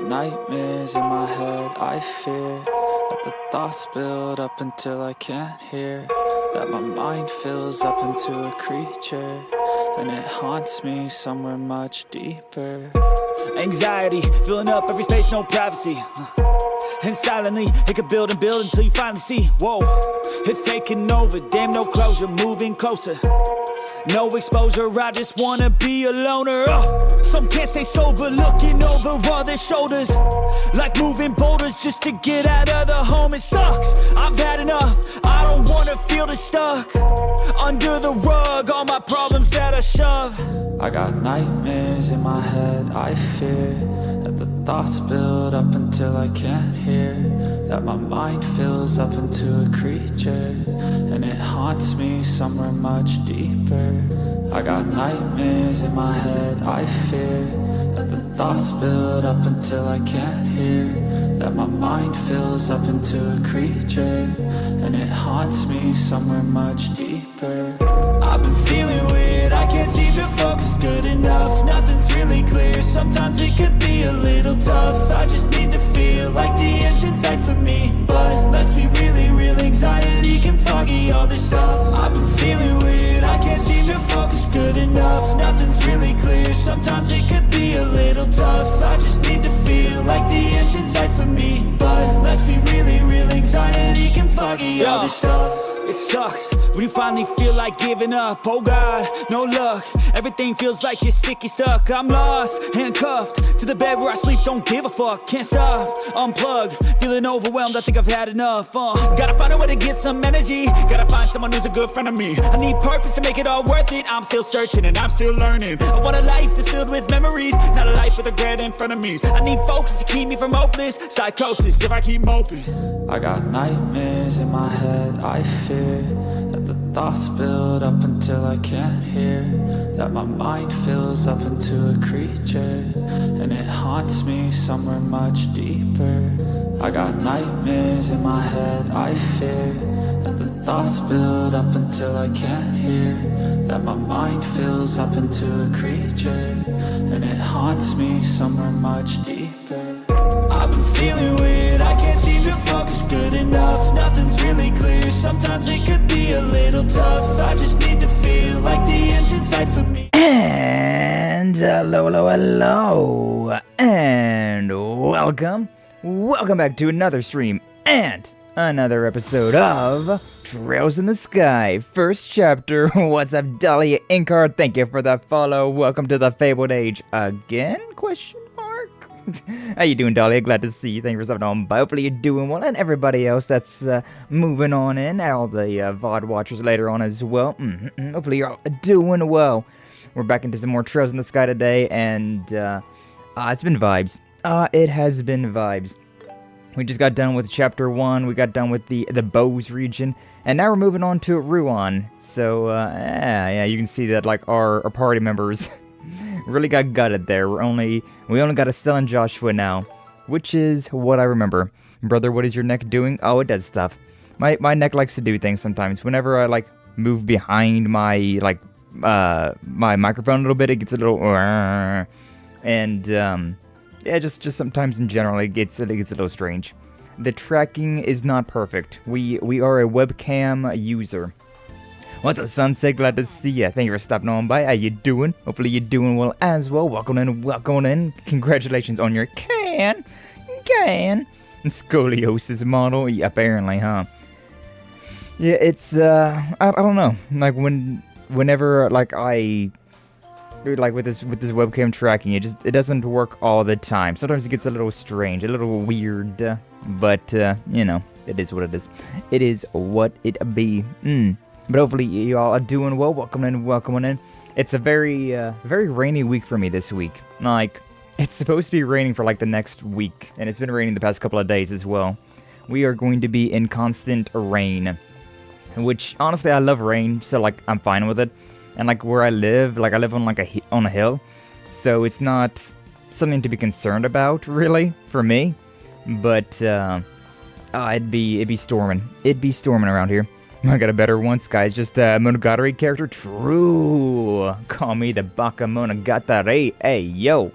nightmares in my head, I fear that the thoughts build up until I can't hear, that my mind fills up into a creature, and it haunts me somewhere much deeper. Anxiety, filling up every space, no privacy. And silently, it could build and build until you finally see, whoa, it's taking over, damn no closure, moving closer. No exposure, I just wanna be a loner. Some can't stay sober, looking over all their shoulders, like moving boulders just to get out of the home. It sucks, I've had enough, I don't wanna feel the stuck under the rug, all my problems that I shove. I got nightmares in my head, I fear that the thoughts build up until I can't hear, that my mind fills up into a creature, and it haunts me somewhere much deeper. I got nightmares in my head, I fear that the thoughts build up until I can't hear, that my mind fills up into a creature, and it haunts me somewhere much deeper. I've been feeling weird, I can't seem to focus good enough, nothing's really clear, sometimes it could be a little tough, I just need to feel like the end's in sight for me, but let's be really real, anxiety can foggy all this stuff. I've been feeling weird, I can't seem to focus good enough, nothing's really clear, sometimes it could be a little tough, I just need to feel like the end's in sight for me, but let's be really real, anxiety can foggy all this stuff. It sucks when you finally feel like giving up. Oh God, no luck. Everything feels like you're sticky stuck. I'm lost, handcuffed to the bed where I sleep. Don't give a fuck, can't stop. Unplug, feeling overwhelmed. I think I've had enough. Gotta find a way to get some energy. Gotta find someone who's a good friend of me. I need purpose to make it all worth it. I'm still searching and I'm still learning. I want a life that's filled with memories, not a life with regret in front of me. I need focus to keep me from hopeless psychosis if I keep moping. I got nightmares in my head, I fear that the thoughts build up until I can't hear, that my mind fills up into a creature, and it haunts me somewhere much deeper. I got nightmares in my head, I fear that the thoughts build up until I can't hear, that my mind fills up into a creature, and it haunts me somewhere much deeper. I've been feeling weird, I can't seem to focus good enough, nothing's really clear, sometimes it could be a little tough, I just need to feel like the end's in sight for me. And hello, and welcome back to another stream and another episode of Trails in the Sky, first chapter. What's up, Dahlia Inkard? Thank you for the follow. Welcome to the Fabled Age again? Question mark. How you doing, Dahlia? Glad to see you. Thank you for stopping on by. Hopefully you're doing well, and everybody else that's moving on in, all the VOD watchers later on as well. Hopefully you're all doing well. We're back into some more Trails in the Sky today, and it's been vibes. It has been vibes. We just got done with chapter 1, we got done with the Bose region, and now we're moving on to Ruan. So, yeah, you can see that, like, our party members really got gutted there. We only got Estelle and Joshua now, which is what I remember. Brother, what is your neck doing? Oh, it does stuff. My neck likes to do things sometimes. Whenever I, like, move behind my, like, my microphone a little bit, it gets a little, and, yeah, just sometimes in general, it gets a little strange. The tracking is not perfect. We are a webcam user. What's up, Sunset? Glad to see ya. Thank you for stopping on by. How you doing? Hopefully you're doing well as well. Welcome in. Congratulations on your can. Scoliosis model. Yeah, apparently, huh? Yeah, it's, I don't know. Like, whenever, like, with this webcam tracking, it doesn't work all the time. Sometimes it gets a little strange, a little weird, but you know, it is what it is. It is what it be. But hopefully you all are doing well. Welcome in. It's a very rainy week for me this week. Like, it's supposed to be raining for like the next week, and it's been raining the past couple of days as well. We are going to be in constant rain, which honestly I love rain, so like I'm fine with it. And like where I live on like on a hill, so it's not something to be concerned about really for me. But it'd be storming. It'd be storming around here. I got a better one. Skye's just a Monogatari character. True. Call me the Baka Monogatari. Hey yo.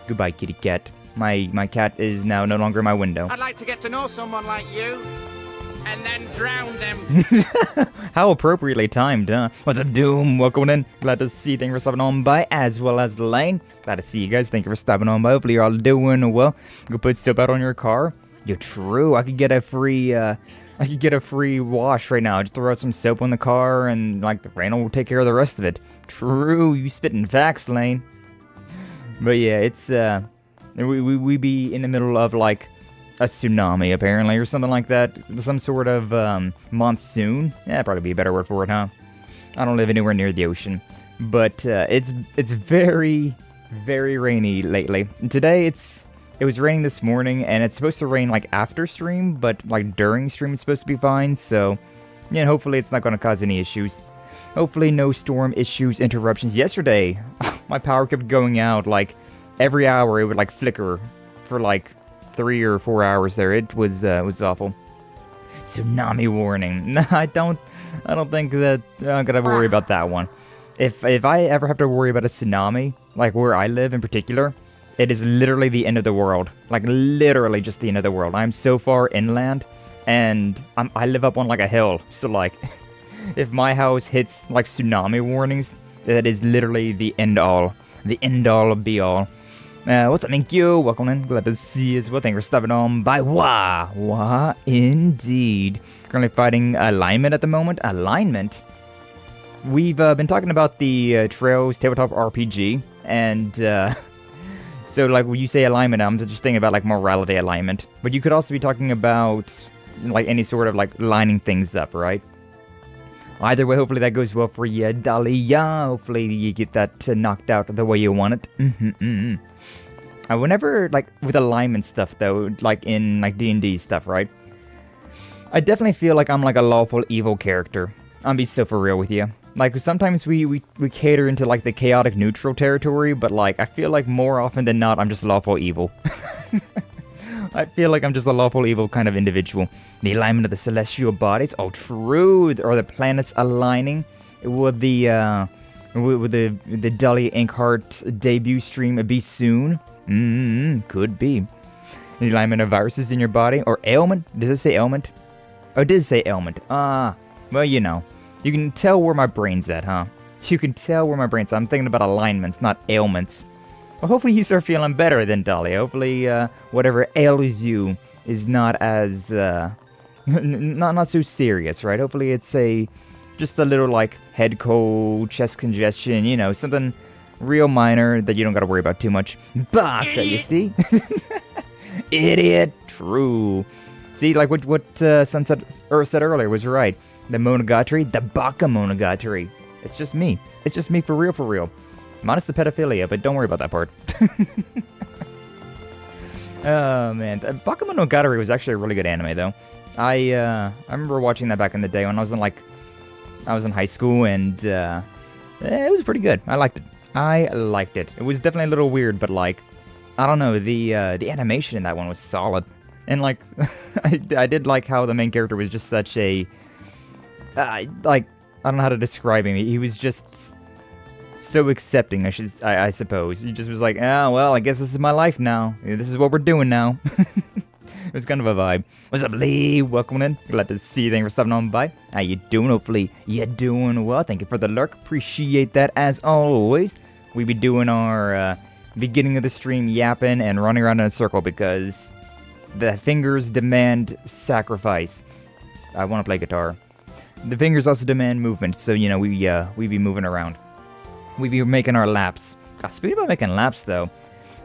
Goodbye, kitty cat. My cat is now no longer in my window. I'd like to get to know someone like you, and then drown them. How appropriately timed, huh? What's up, Doom? Welcome in. Glad to see you. Thank you for stopping on by, as well as Lane. Glad to see you guys. Thank you for stopping on by. Hopefully you're all doing well. Go put soap out on your car. You're true. I could get a free wash right now. Just throw out some soap on the car, and like the rain will take care of the rest of it. True. You spitting facts, Lane. But yeah, it's we be in the middle of like a tsunami apparently, or something like that. Some sort of monsoon. Yeah, probably be a better word for it, huh? I don't live anywhere near the ocean, but it's very, very rainy lately. And today it was raining this morning, and it's supposed to rain like after stream, but like during stream it's supposed to be fine. So yeah, hopefully it's not going to cause any issues. Hopefully no storm issues, interruptions. Yesterday, my power kept going out like every hour. It would like flicker for like 3 or 4 hours there. It was awful. Tsunami warning. I don't think that I'm gonna worry about that one. If I ever have to worry about a tsunami, like where I live in particular, it is literally the end of the world. Like literally just the end of the world. I'm so far inland, and I live up on like a hill. So like, if my house hits like tsunami warnings, that is literally the end all of be all. What's up, thank you? Welcome in. Glad to see you as well. Thank you for stopping on by. Wah, indeed. Currently fighting alignment at the moment. Alignment? We've been talking about the Trails Tabletop RPG, and so like when you say alignment, I'm just thinking about like morality alignment. But you could also be talking about like any sort of like lining things up, right? Either way, hopefully that goes well for you, Dahlia. Hopefully you get that knocked out the way you want it. Whenever, like, with alignment stuff, though, like in, like, D&D stuff, right? I definitely feel like I'm, like, a lawful evil character. I'm be so for real with you. Like, sometimes we cater into, like, the chaotic neutral territory, but, like, I feel like more often than not, I'm just lawful evil. I feel like I'm just a lawful evil kind of individual. The alignment of the celestial bodies. Oh, true. Are the planets aligning? Would the Dahlia Inkheart debut stream be soon? Could be. The alignment of viruses in your body. Or ailment? Does it say ailment? Oh, it did say ailment. Well, you know. You can tell where my brain's at, huh? You can tell where my brain's at. I'm thinking about alignments, not ailments. Well, hopefully you start feeling better then, Dahlia. Hopefully, whatever ails you is not as, not so serious, right? Hopefully it's just a little, like, head cold, chest congestion, you know, something real minor that you don't gotta worry about too much. Baka, you see? Idiot. True. See, like what Sunset Earth said earlier was right. The Monogatari, the Baka Monogatari. It's just me. It's just me for real, for real. Minus the pedophilia, but don't worry about that part. Oh, man. Baka Monogatari was actually a really good anime, though. I remember watching that back in the day when I was in high school, and it was pretty good. I liked it. It was definitely a little weird, but, like, I don't know, the animation in that one was solid. And, like, I did like how the main character was just such a, like, I don't know how to describe him. He was just so accepting, I suppose. He just was like, oh, well, I guess this is my life now. This is what we're doing now. It was kind of a vibe. What's up, Lee? Welcome in. Glad to see you. Thanks for stopping on by. How you doing? Hopefully you're doing well. Thank you for the lurk. Appreciate that as always. We be doing our beginning of the stream yapping and running around in a circle because the fingers demand sacrifice. I want to play guitar. The fingers also demand movement, so, you know, we be moving around. We be making our laps. Speaking about making laps, though,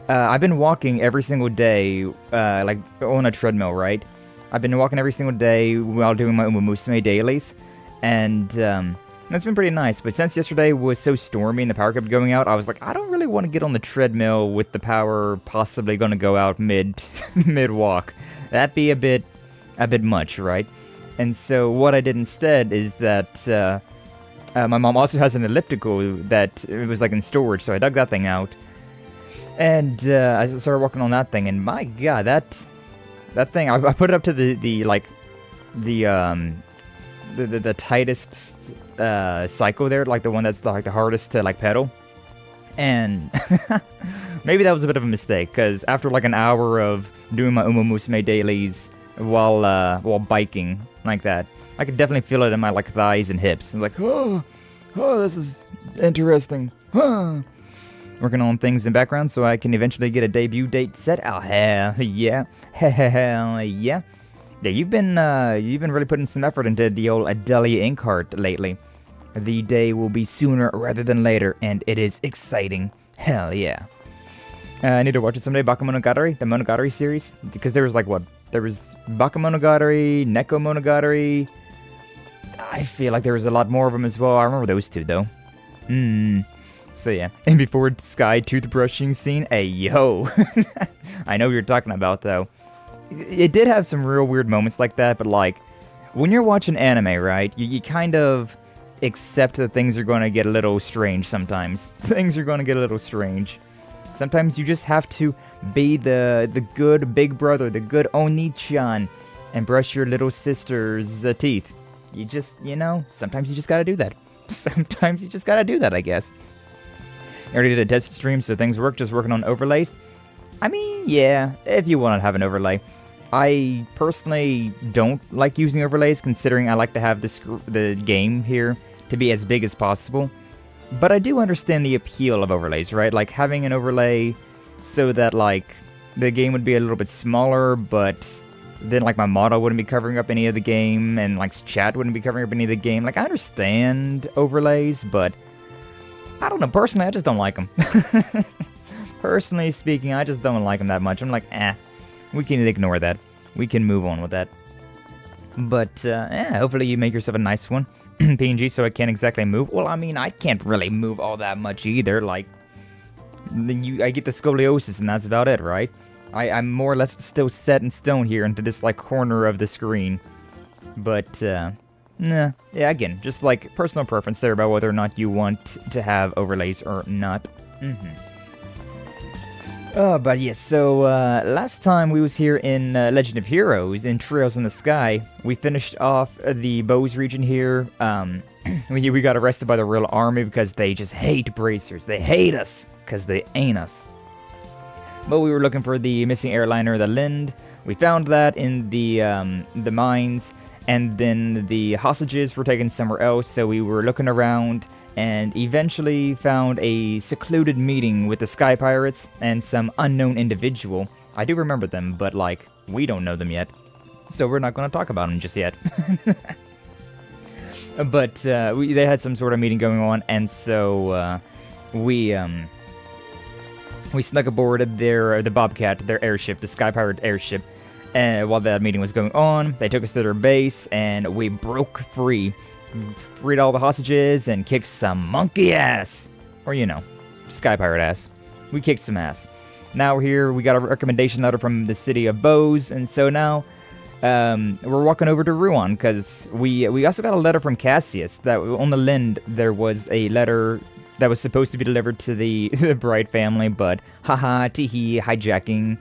I've been walking every single day, like, on a treadmill, right? I've been walking every single day while doing my Umumusame dailies, and that's been pretty nice. But since yesterday was so stormy and the power kept going out, I was like, I don't really want to get on the treadmill with the power possibly going to go out mid-walk. That'd be a bit much, right? And so what I did instead is that my mom also has an elliptical that it was like in storage, so I dug that thing out. And I started walking on that thing, and my god, that thing, I put it up to the tightest cycle there, like the one that's like the hardest to like pedal. And Maybe that was a bit of a mistake, because after like an hour of doing my Musume dailies while biking like that, I could definitely feel it in my like thighs and hips. I'm like, oh, this is interesting. Working on things in background so I can eventually get a debut date set. Oh hell yeah, hell yeah. Yeah, you've been really putting some effort into the old Adelia Inkheart lately. The day will be sooner rather than later, and it is exciting. Hell yeah. I need to watch it someday, Bakemonogatari, the Monogatari series, because there was like what? There was Bakemonogatari, Neko Monogatari. I feel like there was a lot more of them as well. I remember those two though. So yeah. And before Skye toothbrushing scene, hey yo. I know what you're talking about though. It did have some real weird moments like that, but like when you're watching anime, right? You kind of accept that things are going to get a little strange sometimes. Things are going to get a little strange. Sometimes you just have to be the good big brother, the good Oni-chan, and brush your little sister's teeth. You just, sometimes you just gotta do that. Sometimes you just gotta do that, I guess. I already did a test stream, so things work, just working on overlays. I mean, yeah, if you want to have an overlay. I personally don't like using overlays, considering I like to have the game here to be as big as possible. But I do understand the appeal of overlays, right? Like having an overlay so that like the game would be a little bit smaller, but then like my model wouldn't be covering up any of the game, and like chat wouldn't be covering up any of the game. Like I understand overlays, but I don't know. Personally, I just don't like them. Personally speaking, I just don't like them that much. I'm like, we can ignore that. We can move on with that. But hopefully you make yourself a nice one. PNG, so I can't exactly move. Well, I mean, I can't really move all that much either. Like, I get the scoliosis, and that's about it, right? I'm more or less still set in stone here into this, like, corner of the screen. But, yeah, again, just, like, personal preference there about whether or not you want to have overlays or not. But yes, so last time we was here in Legend of Heroes in Trails in the Sky, we finished off the Bose region here. We got arrested by the real army because they just hate bracers. They hate us because they ain't us. But we were looking for the missing airliner, the Linde. We found that in the mines, and then the hostages were taken somewhere else. So we were looking around, and eventually found a secluded meeting with the Skye Pirates and some unknown individual. I do remember them, but, like, we don't know them yet. So we're not going to talk about them just yet. But they had some sort of meeting going on, and so we snuck aboard the Bobcat, their airship, the Skye Pirate airship. And while that meeting was going on, they took us to their base, and we broke free. Freed all the hostages and kicked some monkey ass. Or, Skye Pirate ass. We kicked some ass. Now we're here, we got a recommendation letter from the city of Bose, and so now we're walking over to Ruan, because we also got a letter from Cassius, that on the Linde there was a letter that was supposed to be delivered to the Bright family, but haha, teehee, hijacking,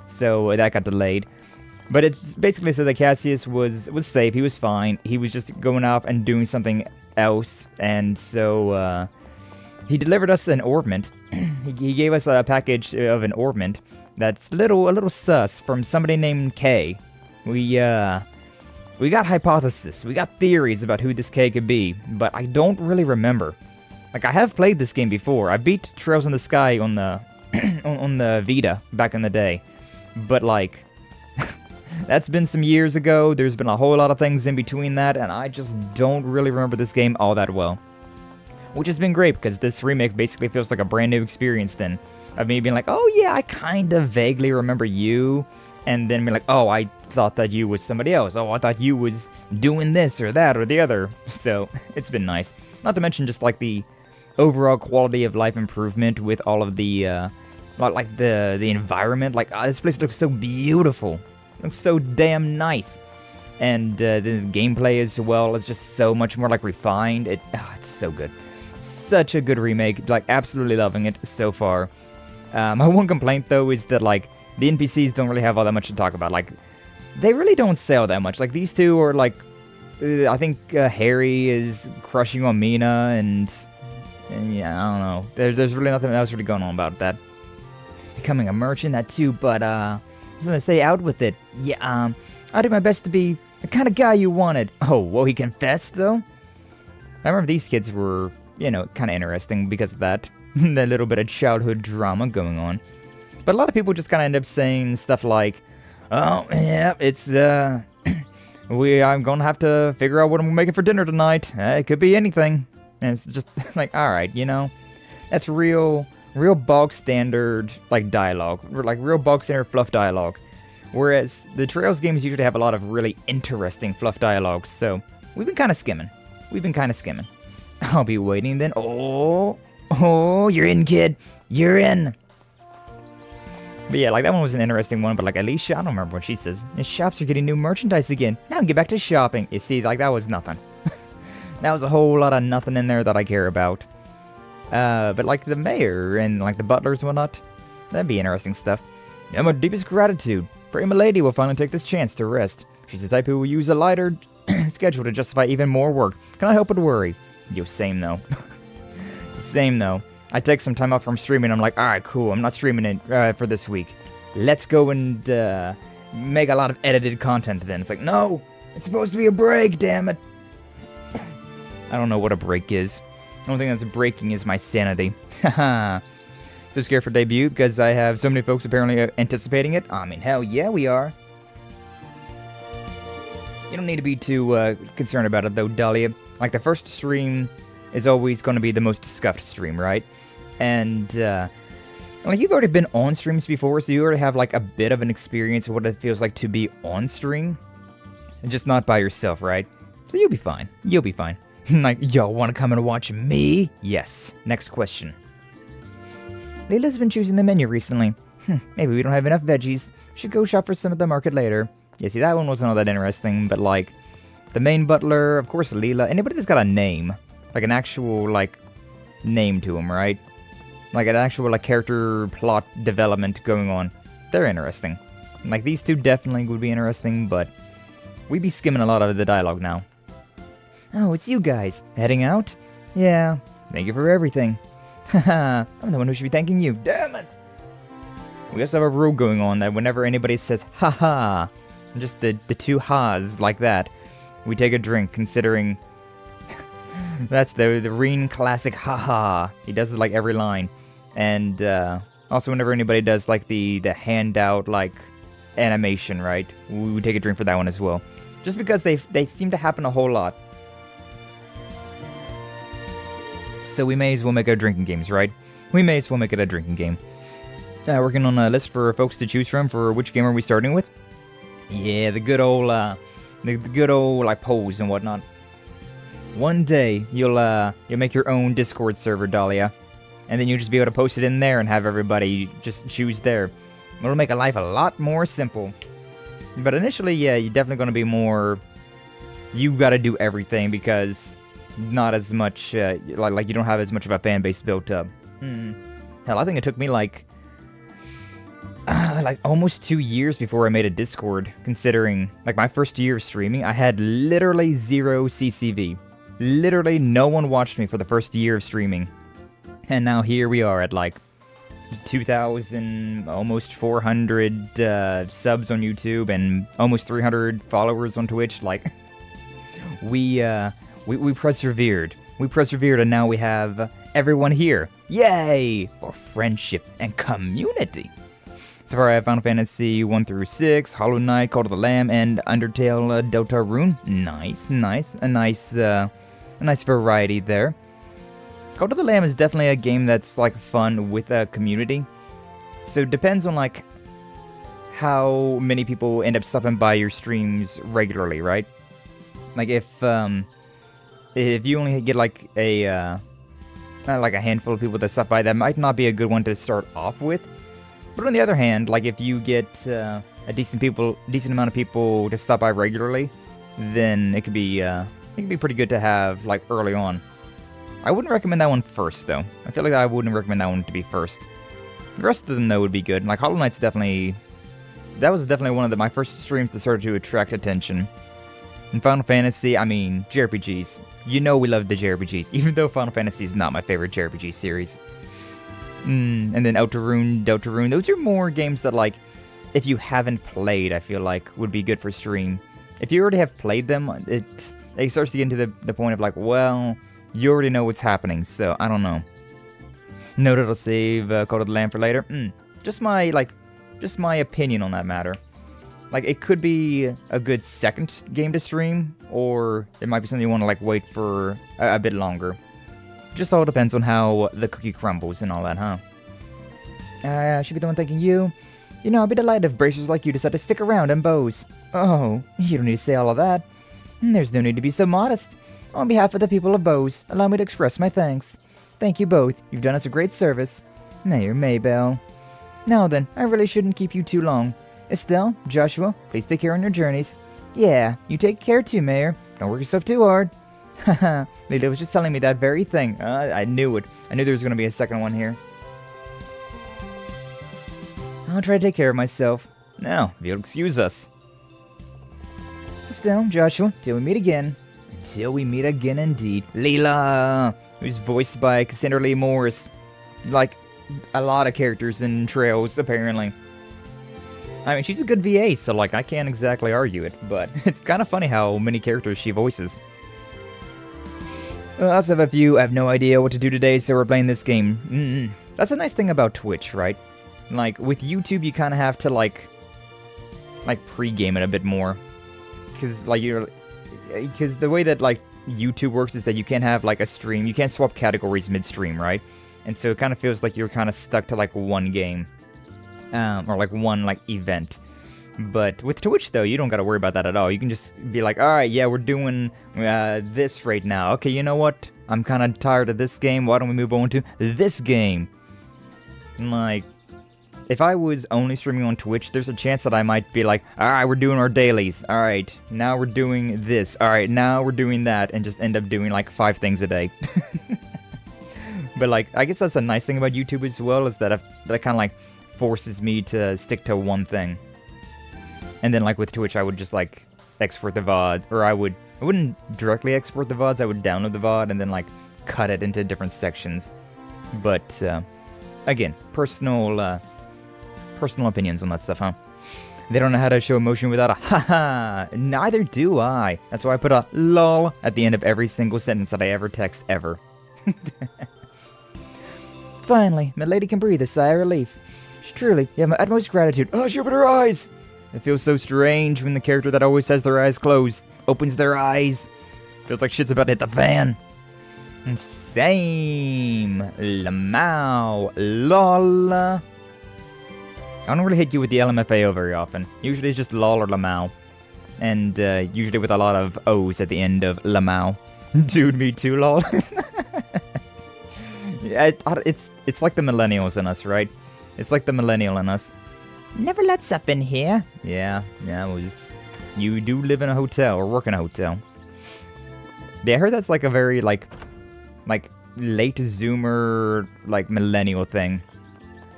so that got delayed. But it basically said that Cassius was safe, he was fine, he was just going off and doing something else, and so he delivered us an orbment. He gave us a package of an orbment that's a little sus from somebody named K. We got hypothesis, we got theories about who this K could be, but I don't really remember. Like, I have played this game before. I beat Trails in the Sky on the on the Vita back in the day, but like, that's been some years ago. There's been a whole lot of things in between that, and I just don't really remember this game all that well. Which has been great, because this remake basically feels like a brand new experience then. Of me being like, oh yeah, I kind of vaguely remember you. And then being like, oh, I thought that you was somebody else. Oh, I thought you was doing this or that or the other. So, it's been nice. Not to mention just like the overall quality of life improvement with all of the, like the environment. Like, this place looks so beautiful. Looks so damn nice. And the gameplay as well is just so much more like refined. It's so good. Such a good remake. Like, absolutely loving it so far. My one complaint though is that like the NPCs don't really have all that much to talk about. Like, they really don't say all that much. Like, these two are like, I think Harry is crushing on Mina, and yeah, I don't know. There's really nothing else really going on about that. becoming a merchant, that too, but, I was gonna say out with it. Yeah, I'll do my best to be the kind of guy you wanted. Oh, well, he confessed, though? I remember these kids were, you know, kind of interesting because of that. That little bit of childhood drama going on. But a lot of people just kind of end up saying stuff like, oh, yeah, it's, I'm gonna have to figure out what I'm making for dinner tonight. It could be anything. And it's just like, alright, you know, that's real bog standard, like, dialogue. Like, real bog standard fluff dialogue. Whereas the Trails games usually have a lot of really interesting fluff dialogues, so we've been kind of skimming. I'll be waiting then. Oh, you're in, kid. You're in. But yeah, like, that one was an interesting one, but like, Alicia, I don't remember what she says. The shops are getting new merchandise again. Now I can get back to shopping. You see, like, that was nothing. That was a whole lot of nothing in there that I care about. But like, the mayor and like, the butlers and whatnot, that'd be interesting stuff. Yeah, my deepest gratitude. Pray my lady will finally take this chance to rest. She's the type who will use a lighter schedule to justify even more work. Can I help but worry? Yo, same though. Same though. I take some time off from streaming. I'm like, alright, cool. I'm not streaming it for this week. Let's go and make a lot of edited content then. It's like, no, it's supposed to be a break, damn it. I don't know what a break is. The only thing that's breaking is my sanity. Haha. So scared for debut because I have so many folks apparently anticipating it. I mean, hell yeah, we are. You don't need to be too concerned about it though, Dahlia. Like, the first stream is always going to be the most scuffed stream, right? And, like, you've already been on streams before, so you already have, like, a bit of an experience of what it feels like to be on stream. And just not by yourself, right? So you'll be fine. You'll be fine. Like, yo, wanna come and watch me? Yes. Next question. Layla's been choosing the menu recently. Maybe we don't have enough veggies. Should go shop for some at the market later. Yeah, see, that one wasn't all that interesting, but, like, the main butler, of course, Leela, anybody that's got a name. Like, an actual, like, name to him, right? Like, an actual, like, character plot development going on. They're interesting. Like, these two definitely would be interesting, but we'd be skimming a lot of the dialogue now. Oh, it's you guys. Heading out? Yeah. Thank you for everything. Haha, I'm the one who should be thanking you. Damn it! We also have a rule going on that whenever anybody says, haha, just the two ha's like that, we take a drink, considering that's the Reen classic haha. He does it like every line. And also whenever anybody does like the handout like animation, right? We take a drink for that one as well. Just because they seem to happen a whole lot. So we may as well make it a drinking games, right? We may as well make it a drinking game. Working on a list for folks to choose from for which game are we starting with? Yeah, the good old like polls and whatnot. One day you'll make your own Discord server, Dahlia, and then you'll just be able to post it in there and have everybody just choose there. It'll make life a lot more simple. But initially, yeah, you're definitely gonna be more. You gotta do everything because not as much like you don't have as much of a fan base built up. Hell, I think it took me like almost 2 years before I made a Discord, considering, like, my first year of streaming, I had literally 0 CCV. Literally no one watched me for the first year of streaming. And now here we are at, like, 2,000, almost 400 subs on YouTube, and almost 300 followers on Twitch. Like, we persevered. We persevered, and now we have everyone here. Yay! For friendship and community. So far I have Final Fantasy 1 through 6, Hollow Knight, Call of the Lamb, and Undertale Deltarune. Nice. A nice variety there. Call of the Lamb is definitely a game that's, like, fun with a community. So it depends on, like, how many people end up stopping by your streams regularly, right? Like, if you only get, like, a handful of people that stop by, that might not be a good one to start off with. But on the other hand, like, if you get a decent amount of people to stop by regularly, then it could be pretty good to have, like, early on. I wouldn't recommend that one first, though. I feel like I wouldn't recommend that one to be first. The rest of them, though, would be good. Like, Hollow Knight's definitely. That was definitely one of my first streams that started to attract attention. And Final Fantasy, I mean, JRPGs. You know we love the JRPGs, even though Final Fantasy is not my favorite JRPG series. And then Deltarune, Deltarune. Those are more games that, like, if you haven't played, I feel like would be good for stream. If you already have played them, it starts to get into the point of like, well, you already know what's happening, so I don't know. Note it'll save Call of the Lamb for later. Just my opinion on that matter. Like, it could be a good second game to stream, or it might be something you want to like wait for a bit longer. Just all depends on how the cookie crumbles and all that, huh? I should be the one thanking you. You know, I'd be delighted if bracers like you decide to stick around in Bose. Oh, you don't need to say all of that. There's no need to be so modest. On behalf of the people of Bose, allow me to express my thanks. Thank you both. You've done us a great service. Mayor Maybell. Now then, I really shouldn't keep you too long. Estelle, Joshua, please take care on your journeys. Yeah, you take care too, Mayor. Don't work yourself too hard. Haha, Linde was just telling me that very thing. I knew it. I knew there was going to be a second one here. I'll try to take care of myself. Now, if you'll excuse us. Still, Joshua, till we meet again. Until we meet again indeed. Leela, who's voiced by Cassandra Lee Morris. Like, a lot of characters in Trails, apparently. I mean, she's a good VA, so, like, I can't exactly argue it. But it's kind of funny how many characters she voices. Also, if you have no idea what to do today, so we're playing this game. That's a nice thing about Twitch, right? Like, with YouTube, you kind of have to, like pre-game it a bit more. Because the way that, like, YouTube works is that you can't have, like, a stream. You can't swap categories mid-stream, right? And so it kind of feels like you're kind of stuck to, like, one game. Or, like, one, like, event. But with Twitch, though, you don't got to worry about that at all. You can just be like, alright, yeah, we're doing this right now. Okay, you know what? I'm kind of tired of this game. Why don't we move on to this game? And, like, if I was only streaming on Twitch, there's a chance that I might be like, alright, we're doing our dailies. Alright, now we're doing this. Alright, now we're doing that. And just end up doing, like, 5 things a day. But, like, I guess that's a nice thing about YouTube as well, is that that kind of, like, forces me to stick to one thing. And then, like, with Twitch, I would just, like, export the VOD. Or I wouldn't directly export the VODs, I would download the VOD and then, like, cut it into different sections. But, again, personal opinions on that stuff, huh? They don't know how to show emotion without a haha. Neither do I. That's why I put a lol at the end of every single sentence that I ever text ever. Finally, my lady can breathe a sigh of relief. Truly, you have my utmost gratitude. Oh, she opened her eyes! It feels so strange when the character that always has their eyes closed opens their eyes. Feels like shit's about to hit the fan. And same. Lamau. Lol. I don't really hit you with the LMFAO very often. Usually it's just lol or lamau. And usually with a lot of O's at the end of lamau. Dude, me too, lol. Yeah, it's like the millennials in us, right? It's like the millennial in us. Never lets up in here. Yeah, you do live in a hotel or work in a hotel. Yeah, I heard that's like a very like late Zoomer like millennial thing.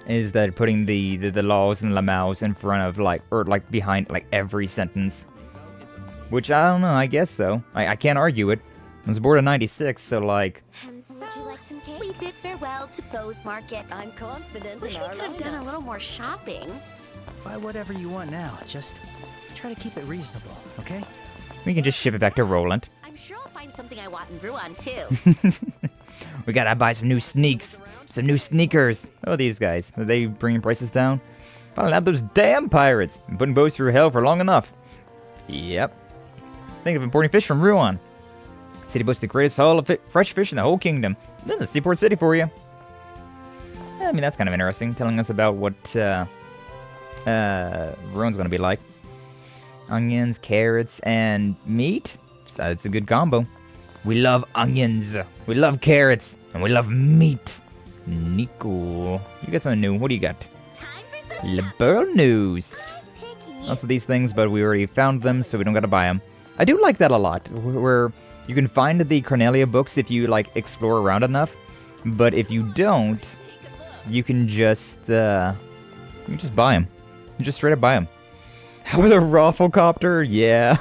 Is that putting the laws and lamaux in front of like or like behind like every sentence? Which I don't know. I guess so. I can't argue it. I was born in '96, so like. Would you like some cake? We bid farewell to Bose Market. I'm confident Wish we could have done a little more shopping. Buy whatever you want now. Just try to keep it reasonable, okay? We can just ship it back to Roland. I'm sure I'll find something I want in Ruan, too. We gotta buy some new sneaks. Some new sneakers. Oh, these guys. Are they bringing prices down? Finally have those damn pirates. Been putting Bose through hell for long enough. Yep. Think of importing fish from Ruan. City boasts the greatest haul of fresh fish in the whole kingdom. This is a seaport city for you. I mean, that's kind of interesting. Telling us about what Ruan's gonna be like. Onions, carrots, and meat. So it's a good combo. We love onions. We love carrots. And we love meat. Nico. You got something new. What do you got? Time for some Liberl news. shopping. Also these things, but we already found them, so we don't gotta buy them. I do like that a lot. Where you can find the Cornelia books if you, like, explore around enough. But if you don't, you can just buy them. You just straight up buy them. How about the Rafflecopter? Yeah.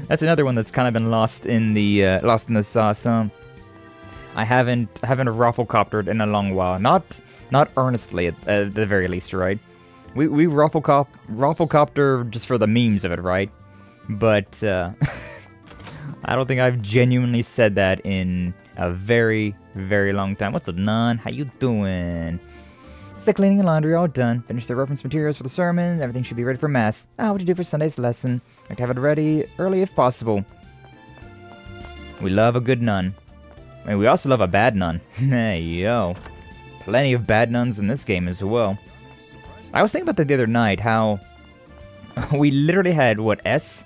That's another one that's kind of been lost in the sauce, huh? I haven't rafflecoptered in a long while. Not earnestly at the very least, right? We rafflecopter just for the memes of it, right? But I don't think I've genuinely said that in a very, very long time. What's up, Nun? How you doing? It's the cleaning and laundry all done. Finished the reference materials for the sermon. Everything should be ready for Mass. What to do for Sunday's lesson. Like to have it ready early if possible. We love a good nun. I mean, we also love a bad nun. Hey, yo. Plenty of bad nuns in this game as well. I was thinking about that the other night, how we literally had,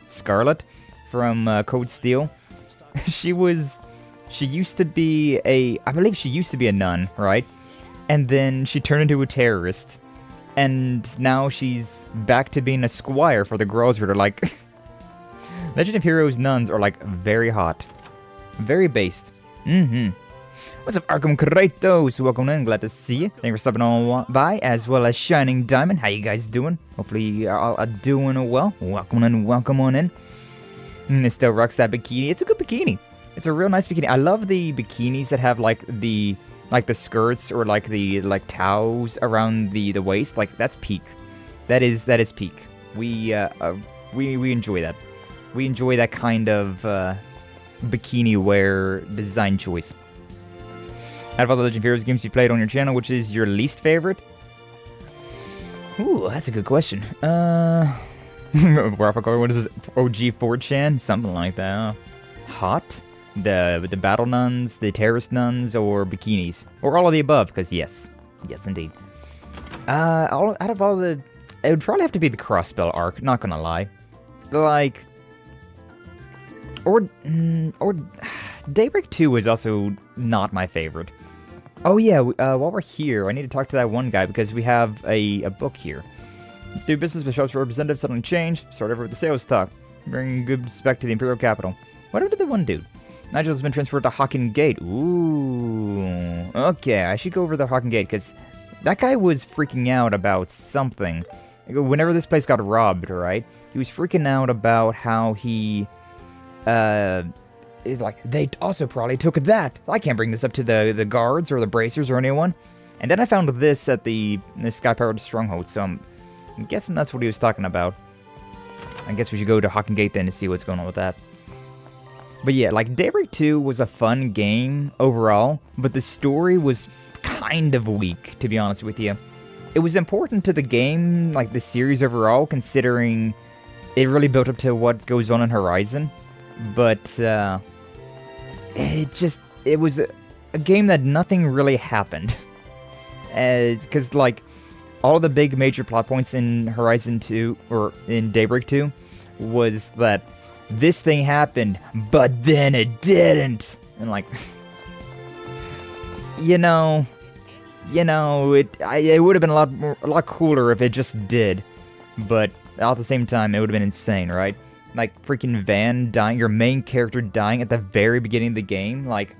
Scarlet from Code Steel. She used to be I believe she used to be a nun, right? And then she turned into a terrorist. And now she's back to being a squire for the girls that are like... Legend of Heroes nuns are like very hot. Very based. What's up, Arkham Kratos? Welcome in, glad to see you. Thank you for stopping on by, as well as Shining Diamond. How you guys doing? Hopefully you all are doing well. Welcome on in. It still rocks that bikini. It's a good bikini. It's a real nice bikini. I love the bikinis that have like the skirts or like the towels around the waist. Like that's peak. That is peak. We enjoy that. We enjoy that kind of bikini wear design choice. Out of all the Legend of Heroes games you played on your channel, which is your least favorite? Ooh, that's a good question. What is this? OG 4chan? Something like that. Hot? The battle nuns, the terrorist nuns, or bikinis? Or all of the above, because yes. Yes, indeed. Out of all the... It would probably have to be the Crossbell arc, not gonna lie. Like... Or Daybreak 2 is also not my favorite. Oh yeah, while we're here, I need to talk to that one guy because we have a book here. Do business with shops representatives, suddenly change, start over with the sales talk. Bring goods back to the Imperial capital. Whatever did the one dude? Nigel's been transferred to Hawken Gate. Ooh. Okay, I should go over to Hawken Gate because that guy was freaking out about something. Whenever this place got robbed, right? He was freaking out about how he... they also probably took that. I can't bring this up to the guards or the bracers or anyone. And then I found this at the Skye-powered stronghold, so I'm guessing that's what he was talking about. I guess we should go to Hawken Gate then to see what's going on with that. But yeah, like, Daybreak 2 was a fun game overall, but the story was kind of weak, to be honest with you. It was important to the game, like the series overall, considering it really built up to what goes on in Horizon. But, it was a game that nothing really happened. Because, like, all the big major plot points in Horizon 2, or in Daybreak 2, was that this thing happened, but then it didn't. And, like, it would have been a lot cooler if it just did. But at the same time, it would have been insane, right? Like, freaking Van dying, your main character dying at the very beginning of the game, like...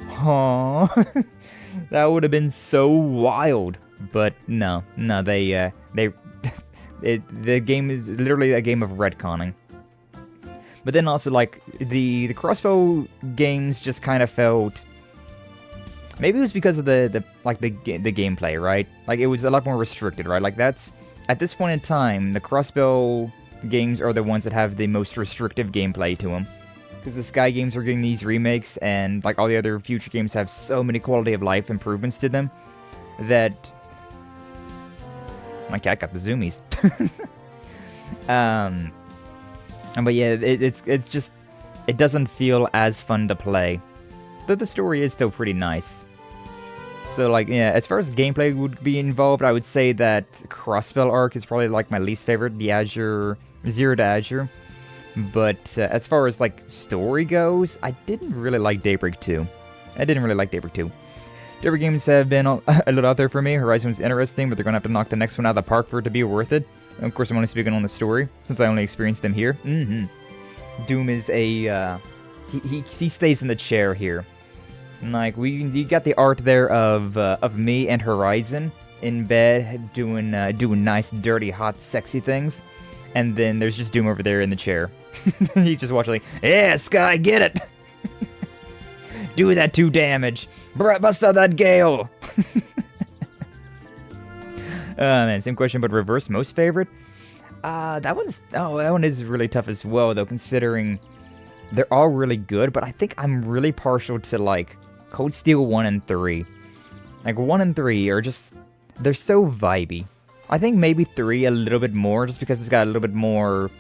Aww. That would have been so wild. But, no, the game is literally a game of retconning. But then also, like, the crossbow games just kind of felt... Maybe it was because of the gameplay, right? Like, it was a lot more restricted, right? Like, that's... At this point in time, the crossbow games are the ones that have the most restrictive gameplay to them. Because the Skye games are getting these remakes, and like all the other future games have so many quality of life improvements to them, that... My cat got the zoomies. But yeah, it's just... It doesn't feel as fun to play. Though the story is still pretty nice. So, like, yeah, as far as gameplay would be involved, I would say that Crossbell arc is probably, like, my least favorite, the Zero to Azure. But as far as, like, story goes, I didn't really like Daybreak 2. Daybreak games have been a little out there for me. Horizon was interesting, but they're going to have to knock the next one out of the park for it to be worth it. And of course, I'm only speaking on the story, since I only experienced them here. Doom is a... He stays in the chair here. And, like, you got the art there of me and Horizon in bed doing nice, dirty, hot, sexy things, and then there's just Doom over there in the chair. He's just watching, like, yeah, Skye, get it. Do that 2 damage. Bust out that gale. Man, same question, but reverse most favorite. That one is really tough as well, though, considering they're all really good. But I think I'm really partial to like Cold Steel 1 and 3. Like 1 and 3 are just, they're so vibey. I think maybe 3 a little bit more, just because it's got a little bit more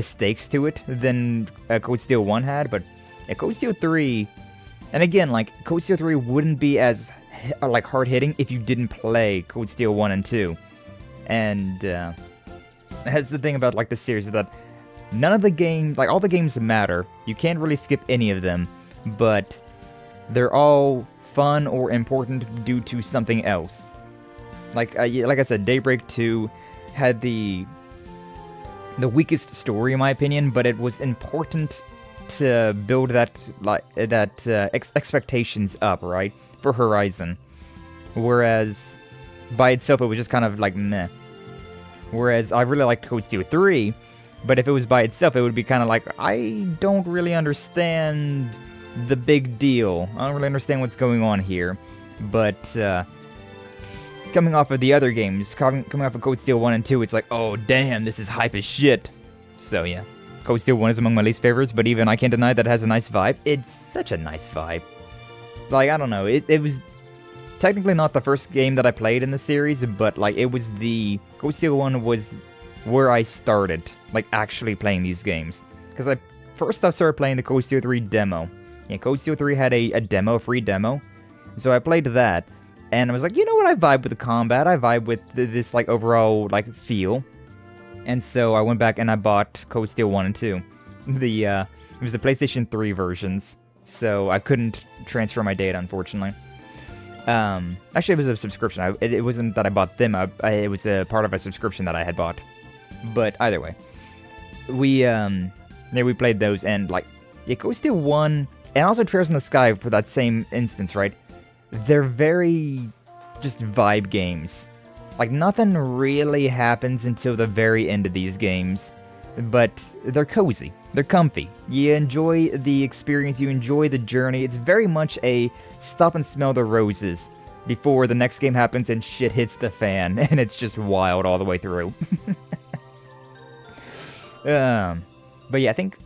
stakes to it than Cold Steel 1 had. But yeah, Cold Steel 3, and again, like Cold Steel 3 wouldn't be as like hard hitting if you didn't play Cold Steel 1 and 2. And that's the thing about like the series, is that none of the games, like all the games matter. You can't really skip any of them, but they're all fun or important due to something else. Like I said, Daybreak 2 had the weakest story in my opinion, but it was important to build that expectations up, right, for Horizon. Whereas by itself it was just kind of like meh. Whereas I really liked Cold Steel 3, but if it was by itself it would be kind of like, I don't really understand the big deal. I don't really understand what's going on here. But coming off of the other games, coming off of Cold Steel 1 and 2, it's like, oh damn, this is hype as shit. So yeah, Cold Steel 1 is among my least favorites, but even I can't deny that it has a nice vibe. It's such a nice vibe. Like, I don't know, it was technically not the first game that I played in the series, but like it was Cold Steel 1 was where I started, like actually playing these games. Because first I started playing the Cold Steel 3 demo. Yeah, Cold Steel 3 had a free demo. So I played that, and I was like, you know what, I vibe with the combat, I vibe with this like overall like feel. And so I went back and I bought Cold Steel 1 and 2. It was the PlayStation 3 versions, so I couldn't transfer my data, unfortunately. Actually, it was a subscription. It wasn't that I bought them. It was a part of a subscription that I had bought. But either way, we played those, and like, yeah, Cold Steel 1 and also Trails in the Sky for that same instance, right? They're very just vibe games. Like, nothing really happens until the very end of these games, but they're cozy, they're comfy. You enjoy the experience, you enjoy the journey. It's very much a stop and smell the roses before the next game happens and shit hits the fan, and it's just wild all the way through. But yeah, I think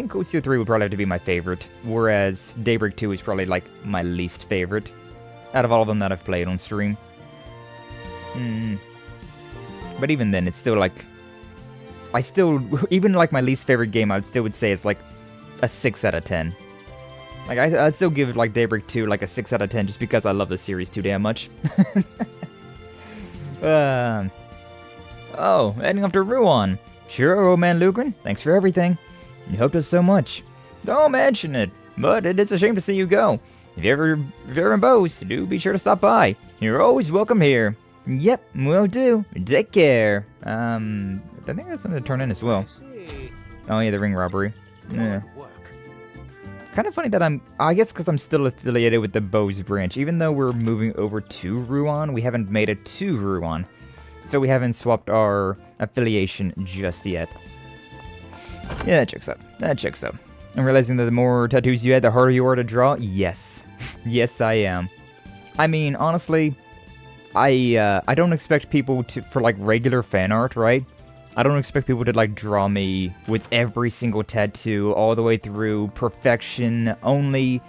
Cold Steel 3 would probably have to be my favorite, whereas Daybreak 2 is probably like my least favorite out of all of them that I've played on stream. But even then, it's still like, even like my least favorite game, I would say it's like a 6 out of 10. Like, I'd still give like Daybreak 2 like a 6 out of 10 just because I love the series too damn much. Oh, heading off to Ruan. Sure, old man Lugren, thanks for everything. You helped us so much. Don't mention it, but it is a shame to see you go. If you're ever in Bose, do be sure to stop by. You're always welcome here. Yep, will do. Take care. I think that's something to turn in as well. Oh yeah, the ring robbery. Yeah. Kind of funny that I guess because I'm still affiliated with the Bose branch. Even though we're moving over to Ruan, we haven't made it to Ruan. So we haven't swapped our affiliation just yet. Yeah, that checks out. That checks out. I'm realizing that the more tattoos you had, the harder you are to draw. Yes. Yes, I am. I mean, honestly, I don't expect people for like regular fan art, right? I don't expect people to like draw me with every single tattoo all the way through perfection, only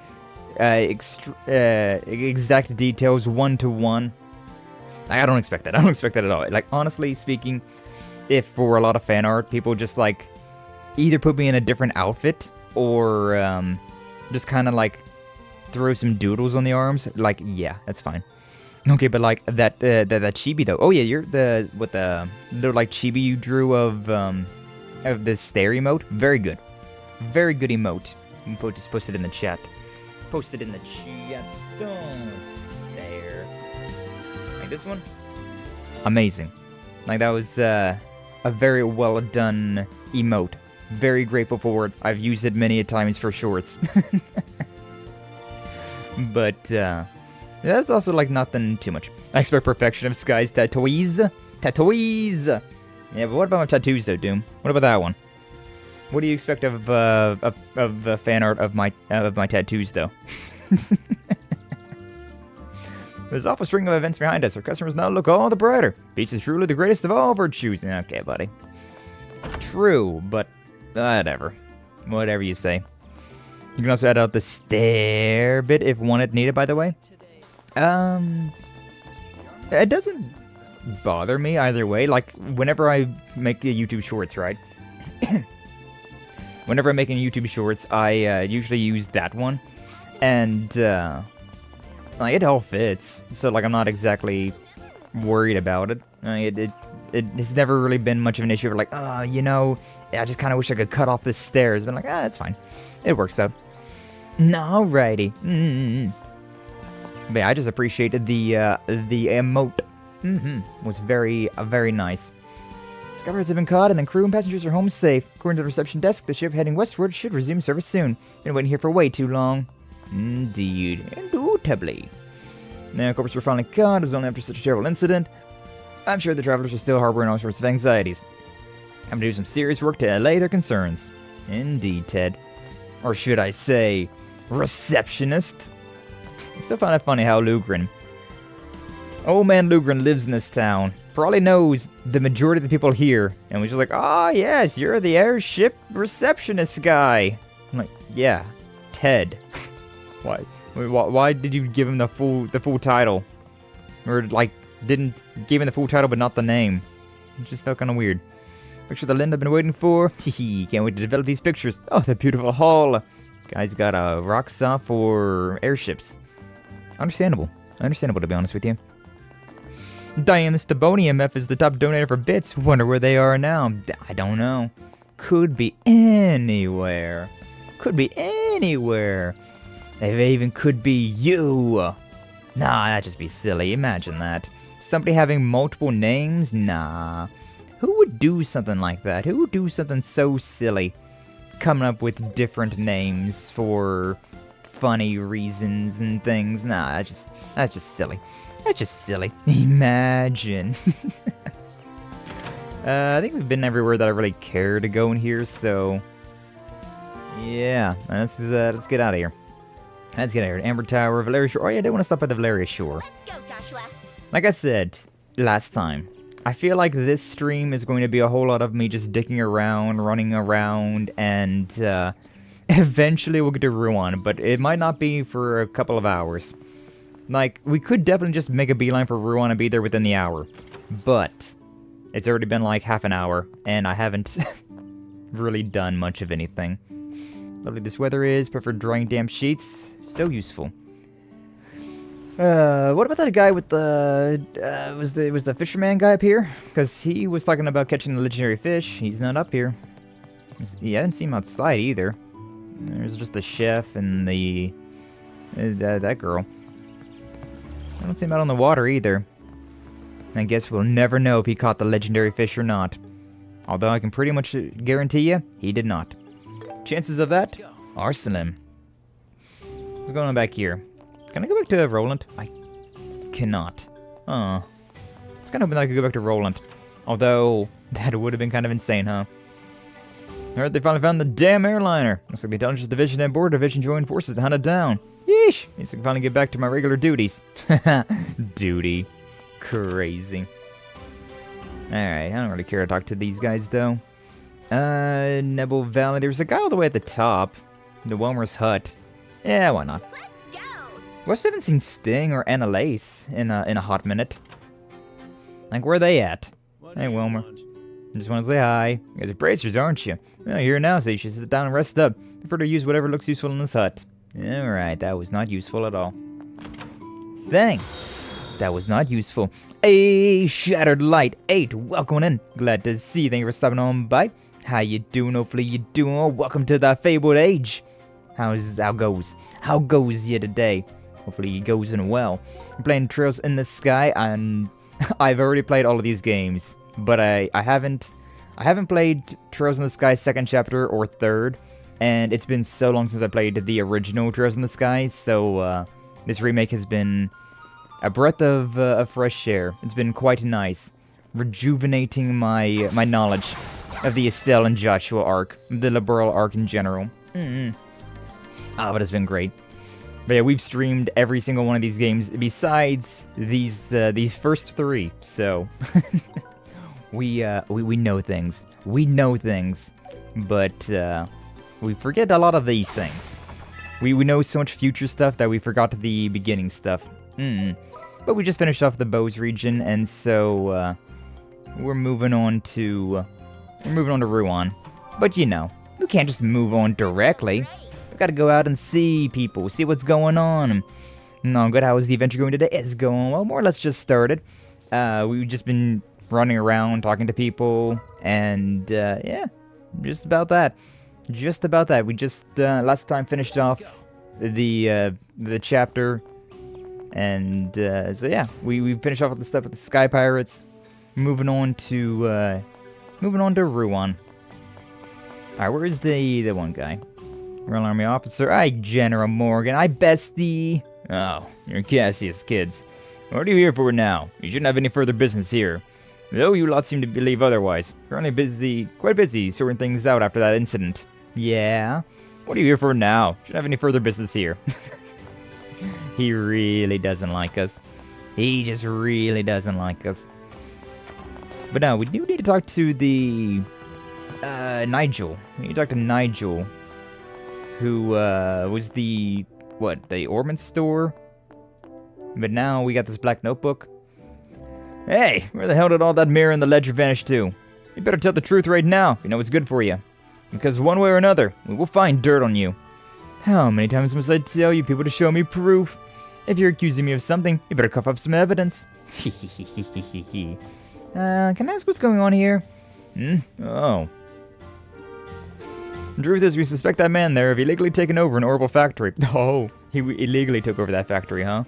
exact details 1-to-1. I don't expect that. I don't expect that at all. Like, honestly speaking, if for a lot of fan art, people just like either put me in a different outfit or just kind of like throw some doodles on the arms, like, yeah, that's fine. Okay, but like that chibi though. Oh yeah, you're the little like chibi you drew of the stare emote. Very good emote. Just post it in the chat. Post it in the chat. There. Like this one. Amazing. Like that was a very well done emote. Very grateful for it. I've used it many a times for shorts. But that's also like nothing too much. I expect perfection of Skye's tattoos. Tattoos! Yeah, but what about my tattoos though, Doom? What about that one? What do you expect of fan art of my tattoos, though? There's an awful string of events behind us. Our customers now look all the brighter. Peace is truly the greatest of all virtues. Okay, buddy. True, but whatever. Whatever you say. You can also add out the stare bit if wanted needed, by the way. It doesn't bother me either way. Like, whenever I make the YouTube shorts, right? Whenever I'm making YouTube shorts, I usually use that one. And, like, it all fits. So, like, I'm not exactly worried about it. It has never really been much of an issue. Like, you know, I just kind of wish I could cut off the stairs. But, like, it's fine. It works out. Alrighty. But yeah, I just appreciated the emote. Was very nice. Discoveries have been caught, and the crew and passengers are home safe. According to the reception desk, the ship heading westward should resume service soon. Been waiting here for way too long. Indeed. Indubitably. Now, corpses were finally caught. It was only after such a terrible incident. I'm sure the travelers are still harboring all sorts of anxieties. Having to do some serious work to allay their concerns. Indeed, Ted. Or should I say, receptionist? I still find it funny how Old man Lugren lives in this town. Probably knows the majority of the people here. And was just like, yes, you're the airship receptionist guy. I'm like, yeah, Ted. Why did you give him the full title? Or, like, didn't give him the full title but not the name? It just felt kind of weird. Picture the Linde I've been waiting for. Can't wait to develop these pictures. Oh, the beautiful hull. Guy's got a rock saw for airships. Understandable, to be honest with you. Damn, this Stebonium F is the top donator for bits. Wonder where they are now. I don't know. Could be anywhere. They even could be you. Nah, that'd just be silly. Imagine that. Somebody having multiple names? Nah. Who would do something like that? Who would do something so silly? Coming up with different names for funny reasons and things. Nah, that's just silly. Imagine. I think we've been everywhere that I really care to go in here, so yeah, let's get out of here. Amber Tower, Valleria Shore. Oh yeah, I did want to stop at the Valleria Shore. Let's go, Joshua. Like I said last time, I feel like this stream is going to be a whole lot of me just dicking around, running around, and eventually we'll get to Ruan, but it might not be for a couple of hours. Like, we could definitely just make a beeline for Ruan and be there within the hour, but it's already been like half an hour, and I haven't really done much of anything. Lovely this weather is, prefer drying damp sheets, so useful. What about that guy with the, was the fisherman guy up here? Because he was talking about catching the legendary fish. He's not up here. Yeah, I didn't see him outside either. There's just the chef and the, that girl. I don't see him out on the water either. I guess we'll never know if he caught the legendary fish or not. Although I can pretty much guarantee you, he did not. Chances of that are slim. What's going on back here? Can I go back to Roland? I cannot. It's kind of hoping that I could go back to Roland. Although, that would have been kind of insane, huh? Alright, they finally found the damn airliner. Looks like the Intelligence Division and Border Division joined forces to hunt it down. Yeesh! Means I can finally get back to my regular duties. Duty. Crazy. Alright, I don't really care to talk to these guys, though. Nebel Valley. There's a guy all the way at the top. The Wilmer's hut. Yeah, why not? Let's go. We also haven't seen Sting or Annalise in a hot minute. Like, where are they at? Hey, Wilmer. I just want to say hi. You guys are bracers, aren't you? Well, you're here now, so you should sit down and rest up. Prefer to use whatever looks useful in this hut. Alright, that was not useful at all. Thanks. That was not useful. Hey, Shattered Light 8, welcome in. Glad to see you. Thank you for stopping on by. How you doing? Hopefully you doing well. Welcome to the Fabled Age. How goes you today? Hopefully you goes in well. I'm playing Trails in the Sky, and I've already played all of these games, but I haven't played Trails in the Sky 2nd chapter or 3rd, and it's been so long since I played the original Trails in the Sky, so this remake has been a breath of fresh air. It's been quite nice, rejuvenating my knowledge. Estelle and Joshua arc, the Liberl arc in general. But it's been great. But yeah, we've streamed every single one of these games besides these first 3. So we know things. We know things, but we forget a lot of these things. We know so much future stuff that we forgot the beginning stuff. But we just finished off the Bose region, and so we're moving on to Ruan. But you know, we can't just move on directly. We gotta go out and see people, see what's going on. No, good. How is the adventure going today? It's going well. More or less just started. We've just been running around, talking to people, and yeah, just about that. Just about that. We just last time finished off the chapter, and so yeah, we finished off with the stuff with the Skye pirates. Moving on to Ruan. Alright, where is the one guy? Royal Army officer. Hi, General Morgan. Hi, bestie. Oh, you're Cassius, kids. What are you here for now? You shouldn't have any further business here. Though you lot seem to believe otherwise. Currently quite busy sorting things out after that incident. Yeah? What are you here for now? Shouldn't have any further business here. He really doesn't like us. He just really doesn't like us. But no, we do need to talk to the Nigel. We need to talk to Nigel, who was the ornament store. But now we got this black notebook. Hey, where the hell did all that mirror in the ledger vanish to? You better tell the truth right now. You know it's good for you. Because one way or another, we will find dirt on you. How many times must I tell you people to show me proof? If you're accusing me of something, you better cough up some evidence. Can I ask what's going on here? Oh. The truth is, we suspect that man there of illegally taking over an Orbital factory. Oh, he illegally took over that factory, huh?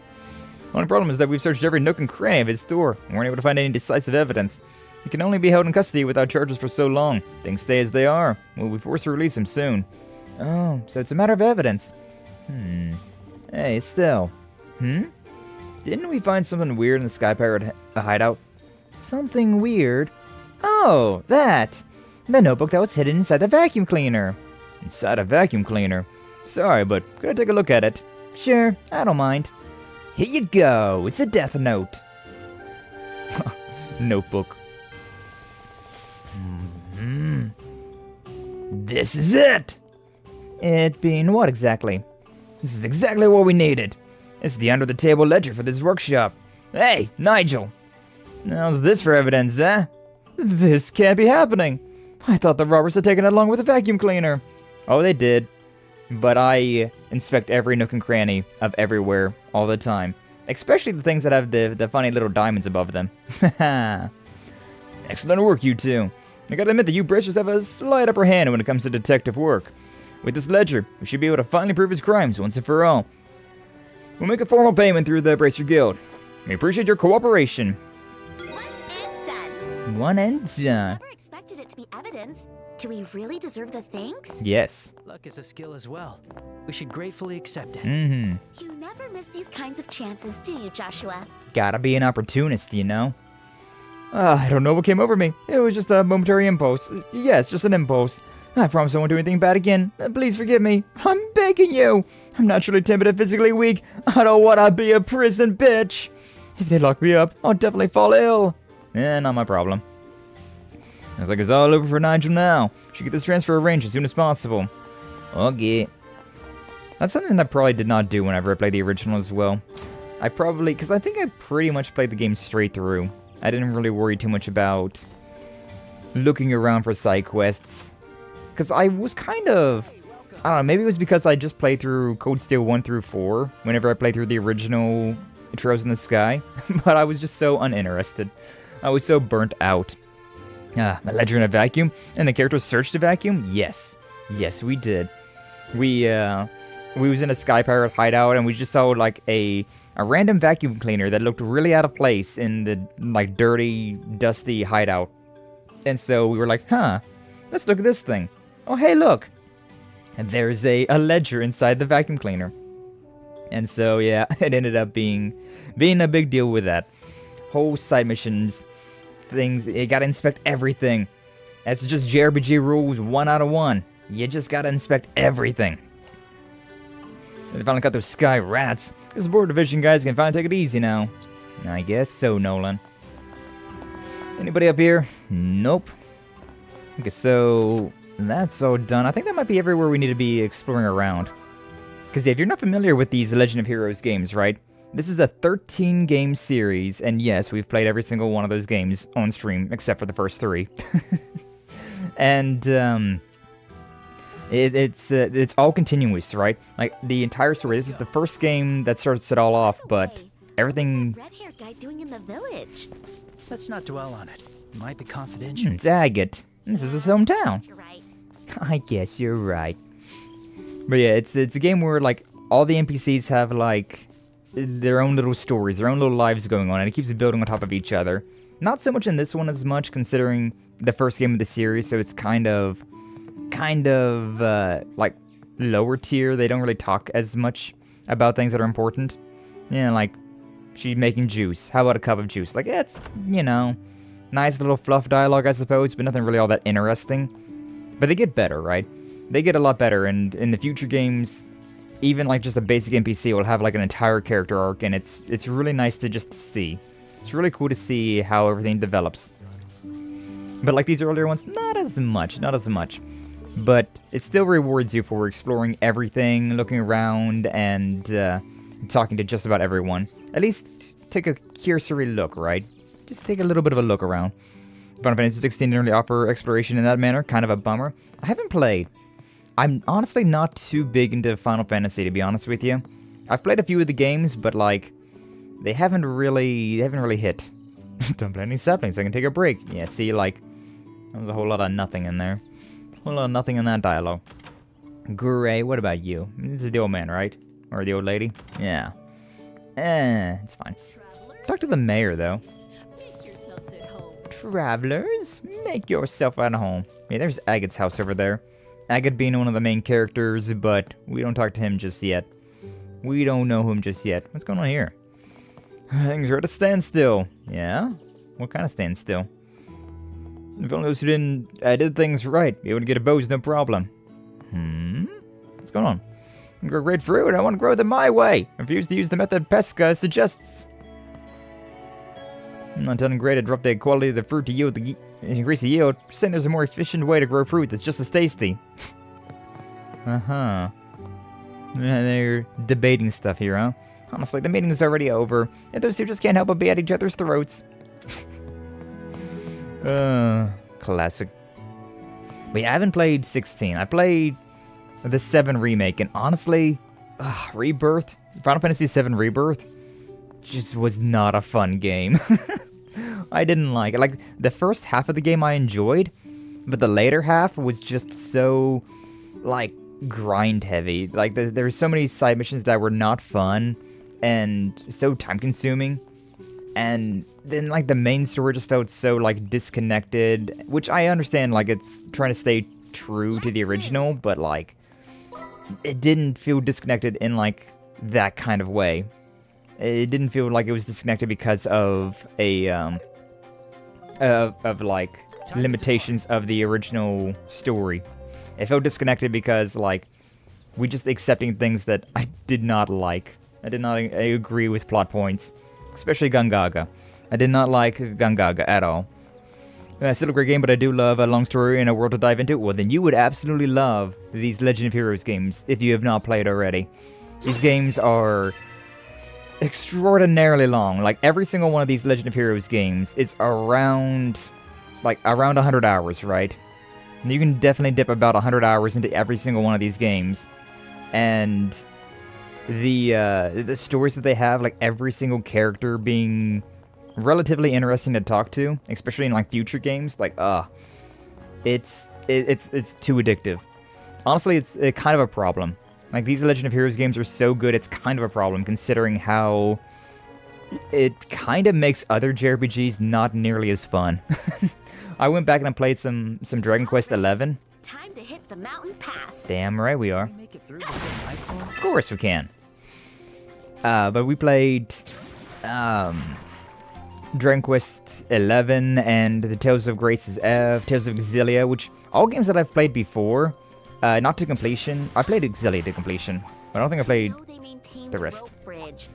Only problem is that we've searched every nook and cranny of his store and weren't able to find any decisive evidence. He can only be held in custody without charges for so long. Things stay as they are. We'll be forced to release him soon. Oh, so it's a matter of evidence. Hey, Estelle. Didn't we find something weird in the Skye Pirate hideout? Something weird? Oh, that! The notebook that was hidden inside the vacuum cleaner. Inside a vacuum cleaner? Sorry, but could I take a look at it? Sure, I don't mind. Here you go, it's a death note. Notebook. This is it! It being what exactly? This is exactly what we needed. It's the under-the-table ledger for this workshop. Hey, Nigel! How's this for evidence, eh? This can't be happening. I thought the robbers had taken it along with the vacuum cleaner. Oh, they did. But I inspect every nook and cranny of everywhere all the time. Especially the things that have the funny little diamonds above them. Excellent work, you two. I gotta admit that you bracers have a slight upper hand when it comes to detective work. With this ledger, we should be able to finally prove his crimes once and for all. We'll make a formal payment through the Bracer Guild. We appreciate your cooperation. One and done. Never expected it to be evidence. Do we really deserve the thanks? Yes. Luck is a skill as well. We should gratefully accept it. You never miss these kinds of chances, do you, Joshua? Gotta be an opportunist, you know? I don't know what came over me. It was just a momentary impulse. Yes, just an impulse. I promise I won't do anything bad again. Please forgive me. I'm begging you. I'm naturally timid and physically weak. I don't want to be a prison bitch. If they lock me up, I'll definitely fall ill. Not my problem. Looks like it's all over for Nigel now. Should get this transfer arranged as soon as possible. Okay. That's something I probably did not do whenever I played the original as well. Because I think I pretty much played the game straight through. I didn't really worry too much about looking around for side quests. Because I was kind of... I don't know, maybe it was because I just played through Code Steel 1 through 4 whenever I played through the original Trails in the Sky. But I was just so uninterested. I was so burnt out. My ledger in a vacuum? And the character searched a vacuum? Yes. Yes, we did. We was in a Skye Pirate hideout and we just saw like a random vacuum cleaner that looked really out of place in the like dirty, dusty hideout. And so we were like, let's look at this thing. Oh, hey, look. And there's a ledger inside the vacuum cleaner. And so, yeah, it ended up being a big deal with that. Whole side missions, things, you gotta inspect everything. That's just JRPG rules 1 out of 1. You just gotta inspect everything. They finally got those Skye rats. This board division guys can finally take it easy now. I guess so, Nolan. Anybody up here? Nope. Okay, so that's all done. I think that might be everywhere we need to be exploring around. Because if you're not familiar with these Legend of Heroes games, right? This is a 13-game series, and yes, we've played every single one of those games on stream, except for the first 3. And, it's all continuous, right? Like, the entire story. This is the first game that starts it all off, but everything... What's that red-haired guy doing in the village? Let's not dwell on it. It might be confidential. It's Agate. This is his hometown. You're right. I guess you're right. But yeah, it's a game where, like, all the NPCs have, like, their own little stories, their own little lives going on, and it keeps building on top of each other. Not so much in this one as much, considering the first game of the series, so it's kind of, like, lower tier. They don't really talk as much about things that are important. Yeah, like, she's making juice. How about a cup of juice? Like, it's, you know, nice little fluff dialogue, I suppose, but nothing really all that interesting. But they get better, right? They get a lot better, and in the future games, even like just a basic NPC will have like an entire character arc, and it's really nice to just see. It's really cool to see how everything develops. But like these earlier ones, not as much. But it still rewards you for exploring everything, looking around, and talking to just about everyone. At least take a cursory look, right? Just take a little bit of a look around. Final Fantasy 16 didn't really offer exploration in that manner, kind of a bummer. I haven't played. I'm honestly not too big into Final Fantasy, to be honest with you. I've played a few of the games, but like, they haven't really hit. Don't play any saplings, I can take a break. Yeah, see, like, there was a whole lot of nothing in there. A whole lot of nothing in that dialogue. Gray, what about you? This is the old man, right? Or the old lady? Yeah. It's fine. Talk to the mayor, though. Travelers, make yourself at home. Yeah, there's Agate's house over there. Agate being one of the main characters, but we don't talk to him just yet. We don't know him just yet. What's going on here? Things are at a standstill. Yeah? What kind of standstill? If only those who did things right, be able to get a Bose, no problem. What's going on? I grow great fruit, I want to grow them my way. I refuse to use the method Pesca suggests. I'm not telling Gray to drop the quality of the fruit to yield increase the yield. You're saying there's a more efficient way to grow fruit that's just as tasty. Yeah, they're debating stuff here, huh? Honestly, the meeting's already over, and those two just can't help but be at each other's throats. Classic. But yeah, I haven't played 16. I played the 7 remake, and honestly, Rebirth, Final Fantasy 7 Rebirth, just was not a fun game. I didn't like it. Like, the first half of the game I enjoyed, but the later half was just so, like, grind heavy. Like, there were so many side missions that were not fun and so time consuming. And then, like, the main story just felt so, like, disconnected, which I understand, like, it's trying to stay true to the original, but, like, it didn't feel disconnected in, like, that kind of way. It didn't feel like it was disconnected because of like, limitations of the original story. It felt disconnected because, like, we just accepting things that I did not like. I did not agree with plot points, especially Gungaga. I did not like Gungaga at all. It's still a great game, but I do love a long story and a world to dive into. Well, then you would absolutely love these Legend of Heroes games if you have not played already. These games are extraordinarily long. Like, every single one of these Legend of Heroes games is around 100 hours, right? And you can definitely dip about 100 hours into every single one of these games. And the stories that they have, like, every single character being relatively interesting to talk to, especially in, like, future games, like, it's too addictive. Honestly, it's kind of a problem. Like, these Legend of Heroes games are so good, it's kind of a problem, considering how it kind of makes other JRPGs not nearly as fun. I went back and I played some Dragon Quest XI. Time to hit the mountain pass. Damn right we are. Can we make it through before nightfall? Of course we can. But we played Dragon Quest 11 and the Tales of Graces F, Tales of Exilia, which all games that I've played before, not to completion. I played Exilia to completion, but I don't think I played the rest. Bridge,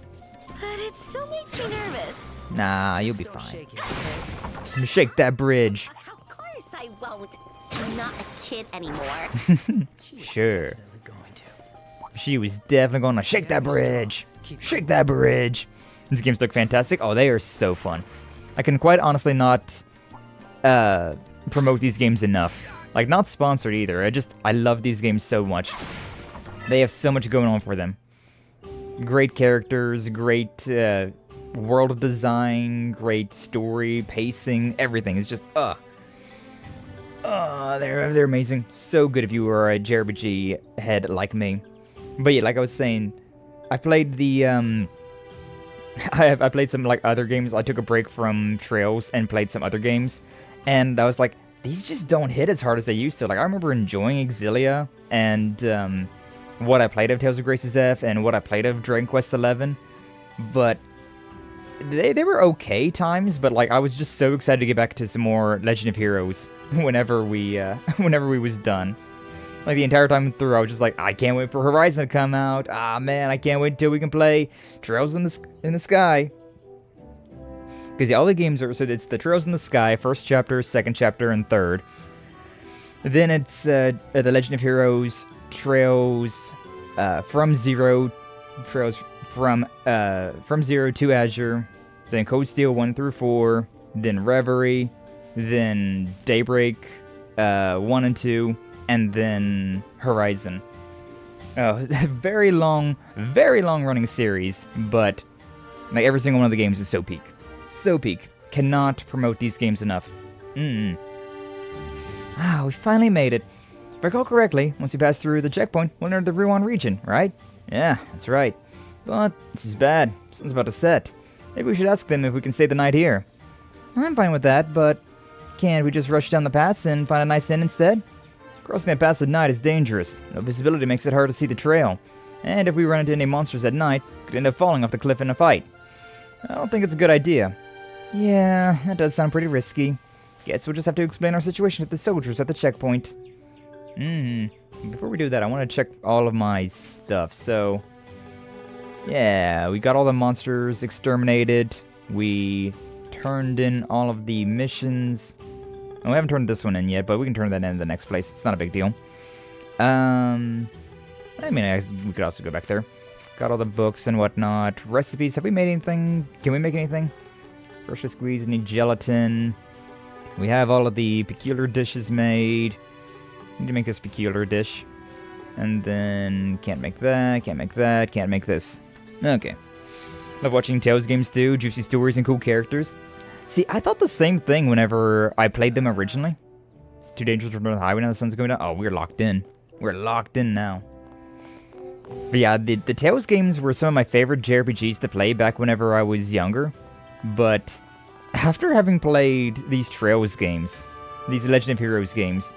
but it still makes me nervous. Nah, you'll be Don't fine. shake it, okay? Shake that bridge. Of course I won't. I'm not a kid anymore. Sure. Definitely going to. She was definitely gonna shake that bridge. Shake that bridge. These games look fantastic. Oh, they are so fun. I can quite honestly not promote these games enough. Like, not sponsored either. I love these games so much. They have so much going on for them. Great characters, great world design, great story, pacing, everything. It's just, they're amazing. So good if you were a JRPG head like me. But yeah, like I was saying, I played the, I played some, like, other games. I took a break from Trails and played some other games. And I was like, these just don't hit as hard as they used to. Like, I remember enjoying Exilia and, what I played of Tales of Graces F and what I played of Dragon Quest 11. But they were okay times, but, like, I was just so excited to get back to some more Legend of Heroes whenever we was done. Like, the entire time through, I was just like, I can't wait for Horizon to come out. Ah, man, I can't wait until we can play Trails in the Sky. Because, yeah, all the games are, so it's the Trails in the Sky, first chapter, second chapter, and third. Then it's the Legend of Heroes, Trails from Zero, Trails from Zero to Azure, then Code Steel 1 through 4, then Reverie, then Daybreak 1 and 2, and then Horizon. Oh, very long running series, but like every single one of the games is so peak. So peak. Cannot promote these games enough. Ah, we finally made it. If I recall correctly, once we pass through the checkpoint, we'll enter the Ruan region, right? Yeah, that's right. But this is bad. Sun's about to set. Maybe we should ask them if we can stay the night here. I'm fine with that, but can't we just rush down the pass and find a nice inn instead? Crossing that pass at night is dangerous. No visibility makes it hard to see the trail. And if we run into any monsters at night, we could end up falling off the cliff in a fight. I don't think it's a good idea. Yeah, that does sound pretty risky. Guess we'll just have to explain our situation to the soldiers at the checkpoint. Before we do that, I want to check all of my stuff. So, yeah, we got all the monsters exterminated. We turned in all of the missions. Oh, we haven't turned this one in yet, but we can turn that in the next place. It's not a big deal. I mean, we could also go back there. Got all the books and whatnot. Recipes. Have we made anything? Can we make anything? Freshly squeezed, need gelatin. We have all of the peculiar dishes made. Need to make this peculiar dish. And then can't make that, can't make that, can't make this. Okay. Love watching Tales games too. Juicy stories and cool characters. See, I thought the same thing whenever I played them originally. Too dangerous to run the highway now the sun's going down. Oh, we're locked in. We're locked in now. But yeah, the Tales games were some of my favorite JRPGs to play back whenever I was younger. But after having played these Trails games, these Legend of Heroes games,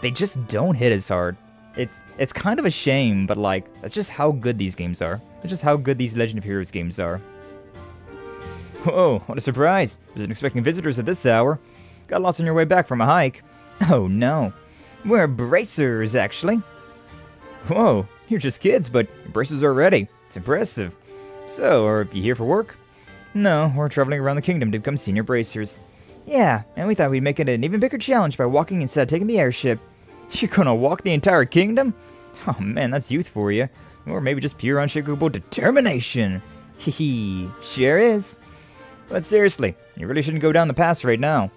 they just don't hit as hard. It's kind of a shame, but like, that's just how good these games are. That's just how good these Legend of Heroes games are. Whoa, what a surprise. Wasn't expecting visitors at this hour. Got lost on your way back from a hike. Oh no. We're bracers, actually. Whoa, you're just kids, but your bracers are ready. It's impressive. So, are you here for work? No, we're traveling around the kingdom to become senior bracers. Yeah, and we thought we'd make it an even bigger challenge by walking instead of taking the airship. You're gonna walk the entire kingdom? Oh man, that's youth for you. Or maybe just pure unshakable determination. Hee sure is. But seriously, you really shouldn't go down the pass right now.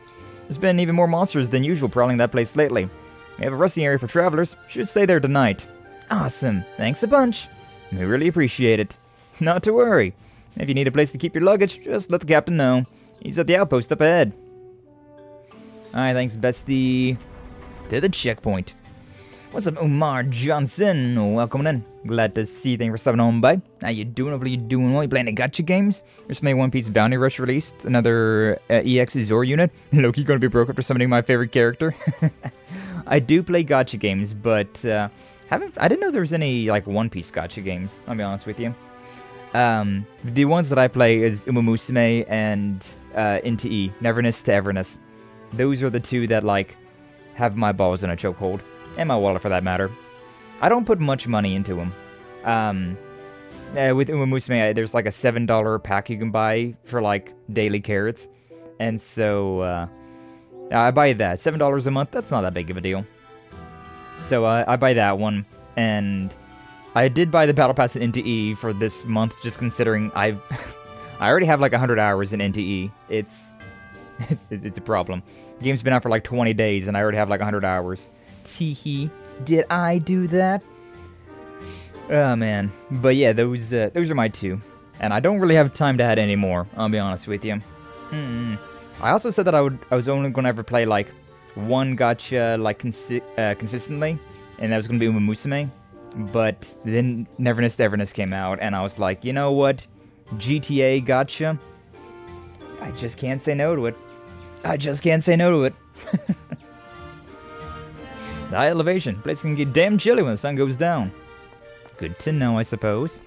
There's been even more monsters than usual prowling that place lately. We have a resting area for travelers. Should stay there tonight. Awesome. Thanks a bunch. We really appreciate it. Not to worry. If you need a place to keep your luggage, just let the captain know. He's at the outpost up ahead. Alright, thanks, bestie. To the checkpoint. What's up, Omar Johnson? Welcome in. Glad to see you. Thanks for stopping on by. How you doing? Hopefully you're doing well. You playing the gacha games? Recently, One Piece Bounty Rush released. Another EX Azor unit. Loki gonna be broke after summoning my favorite character. I do play gacha games, but I didn't know there was any like One Piece gacha games. I'll be honest with you. The ones that I play is Uma Musume and into E. Neverness to Everness. Those are the two that, like, have my balls in a chokehold. And my wallet, for that matter. I don't put much money into them. With Umumusume, there's like a $7 pack you can buy for, like, daily carrots. And so, I buy that. $7 a month, that's not that big of a deal. So, I buy that one. And I did buy the Battle Pass in NTE for this month, just considering I already have like 100 hours in NTE. It's a problem. The game's been out for like 20 days, and I already have like 100 hours. Teehee. Did I do that? Oh, man. But yeah, those are my two. And I don't really have time to add any more, I'll be honest with you. I also said that I was only going to ever play like one gacha like consistently, and that was going to be Umumusume. But then Neverness to Everness came out, and I was like, you know what? GTA gacha? I just can't say no to it. I just can't say no to it. The high elevation. Place can get damn chilly when the sun goes down. Good to know, I suppose.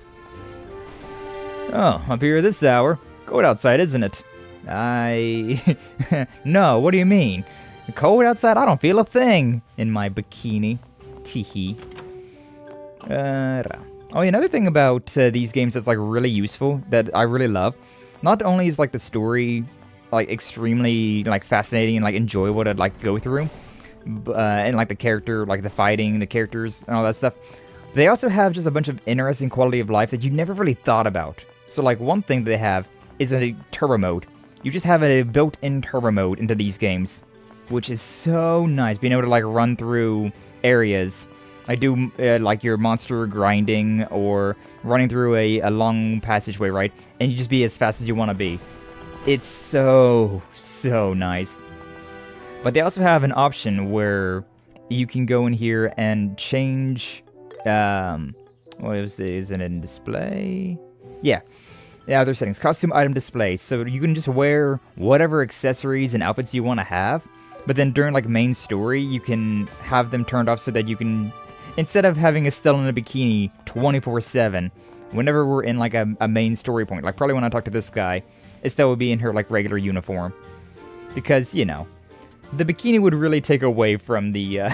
Oh, up here this hour. Cold outside, isn't it? No, what do you mean? Cold outside? I don't feel a thing in my bikini. Teehee. Oh, another thing about these games that's like really useful that I really love. Not only is like the story like extremely like fascinating and like enjoyable to like go through, and like the character, like the fighting, the characters, and all that stuff. They also have just a bunch of interesting quality of life that you never really thought about. So like one thing they have is a turbo mode. You just have a built-in turbo mode into these games, which is so nice. Being able to like run through areas. I do like your monster grinding or running through a long passageway, right? And you just be as fast as you want to be. It's so nice. But they also have an option where you can go in here and change, what is it in display? Yeah, other settings, costume item display. So you can just wear whatever accessories and outfits you want to have. But then during like main story, you can have them turned off so that you can, instead of having Estelle in a bikini 24/7, whenever we're in like a main story point, like probably when I talk to this guy, Estelle would be in her like regular uniform. Because, you know, the bikini would really take away from the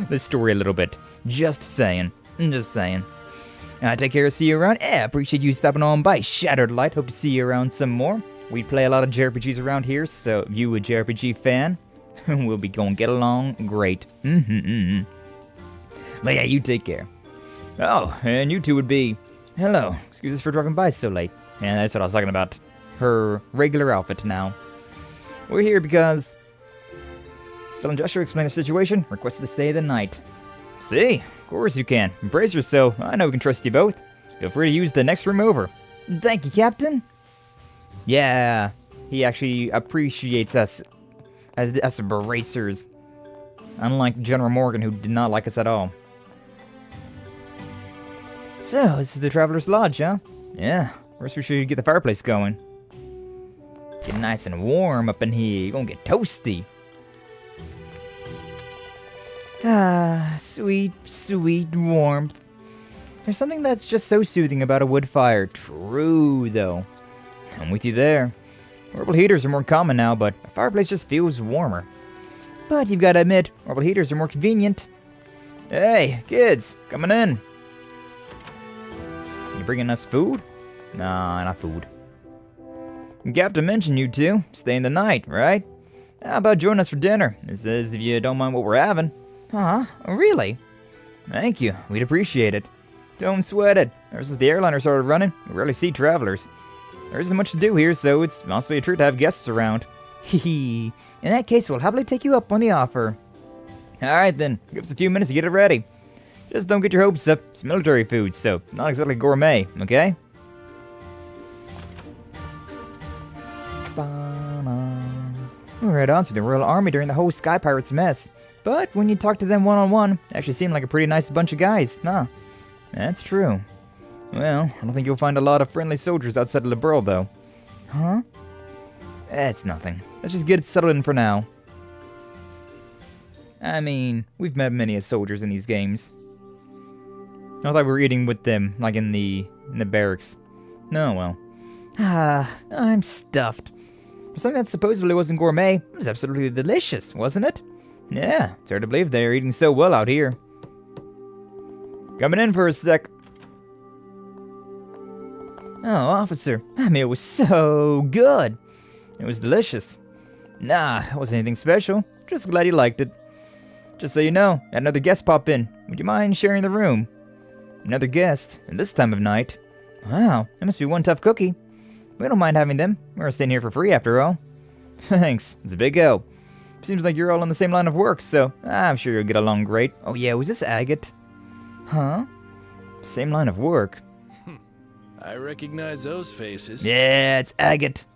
the story a little bit. Just saying. Take care, see you around. Yeah, appreciate you stopping on by. Shattered Light, hope to see you around some more. We play a lot of JRPGs around here, so if you a JRPG fan, we'll be going to get along great. But yeah, you take care. Oh, and you two would be... Hello, excuse us for dropping by so late. And that's what I was talking about. Her regular outfit now. We're here because... Still and Joshua explain the situation, requested to stay the night. See, of course you can. Brace yourself, I know we can trust you both. Feel free to use the next room over. Thank you, Captain. Yeah, he actually appreciates us as bracers. Unlike General Morgan, who did not like us at all. So, this is the Traveler's Lodge, huh? Yeah, first we should get the fireplace going. Get nice and warm up in here. You're gonna get toasty. Ah, sweet, sweet warmth. There's something that's just so soothing about a wood fire. True, though. I'm with you there. Orbital heaters are more common now, but a fireplace just feels warmer. But you've got to admit, orbital heaters are more convenient. Hey, kids, coming in. You bringing us food? Nah, not food. Captain mentioned you two staying the night, right? How about joining us for dinner? It says if you don't mind what we're having. Huh? Really? Thank you. We'd appreciate it. Don't sweat it. Ever since the airliner started running, we rarely see travelers. There isn't much to do here, so it's honestly a treat to have guests around. Hehe. In that case, we'll happily take you up on the offer. Alright then, give us a few minutes to get it ready. Just don't get your hopes up. It's military food, so not exactly gourmet, okay? We're right on to the Royal Army during the whole Skye Pirates mess. But when you talk to them one-on-one, they actually seem like a pretty nice bunch of guys, huh? That's true. Well, I don't think you'll find a lot of friendly soldiers outside of Liberl, though. Huh? It's nothing. Let's just get it settled in for now. I mean, we've met many soldiers in these games. I thought we were eating with them, like in the barracks. Oh well. I'm stuffed. For something that supposedly wasn't gourmet, it was absolutely delicious, wasn't it? Yeah, it's hard to believe they're eating so well out here. Coming in for a sec. Oh, officer, that meal was so good. It was delicious. Nah, it wasn't anything special. Just glad you liked it. Just so you know, had another guest pop in. Would you mind sharing the room? Another guest, at this time of night. Wow, that must be one tough cookie. We don't mind having them. We're staying here for free after all. Thanks, it's a big O. Seems like you're all on the same line of work, so I'm sure you'll get along great. Oh yeah, was this Agate? Huh? Same line of work. I recognize those faces. Yeah, it's Agate.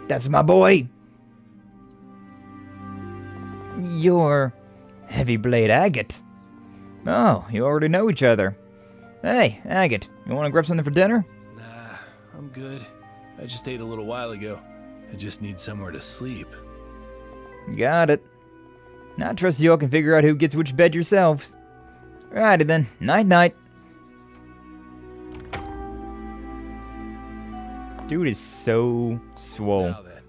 That's my boy. You're Heavy Blade Agate. Oh, you already know each other. Hey, Agate, you want to grab something for dinner? Nah, I'm good. I just ate a little while ago. I just need somewhere to sleep. Got it. I trust you all can figure out who gets which bed yourselves. Alrighty then, night-night. Dude is so swole. Now then,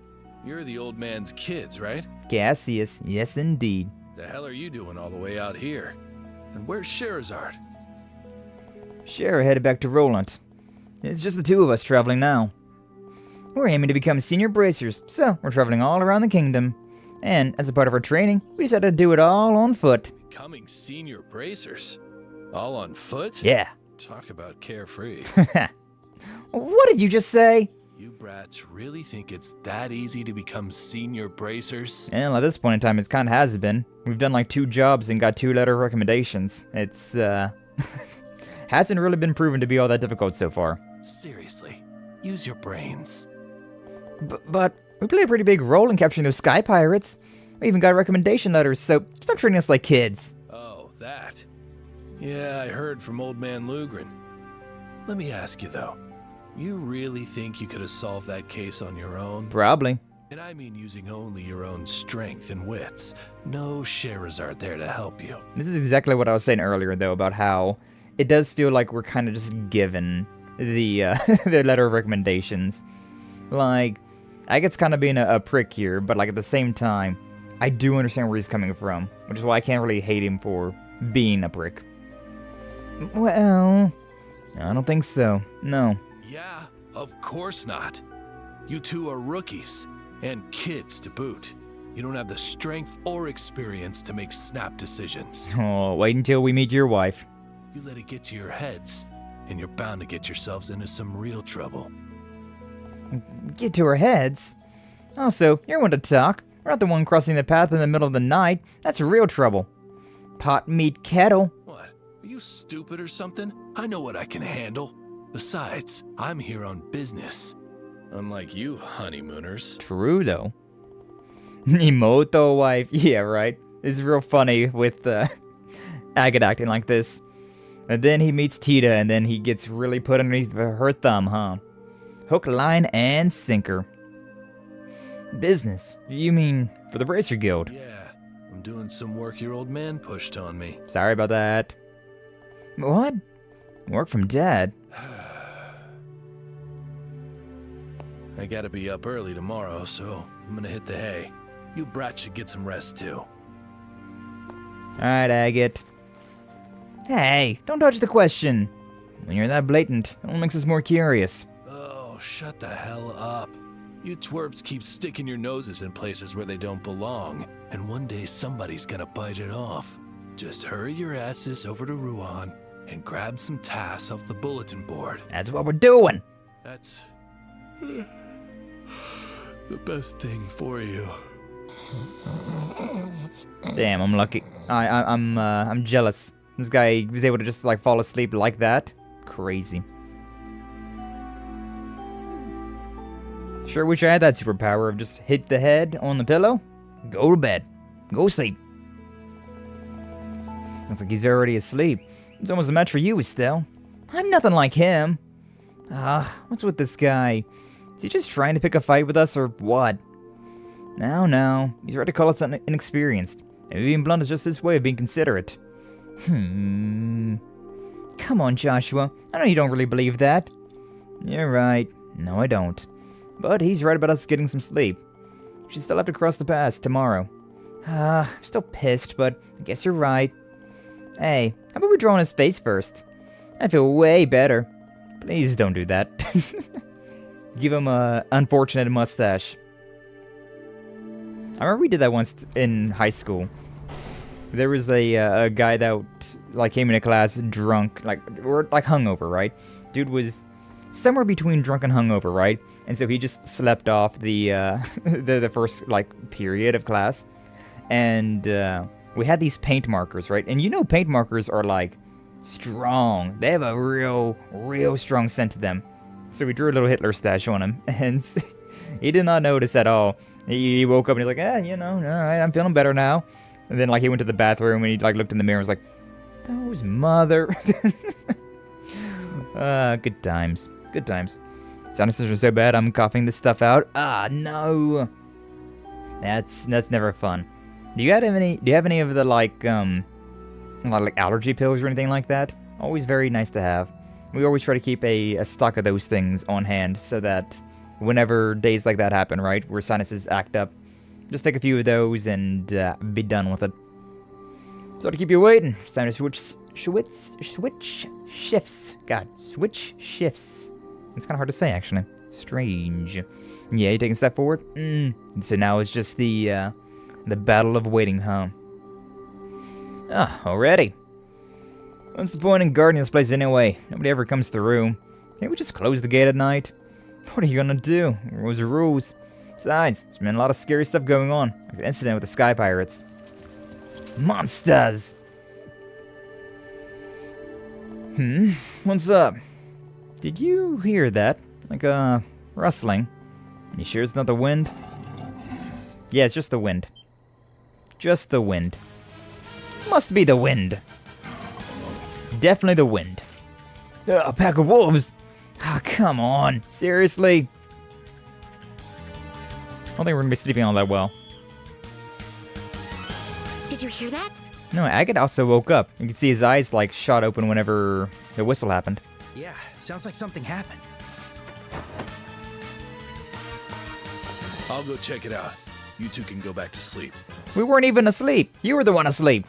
you're the old man's kids, right? Gaseous, yes indeed. The hell are you doing all the way out here? And where's Scheherazade? Sure, headed back to Roland. It's just the two of us traveling now. We're aiming to become senior bracers, so we're traveling all around the kingdom. And as a part of our training, we decided to do it all on foot. Becoming senior bracers? All on foot? Yeah. Talk about carefree. What did you just say? You brats really think it's that easy to become senior bracers? Well, at this point in time, it kind of has been. We've done like 2 jobs and got 2 letter recommendations. It's, hasn't really been proven to be all that difficult so far. Seriously, use your brains. But we played a pretty big role in capturing those Skye pirates. We even got recommendation letters, so stop treating us like kids. Oh, that. Yeah, I heard from old man Lugren. Let me ask you though, you really think you could have solved that case on your own? Probably. And I mean using only your own strength and wits. No Scheherazade there to help you. This is exactly what I was saying earlier, though, about how it does feel like we're kind of just given the the letter of recommendations. Like, Agate's kind of being a prick here, but like at the same time, I do understand where he's coming from, which is why I can't really hate him for being a prick. Well, I don't think so. No. Yeah, of course not. You two are rookies, and kids to boot. You don't have the strength or experience to make snap decisions. Oh, wait until we meet your wife. You let it get to your heads, and you're bound to get yourselves into some real trouble. Get to our heads? Also, you're one to talk. We're not the one crossing the path in the middle of the night. That's real trouble. Pot, meat, kettle. What? Are you stupid or something? I know what I can handle. Besides, I'm here on business. Unlike you honeymooners. True, though. Imoto wife. Yeah, right. It's real funny with Agate acting like this. And then he meets Tita, and then he gets really put underneath her thumb, huh? Hook, line, and sinker. Business? You mean for the Bracer Guild? Yeah, I'm doing some work your old man pushed on me. Sorry about that. What? Work from Dad? I gotta be up early tomorrow, so I'm gonna hit the hay. You brats should get some rest too. Alright, Agate. Hey, don't dodge the question. When you're that blatant, it only makes us more curious. Oh, shut the hell up. You twerps keep sticking your noses in places where they don't belong, and one day somebody's gonna bite it off. Just hurry your asses over to Ruan and grab some tasks off the bulletin board. That's what we're doing. That's the best thing for you. Damn, I'm lucky. I'm jealous. This guy was able to just like fall asleep like that. Crazy. Sure wish I had that superpower of just hit the head on the pillow, go to bed, go sleep. Looks like he's already asleep. It's almost a match for you, Estelle. I'm nothing like him. What's with this guy? Is he just trying to pick a fight with us or what? No, he's right to call us inexperienced. Maybe being blunt is just his way of being considerate. Come on, Joshua. I know you don't really believe that. You're right. No, I don't. But he's right about us getting some sleep. We should still have to cross the pass tomorrow. I'm still pissed, but I guess you're right. Hey, how about we draw on his face first? I feel way better. Please don't do that. Give him a unfortunate mustache. I remember we did that once in high school. There was a guy that like came into class drunk, like hungover, right? Dude was somewhere between drunk and hungover, right? And so he just slept off the the first like period of class, and we had these paint markers, right? And you know, paint markers are like strong. They have a real strong scent to them. So we drew a little Hitler stash on him, and he did not notice at all. He woke up and he's like, you know, all right, I'm feeling better now. And then like he went to the bathroom and he like looked in the mirror and was like, those mother. Good times. Good times. Sinuses are so bad I'm coughing this stuff out. No. That's never fun. Do you have any of the like allergy pills or anything like that? Always very nice to have. We always try to keep a stock of those things on hand so that whenever days like that happen, right, where sinuses act up, just take a few of those and be done with it. So to keep you waiting, it's time to switch shifts. God, switch shifts. It's kind of hard to say, actually. Strange. Yeah, you taking a step forward? So now it's just the battle of waiting, huh? Already. What's the point in guarding this place anyway? Nobody ever comes through. Can't we just close the gate at night? What are you gonna do? Rules are rules. Besides, there's been a lot of scary stuff going on. Like the incident with the Skye pirates. Monsters! What's up? Did you hear that? Like rustling. You sure it's not the wind? Yeah, it's just the wind. Just the wind. Must be the wind. Definitely the wind. A pack of wolves! Come on. Seriously? I don't think we're gonna be sleeping all that well. Did you hear that? No, Agate also woke up. You could see his eyes like shot open whenever the whistle happened. Yeah, sounds like something happened. I'll go check it out. You two can go back to sleep. We weren't even asleep. You were the one asleep.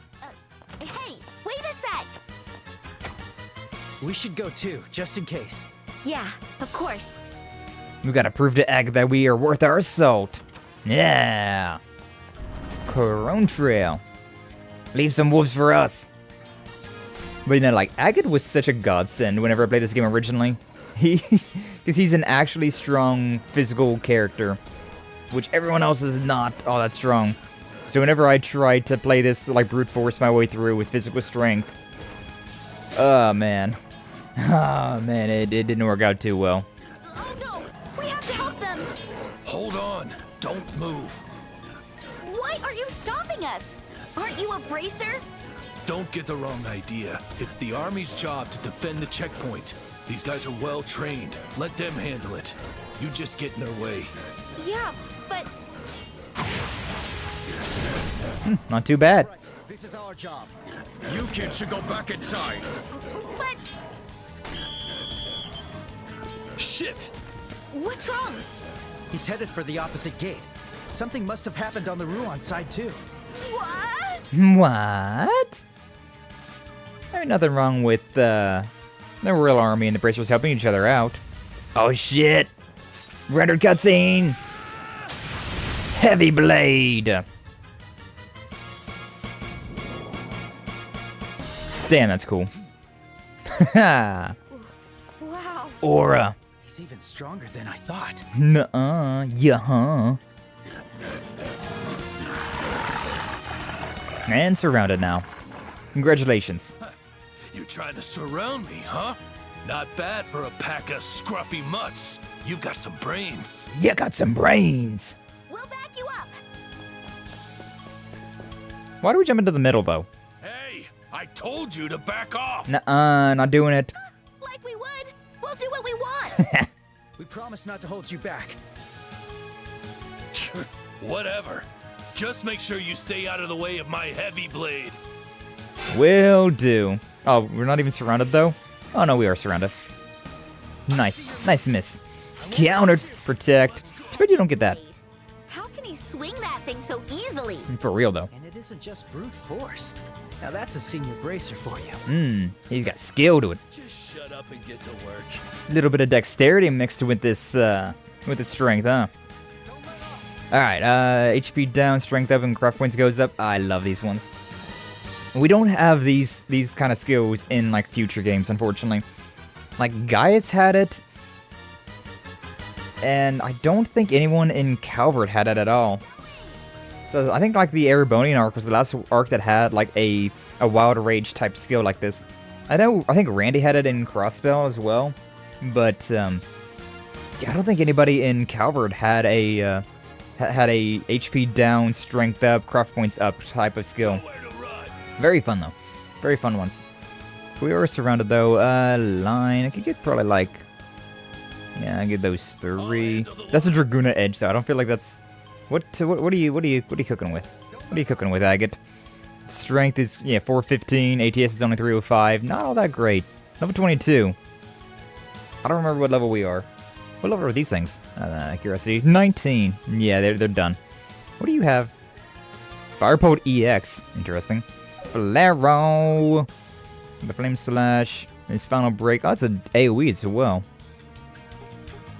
Hey, wait a sec! We should go too, just in case. Yeah, of course. We gotta prove to Agate that we are worth our salt. Yeah. Corone Trail. Leave some wolves for us. But you know, like, Agate was such a godsend whenever I played this game originally. Because he's an actually strong physical character, which everyone else is not all that strong. So whenever I tried to play this, like, brute force my way through with physical strength, oh man, it didn't work out too well. Oh no! We have to help them! Hold on. Don't move. Why are you stopping us? Aren't you a bracer? Don't get the wrong idea. It's the Army's job to defend the checkpoint. These guys are well trained. Let them handle it. You just get in their way. Yeah, but Not too bad. This is our job. You kids should go back inside. but Shit! what's wrong? He's headed for the opposite gate. Something must have happened on the Ruan side too. What? What? There's nothing wrong with the real army and the bracers helping each other out. Oh shit! Rendered cutscene! Heavy blade! Damn, that's cool. Haha! Wow. Aura! He's even stronger than I thought. Nuh-uh, yeah-huh. And surrounded now. Congratulations. You're trying to surround me, huh? Not bad for a pack of scruffy mutts. You've got some brains. You got some brains! We'll back you up. Why do we jump into the middle, though? Hey, I told you to back off. Nuh-uh, not doing it. Like we would. We'll do what we want. We promise not to hold you back. Whatever. Just make sure you stay out of the way of my heavy blade. Will do. Oh, we're not even surrounded, though? Oh, no, we are surrounded. Nice. Nice miss. Counter protect. Too bad you don't get that. How can he swing that thing so easily? For real though. And it isn't just brute force. Now that's a senior bracer for you. He's got skill to it. Just shut up and get to work. A little bit of dexterity mixed with this, with its strength, huh? Alright, HP down, strength up, and craft points goes up. I love these ones. We don't have these kind of skills in, like, future games, unfortunately. Like, Gaius had it, and I don't think anyone in Calvert had it at all. So I think, like, the Erebonian arc was the last arc that had, like, a Wild Rage type skill like this. I think Randy had it in Crossbell as well, but, yeah, I don't think anybody in Calvert had a HP down, strength up, craft points up type of skill. Very fun, though. Very fun ones. We are surrounded, though. Line. I could get probably, like... Yeah, I get those 3. That's a Dragoona Edge, though. I don't feel like that's... What are you cooking with? What are you cooking with, Agate? Strength is, yeah, 415. ATS is only 305. Not all that great. Level 22. I don't remember what level we are. What level are these things? Accuracy. 19. Yeah, they're done. What do you have? Firebolt EX. Interesting. Flaro. The Flame Slash. His Final Break. Oh, it's an AoE as well.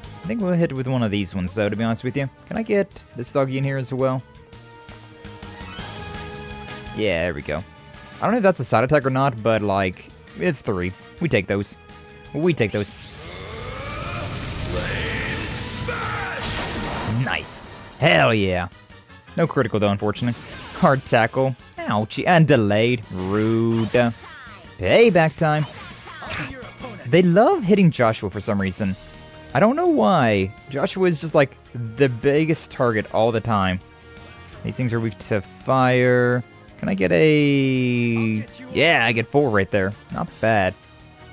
I think we'll hit with one of these ones, though, to be honest with you. Can I get this doggy in here as well? Yeah, there we go. I don't know if that's a side attack or not, but, like, it's 3. We take those. We take those. Nice. Hell yeah. No critical, though, unfortunately. Hard tackle. Ouchie. And delayed. Rude. Payback time. They love hitting Joshua for some reason. I don't know why. Joshua is just, like, the biggest target all the time. These things are weak to fire. Can I get a... Yeah, I get 4 right there. Not bad.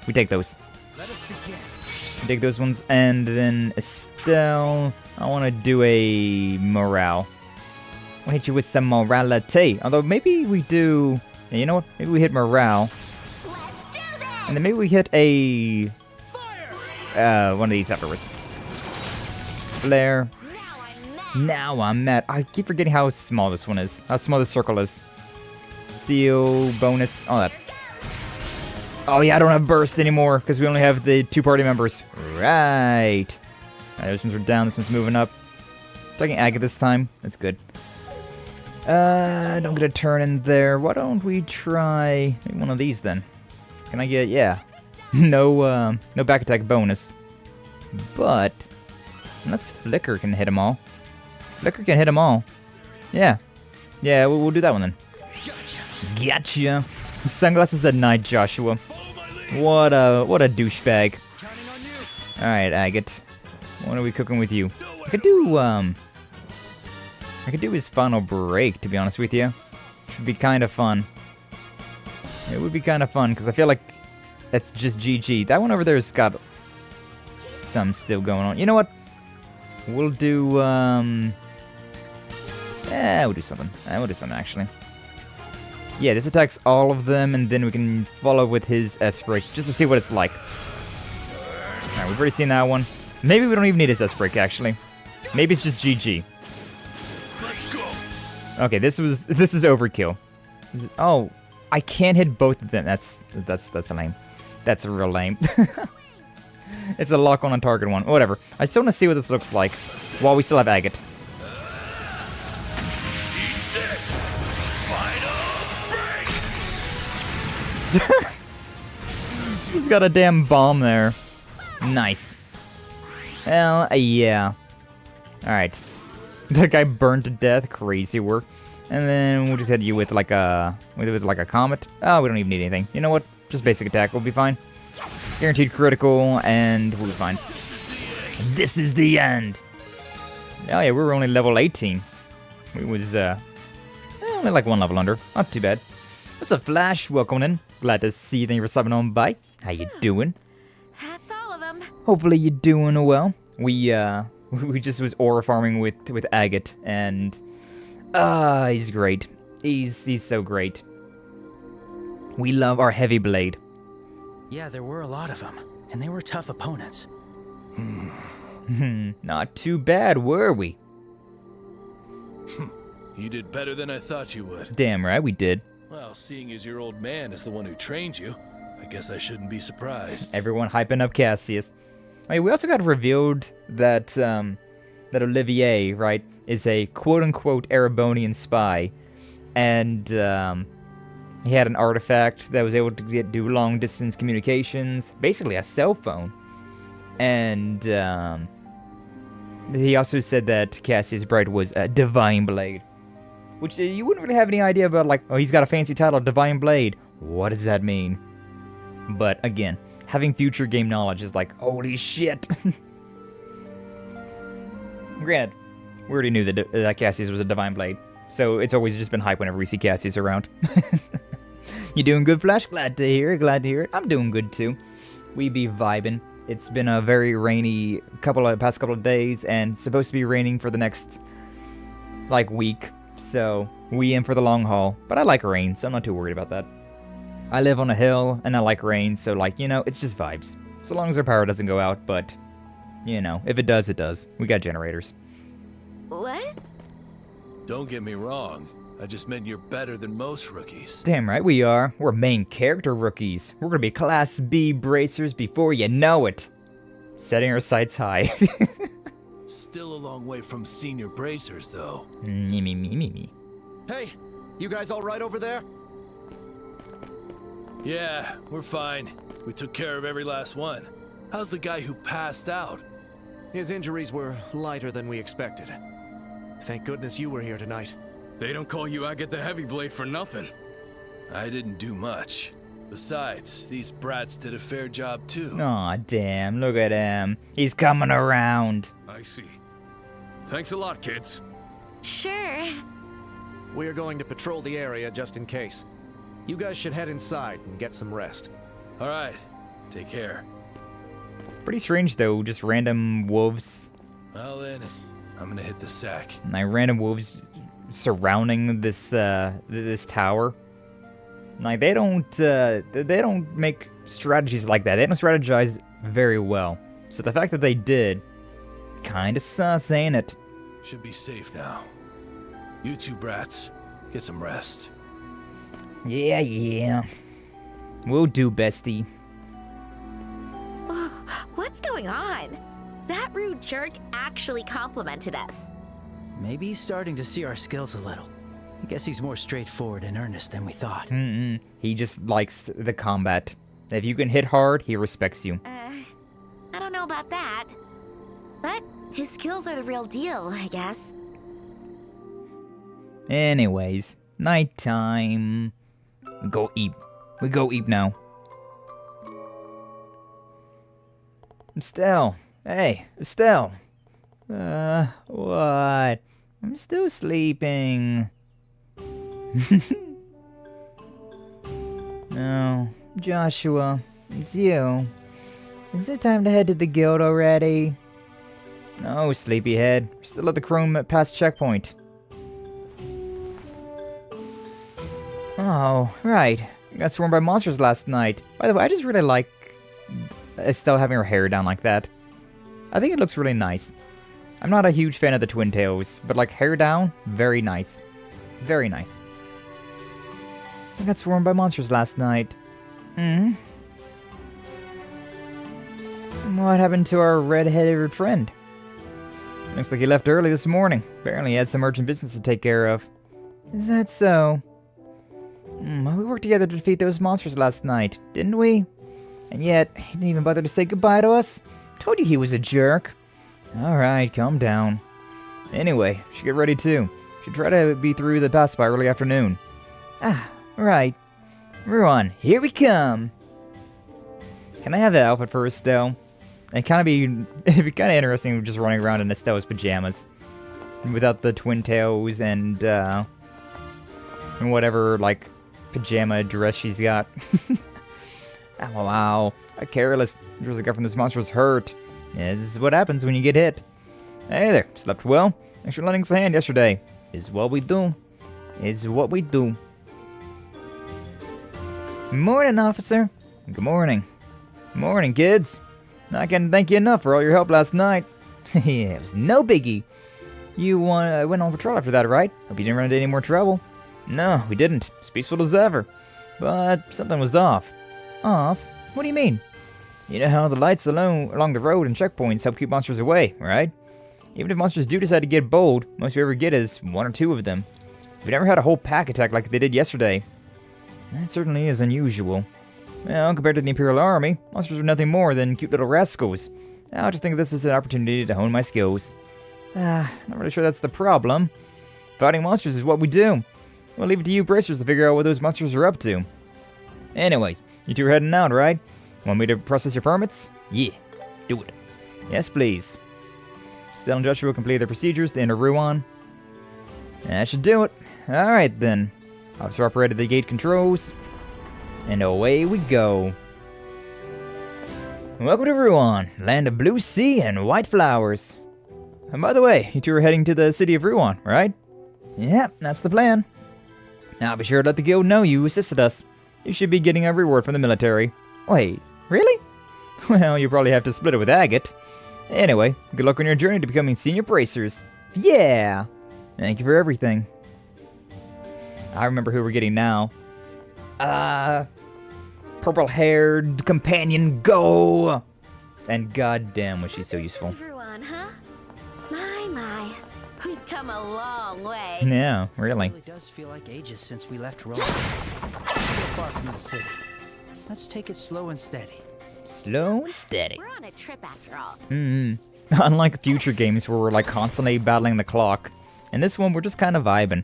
We take those. We take those ones. And then Estelle... I want to do a morale. I want to hit you with some morality. Although maybe we do... You know what? Maybe we hit morale. And then maybe we hit a... one of these afterwards. Flare. Now I'm mad. I keep forgetting how small this one is. How small this circle is. Seal, bonus, all that. Oh yeah, I don't have burst anymore because we only have the 2 party members. Right. Alright, those ones are down. This one's moving up. Taking Agate this time. That's good. Don't get a turn in there. Why don't we try maybe one of these then? Can I get... Yeah. No back attack bonus. But... Unless Flicker can hit them all. Flicker can hit them all. Yeah. Yeah, we'll do that one then. Gotcha. Sunglasses at night, Joshua. What a douchebag. Alright, Agate. What are we cooking with you? I could do his Final Break, to be honest with you. Should be kind of fun. It would be kind of fun, because I feel like that's just GG. That one over there has got some still going on. You know what? We'll do, yeah, we'll do something. We'll do something, actually. Yeah, this attacks all of them, and then we can follow with his S-Break, just to see what it's like. Alright, we've already seen that one. Maybe we don't even need his S-Break, actually. Maybe it's just GG. Okay, this is overkill. Oh, I can't hit both of them. That's lame. That's real lame. It's a lock on a target one. Whatever. I still want to see what this looks like while we still have Agate. He's got a damn bomb there. Nice. Hell yeah. Alright. That guy burned to death. Crazy work. And then we'll just hit you with like a comet. Oh, we don't even need anything. You know what? Just basic attack. We'll be fine. Guaranteed critical, and we'll be fine. This is the end. Oh yeah, we were only level 18. We was only like 1 level under. Not too bad. What's up, Flash? Welcome in. Glad to see you. Thank you for stopping on by. How you doing? That's all of them. Hopefully you're doing well. We just was aura farming with Agate, and he's great. He's so great. We love our heavy blade. Yeah, there were a lot of them, and they were tough opponents. Not too bad, were we? You did better than I thought you would. Damn right we did. Well, seeing as your old man is the one who trained you, I guess I shouldn't be surprised. Everyone hyping up Cassius. I mean, we also got revealed that that Olivier, right, is a quote-unquote Erebonian spy, and he had an artifact that was able to do long-distance communications, basically a cell phone. And he also said that Cassius Bright was a Divine Blade, which you wouldn't really have any idea about, like, oh, he's got a fancy title, Divine Blade. What does that mean? But again, having future game knowledge is like, holy shit. Granted, we already knew that Cassius was a Divine Blade, so it's always just been hype whenever we see Cassius around. You doing good, Flash? Glad to hear it. I'm doing good too. We be vibing. It's been a very rainy past couple of days, and supposed to be raining for the next, like, week. So, we in for the long haul. But I like rain, so I'm not too worried about that. I live on a hill, and I like rain, so, like, you know, it's just vibes. So long as our power doesn't go out, but, you know, if it does, it does. We got generators. What? Don't get me wrong. I just meant you're better than most rookies. Damn right we are. We're main character rookies. We're gonna be Class B bracers before you know it. Setting our sights high. Still a long way from senior bracers, though. Me. Hey, you guys all right over there? Yeah, we're fine. We took care of every last one. How's the guy who passed out? His injuries were lighter than we expected. Thank goodness you were here tonight. They don't call you Agate the Heavy Blade for nothing. I didn't do much. Besides, these brats did a fair job too. Aw, damn, look at him. He's coming around. I see. Thanks a lot, kids. Sure. We are going to patrol the area just in case. You guys should head inside and get some rest. All right, take care. Pretty strange though, just random wolves. Well then, I'm gonna hit the sack. Like random wolves surrounding this this tower. Like they don't make strategies like that. They don't strategize very well. So the fact that they did, kinda sus, ain't it? Should be safe now. You two brats, get some rest. Yeah. We'll do, bestie. What's going on? That rude jerk actually complimented us. Maybe he's starting to see our skills a little. I guess he's more straightforward and earnest than we thought. He just likes the combat. If you can hit hard, he respects you. I don't know about that. But his skills are the real deal, I guess. Anyways, nighttime. Go eat. We go eat now. Estelle. Hey, Estelle. What? I'm still sleeping. No, Joshua, it's you. Is it time to head to the guild already? No, sleepyhead. We're still at the Chrome Pass checkpoint. Oh, right. You got swarmed by monsters last night. By the way, I just really like Estelle having her hair down like that. I think it looks really nice. I'm not a huge fan of the twin tails, but like hair down, very nice. Very nice. I got swarmed by monsters last night. What happened to our red-headed friend? Looks like he left early this morning. Apparently he had some urgent business to take care of. Is that so? We worked together to defeat those monsters last night, didn't we? And yet, he didn't even bother to say goodbye to us. Told you he was a jerk. Alright, calm down. Anyway, should get ready too. Should try to be through the pass by early afternoon. Right. Ruan, here we come. Can I have that outfit first, though? It'd be kind of interesting just running around in Estelle's pajamas. Without the twin tails and whatever, like, pajama dress she's got. Wow. A careless dress got from this monster was hurt. Yeah, this is what happens when you get hit. Hey there, slept well? Thanks for lending us a hand yesterday. Is what we do. Is what we do. Morning, officer. Good morning. Morning, kids. I can't thank you enough for all your help last night. Yeah, it was no biggie. You went on patrol after that, right? Hope you didn't run into any more trouble. No, we didn't. As peaceful as ever. But something was off. Off? What do you mean? You know how the lights along the road and checkpoints help keep monsters away, right? Even if monsters do decide to get bold, most we ever get is 1 or 2 of them. We never had a whole pack attack like they did yesterday. That certainly is unusual. Well, compared to the Imperial Army, monsters are nothing more than cute little rascals. I just think this is an opportunity to hone my skills. Not really sure that's the problem. Fighting monsters is what we do. We'll leave it to you bracers to figure out what those monsters are up to. Anyways, you two are heading out, right? Want me to process your permits? Yeah, do it. Yes, please. Stella and Joshua complete their procedures to enter Ruan. That should do it. Alright then. Officer operated the gate controls. And away we go. Welcome to Ruan, land of blue sea and white flowers. And by the way, you two are heading to the city of Ruan, right? Yep, that's the plan. Now be sure to let the guild know you assisted us. You should be getting a reward from the military. Wait, really? Well, you probably have to split it with Agate. Anyway, good luck on your journey to becoming senior bracers. Yeah! Thank you for everything. I remember who we're getting now. Purple-haired companion, go! And goddamn was she so useful. This is Ruan, huh? My. We've come a long way. Yeah, really. It really does feel like ages since we left Rome. Still far from the city. Let's take it slow and steady. Slow and steady. We're on a trip after all. Unlike future games where we're like constantly battling the clock, in this one we're just kind of vibing.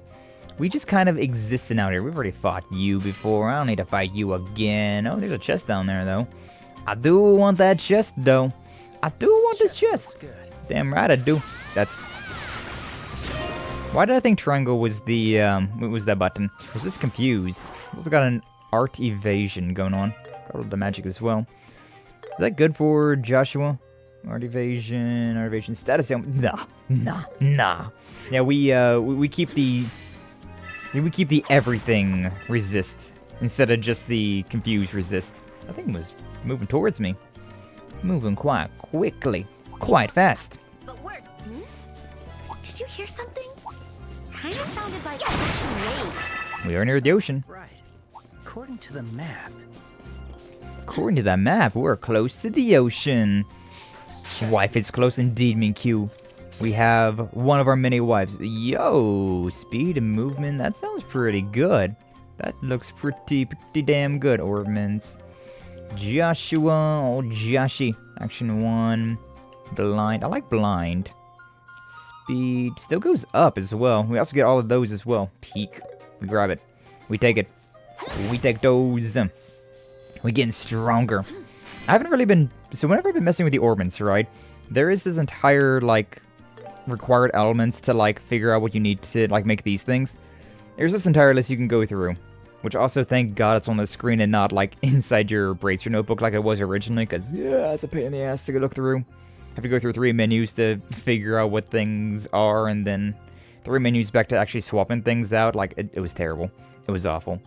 We just kind of existing out here. We've already fought you before. I don't need to fight you again. Oh, there's a chest down there though. I do want that chest though. I do want this chest. Good. Damn right I do. That's. Why did I think triangle was the was that button? Was this confused? It's also got an art evasion going on. Probably the magic as well. Is that good for Joshua? Art evasion status. Nah. Yeah, we keep the everything resist instead of just the confused resist. That thing was moving towards me, moving quite quickly, quite fast. But we're... Did you hear something? Kind of sounded like ocean waves. We are near the ocean. Right. According to the map. According to that map, we're close to the ocean. Wife is close indeed, Min-Q. We have one of our many wives. Yo, speed and movement, that sounds pretty good. That looks pretty damn good, Ormans. Joshua, oh Joshi. Action 1. Blind, I like blind. Speed still goes up as well. We also get all of those as well. Peak, we grab it. We take it. We take those. We're getting stronger. I haven't really been... So whenever I've been messing with the Ormans, right? There is this entire, like, required elements to, like, figure out what you need to, like, make these things. There's this entire list you can go through. Which also, thank God, it's on the screen and not, like, inside your bracer notebook like it was originally. Because, yeah, it's a pain in the ass to go look through. Have to go through 3 menus to figure out what things are. And then 3 menus back to actually swapping things out. Like, it was terrible. It was awful.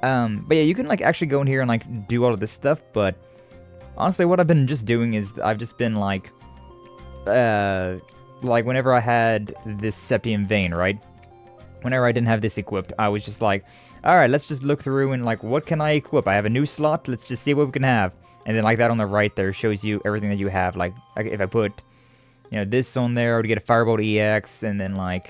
But yeah, you can, like, actually go in here and, like, do all of this stuff, but honestly, what I've been just doing is I've just been, like, whenever I had this Septium Vein, right? Whenever I didn't have this equipped, I was just like, alright, let's just look through and, like, what can I equip? I have a new slot, let's just see what we can have. And then, like, that on the right there shows you everything that you have. Like, if I put, you know, this on there, I would get a Firebolt EX, and then, like,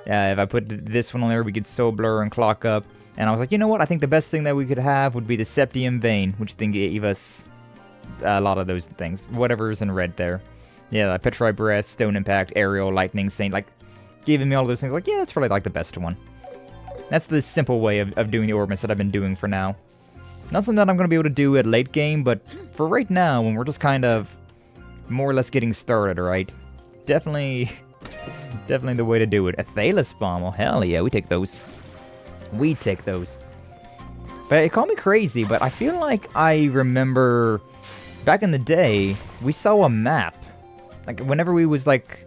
if I put this one on there, we get Soul Blur and Clock Up. And I was like, you know what? I think the best thing that we could have would be the Septium Vein, which then gave us a lot of those things. Whatever's in red there. Yeah, like Petrified Breath, Stone Impact, Aerial, Lightning Saint, like, giving me all those things. Like, yeah, that's probably, like, the best one. That's the simple way of doing the Orbis that I've been doing for now. Not something that I'm going to be able to do at late game, but for right now, when we're just kind of more or less getting started, right? Definitely the way to do it. A Thalos Bomb, well, hell yeah, we take those. We take those. But call me crazy, but I feel like I remember back in the day, we saw a map. Like, whenever we was, like,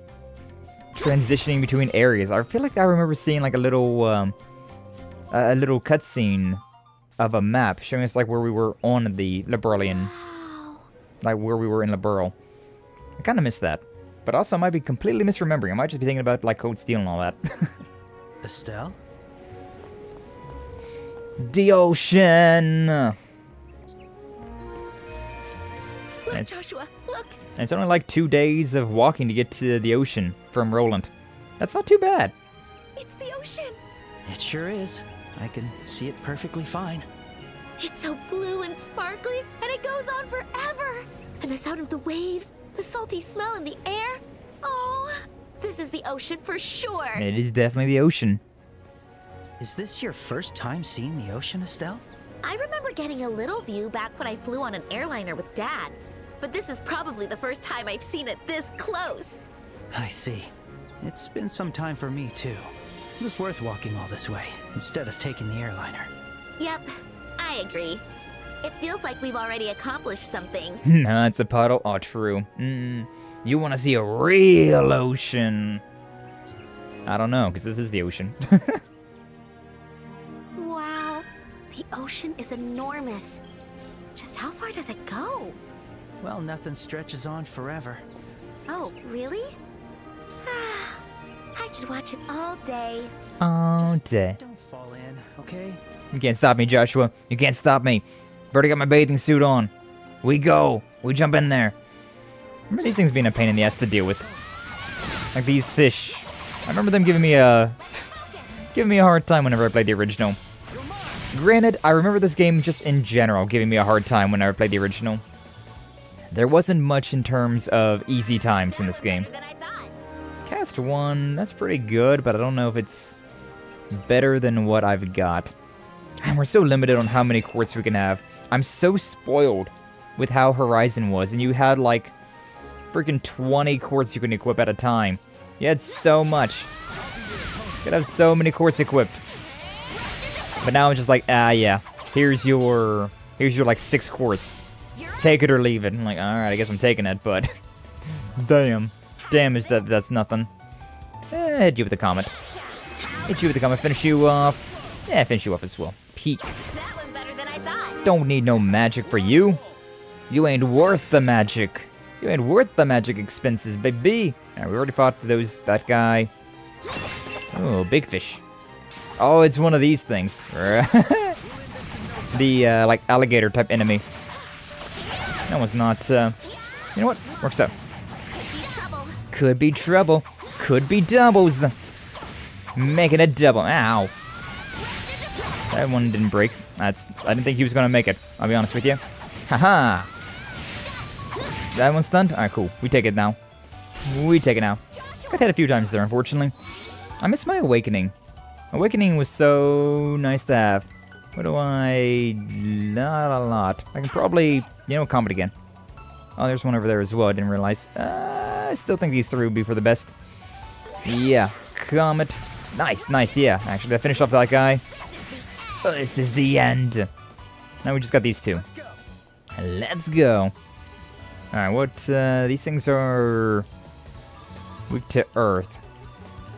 transitioning between areas, I feel like I remember seeing, like, a little cutscene of a map showing us, like, where we were on the Liberlian. Like, where we were in Liberl. I kind of miss that. But also, I might be completely misremembering. I might just be thinking about, like, Cold Steel and all that. Estelle? The ocean! Look, Joshua, look. And it's only like 2 days of walking to get to the ocean from Roland. That's not too bad. It's the ocean. It sure is. I can see it perfectly fine. It's so blue and sparkly, and it goes on forever. And the sound of the waves, the salty smell in the air. Oh, this is the ocean for sure. It is definitely the ocean. Is this your first time seeing the ocean, Estelle? I remember getting a little view back when I flew on an airliner with Dad. But this is probably the first time I've seen it this close. I see. It's been some time for me, too. It was worth walking all this way, instead of taking the airliner. Yep, I agree. It feels like we've already accomplished something. No, it's a puddle. Oh, true. You want to see a real ocean? I don't know, because this is the ocean. Wow, the ocean is enormous. Just how far does it go? Well, nothing stretches on forever. Oh, really? I could watch it all day. All day. Don't fall in, okay? You can't stop me, Joshua. You can't stop me. I've already got my bathing suit on. We go. We jump in there. Remember these things being a pain in the ass to deal with? Like these fish. I remember them giving me a hard time whenever I played the original. Granted, I remember this game just in general giving me a hard time whenever I played the original. There wasn't much in terms of easy times in this game. Than I thought. Cast 1, that's pretty good, but I don't know if it's better than what I've got. And we're so limited on how many quartz we can have. I'm so spoiled with how Horizon was, and you had like freaking 20 quartz you can equip at a time. You had so much. You could have so many quartz equipped. But now I'm just like, yeah, here's your like 6 quartz. Take it or leave it. I'm like, alright, I guess I'm taking it, but damn is that's nothing. Hit you with a comet. Hit you with a comet, finish you off. Yeah, finish you off as well. Peek. That was better than I thought. Don't need no magic for you. You ain't worth the magic. You ain't worth the magic expenses, baby. Alright, we already fought that guy. Oh, big fish. Oh, it's one of these things. The, like, alligator type enemy. That was not, you know what? Works out. Could be trouble. Could be doubles. Making a double. Ow. That one didn't break. I didn't think he was gonna make it. I'll be honest with you. Haha. That one stunned? Alright, cool. We take it now. We take it now. Got hit a few times there, unfortunately. I miss my awakening. Awakening was so nice to have. What do I... Not a lot. I can probably, you know, combat again. Oh, there's one over there as well. I didn't realize. I still think these 3 would be for the best. Yeah. Comet. Nice, yeah. Actually, I finished off that guy. Oh, this is the end. Now we just got these 2. Let's go. Alright, what... these things are... weak to Earth.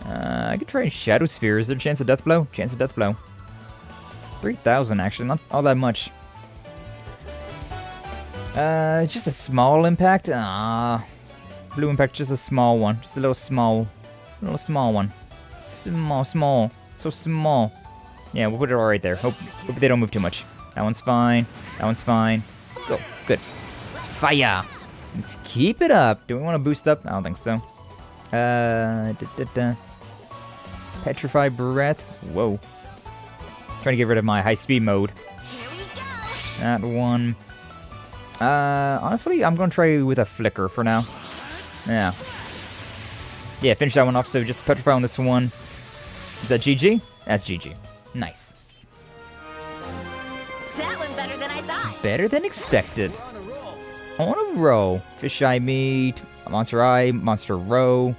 I could try Shadow Sphere. Is there a chance of death blow? Chance of death blow. 3,000, actually. Not all that much. Just a small impact? Blue impact, just a small one. Just a little small one. Small. So small. Yeah, we'll put it all right there. Hope they don't move too much. That one's fine. That one's fine. Go. Good. Fire! Let's keep it up. Do we want to boost up? I don't think so. Petrify Breath. Whoa. Trying to get rid of my high-speed mode. Here we go. That one. Honestly, I'm going to try with a Flicker for now. Yeah. Yeah, finish that one off, so just Petrify on this one. Is that GG? That's GG. Nice. That one better than I thought. Better than expected. On a roll. Fish eye meat, monster eye, monster row.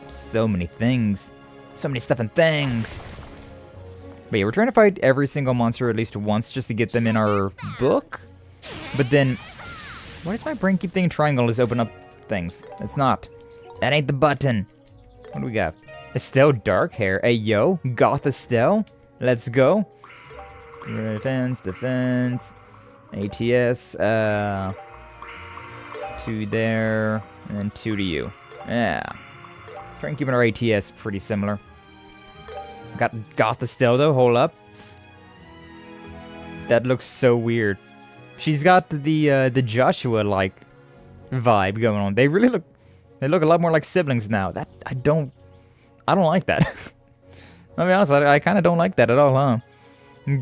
So many things. So many stuff and things. But yeah, we're trying to fight every single monster at least once just to get them in our book. But then, why does my brain keep thinking triangle is open up things? It's not. That ain't the button. What do we got? Estelle Dark Hair. Hey, yo. Goth Estelle. Let's go. Defense. ATS. 2 there. And then 2 to you. Yeah. Trying to keep our ATS pretty similar. Got the still though, hold up. That looks so weird. She's got the Joshua like vibe going on. They look a lot more like siblings now. That I don't like that. I'll be honest, I kind of don't like that at all, huh?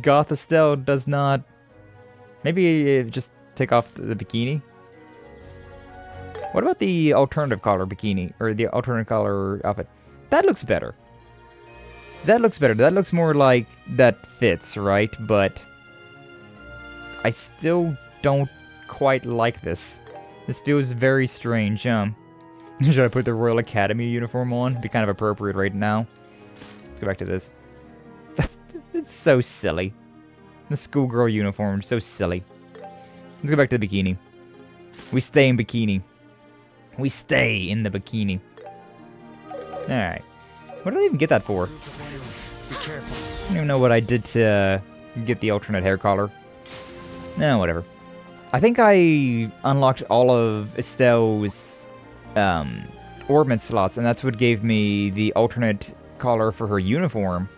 Goth Estelle does not. Maybe just take off the bikini. What about the alternative color bikini or the alternative color outfit? That looks better. That looks better. That looks more like that fits, right? But I still don't quite like this. This feels very strange, Should I put the Royal Academy uniform on? It'd be kind of appropriate right now. Let's go back to this. It's so silly. The schoolgirl uniform, so silly. Let's go back to the bikini. We stay in bikini. We stay in the bikini. Alright. What did I even get that for? Be careful. I don't even know what I did to get the alternate hair collar. No, whatever. I think I unlocked all of Estelle's ornament slots, and that's what gave me the alternate collar for her uniform.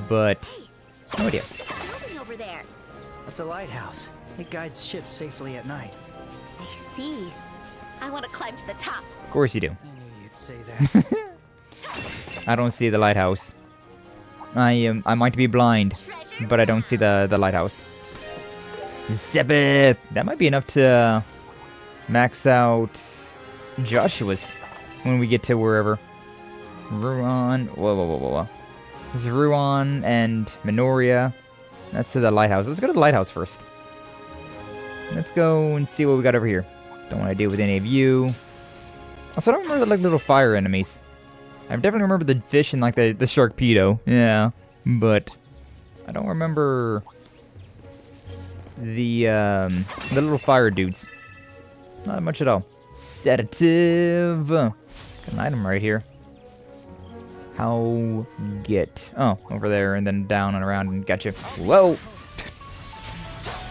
But no idea. Building over there. That's a lighthouse. It guides ships safely at night. I see. I want to climb to the top. Of course you do. I knew you'd say that. I don't see the lighthouse. I might be blind, but I don't see the lighthouse. Zip it! That might be enough to max out Joshua's when we get to wherever. Ruan. Whoa. This is Ruan and Minoria. That's to the lighthouse. Let's go to the lighthouse first. Let's go and see what we got over here. Don't want to deal with any of you. Also, I don't remember the like little fire enemies. I definitely remember the fish and like the Sharkpedo. Yeah, but I don't remember the little fire dudes. Not much at all. Sedative. Got an item right here. How get? Oh, over there and then down and around and gotcha. Whoa!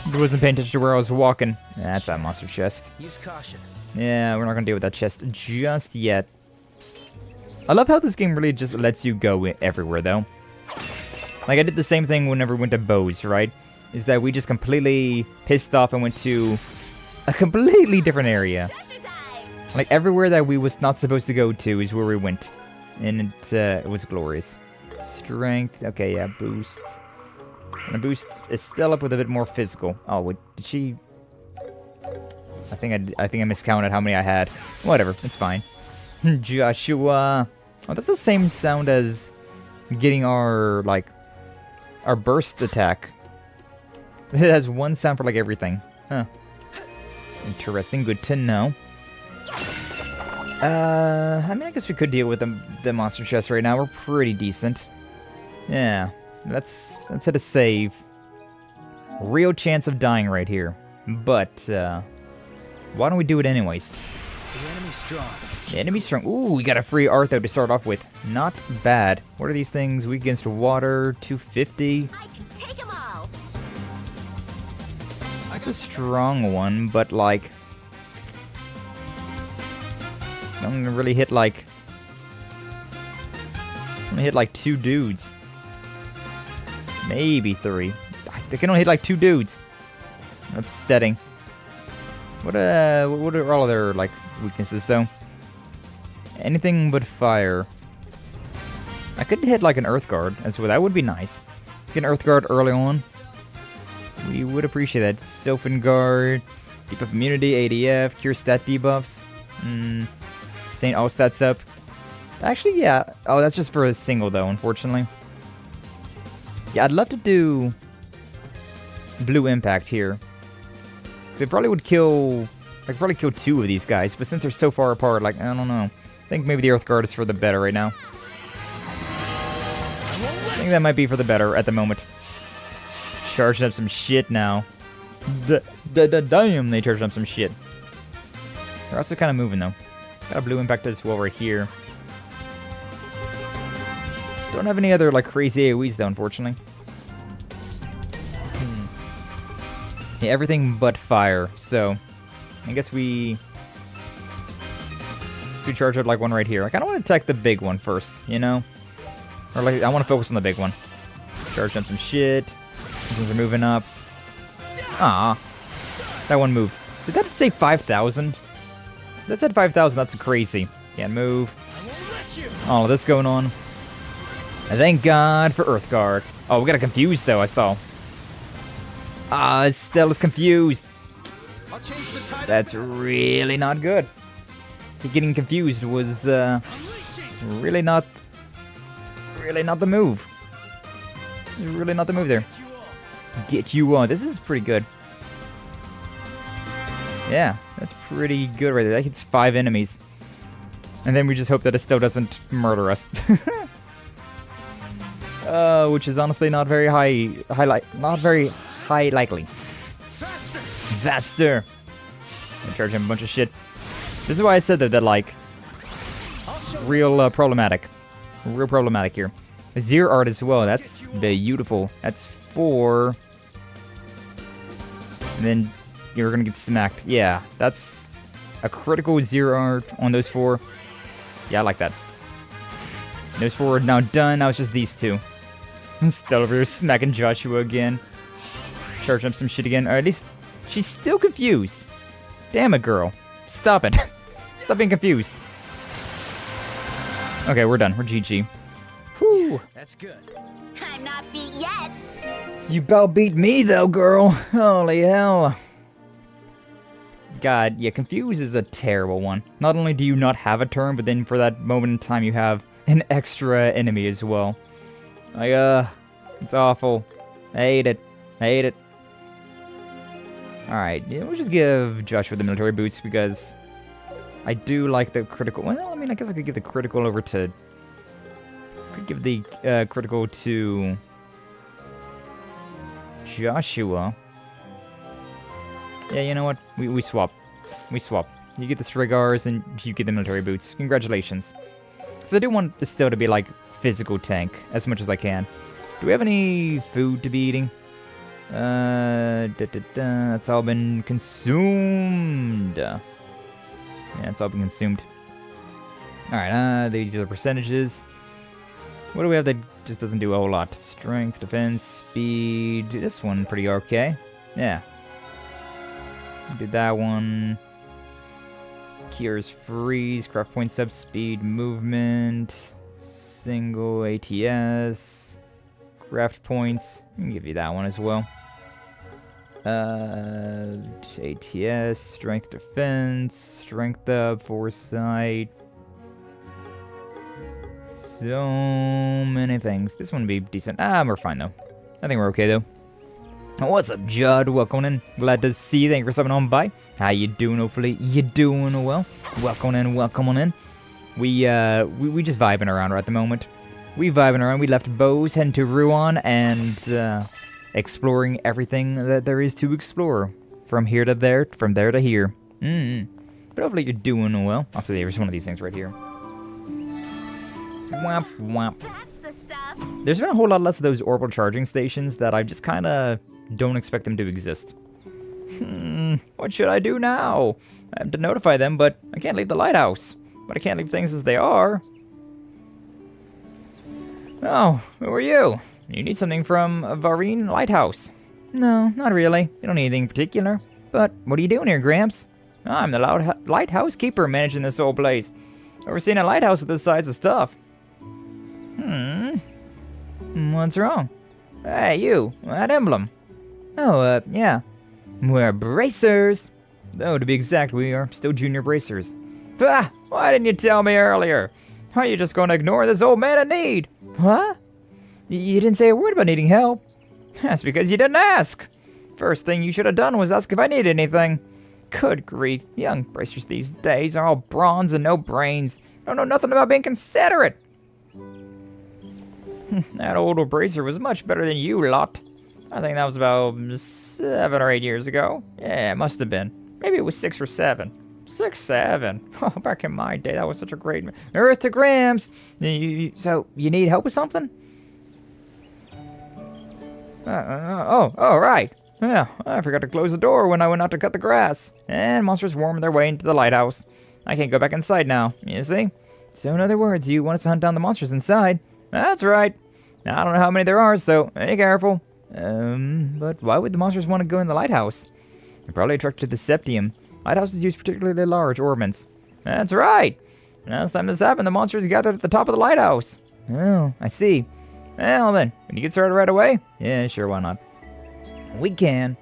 I wasn't paying attention to where I was walking. That's that monster chest. Use caution. Yeah, we're not gonna deal with that chest just yet. I love how this game really just lets you go everywhere, though. Like, I did the same thing whenever we went to Bose, right? Is that we just completely pissed off and went to a completely different area. Like, everywhere that we was not supposed to go to is where we went. And it was glorious. Strength. Okay, yeah, boost. And a boost is still up with a bit more physical. Oh, wait, did she... I think I miscounted how many I had. Whatever, it's fine. Joshua. Oh, that's the same sound as getting our, like, our burst attack. It has one sound for, like, everything. Huh. Interesting, good to know. I mean, I guess we could deal with the monster chest right now. We're pretty decent. Yeah, let's hit a save. Real chance of dying right here. But, why don't we do it anyways? The enemy's strong. The enemy's strong. Ooh, we got a free Artho to start off with. Not bad. What are these things? Weak against water, 250. I can take them all. That's a strong one, but like... I'm gonna really hit like... I'm gonna hit like 2 dudes. Maybe 3. They can only hit like 2 dudes. Upsetting. What are all of their like weaknesses though? Anything but fire. I could hit like an Earth Guard as well. That would be nice. Get an Earth Guard early on. We would appreciate that. Sylphin Guard, debuff immunity, ADF, cure stat debuffs. Saint all stats up. Actually, yeah. Oh, that's just for a single though, unfortunately. Yeah, I'd love to do blue impact here. So it probably would kill... I could probably kill 2 of these guys, but since they're so far apart, like, I don't know. I think maybe the Earth Guard is for the better right now. I think that might be for the better at the moment. Charging up some shit now. Damn, they charged up some shit. They're also kind of moving, though. Got a blue impact as well right here. Don't have any other, like, crazy AoEs, though, unfortunately. Yeah, everything but fire, so... I guess we... So we charge up like one right here. I kind of want to attack the big one first, you know? Or like, I want to focus on the big one. Charge up some shit. Things are moving up. Ah, that one moved. Did that say 5,000? That said 5,000, that's crazy. Can't move. All of this going on. And thank God for Earth Guard. Oh, we got a confused though, I saw. Ah, Stella's confused. That's really not good. Getting confused was really not the move. Really not the move there. Get you on. This is pretty good. Yeah, that's pretty good right there. That hits 5 enemies. And then we just hope that it still doesn't murder us. Which is honestly not very not very high likely. Faster! I charge him a bunch of shit. This is why I said that like real problematic. Real problematic here. Zero art as well. That's beautiful. That's 4. And then you're gonna get smacked. Yeah, that's a critical 0 art on those 4. Yeah, I like that. Those 4 are now done. Now it's just these 2. Still over here smacking Joshua again. Charging up some shit again. Or at least she's still confused. Damn it, girl. Stop it. Stop being confused. Okay, we're done. We're GG. Whew. That's good. I'm not beat yet. You about beat me, though, girl. Holy hell. God, yeah, confused is a terrible one. Not only do you not have a turn, but then for that moment in time, you have an extra enemy as well. Like, it's awful. I hate it. I hate it. Alright, yeah, we'll just give Joshua the military boots because I do like the critical. Well, I mean, I guess I could give the critical over to. Could give the critical to Joshua. Yeah, you know what? We swap. We swap. You get the Strigars and you get the military boots. Congratulations. Because I do want this still to be like physical tank as much as I can. Do we have any food to be eating? That's all been consumed. Yeah, it's all been consumed. Alright, these are the percentages. What do we have that just doesn't do a whole lot? Strength, defense, speed. This one pretty okay. Yeah. Did that one. Cures freeze, craft point sub, speed, movement, single ATS, craft points. I can give you that one as well. ATS, strength, defense, strength up, foresight. So many things. This one would be decent. We're fine though. I think we're okay though. What's up, Judd? Welcome in. Glad to see you. Thank you for stopping on by. How you doing? Hopefully you doing well. Welcome in. Welcome on in. We just vibing around right at the moment. We vibing around. We left Bose, heading to Ruan, and exploring everything that there is to explore. From here to there, from there to here. But hopefully you're doing well. Also, there's one of these things right here. Wamp, wamp. That's the stuff. There's been a whole lot less of those orbital charging stations that I just kind of don't expect them to exist. What should I do now? I have to notify them, but I can't leave the lighthouse. But I can't leave things as they are. Oh, who are you? You need something from a Valleria Lighthouse. No, not really. You don't need anything in particular. But what are you doing here, Gramps? I'm the lighthouse keeper managing this old place. Never seen a lighthouse with this size of stuff. What's wrong? Hey, you, that emblem. Oh, yeah. We're bracers. Oh, to be exact, we are still junior bracers. Bah! Why didn't you tell me earlier? Are you just going to ignore this old man in need? What? You didn't say a word about needing help. That's because you didn't ask. First thing you should have done was ask if I needed anything. Good grief, young bracers these days are all bronze and no brains. Don't know nothing about being considerate. That old bracer was much better than you lot. I think that was about 7 or 8 years ago. Yeah, it must have been. Maybe it was 6 or 7. 6, 7. Oh, back in my day, that was such a great... Earth to Grams! So, you need help with something? Right. Yeah, I forgot to close the door when I went out to cut the grass. And monsters wormed their way into the lighthouse. I can't go back inside now, you see? So in other words, you want us to hunt down the monsters inside? That's right. Now, I don't know how many there are, so be careful. But why would the monsters want to go in the lighthouse? They're probably attracted to the septium. Lighthouses use particularly large orbments. That's right. Last time this happened, the monsters gathered at the top of the lighthouse. Oh, I see. Well then, can you get started right away? Yeah, sure, why not? We can.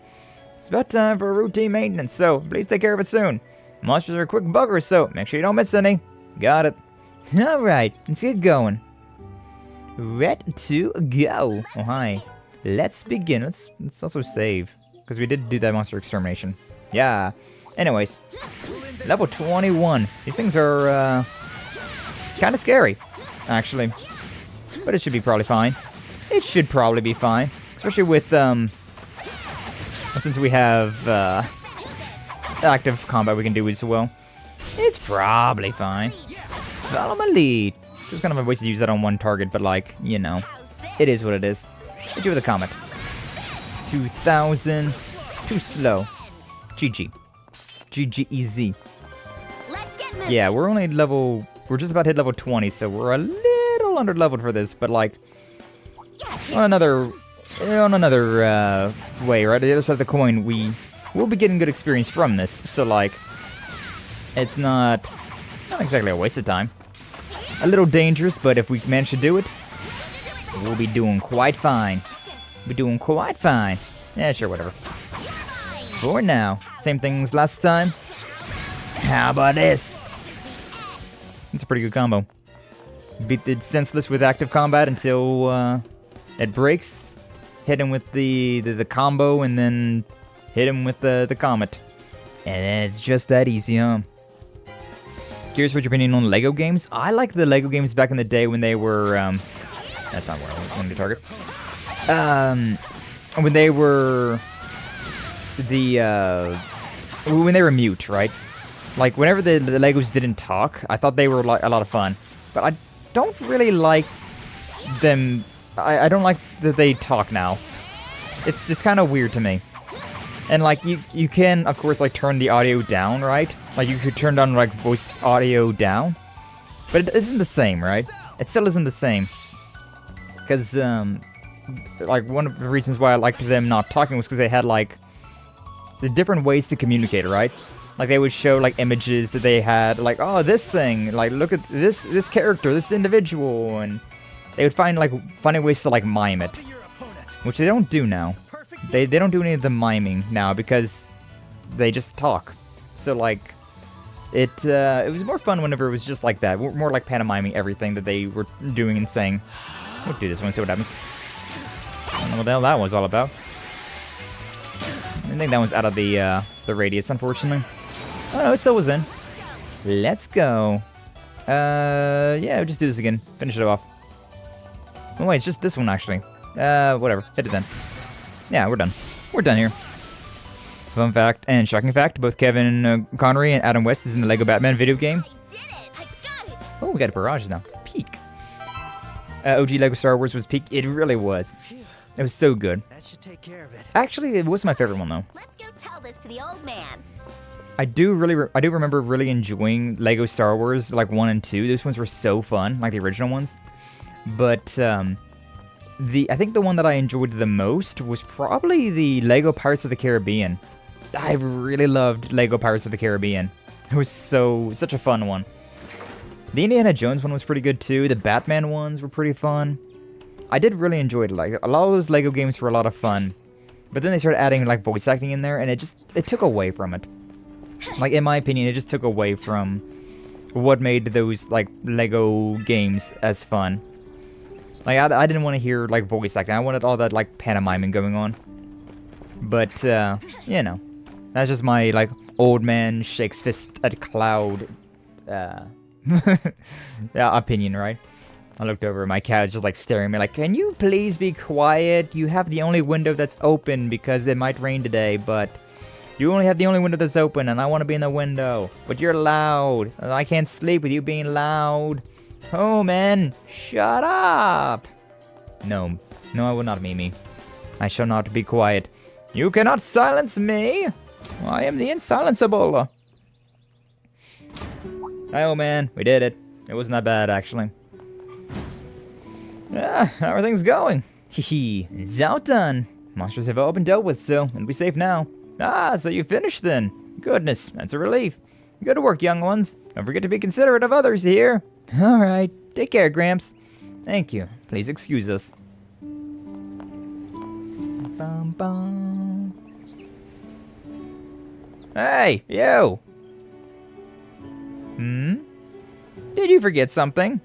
It's about time for routine maintenance, so please take care of it soon. Monsters are quick buggers, so make sure you don't miss any. Got it. Alright, let's get going. Ready to go. Oh, hi. Let's begin. Let's also save, because we did do that monster extermination. Yeah. Anyways, level 21. These things are kind of scary, actually. But it should be probably fine. It should probably be fine. Especially with, since we have active combat we can do as well. It's probably fine. Follow my lead. Just kind of a waste to use that on one target, but like, you know. It is what it is. Hit you with a comet. 2,000. Too slow. GG. GG-easy. Yeah, we're only level... We're just about to hit level 20, so we're a little under-leveled for this, but like... On another way, right? The other side of the coin, we'll be getting good experience from this, so like... It's not exactly a waste of time. A little dangerous, but if we manage to do it, we'll be doing quite fine. We'll be doing quite fine. Yeah, sure, whatever. For now, same things last time. How about this? It's a pretty good combo. Beat the senseless with active combat until it breaks. Hit him with the combo, and then hit him with the comet. And it's just that easy, huh? Curious what your opinion on Lego games? I like the Lego games back in the day when they were, that's not what I wanted to target. When they were when they were mute, right? Like, whenever the Legos didn't talk, I thought they were like a lot of fun. But I don't really like them. I don't like that they talk now. It's kind of weird to me. And like, you can, of course, like, turn the audio down, right? Like, you could turn down, like, voice audio down. But it isn't the same, right? It still isn't the same. Because, like, one of the reasons why I liked them not talking was because they had, like, the different ways to communicate, right? Like, they would show, like, images that they had, like, oh, this thing, like, look at this character, this individual, and they would find, like, funny ways to, like, mime it. Which they don't do now. They don't do any of the miming now because they just talk. So, like, it was more fun whenever it was just like that. More like pantomiming everything that they were doing and saying. We'll do this one, see what happens. I don't know what the hell that was all about. I think that one's out of the radius, unfortunately. Oh, no, it still was in. Let's go. Yeah, we'll just do this again. Finish it off. Oh, wait, it's just this one, actually. Whatever. Hit it then. Yeah, we're done. We're done here. Fun fact and shocking fact, both Kevin Connery and Adam West is in the Lego Batman video game. Oh, we got a barrage now. Peak. OG Lego Star Wars was peak. It really was. It was so good. That should take care of it. Actually, it was my favorite one, though. Let's go tell this to the old man. I do remember really enjoying Lego Star Wars, like 1 and 2. Those ones were so fun, like the original ones. But, I think the one that I enjoyed the most was probably the Lego Pirates of the Caribbean. I really loved Lego Pirates of the Caribbean. It was such a fun one. The Indiana Jones one was pretty good too. The Batman ones were pretty fun. I did really enjoy it. Like, a lot of those Lego games were a lot of fun. But then they started adding, like, voice acting in there, and it took away from it. Like, in my opinion, it just took away from what made those, like, Lego games as fun. Like, I didn't want to hear, like, voice acting. I wanted all that, like, pantomiming going on. But, you know. That's just my, like, old man shakes fist at cloud, yeah, opinion, right? I looked over at my cat, just, like, staring at me, like, can you please be quiet? You have the only window that's open because it might rain today, but you only have the only window that's open, and I want to be in the window. But you're loud. I can't sleep with you being loud. Oh, man, shut up! No, I will not, Mimi. I shall not be quiet. You cannot silence me! I am the insilenceable! Oh man, we did it. It wasn't that bad, actually. How are things going? Hehe, it's all done. Monsters have all been dealt with, so it'll be safe now. So you finished then. Goodness, that's a relief. Good work, young ones. Don't forget to be considerate of others here. Alright, take care, Gramps. Thank you. Please excuse us. Bum, bum. Hey, you! Did you forget something?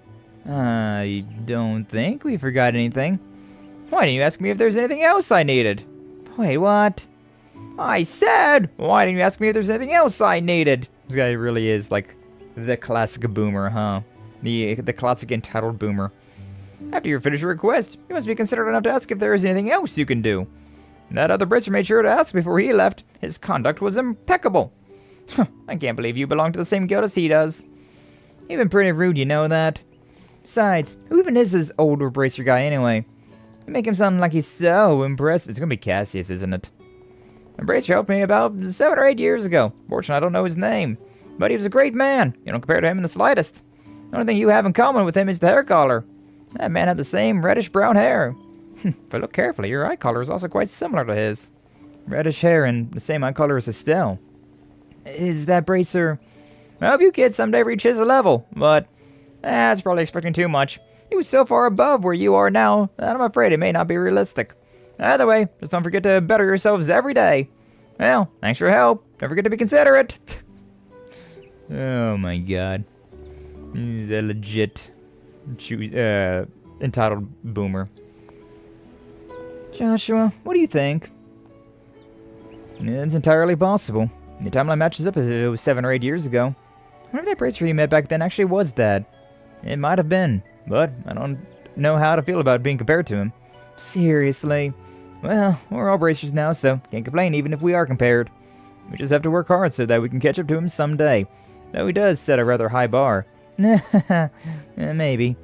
I don't think we forgot anything. Why didn't you ask me if there's anything else I needed? Wait, what? I said, why didn't you ask me if there's anything else I needed? This guy really is like the classic boomer, huh? The classic entitled boomer. After you finish your request, you must be considerate enough to ask if there is anything else you can do. That other bracer made sure to ask before he left. His conduct was impeccable. I can't believe you belong to the same guild as he does. You've been pretty rude, you know that? Besides, who even is this older bracer guy anyway? You make him sound like he's so impressive. It's gonna be Cassius, isn't it? A bracer helped me about 7 or 8 years ago. Fortunately, I don't know his name. But he was a great man. You don't compare to him in the slightest. The only thing you have in common with him is the hair color. That man had the same reddish-brown hair. If I look carefully, your eye color is also quite similar to his. Reddish hair and the same eye color as Estelle. Is that bracer... I hope you kids someday reach his level, but... that's probably expecting too much. He was so far above where you are now that I'm afraid it may not be realistic. Either way, just don't forget to better yourselves every day. Well, thanks for your help. Don't forget to be considerate. Oh my god. He's a legit... entitled boomer. Joshua, what do you think? It's entirely possible. The timeline matches up as it was 7 or 8 years ago. I wonder if that bracer you met back then actually was Dad. It might have been, but I don't know how to feel about being compared to him. Seriously. Well, we're all bracers now, so can't complain even if we are compared. We just have to work hard so that we can catch up to him someday. Though he does set a rather high bar. Maybe.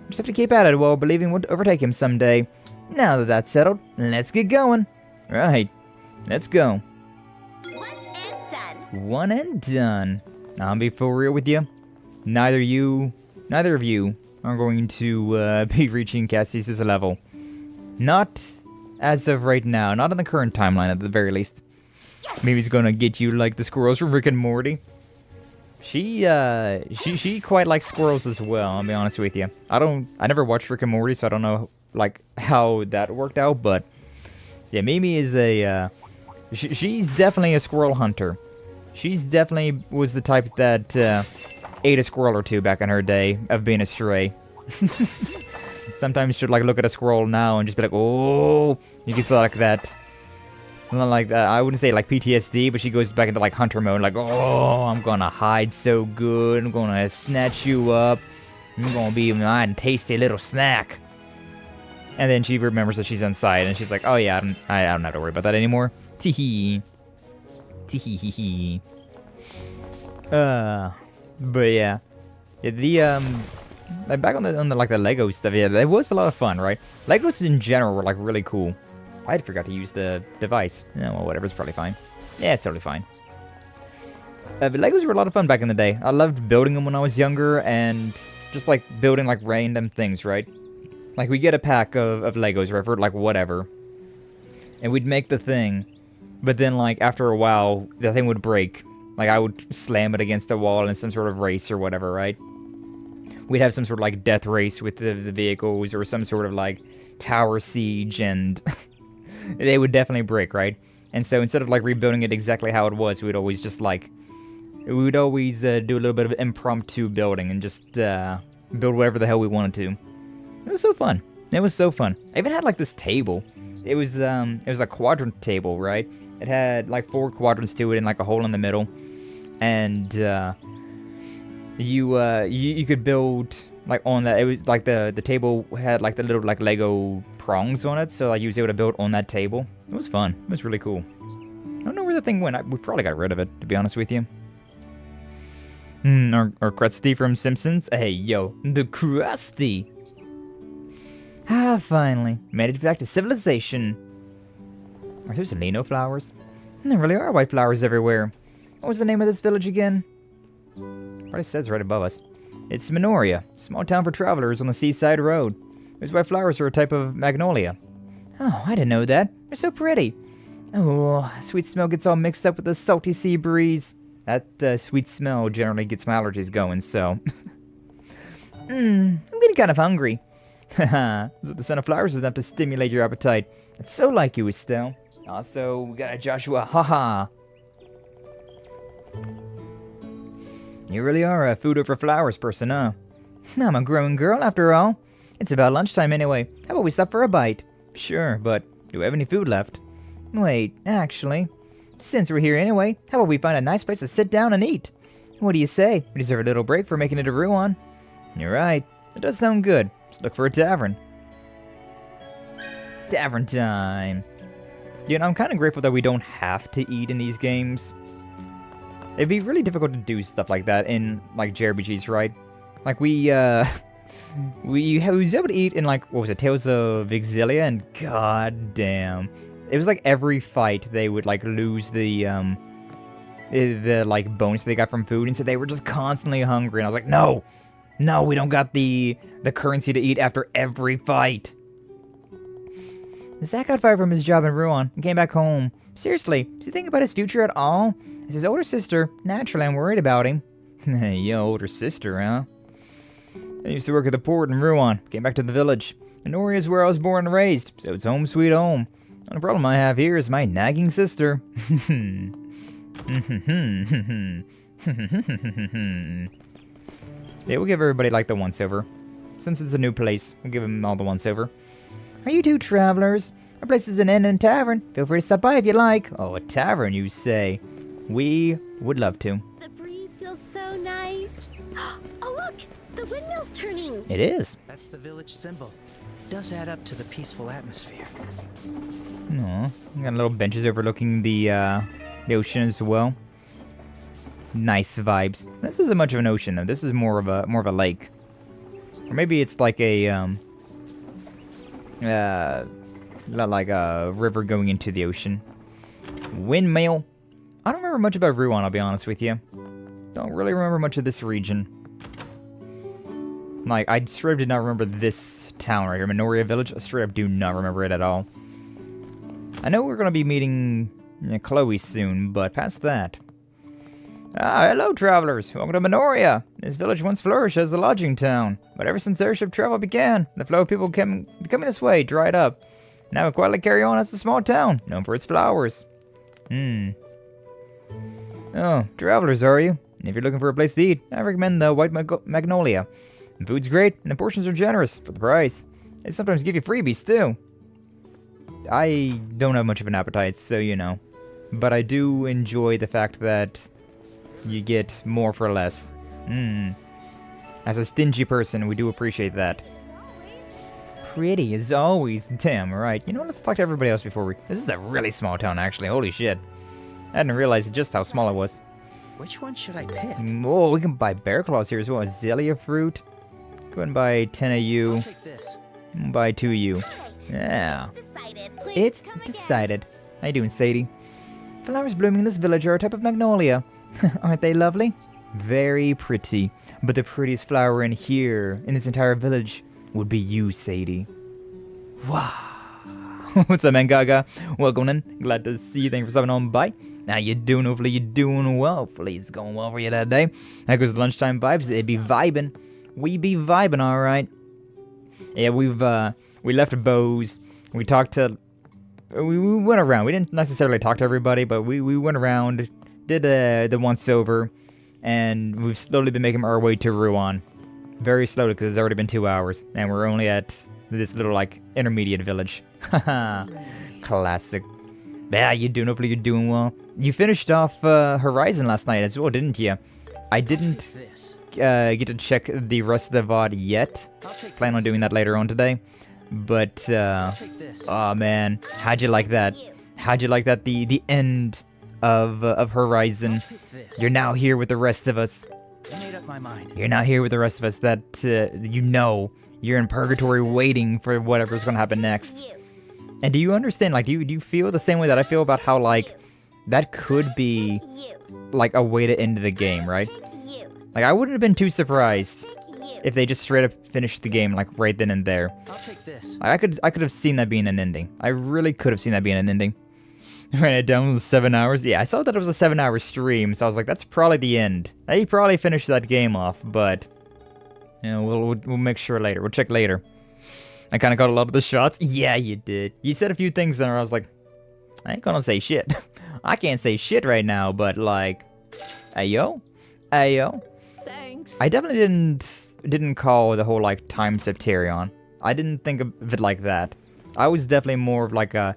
Just have to keep at it while believing we'll overtake him someday. Now that that's settled, let's get going. Right. Let's go. One and done. One and done. I'll be for real with you. Neither of you are going to be reaching Cassius's level. Not as of right now. Not in the current timeline, at the very least. Maybe he's gonna get you like the squirrels from Rick and Morty. She quite likes squirrels as well. I'll be honest with you. I never watched Rick and Morty, so I don't know like how that worked out. But yeah, Mimi is a she's definitely a squirrel hunter. She's definitely was the type that ate a squirrel or two back in her day of being a stray. Sometimes she'd like look at a squirrel now and just be like, oh, you get like that. Not like that. I wouldn't say like PTSD, but she goes back into like hunter mode, like, oh, I'm gonna hide so good. I'm gonna snatch you up. I'm gonna be my tasty little snack. And then she remembers that she's inside, and she's like, oh yeah, I don't have to worry about that anymore. Teehee. Teehee. But yeah, like back on the like the Lego stuff, yeah, that was a lot of fun, right? Legos in general were like really cool. I forgot to use the device. No, well, whatever, it's probably fine. Yeah, it's totally fine. But Legos were a lot of fun back in the day. I loved building them when I was younger, and just like building like random things, right? Like we get a pack of Legos, right, for like whatever, and we'd make the thing, but then like after a while, the thing would break. Like I would slam it against a wall in some sort of race or whatever, right? We'd have some sort of like death race with the vehicles, or some sort of like tower siege, and they would definitely break, right? And so instead of like rebuilding it exactly how it was, we'd always just like, do a little bit of impromptu building and just build whatever the hell we wanted to. It was so fun. It was so fun. I even had like this table. It was a quadrant table, right? It had like 4 quadrants to it and like a hole in the middle, and you could build like on that. It was like the table had like the little like Lego prongs on it, so like you was able to build on that table. It was fun. It was really cool. I don't know where the thing went. We probably got rid of it, to be honest with you. Or Krusty from Simpsons. Hey, yo, the Krusty. Finally made it back to civilization. Are those Lino flowers? There really are white flowers everywhere. What was the name of this village again? Probably says right above us. It's Minoria, small town for travelers on the seaside road. These white flowers are a type of magnolia. Oh, I didn't know that. They're so pretty. Oh, sweet smell gets all mixed up with the salty sea breeze. That sweet smell generally gets my allergies going, so... I'm getting kind of hungry. Haha, the scent of flowers is enough to stimulate your appetite. It's so like you, Estelle. Also, we got a Joshua, haha. You really are a food over flowers person, huh? I'm a growing girl, after all. It's about lunchtime anyway. How about we stop for a bite? Sure, but do we have any food left? Wait, actually, since we're here anyway, how about we find a nice place to sit down and eat? What do you say? We deserve a little break for making it to Ruan. You're right. It does sound good. Let's look for a tavern. Tavern time. You know, I'm kind of grateful that we don't have to eat in these games. It'd be really difficult to do stuff like that in, like, JRPGs, right? Like, we was able to eat in, like, what was it, Tales of Exilia, and god damn. It was like every fight they would, like, lose the like, bonus they got from food, and so they were just constantly hungry, and I was like, no, we don't got the currency to eat after every fight. Zach got fired from his job in Ruan and came back home. Seriously, does he think about his future at all? As his older sister, naturally I'm worried about him. Yo, older sister, huh? I used to work at the port in Ruan, came back to the village. Minoria is where I was born and raised, so it's home sweet home. The problem I have here is my nagging sister. Yeah, we'll give everybody, like, the once-over. Since it's a new place, we'll give them all the once-over. Are you two travelers? Our place is an inn and tavern. Feel free to stop by if you like. Oh, a tavern, you say? We would love to. The breeze feels so nice. Oh, look! The windmill's turning! It is. That's the village symbol. Does add up to the peaceful atmosphere. Aw, got little benches overlooking the ocean as well. Nice vibes. This isn't much of an ocean though. This is more of a lake, or maybe it's like a like a river going into the ocean. Windmill. I don't remember much about Ruan, I'll be honest with you. Don't really remember much of this region. Like, I straight up did not remember this town right here, Minoria Village. I straight up do not remember it at all. I know we're going to be meeting Chloe soon, but past that... Ah, hello, travelers. Welcome to Minoria. This village once flourished as a lodging town, but ever since airship travel began, the flow of people coming this way dried up. Now we quietly carry on as a small town, known for its flowers. Oh, travelers, are you? If you're looking for a place to eat, I recommend the White Magnolia. The food's great, and the portions are generous for the price. They sometimes give you freebies, too. I don't have much of an appetite, so you know. But I do enjoy the fact that you get more for less. As a stingy person, we do appreciate that. Pretty as always. Damn, right. You know what, let's talk to everybody else before we... This is a really small town, actually. Holy shit. I didn't realize just how small it was. Which one should I pick? Oh, we can buy bear claws here as well. Azalea fruit. Go ahead and buy 10 of you. I'll take this. Buy 2 of you. Yeah. It's decided. How you doing, Sadie? Flowers blooming in this village are a type of magnolia. Aren't they lovely? Very pretty. But the prettiest flower in here, in this entire village, would be you, Sadie. Wow. What's up, man, Gaga? Welcome in. Glad to see you. Thank you for stopping on by. How you doing? Hopefully you're doing well. Hopefully it's going well for you that day. That goes lunchtime vibes. It'd be vibing. We be vibing, all right. Yeah, we left Bose. We talked to... We went around. We didn't necessarily talk to everybody, but we went around, did the once-over, and we've slowly been making our way to Ruan. Very slowly, because it's already been 2 hours, and we're only at this little, like, intermediate village. Haha. Classic. Yeah, you doing? Hopefully you're doing well. You finished off Horizon last night as well, didn't you? I didn't get to check the rest of the VOD yet. Plan on doing that later on today. But, oh man, how'd you like that? How'd you like that? The end of Horizon. You're now here with the rest of us. I made up my mind. You're now here with the rest of us that, you know, you're in purgatory waiting for whatever's gonna happen next. And do you understand, like, do you feel the same way that I feel about how, like, that could be, like, a way to end the game, right? Like, I wouldn't have been too surprised You. if they just straight up finished the game, like, right then and there. I'll take this. I could have seen that being an ending. I really could have seen that being an ending. Ran it down with 7 hours. Yeah, I saw that it was a 7-hour stream, so I was like, that's probably the end. They probably finished that game off, but you know, we'll make sure later. We'll check later. I kind of got a lot of the shots. Yeah, you did. You said a few things there. I was like, I ain't gonna say shit. I can't say shit right now, but like, ayo, ayo. Thanks. I definitely didn't call the whole like time septarion. I didn't think of it like that. I was definitely more of like a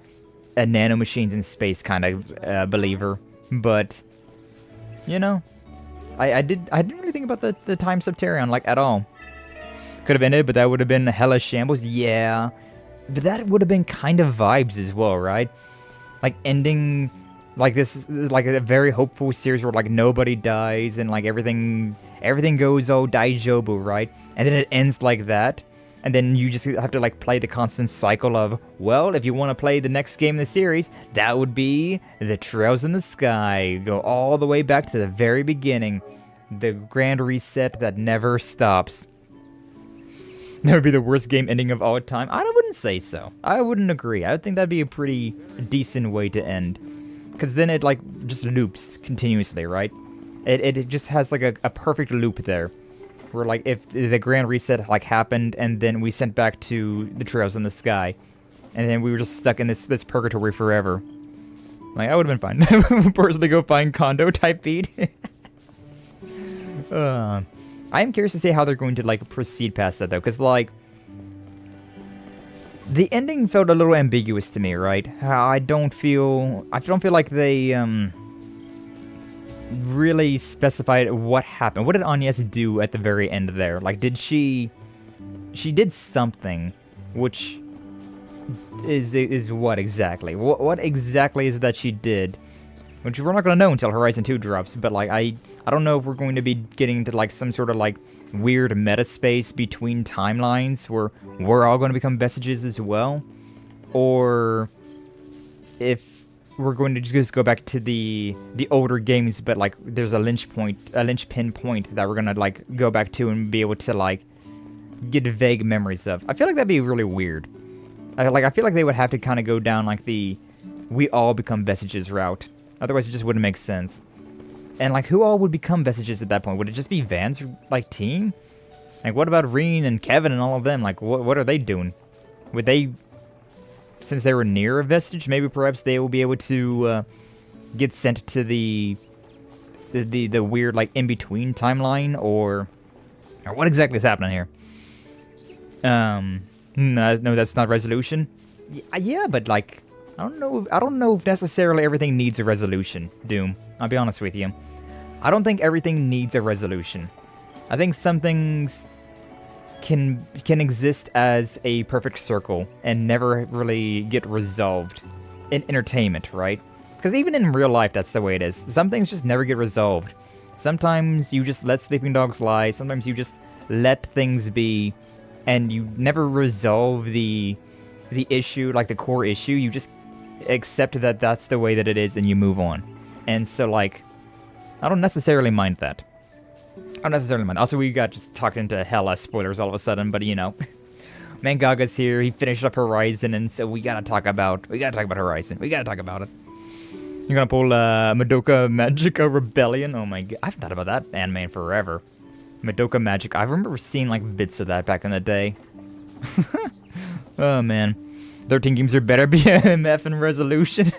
nanomachines in space kind of believer, but you know, I didn't really think about the time septarion like at all. Could have ended, but that would have been hella shambles. Yeah, but that would have been kind of vibes as well, right? Like ending like this, like a very hopeful series where like nobody dies and like everything goes oh daijobu, right? And then it ends like that. And then you just have to like play the constant cycle of, well, if you want to play the next game in the series, that would be the Trails in the Sky. Go all the way back to the very beginning. The grand reset that never stops. That would be the worst game ending of all time. I wouldn't say so. I wouldn't agree. I would think that'd be a pretty decent way to end. Because then it like just loops continuously, right? It just has like a perfect loop there. Where like if the grand reset like happened and then we sent back to the Trails in the Sky, and then we were just stuck in this purgatory forever. Like I would have been fine. Personally, go find condo type beat. I am curious to see how they're going to like proceed past that though, because like the ending felt a little ambiguous to me, right? I don't feel like they really specified what happened. What did Agnes do at the very end there? Like, did she did something, which is what exactly? What exactly is it that she did? Which we're not gonna know until Horizon 2 drops. But like, I don't know if we're going to be getting into like some sort of like weird meta space between timelines where we're all going to become vestiges as well, or if we're going to just go back to the older games, but like there's a linchpin point that we're gonna like go back to and be able to like get vague memories of. I feel like that'd be really weird. I feel like they would have to kind of go down like the we all become vestiges route. Otherwise, it just wouldn't make sense. And like, who all would become vestiges at that point? Would it just be Van's like team? Like, what about Reen and Kevin and all of them? Like, what are they doing? Would they? Since they were near a vestige, maybe perhaps they will be able to get sent to the weird like in between timeline, or what exactly is happening here? No, that's not resolution. Yeah, but like I don't know if necessarily everything needs a resolution. Doom, I'll be honest with you. I don't think everything needs a resolution. I think some things can exist as a perfect circle and never really get resolved in entertainment, right? Because even in real life, that's the way it is. Some things just never get resolved. Sometimes you just let sleeping dogs lie. Sometimes you just let things be, and you never resolve the issue, like the core issue. You just accept that that's the way that it is, and you move on. And so, like, I don't necessarily mind that. I don't necessarily mind. Also, we got just talked into hella spoilers all of a sudden, but you know, Mangaga's here. He finished up Horizon, and so we gotta talk about Horizon. We gotta talk about it. You're gonna pull Madoka Magica Rebellion. Oh my god, I've thought about that anime in forever. Madoka Magic. I remember seeing like bits of that back in the day. Oh man, 13 games are better. BMF and resolution.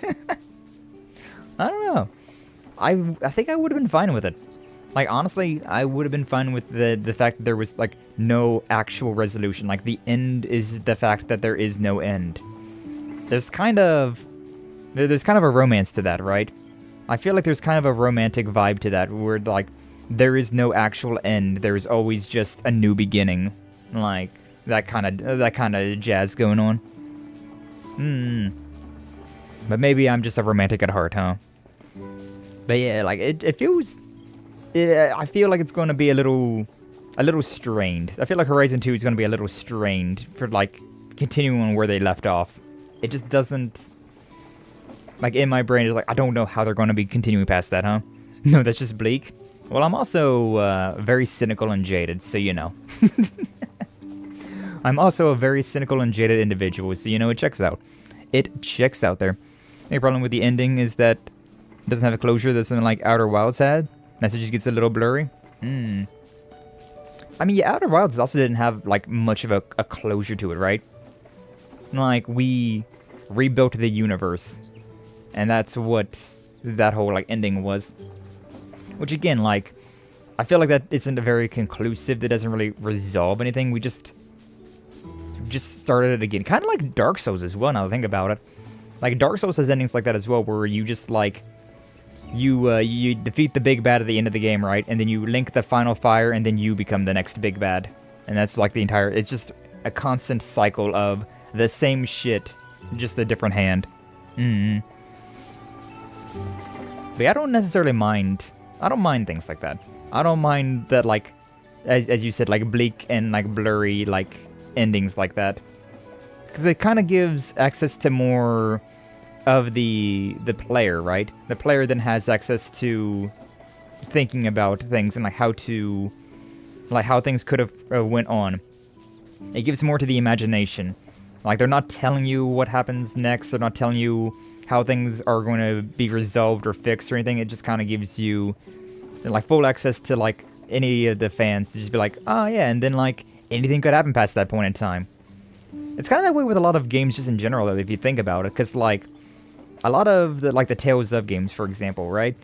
I don't know. I think I would have been fine with it. Like, honestly, I would have been fine with the fact that there was, like, no actual resolution. Like, the end is the fact that there is no end. There's kind of a romance to that, right? I feel like there's kind of a romantic vibe to that, where, like, there is no actual end. There is always just a new beginning. Like, that kind of jazz going on. But maybe I'm just a romantic at heart, huh? But yeah, like, it feels... I feel like it's going to be a little strained. I feel like Horizon 2 is going to be a little strained for, like, continuing on where they left off. It just doesn't... Like, in my brain, it's like, I don't know how they're going to be continuing past that, huh? No, that's just bleak. Well, I'm also very cynical and jaded, so you know. I'm also a very cynical and jaded individual, so you know, it checks out. It checks out there. The problem with the ending is that it doesn't have a closure that something like Outer Wilds had. Message gets a little blurry. I mean, yeah, Outer Wilds also didn't have, like, much of a closure to it, right? Like, we rebuilt the universe. And that's what that whole, like, ending was. Which, again, like, I feel like that isn't very conclusive. That doesn't really resolve anything. We just started it again. Kind of like Dark Souls as well, now that I think about it. Like, Dark Souls has endings like that as well, where you just, like, you defeat the big bad at the end of the game, right? And then you link the final fire, and then you become the next big bad. And that's, like, the entire... It's just a constant cycle of the same shit, just a different hand. But yeah, I don't necessarily mind... I don't mind things like that. I don't mind that, like, as you said, like, bleak and, like, blurry, like, endings like that. Because it kind of gives access to more of the player, right? The player then has access to thinking about things and, like, how things could have went on. It gives more to the imagination. Like, they're not telling you what happens next. They're not telling you how things are going to be resolved or fixed or anything. It just kind of gives you, like, full access to, like, any of the fans to just be like, oh yeah, and then, like, anything could happen past that point in time. It's kind of that way with a lot of games just in general, though, if you think about it, because, like, a lot of the, like, the Tales of games, for example, right?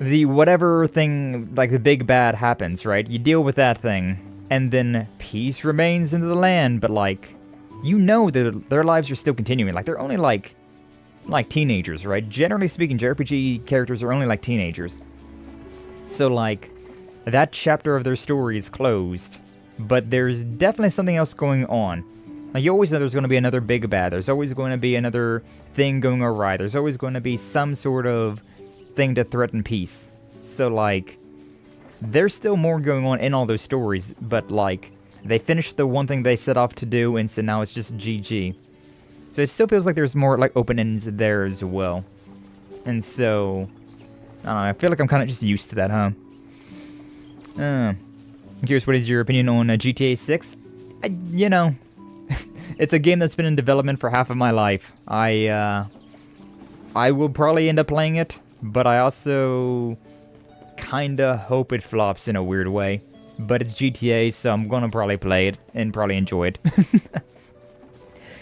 The whatever thing, like, the big bad happens, right? You deal with that thing, and then peace remains into the land, but, like, you know that their lives are still continuing. Like, they're only, like teenagers, right? Generally speaking, JRPG characters are only, like, teenagers. So, like, that chapter of their story is closed, but there's definitely something else going on. Like, you always know there's going to be another big bad. There's always going to be another thing going awry. There's always going to be some sort of thing to threaten peace. So, like, there's still more going on in all those stories, but, like, they finished the one thing they set off to do, and so now it's just GG. So it still feels like there's more, like, open ends there as well. And so, I don't know, I feel like I'm kind of just used to that, huh? I'm curious, what is your opinion on GTA 6? You know, it's a game that's been in development for half of my life. I will probably end up playing it, but I also kinda hope it flops in a weird way. But it's GTA, so I'm gonna probably play it and probably enjoy it.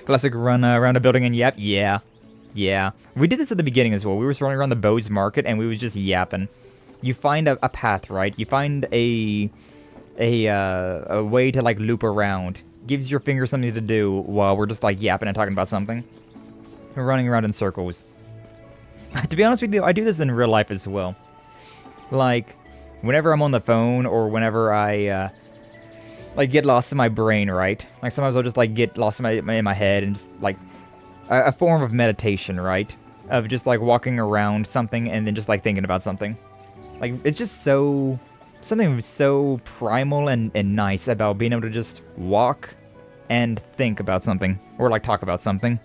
Classic run around a building and yap? Yeah. We did this at the beginning as well. We were running around the Bose market and we was just yapping. You find a path, right? You find a way to, like, loop around. Gives your finger something to do while we're just, like, yapping and talking about something. We're running around in circles. To be honest with you, I do this in real life as well. Like, whenever I'm on the phone or whenever I, like, get lost in my brain, right? Like, sometimes I'll just, like, get lost in my head and just, like, a form of meditation, right? Of just, like, walking around something and then just, like, thinking about something. Like, it's just something so primal and nice about being able to just walk and think about something. Or, like, talk about something.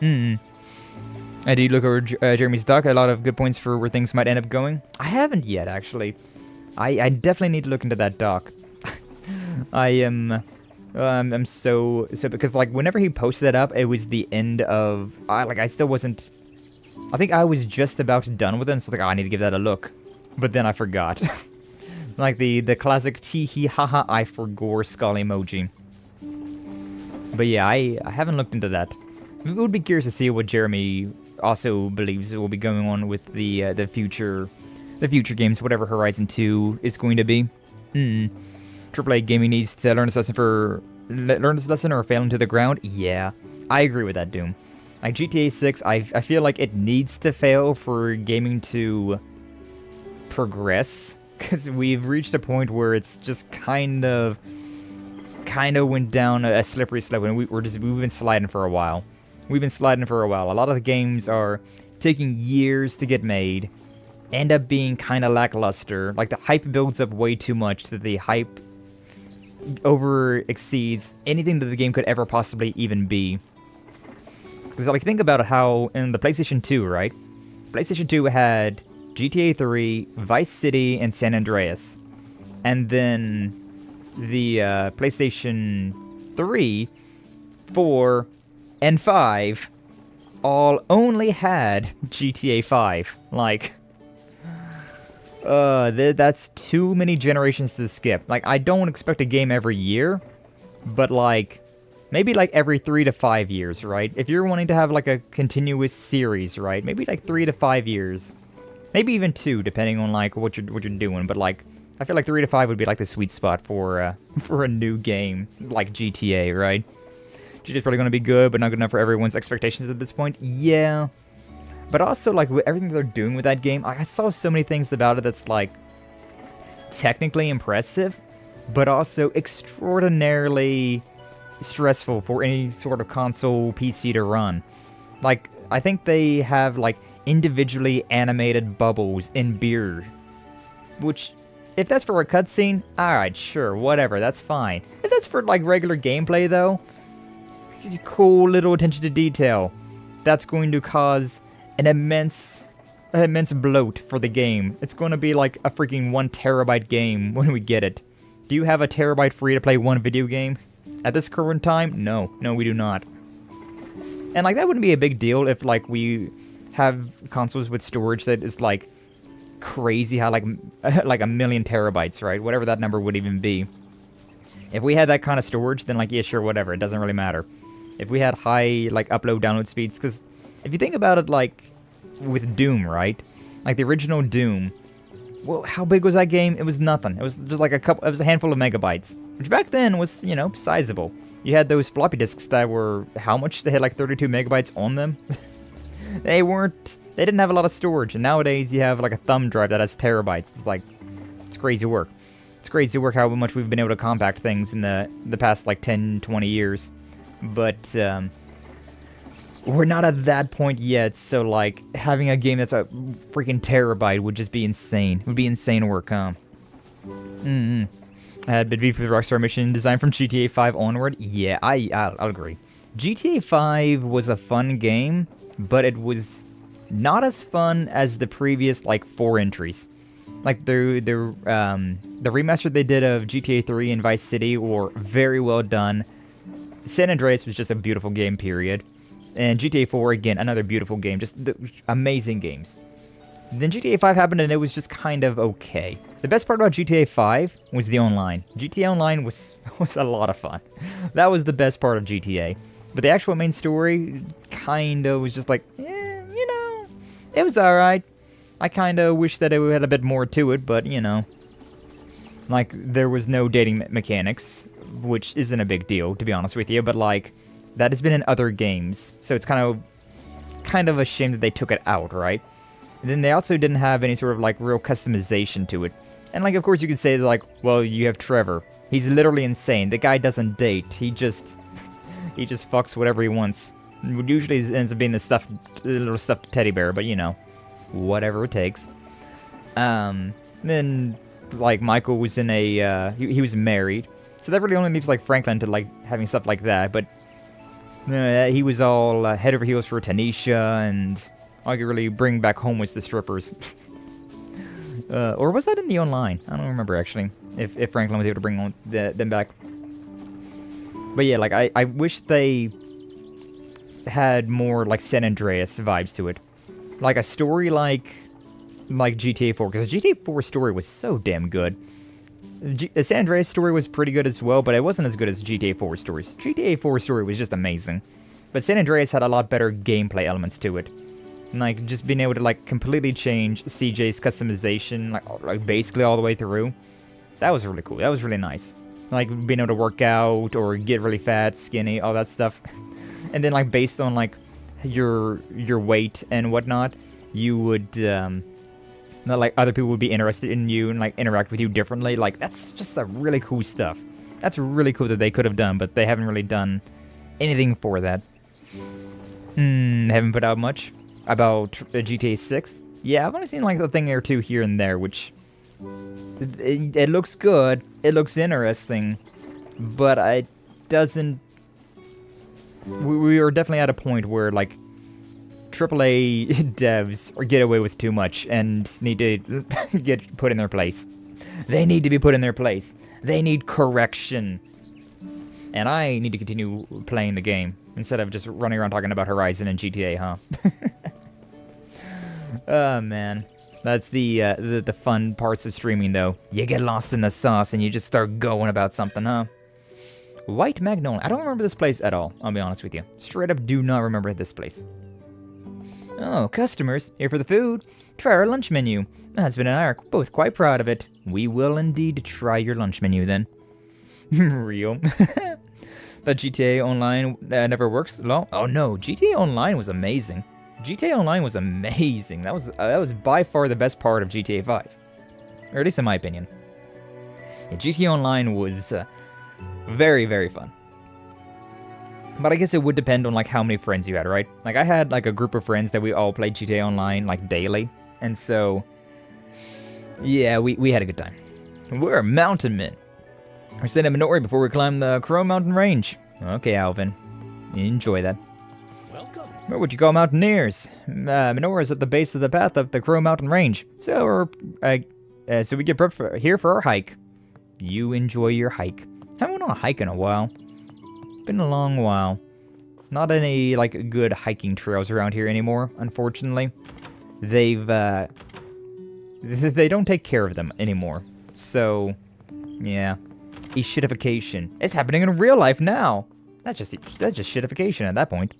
I did look over Jeremy's doc. A lot of good points for where things might end up going. I haven't yet, actually. I definitely need to look into that doc. I'm so because, like, whenever he posted that up, it was the end of I still wasn't. I think I was just about done with it, and so like, I need to give that a look, but then I forgot. Like the classic tee hee haha I forgore skull emoji. But yeah, I haven't looked into that. I would be curious to see what Jeremy also believes will be going on with the future games, whatever Horizon 2 is going to be. AAA gaming needs to learn its lesson or failing to the ground. Yeah, I agree with that, Doom. Like GTA 6, I feel like it needs to fail for gaming to progress, because we've reached a point where it's just kind of went down a slippery slope, and we've been sliding for a while. A lot of the games are taking years to get made, end up being kind of lackluster. Like, the hype builds up way too much that the hype over exceeds anything that the game could ever possibly even be. Because, like, think about how in the PlayStation 2, right? PlayStation 2 had GTA 3, Vice City, and San Andreas. And then the PlayStation 3, 4, and 5 all only had GTA 5. Like, that's too many generations to skip. Like, I don't expect a game every year, but like, maybe like every 3 to 5 years, right? If you're wanting to have like a continuous series, right? Maybe like 3 to 5 years. Maybe even 2, depending on like what you're doing. But like, I feel like 3 to 5 would be like the sweet spot for a new game like GTA, right? GTA's probably going to be good, but not good enough for everyone's expectations at this point. Yeah. But also, like, with everything they're doing with that game, I saw so many things about it that's, like, technically impressive, but also extraordinarily stressful for any sort of console PC to run. Like, I think they have, like, individually animated bubbles in beer, which, if that's for a cutscene, alright, sure, whatever, that's fine. If that's for, like, regular gameplay, though, cool little attention to detail. That's going to cause an immense bloat for the game. It's going to be like a freaking 1 terabyte game when we get it. Do you have a terabyte free to play one video game? At this current time? No, we do not. And like, that wouldn't be a big deal if like we have consoles with storage that is like crazy high, like like 1 million terabytes, right? Whatever that number would even be. If we had that kind of storage, then like, yeah, sure, whatever, it doesn't really matter. If we had high, like, upload, download speeds, because if you think about it, like, with Doom, right? Like, the original Doom, well, how big was that game? It was nothing. It was just like it was a handful of megabytes, which back then was, you know, sizable. You had those floppy disks that were, how much? They had like 32 megabytes on them. They didn't have a lot of storage, and nowadays you have like a thumb drive that has terabytes. It's like, it's crazy work. It's crazy work how much we've been able to compact things in the past like 10, 20 years. But we're not at that point yet, so like having a game that's a freaking terabyte would just be insane. It would be insane work, huh? Had been V for the Rockstar mission designed from GTA 5 onward. Yeah, I'll agree. GTA 5 was a fun game, but it was not as fun as the previous like 4 entries. Like the remaster they did of GTA 3 and Vice City were very well done. San Andreas was just a beautiful game, period. And GTA 4, again, another beautiful game. Just amazing games. Then GTA 5 happened and it was just kind of okay. The best part about GTA 5 was the online. GTA Online was a lot of fun. That was the best part of GTA. But the actual main story kind of was just like, you know, it was alright. I kind of wish that it had a bit more to it, but, you know. Like, there was no dating mechanics, which isn't a big deal, to be honest with you, but, like, that has been in other games, so it's kind of a shame that they took it out, right? And then they also didn't have any sort of, like, real customization to it. And, like, of course you could say, like, well, you have Trevor. He's literally insane. The guy doesn't date. He just fucks whatever he wants. Usually it ends up being the little stuffed teddy bear, but, you know, whatever it takes. Then, like, Michael was in a, he was married. So that really only leaves, like, Franklin to, like, having stuff like that, but he was all head over heels for Tanisha, and all I could really bring back home was the strippers. Or was that in the online? I don't remember, actually, if Franklin was able to bring them back. But yeah, like, I wish they had more, like, San Andreas vibes to it. Like, a story like GTA 4, because GTA 4's story was so damn good. San Andreas' story was pretty good as well, but it wasn't as good as GTA 4's story. GTA 4's story was just amazing. But San Andreas had a lot better gameplay elements to it. Like, just being able to, like, completely change CJ's customization, like basically all the way through. That was really cool. That was really nice. Like, being able to work out, or get really fat, skinny, all that stuff. And then, like, based on, like, your weight and whatnot, you would, like, other people would be interested in you and, like, interact with you differently. Like, that's just a really cool stuff. That's really cool that they could have done, but they haven't really done anything for that. They haven't put out much about GTA 6. Yeah, I've only seen, like, a thing or two here and there, which... It looks good. It looks interesting. But it doesn't... We are definitely at a point where, like... AAA devs or get away with too much and need to get put in their place. They need to be put in their place. They need correction. And I need to continue playing the game instead of just running around talking about Horizon and GTA, huh? Oh, man. That's the fun parts of streaming, though. You get lost in the sauce and you just start going about something, huh? White Magnolia. I don't remember this place at all, I'll be honest with you. Straight up do not remember this place. Oh, customers, here for the food. Try our lunch menu. My husband and I are both quite proud of it. We will indeed try your lunch menu, then. Real. That GTA Online never works? Oh no, GTA Online was amazing. GTA Online was amazing. That was by far the best part of GTA 5. Or at least in my opinion. Yeah, GTA Online was very, very fun. But I guess it would depend on like how many friends you had, right? Like I had like a group of friends that we all played GTA Online like daily. And so, yeah, we had a good time. We're mountain men. We're staying at Minoria before we climb the Crow Mountain Range. Okay, Alvin. Enjoy that. Welcome. What would you call mountaineers? Minoria is at the base of the path up the Crow Mountain Range. So so we get prepped here for our hike. You enjoy your hike. Haven't went on a hike in a while. Been a long while. Not any like good hiking trails around here anymore, unfortunately. They don't take care of them anymore. So, yeah. Shitification. It's happening in real life now. That's just shitification at that point.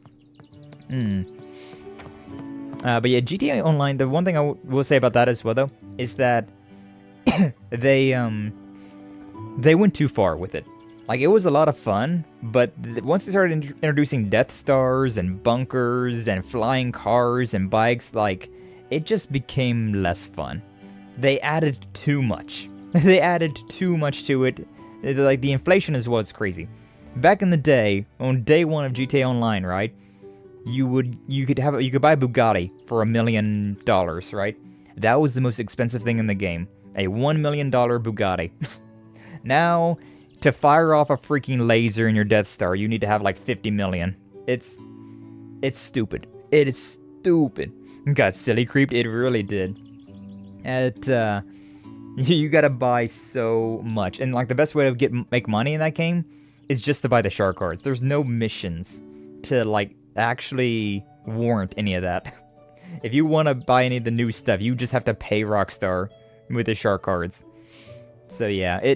But yeah, GTA Online, the one thing I will say about that as well, though, is that they went too far with it. Like, it was a lot of fun, but once they started introducing Death Stars and bunkers and flying cars and bikes, like, it just became less fun. They added too much. They added too much to it. Like, the inflation is what's crazy. Back in the day, on day one of GTA Online, right? You could buy a Bugatti for $1 million, right? That was the most expensive thing in the game. A $1 million Bugatti. Now, to fire off a freaking laser in your Death Star, you need to have like 50 million. It's stupid. It is stupid. Got silly creeped, it really did. You gotta buy so much. And like the best way to make money in that game is just to buy the shark cards. There's no missions to like actually warrant any of that. If you want to buy any of the new stuff, you just have to pay Rockstar with the shark cards. So yeah,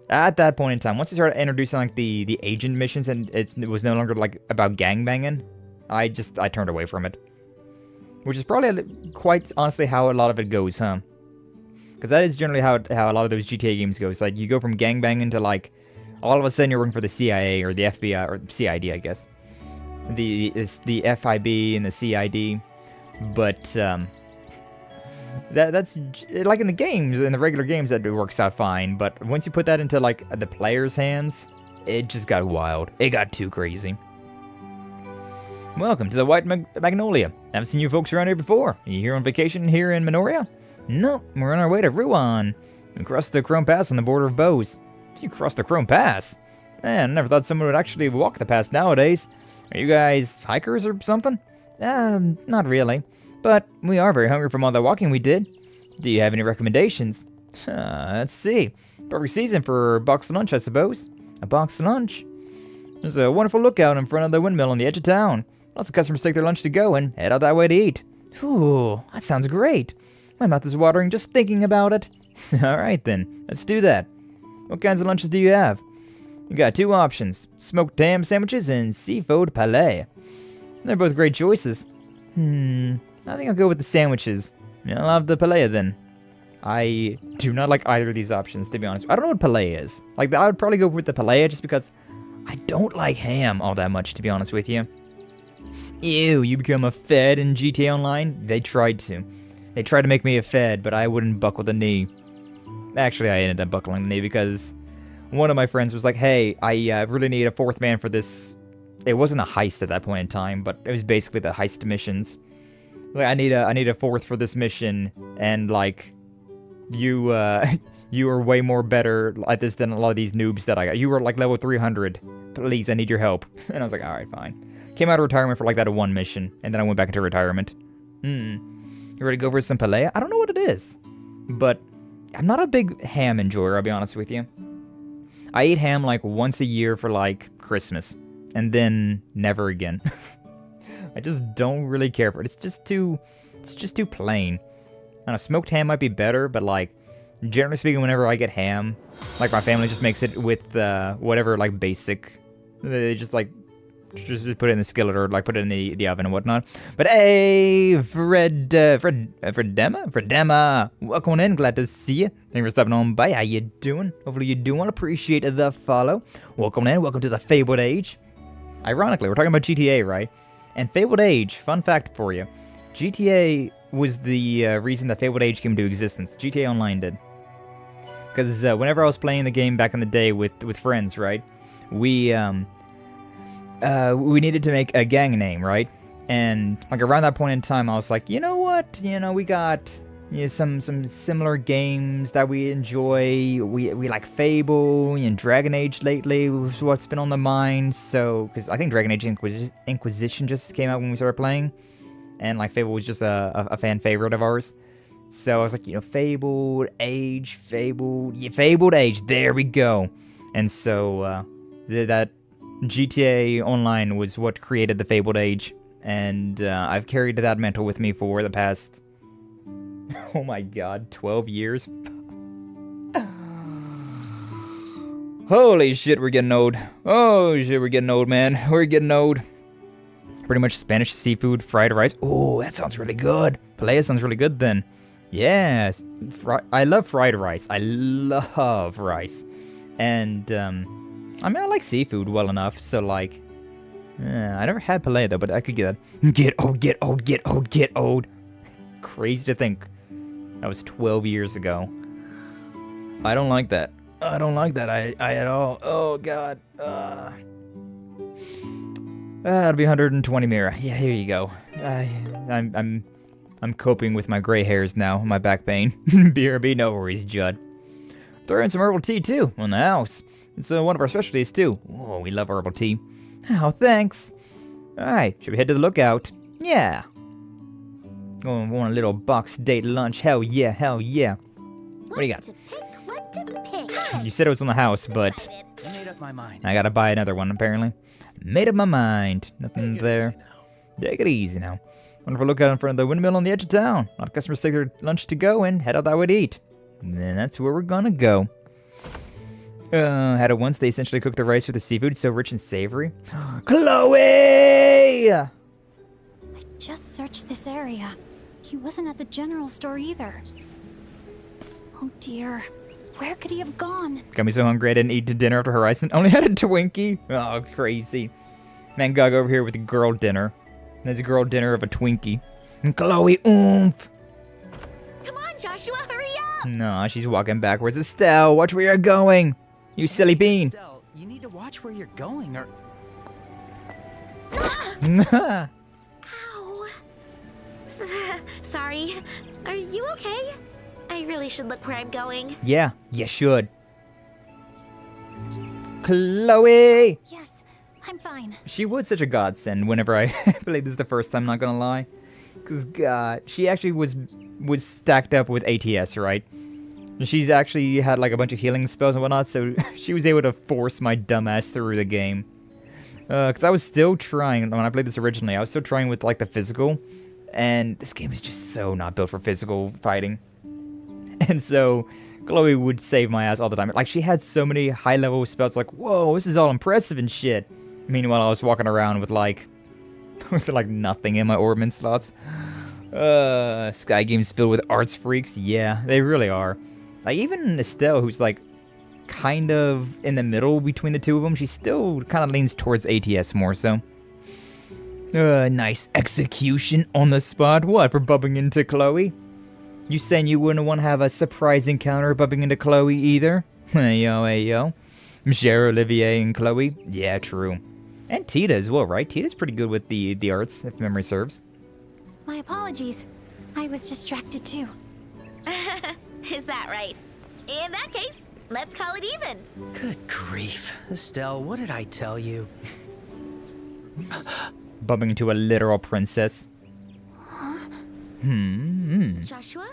at that point in time, once they started introducing like the agent missions and it was no longer like about gangbanging, I turned away from it. Which is probably quite honestly how a lot of it goes, huh? Because that is generally how a lot of those GTA games go. It's like you go from gangbanging to like all of a sudden you're working for the CIA or the FBI or CID, I guess. It's the FIB and the CID, but that's like in the games, in the regular games, that works out fine. But once you put that into like the players' hands, it just got wild. It got too crazy. Welcome to the White Magnolia. Haven't seen you folks around here before. Are you here on vacation here in Minoria? No, we're on our way to Ruan. We crossed the Chrome Pass on the border of Bose. You crossed the Chrome Pass? Man, I never thought someone would actually walk the pass nowadays. Are you guys hikers or something? Not really. But we are very hungry from all the walking we did. Do you have any recommendations? Let's see. Perfect season for a box lunch, I suppose. A box lunch? There's a wonderful lookout in front of the windmill on the edge of town. Lots of customers take their lunch to go and head out that way to eat. Ooh, that sounds great. My mouth is watering just thinking about it. Alright then, let's do that. What kinds of lunches do you have? You got two options, smoked ham sandwiches and seafood palais. They're both great choices. I think I'll go with the sandwiches. I'll have the palais then. I do not like either of these options, to be honest. I don't know what palais is. Like, I would probably go with the palais just because I don't like ham all that much, to be honest with you. Ew, you become a fed in GTA Online? They tried to. They tried to make me a fed, but I wouldn't buckle the knee. Actually, I ended up buckling the knee because one of my friends was like, hey, I really need a fourth man for this. It wasn't a heist at that point in time, but it was basically the heist missions. Like, I need a fourth for this mission, and like, you are way more better at this than a lot of these noobs that I got. You were like level 300. Please, I need your help. And I was like, alright, fine. Came out of retirement for like that one mission, and then I went back into retirement. You ready to go for some paella? I don't know what it is, but I'm not a big ham enjoyer, I'll be honest with you. I eat ham like once a year for like Christmas, and then never again. I just don't really care for it. It's just too plain. And a smoked ham might be better, but like, generally speaking, whenever I get ham, like my family just makes it with whatever like basic. They just like just put it in the skillet or like put it in the oven and whatnot. But hey, Fredema, welcome on in. Glad to see you. Thanks for stopping on by. How you doing? Hopefully you doing. Appreciate the follow. Welcome in. Welcome to the Fabled Age. Ironically, we're talking about GTA, right? And Fabled Age, fun fact for you. GTA was the reason that Fabled Age came into existence. GTA Online did. Because whenever I was playing the game back in the day with friends, right? We needed to make a gang name, right? And like around that point in time, I was like, you know what? You know, we got some similar games that we enjoy. We like Fable and Dragon Age lately was what's been on the mind. So, because I think Dragon Age Inquisition just came out when we started playing, and like Fable was just a fan favorite of ours. So I was like, you know, Fabled Age. There we go. And so that GTA Online was what created the Fabled Age, and I've carried that mantle with me for the past, oh my god, 12 years. Holy shit, we're getting old. Oh shit, we're getting old, man. We're getting old. Pretty much Spanish seafood, fried rice. Oh, that sounds really good. Paella sounds really good then. Yes, I love fried rice. I love rice. And, I mean, I like seafood well enough, so like, I never had paella though, but I could get that. Get old. Crazy to think that was 12 years ago. I don't like that. I at all. Oh god. That'll be 120 Mira. Yeah, here you go. I'm coping with my gray hairs now, my back pain. BRB, no worries, Judd. Throw in some herbal tea too on the house. It's one of our specialties, too. Oh, we love herbal tea. Oh, thanks. Alright, should we head to the lookout? Yeah. Oh, want a little box date lunch. Hell yeah. What do you got? What to pick? You said it was on the house, but I made up my mind. I gotta buy another one, apparently. Made up my mind. Nothing there. Take it easy now. Wonderful lookout in front of the windmill on the edge of town. A lot of customers take their lunch to go and head out that way to eat. And then that's where we're gonna go. Had it once, they essentially cooked the rice with the seafood, so rich and savory. Chloe! I just searched this area. He wasn't at the general store either. Oh dear. Where could he have gone? Got me so hungry I didn't eat dinner after Horizon. Only had a Twinkie. Oh, crazy. Man, Gog over here with the girl dinner. There's a girl dinner of a Twinkie. And Chloe, oomph! Come on, Joshua, hurry up! No, she's walking backwards. Estelle, watch where you're going! You silly bean! Estelle, you need to watch where you're going, or... Ow! Sorry. Are you okay? I really should look where I'm going. Yeah, you should. Chloe! Yes, I'm fine. She was such a godsend whenever I played this the first time, not gonna lie. Because, God, she actually was stacked up with ATS, right? She's actually had like a bunch of healing spells and whatnot, so she was able to force my dumbass through the game. Because I was still trying, when I played this originally, I was still trying with like the physical, and this game is just so not built for physical fighting. And so, Chloe would save my ass all the time. Like, she had so many high-level spells, like, whoa, this is all impressive and shit. Meanwhile, I was walking around with like nothing in my ornament slots. Skye games filled with arts freaks, yeah, they really are. Like, even Estelle, who's, like, kind of in the middle between the two of them, she still kind of leans towards ATS more so. Nice execution on the spot. What, for bumping into Chloe? You saying you wouldn't want to have a surprise encounter bumping into Chloe either? Hey yo. Cher, Olivier, and Chloe? Yeah, true. And Tita as well, right? Tita's pretty good with the arts, if memory serves. My apologies. I was distracted too. Is that right? In that case, let's call it even. Good grief. Estelle, what did I tell you? bumping into a literal princess. Joshua?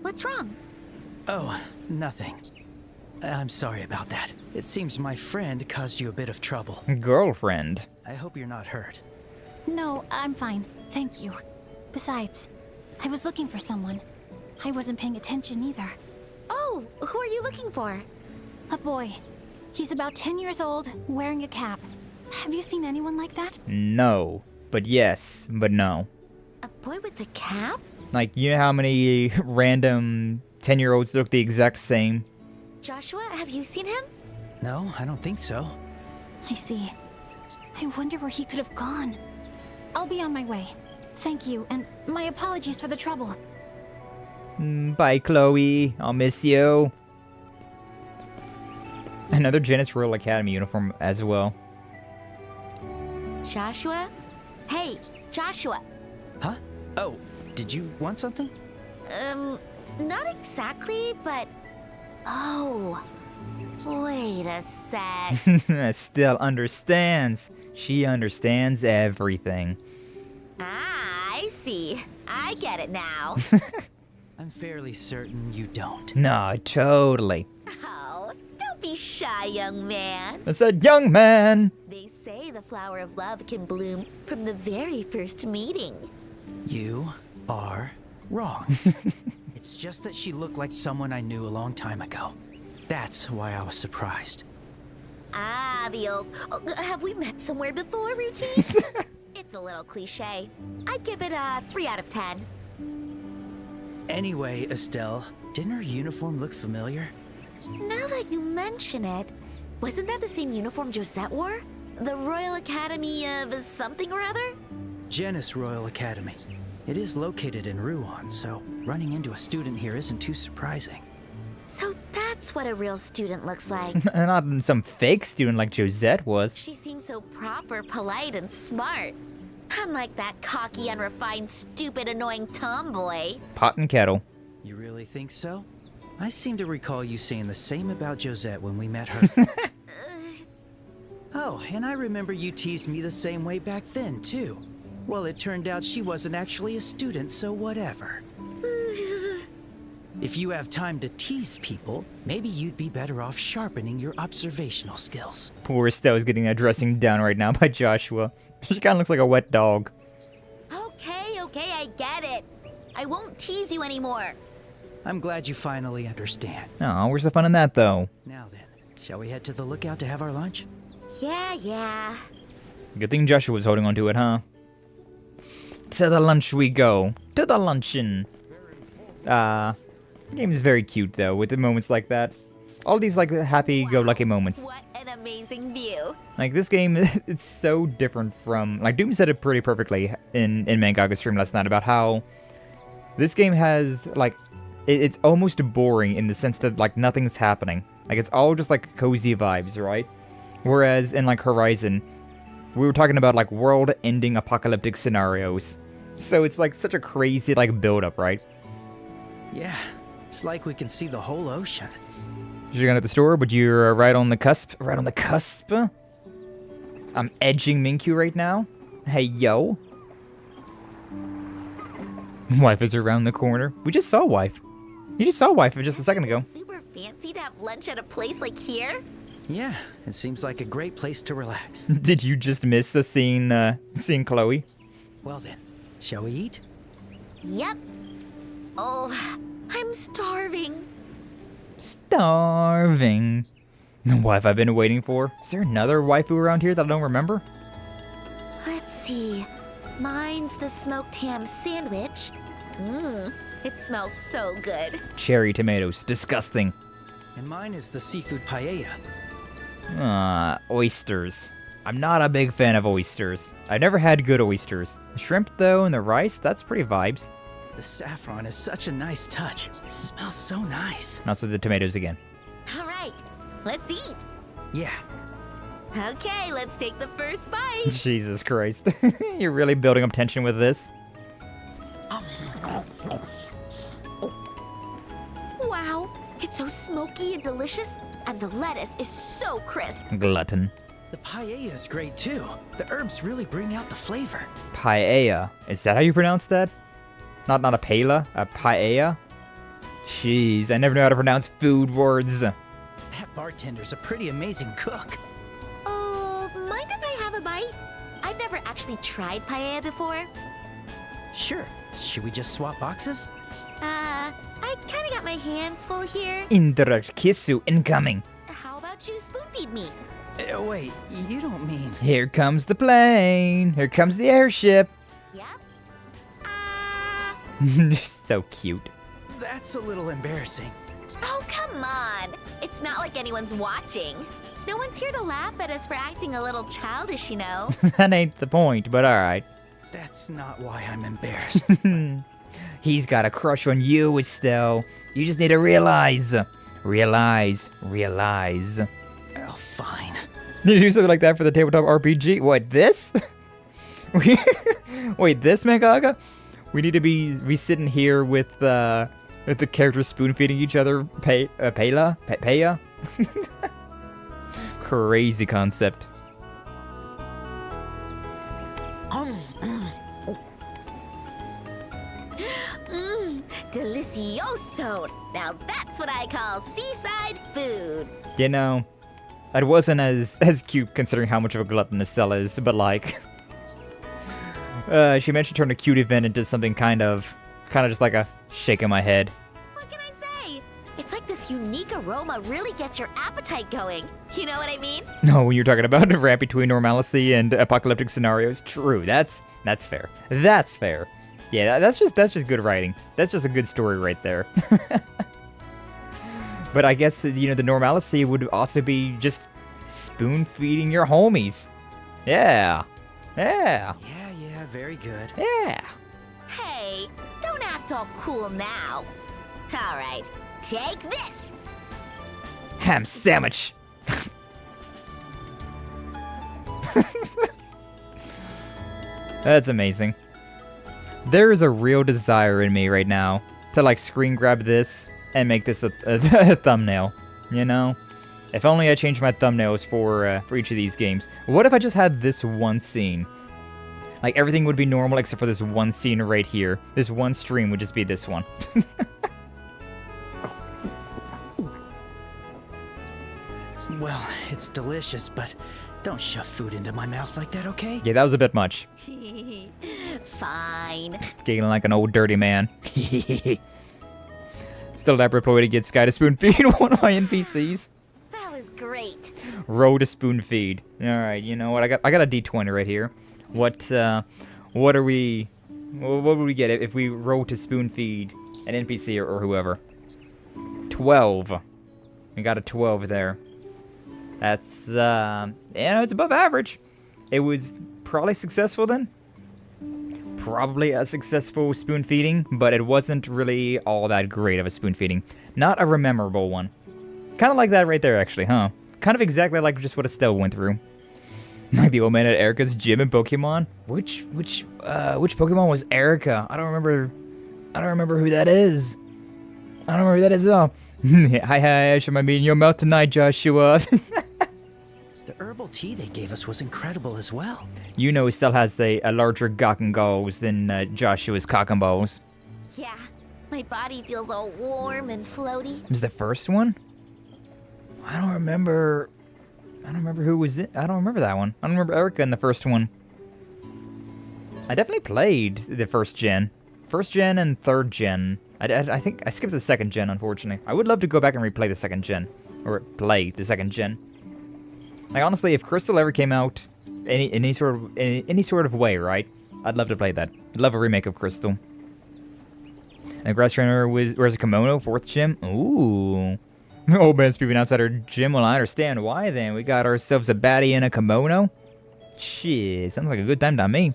What's wrong? Oh, nothing. I'm sorry about that. It seems my friend caused you a bit of trouble. Girlfriend. I hope you're not hurt. No, I'm fine. Thank you. Besides, I was looking for someone. I wasn't paying attention either. Oh, who are you looking for? A boy. He's about 10 years old, wearing a cap. Have you seen anyone like that? No. But yes, but no. A boy with a cap? Like, you know how many random 10-year-olds look the exact same? Joshua, have you seen him? No, I don't think so. I see. I wonder where he could have gone. I'll be on my way. Thank you, and my apologies for the trouble. Bye, Chloe. I'll miss you. Another Janet's Royal Academy uniform as well. Joshua? Hey, Joshua. Huh? Oh, did you want something? Not exactly, but... Oh, wait a sec. Still understands. She understands everything. Ah, I see. I get it now. I'm fairly certain you don't. No, totally. Oh, don't be shy, young man. I said, young man. They say the flower of love can bloom from the very first meeting. You are wrong. It's just that she looked like someone I knew a long time ago. That's why I was surprised. Ah, the old, oh, have we met somewhere before routine? It's a little cliche. I'd give it a 3 out of 10. Anyway, Estelle, didn't her uniform look familiar? Now that you mention it, wasn't that the same uniform Josette wore? The Royal Academy of something or other? Janus Royal Academy. It is located in Ruan, so running into a student here isn't too surprising. So that's what a real student looks like. Not some fake student like Josette was. She seems so proper, polite, and smart. Unlike that cocky, unrefined, stupid, annoying tomboy. Pot and kettle. You really think so? I seem to recall you saying the same about Josette when we met her. Oh, and I remember you teased me the same way back then, too. Well, it turned out she wasn't actually a student, so whatever. If you have time to tease people, maybe you'd be better off sharpening your observational skills. Poor Estelle's getting that dressing down right now by Joshua. She kind of looks like a wet dog. Okay, I get it. I won't tease you anymore. I'm glad you finally understand. Oh, where's the fun in that, though? Now then, shall we head to the lookout to have our lunch? Yeah. Good thing Joshua was holding on to it, huh? To the lunch we go. To the luncheon. The game is very cute, though, with the moments like that. All these, like, happy-go-lucky moments. What an amazing view. Like, this game, it's so different from... Like, Doom said it pretty perfectly in Mangaga's stream last night about how this game has, like... It's almost boring in the sense that, like, nothing's happening. Like, it's all just, like, cozy vibes, right? Whereas in, like, Horizon, we were talking about, like, world-ending apocalyptic scenarios. So it's, like, such a crazy, like, build-up, right? Yeah, it's like we can see the whole ocean. You're going to the store, but you're right on the cusp. Right on the cusp? I'm edging Minkyu right now. Hey, yo. Wife is around the corner. We just saw Wife. You just saw Wife just a second ago. Super fancy to have lunch at a place like here? Yeah, it seems like a great place to relax. Did you just miss seeing Chloe? Well then, shall we eat? Yep. Oh, I'm starving. Starving. The wife I've been waiting for. Is there another waifu around here that I don't remember? Let's see. Mine's the smoked ham sandwich. It smells so good. Cherry tomatoes. Disgusting. And mine is the seafood paella. Oysters. I'm not a big fan of oysters. I've never had good oysters. Shrimp, though, and the rice, that's pretty vibes. The saffron is such a nice touch. It smells so nice. And also the tomatoes again. All right, let's eat. Yeah. Okay, let's take the first bite. Jesus Christ. You're really building up tension with this. Wow, it's so smoky and delicious, and the lettuce is so crisp. Glutton. The paella is great too. The herbs really bring out the flavor. Paella. Is that how you pronounce that? Not a paella, a paella? Jeez, I never know how to pronounce food words. That bartender's a pretty amazing cook. Oh, mind if I have a bite? I've never actually tried paella before. Sure. Should we just swap boxes? I kinda got my hands full here. Indirect kissu incoming. How about you spoon feed me? Wait, you don't mean... Here comes the plane. Here comes the airship. Yep. So cute. That's a little embarrassing. Oh, come on. It's not like anyone's watching. No one's here to laugh at us for acting a little childish, you know. That ain't the point, but alright. That's not why I'm embarrassed. He's got a crush on you, Estelle. You just need to realize. Realize. Oh, fine. Need to do something like that for the tabletop RPG? What, this? Wait, this, Mangaga? We need to be sitting here with the characters spoon feeding each other. Paya? Crazy concept. Delicioso. Now that's what I call seaside food. You know, it wasn't as cute considering how much of a glutton Estelle is, but like, she mentioned turning a cute event into something kind of just like a shake in my head. What can I say? It's like this unique aroma really gets your appetite going. You know what I mean? No, when you're talking about a ramp between normalcy and apocalyptic scenarios, true. That's fair. That's fair. Yeah, that's just good writing. That's just a good story right there. But I guess, you know, the normalcy would also be just spoon feeding your homies. Yeah. Yeah, very good. Yeah. Hey, don't act all cool now. All right, take this. Ham sandwich. That's amazing. There is a real desire in me right now to like screen grab this and make this a thumbnail, you know? If only I changed my thumbnails for each of these games. What if I just had this one scene? Like everything would be normal except for this one scene right here. This one stream would just be this one. Well, it's delicious, but don't shove food into my mouth like that, okay? Yeah, that was a bit much. Fine. Giggling like an old dirty man. Still that ploy to get Skye to spoon feed one of my NPCs. That was great. Row to spoon feed. Alright, you know what? I got a D20 right here. What would we get if we row to spoon feed an NPC or whoever? 12. We got a 12 there. That's you know, it's above average. It was probably successful then. Probably a successful spoon feeding, but it wasn't really all that great of a spoon feeding. Not a memorable one. Kind of like that right there, actually, huh? Kind of exactly like just what Estelle went through. Like the old man at Erica's gym in Pokemon. Which Pokemon was Erica? I don't remember who that is. I don't remember who that is though. Hi, should I be in your mouth tonight, Joshua? The herbal tea they gave us was incredible as well. You know he still has a larger cock and balls than Joshua's cock and balls. Yeah, my body feels all warm and floaty. Was the first one? I don't remember who was it. I don't remember that one. I don't remember Erica in the first one. I definitely played the first gen. First gen and third gen. I think I skipped the second gen, unfortunately. I would love to go back and replay the second gen. Or play the second gen. Like, honestly, if Crystal ever came out any sort of way, right? I'd love to play that. I'd love a remake of Crystal. And a grass trainer wears a kimono, 4th gym. Ooh. Old man's peeping outside our gym. Well, I understand why then. We got ourselves a baddie in a kimono. Shit, sounds like a good time to me.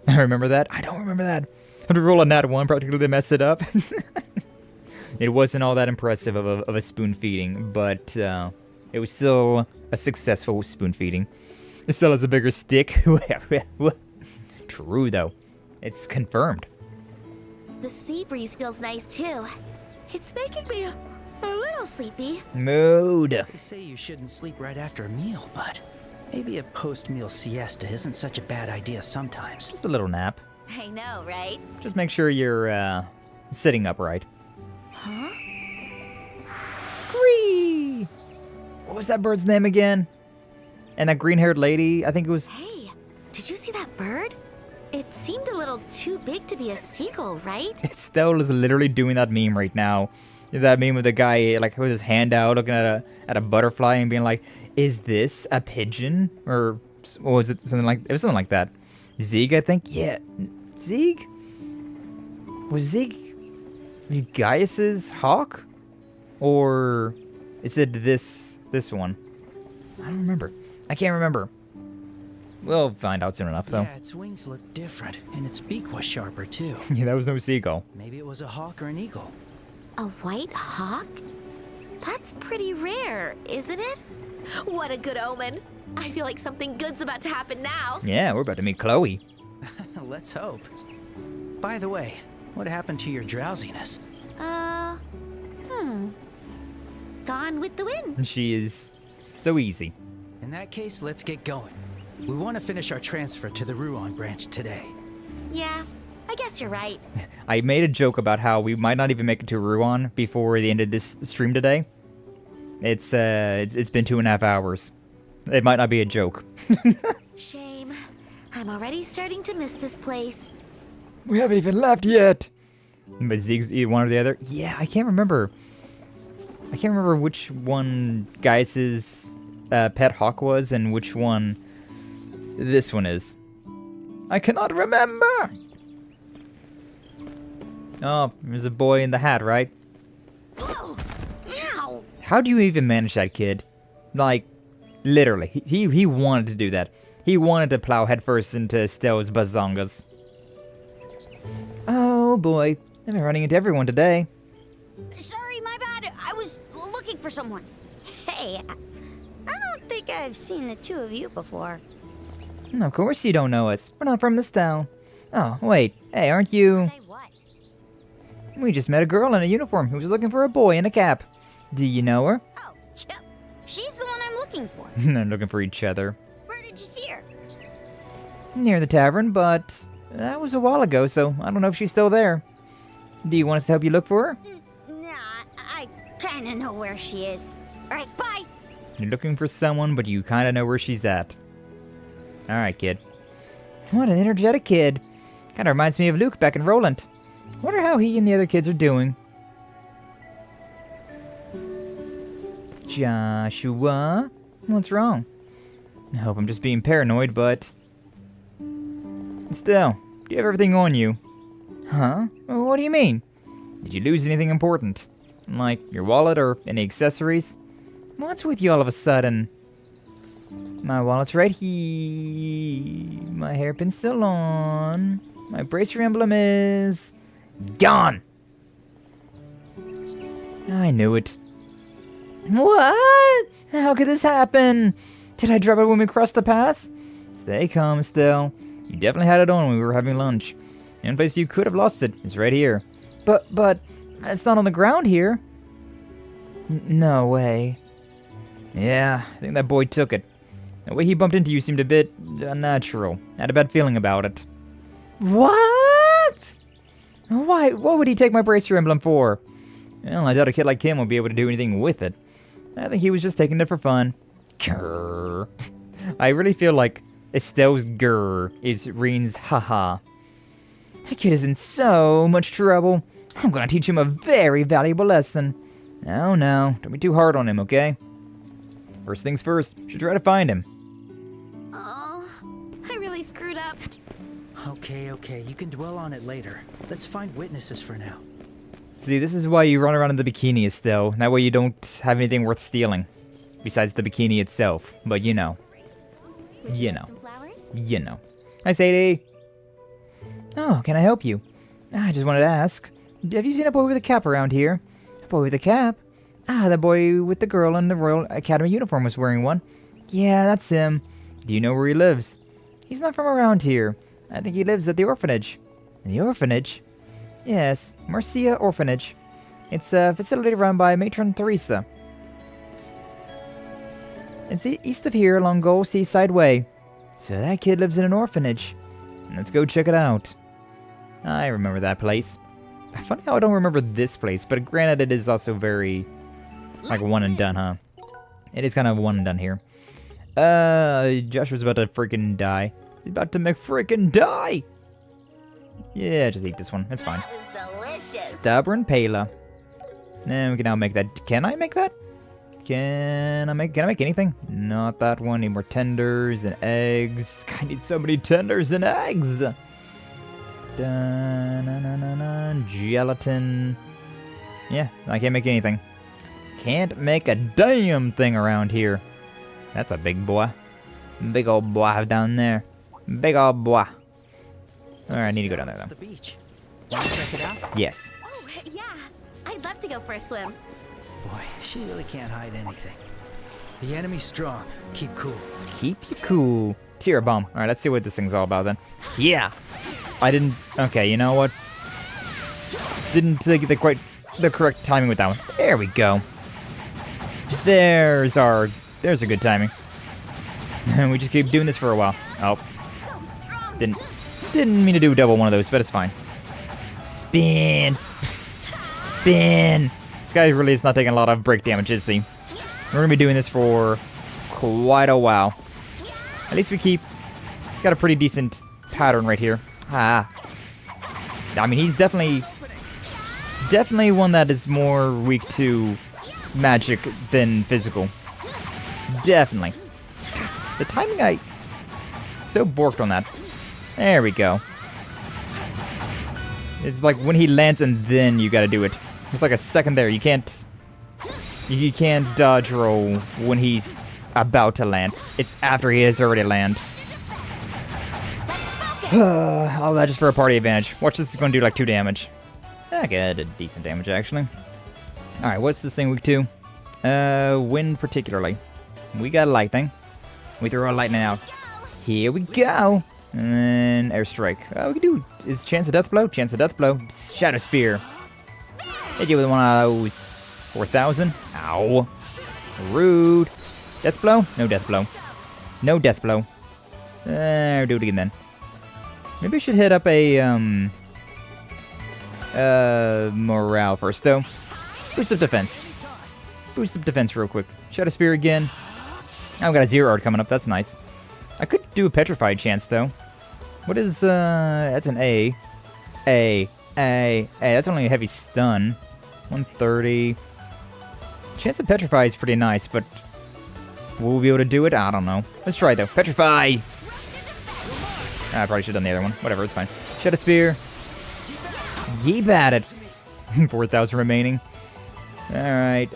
I remember that. I don't remember that. I had to roll a nat 1 practically to mess it up. It wasn't all that impressive of a spoon feeding, but it was still a successful spoon feeding. It still has a bigger stick. True, though. It's confirmed. The sea breeze feels nice, too. It's making me a little sleepy. Mood. They say you shouldn't sleep right after a meal, but Maybe a post-meal siesta isn't such a bad idea sometimes. Just a little nap. I know, right? Just make sure you're sitting upright. Huh? Scree! What was that bird's name again? And that green-haired lady, I think it was... Hey, did you see that bird? It seemed a little too big to be a seagull, right? Estelle is literally doing that meme right now. That meme of the guy like with his hand out looking at a butterfly and being like, "Is this a pigeon?" Or what was it? Something like it was something like that. Zeke, I think. Yeah, Zeke. Was Zeke Gaius's hawk, or is it this one? I don't remember. I can't remember. We'll find out soon enough, though. Yeah, its wings look different, and its beak was sharper too. Yeah, that was no seagull. Maybe it was a hawk or an eagle. A white hawk? That's pretty rare, isn't it? What a good omen. I feel like something good's about to happen now. Yeah, we're about to meet Chloe. Let's hope. By the way, what happened to your drowsiness? Gone with the wind. She is so easy. In that case, let's get going. We want to finish our transfer to the Ruan branch today. Yeah, I guess you're right. I made a joke about how we might not even make it to Ruan before the end of this stream today. It's been 2.5 hours. It might not be a joke. Shame. I'm already starting to miss this place. We haven't even left yet. But Zeke's either one or the other. Yeah, I can't remember. I can't remember which one Gaius's pet hawk was and which one this one is. I cannot remember. Oh, there's a boy in the hat, right? Oh, ow! How do you even manage that kid? Like, literally, he wanted to do that. He wanted to plow headfirst into Estelle's bazongas. Oh boy, I've been running into everyone today. Sorry, my bad. I was looking for someone. Hey, I don't think I've seen the two of you before. Of course you don't know us. We're not from this town. Oh, wait. Hey, aren't you... Say what? We just met a girl in a uniform who was looking for a boy in a cap. Do you know her? Oh, yep. She's the one I'm looking for. They're looking for each other. Where did you see her? Near the tavern, but that was a while ago, so I don't know if she's still there. Do you want us to help you look for her? Nah, I kinda know where she is. Alright, bye! You're looking for someone, but you kinda know where she's at. Alright, kid. What an energetic kid. Kinda reminds me of Luke back in Roland. Wonder how he and the other kids are doing. Joshua? What's wrong? I hope I'm just being paranoid, but... Still, do you have everything on you? Huh? What do you mean? Did you lose anything important? Like your wallet or any accessories? What's with you all of a sudden? My wallet's right here. My hairpin's still on. My bracer emblem is... gone! I knew it. What? How could this happen? Did I drop it when we crossed the pass? Stay calm, Estelle. You definitely had it on when we were having lunch. The only place you could have lost it is right here. But, it's not on the ground here. No way. Yeah, I think that boy took it. The way he bumped into you seemed a bit unnatural. I had a bad feeling about it. What? Why? What would he take my bracer emblem for? Well, I doubt a kid like him will be able to do anything with it. I think he was just taking it for fun. Grrr. I really feel like Estelle's grrr is Reen's haha. That kid is in so much trouble. I'm gonna teach him a very valuable lesson. Oh no, don't be too hard on him, okay? First things first, should try to find him. Oh, I really screwed up. Okay, you can dwell on it later. Let's find witnesses for now. See, this is why you run around in the bikini, Estelle. That way you don't have anything worth stealing. Besides the bikini itself. But you know. You know. You know. Hi, Sadie. Oh, can I help you? I just wanted to ask. Have you seen a boy with a cap around here? A boy with a cap? Ah, the boy with the girl in the Royal Academy uniform was wearing one. Yeah, that's him. Do you know where he lives? He's not from around here. I think he lives at the orphanage. The orphanage? Yes, Marcia Orphanage. It's a facility run by Matron Teresa. It's east of here along Gold Seaside Way. So that kid lives in an orphanage. Let's go check it out. I remember that place. Funny how I don't remember this place, but granted it is also very, like, one and done, huh? It is kind of one and done here. Joshua's about to freaking die. He's about to freaking die! Yeah, just eat this one. It's fine. That was delicious. Stubborn Pela. And we can now make that. Can I make that? Can I make anything? Not that one. Need more tenders and eggs. I need so many tenders and eggs. Gelatin. Yeah, I can't make anything. Can't make a damn thing around here. That's a big boy. Big old boy down there. Big old boy. Alright, I need to go down there, though. The beach. Want to check it out? Yes. Oh, yeah. I'd love to go for a swim. Boy, she really can't hide anything. The enemy's strong. Keep cool. Keep you cool. Tear bomb. Alright, let's see what this thing's all about then. Yeah! I didn't... Okay, you know what? Didn't get the correct timing with that one. There we go. There's a good timing. We just keep doing this for a while. Oh. Didn't mean to do double one of those, but it's fine. Spin! Spin! This guy really is not taking a lot of break damage, is he? We're gonna be doing this for quite a while. At least we got a pretty decent pattern right here. Ah. I mean, he's definitely one that is more weak to magic than physical. Definitely. The timing, so borked on that. There we go. It's like when he lands and then you gotta do it. There's like a second there. You can't dodge roll when he's about to land. It's after he has already landed. All that just for a party advantage. Watch, this is gonna do like 2 damage. Okay, I did decent damage actually. Alright, what's this thing weak to? Wind particularly. We got lightning. We throw our lightning out. Here we go. And then airstrike. We can do is chance of death blow. Chance of death blow. Shadow spear. Hit you with one of those. 4,000. Ow. Rude. Death blow. No death blow. No death blow. Do it again then. Maybe I should hit up a morale first though. Boost up defense. Boost up defense real quick. Shadow spear again. I've got a 0 art coming up. That's nice. I could do a petrified chance though. What is that's an A. That's only a heavy stun. 130. Chance of petrify is pretty nice, but will we be able to do it? I don't know. Let's try it though. Petrify. I probably should have done the other one. Whatever, it's fine. Shadow spear. Yeep at it. 4,000 remaining. Alright,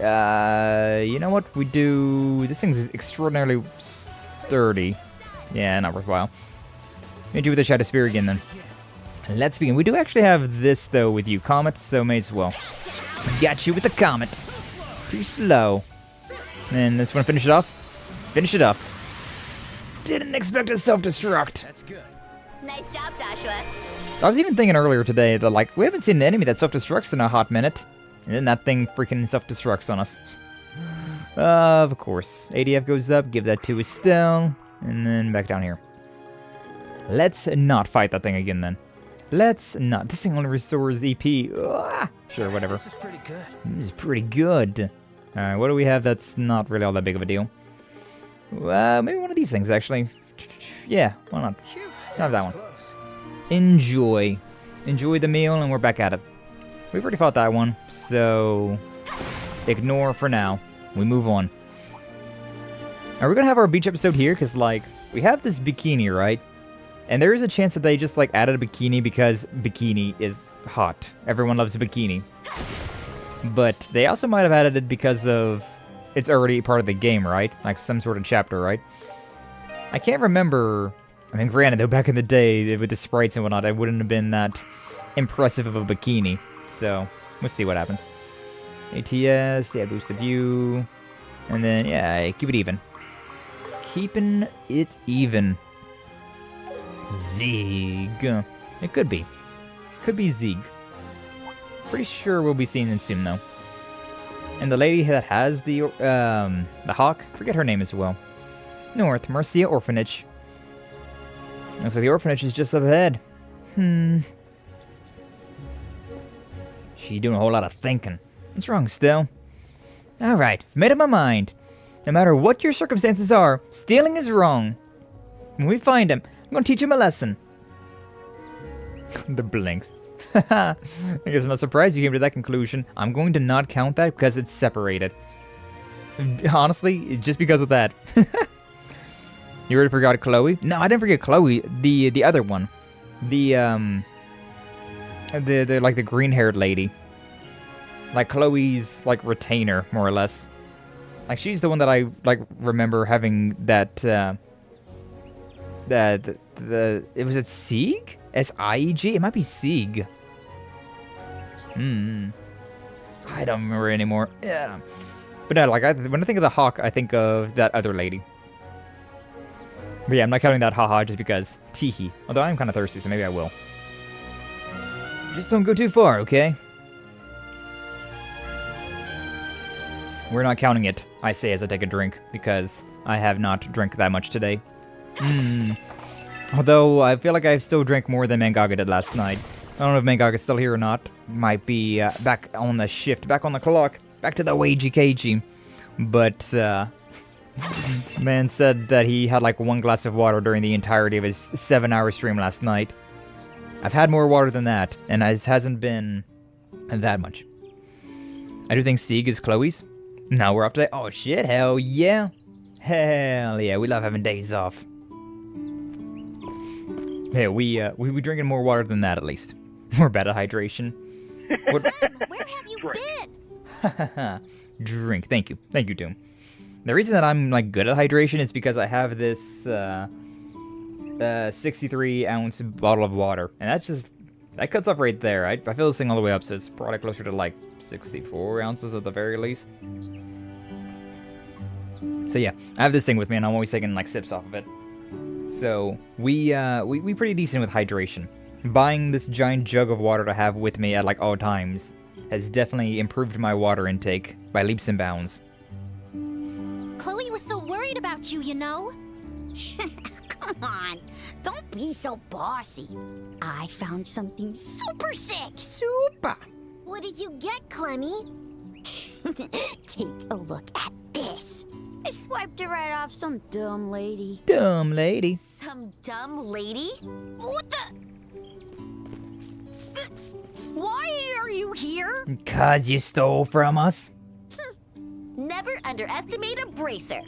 you know what? We do... This thing's extraordinarily sturdy. Yeah, not worthwhile. Gonna do with the Shadow Spear again, then. Let's begin. We do actually have this, though, with you, Comet, so may as well. Got you with the Comet. Too slow. And this one, finish it off. Finish it up. Didn't expect a self-destruct. That's good. Nice job, Joshua. I was even thinking earlier today that, like, we haven't seen an enemy that self-destructs in a hot minute. And then that thing freaking self-destructs on us. Of course. ADF goes up, give that to Estelle, and then back down here. Let's not fight that thing again, then. Let's not. This thing only restores EP. Sure, whatever. This is pretty good. This is pretty good. Alright, what do we have that's not really all that big of a deal? Maybe one of these things, actually. Yeah, why not? Have that one. Enjoy. Enjoy the meal, and we're back at it. We've already fought that one, so ignore for now. We move on. Are we gonna have our beach episode here? Because, like, we have this bikini, right? And there is a chance that they just, like, added a bikini because bikini is hot. Everyone loves a bikini. But they also might have added it because of it's already part of the game, right? Like some sort of chapter, right? I can't remember. I mean, granted, though, back in the day with the sprites and whatnot, it wouldn't have been that impressive of a bikini. So, we'll see what happens. ATS, yeah, boost the view. And then, yeah, keep it even. Keeping it even. Zig. It could be. Could be Zig. Pretty sure we'll be seeing it soon, though. And the lady that has the hawk, forget her name as well. North, Marcia Orphanage. Looks like the orphanage is just up ahead. She's doing a whole lot of thinking. What's wrong, Stell? Alright, I've made up my mind. No matter what your circumstances are, stealing is wrong. When we find him, I'm gonna teach him a lesson. The blinks. I guess I'm not surprised you came to that conclusion. I'm going to not count that because it's separated. Honestly, just because of that. You already forgot Chloe? No, I didn't forget Chloe. The other one. The like the green-haired lady. Like Chloe's like retainer, more or less. Like she's the one that I like remember having that it was Sieg? S-I-E-G? It might be Sieg. I don't remember anymore. Yeah. But no, like when I think of the hawk, I think of that other lady. But yeah, I'm not counting that haha just because. Teehee. Although I'm kind of thirsty, so maybe I will. Just don't go too far, okay? We're not counting it, I say as I take a drink, because I have not drank that much today. Although, I feel like I still drank more than Mangaga did last night. I don't know if Mangaga's still here or not. Might be back on the shift, back on the clock, back to the wagey cagey. But, man said that he had like 1 glass of water during the entirety of his 7-hour stream last night. I've had more water than that, and it hasn't been that much. I do think Sieg is Chloe's. Now we're off today. Oh shit, hell yeah. Hell yeah, we love having days off. Yeah, we drinking more water than that at least. We're bad at hydration. Where have you been? Drink. Thank you. Thank you, Doom. The reason that I'm like good at hydration is because I have this 63-ounce bottle of water, and that cuts off right there. I fill this thing all the way up, so it's probably closer to like 64 ounces at the very least. So yeah, I have this thing with me, and I'm always taking like sips off of it. So we pretty decent with hydration. Buying this giant jug of water to have with me at like all times has definitely improved my water intake by leaps and bounds. Chloe was so worried about you, you know? Come on, don't be so bossy. I found something super sick. Super. What did you get, Clemmy? Take a look at this. I swiped it right off some dumb lady. Dumb lady. Some dumb lady? What the? Why are you here? 'Cause you stole from us. Never underestimate a bracer.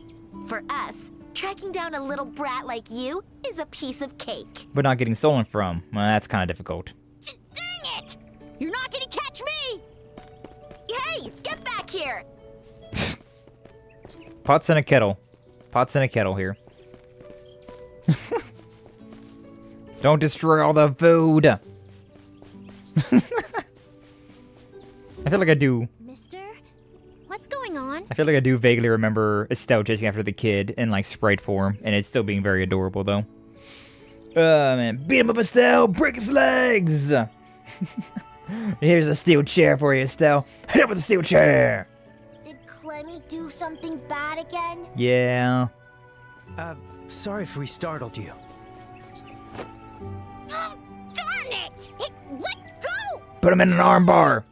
For us, tracking down a little brat like you is a piece of cake. But not getting stolen from. Well, that's kind of difficult. Dang it! You're not gonna catch me! Hey, get back here! Pots in a kettle. Pots in a kettle here. Don't destroy all the food. I feel like I do. Mister? What's going on? I feel like I do vaguely remember Estelle chasing after the kid in like sprite form, and it's still being very adorable though. Man, beat him up, Estelle! Break his legs! Here's a steel chair for you, Estelle. Hit him with a steel chair! Did Clemmy do something bad again? Yeah. Sorry if we startled you. Oh, darn it! Hey, let go! Put him in an armbar!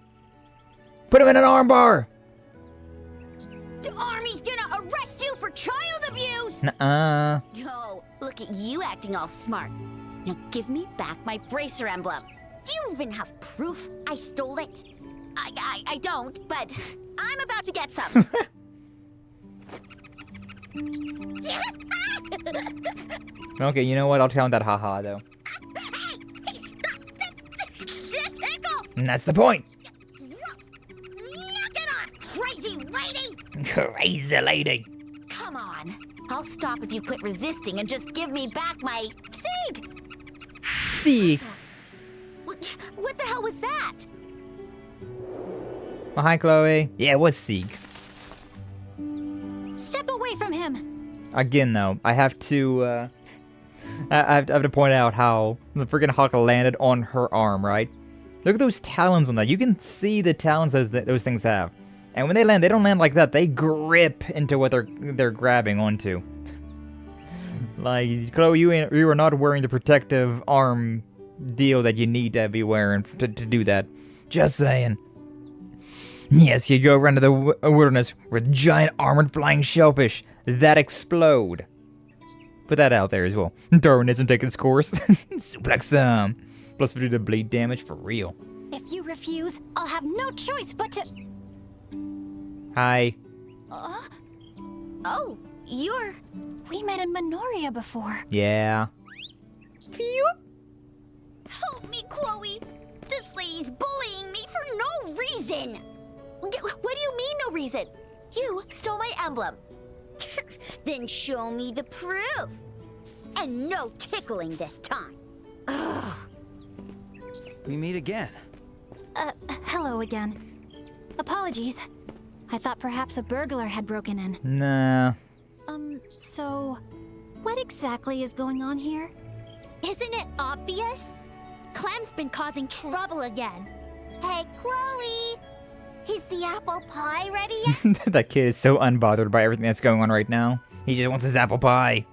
Put him in an armbar! The army's gonna arrest you for child abuse! Nuh-uh. Yo, look at you acting all smart. Now give me back my bracer emblem. Do you even have proof I stole it? I don't, but I'm about to get some. Okay, you know what? I'll count that haha though. Hey, stop! That tickles! And that's the point! Knock it off, crazy lady! Crazy lady! Come on. I'll stop if you quit resisting and just give me back my Sieg! See. What the hell was that? Oh, hi, Chloe. Yeah, it was Sieg. Step away from him! Again, though, I have to, I have to point out how the freaking hawk landed on her arm, right? Look at those talons on that. You can see the talons those things have. And when they land, they don't land like that. They grip into what they're grabbing onto. Like, Chloe, you are not wearing the protective arm deal that you need to be wearing to do that. Just saying. Yes, you go around to the wilderness with giant armored flying shellfish that explode. Put that out there as well. Darwinism take its course. Suplex some. Plus 50 to bleed damage for real. If you refuse, I'll have no choice but to... Hi. Oh, you're... We met in Minoria before. Yeah. Help me, Chloe! This lady's bullying me for no reason! What do you mean, no reason? You stole my emblem. Then show me the proof. And no tickling this time. We meet again. Hello again. Apologies. I thought perhaps a burglar had broken in. Nah. So... What exactly is going on here? Isn't it obvious? Clem's been causing trouble again. Hey, Chloe! Is the apple pie ready yet? That kid is so unbothered by everything that's going on right now. He just wants his apple pie.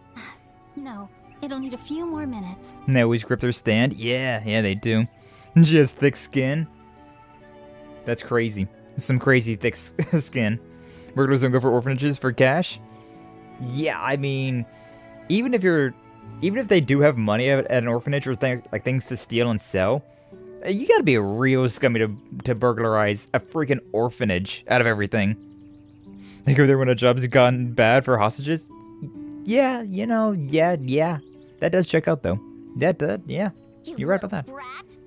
No, it'll need a few more minutes. And they always grip their stand. Yeah, they do. She has thick skin. That's crazy. Some crazy thick skin. Burglars don't go for orphanages for cash. Yeah, I mean, even if they do have money at an orphanage or things to steal and sell, you gotta be a real scummy to burglarize a freaking orphanage out of everything. They go there when a job's gotten bad for hostages. Yeah, yeah. That does check out though. Yeah. You're right about that. Brat.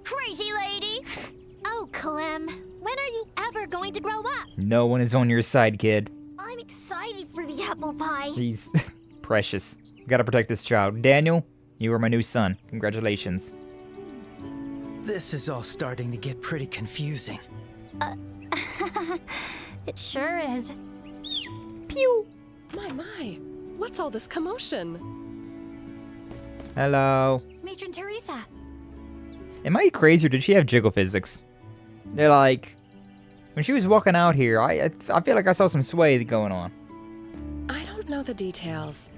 Crazy lady! Oh, Clem, when are you ever going to grow up? No one is on your side, kid. I'm excited for the apple pie. He's precious. Gotta protect this child. Daniel, you are my new son. Congratulations. This is all starting to get pretty confusing. It sure is. Pew! My, what's all this commotion? Hello. Matron Teresa. Am I crazy or did she have jiggle physics? They're like... When she was walking out here, I feel like I saw some sway going on. I don't know the details,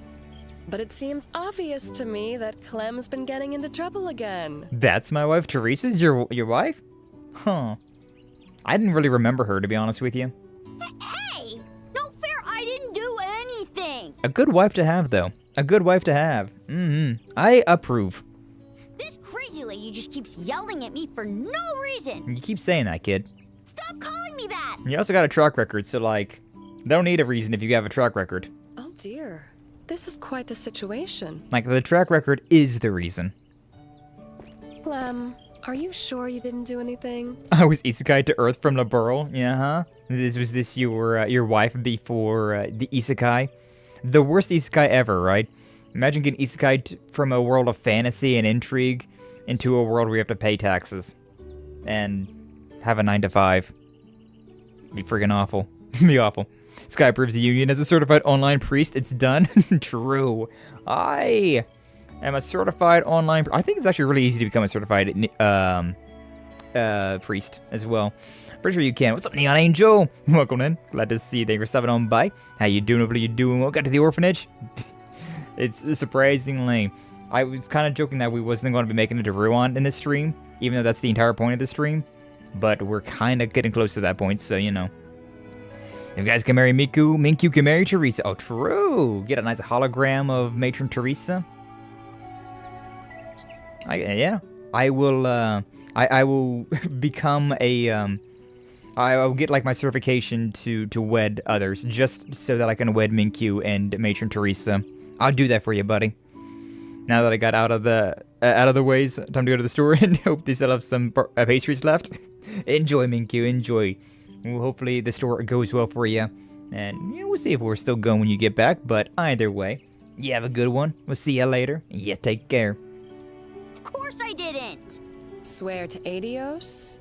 but it seems obvious to me that Clem's been getting into trouble again. That's my wife, Teresa's your wife? Huh. I didn't really remember her, to be honest with you. Hey! No fair, I didn't do anything! A good wife to have, though. A good wife to have. I approve. This crazy lady just keeps yelling at me for no reason! You keep saying that, kid. Stop calling me that! You also got a track record, so, like, don't need a reason if you have a track record. Oh dear, this is quite the situation. Like, the track record is the reason. Clem, are you sure you didn't do anything? I was isekai to Earth from Liberl. Yeah, huh? Was your wife before the isekai? The worst isekai ever, right? Imagine getting isekai from a world of fantasy and intrigue into a world where you have to pay taxes and have a 9-to-5. Be friggin' awful. Be awful. Skye proves the union as a certified online priest. It's done. True. I am a certified online... I think it's actually really easy to become a certified priest as well. Pretty sure you can. What's up, Neon Angel? Welcome in. Glad to see you. Thanks for stopping on by. How you doing? Hopefully you doing well. Got to the orphanage. It's surprisingly... I was kind of joking that we wasn't going to be making it to Ruan in this stream, even though that's the entire point of the stream. But we're kind of getting close to that point, so you know. If you guys can marry Minkyu can marry Teresa. Oh, true. Get a nice hologram of Matron Teresa. Yeah. I will, I will become a, I will get like my certification to wed others, just so that I can wed Minkyu and Matron Teresa. I'll do that for you, buddy. Now that I got out of the ways, time to go to the store and hope they still have some pastries left. Enjoy, Minkyu, enjoy. Well, hopefully the store goes well for you. And we'll see if we're still going when you get back. But either way, you have a good one. We'll see you later. Yeah, take care. Of course I didn't! Swear to Adios?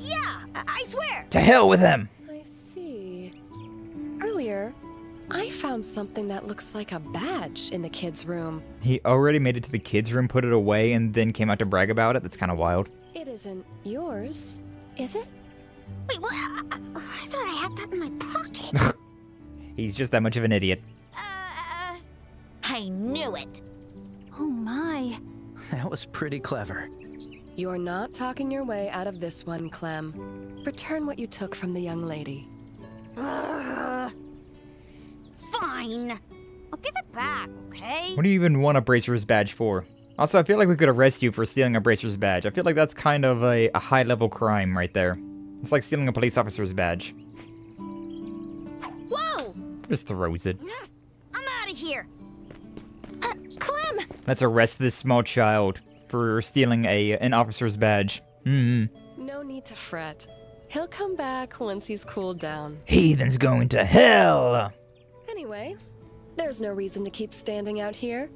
Yeah, I swear! To hell with him! I see. Earlier, I found something that looks like a badge in the kids' room. He already made it to the kids' room, put it away, and then came out to brag about it? That's kind of wild. It isn't yours, is it? Wait, what? I thought I had that in my pocket. He's just that much of an idiot. I knew it. Oh my. That was pretty clever. You're not talking your way out of this one, Clem. Return what you took from the young lady. Fine. I'll give it back, okay? What do you even want a bracer's badge for? Also, I feel like we could arrest you for stealing a bracer's badge. I feel like that's kind of a high-level crime right there. It's like stealing a police officer's badge. Whoa! Just throws it. I'm out of here. Clem! Let's arrest this small child for stealing an officer's badge. No need to fret. He'll come back once he's cooled down. Heathen's going to hell! Anyway, there's no reason to keep standing out here.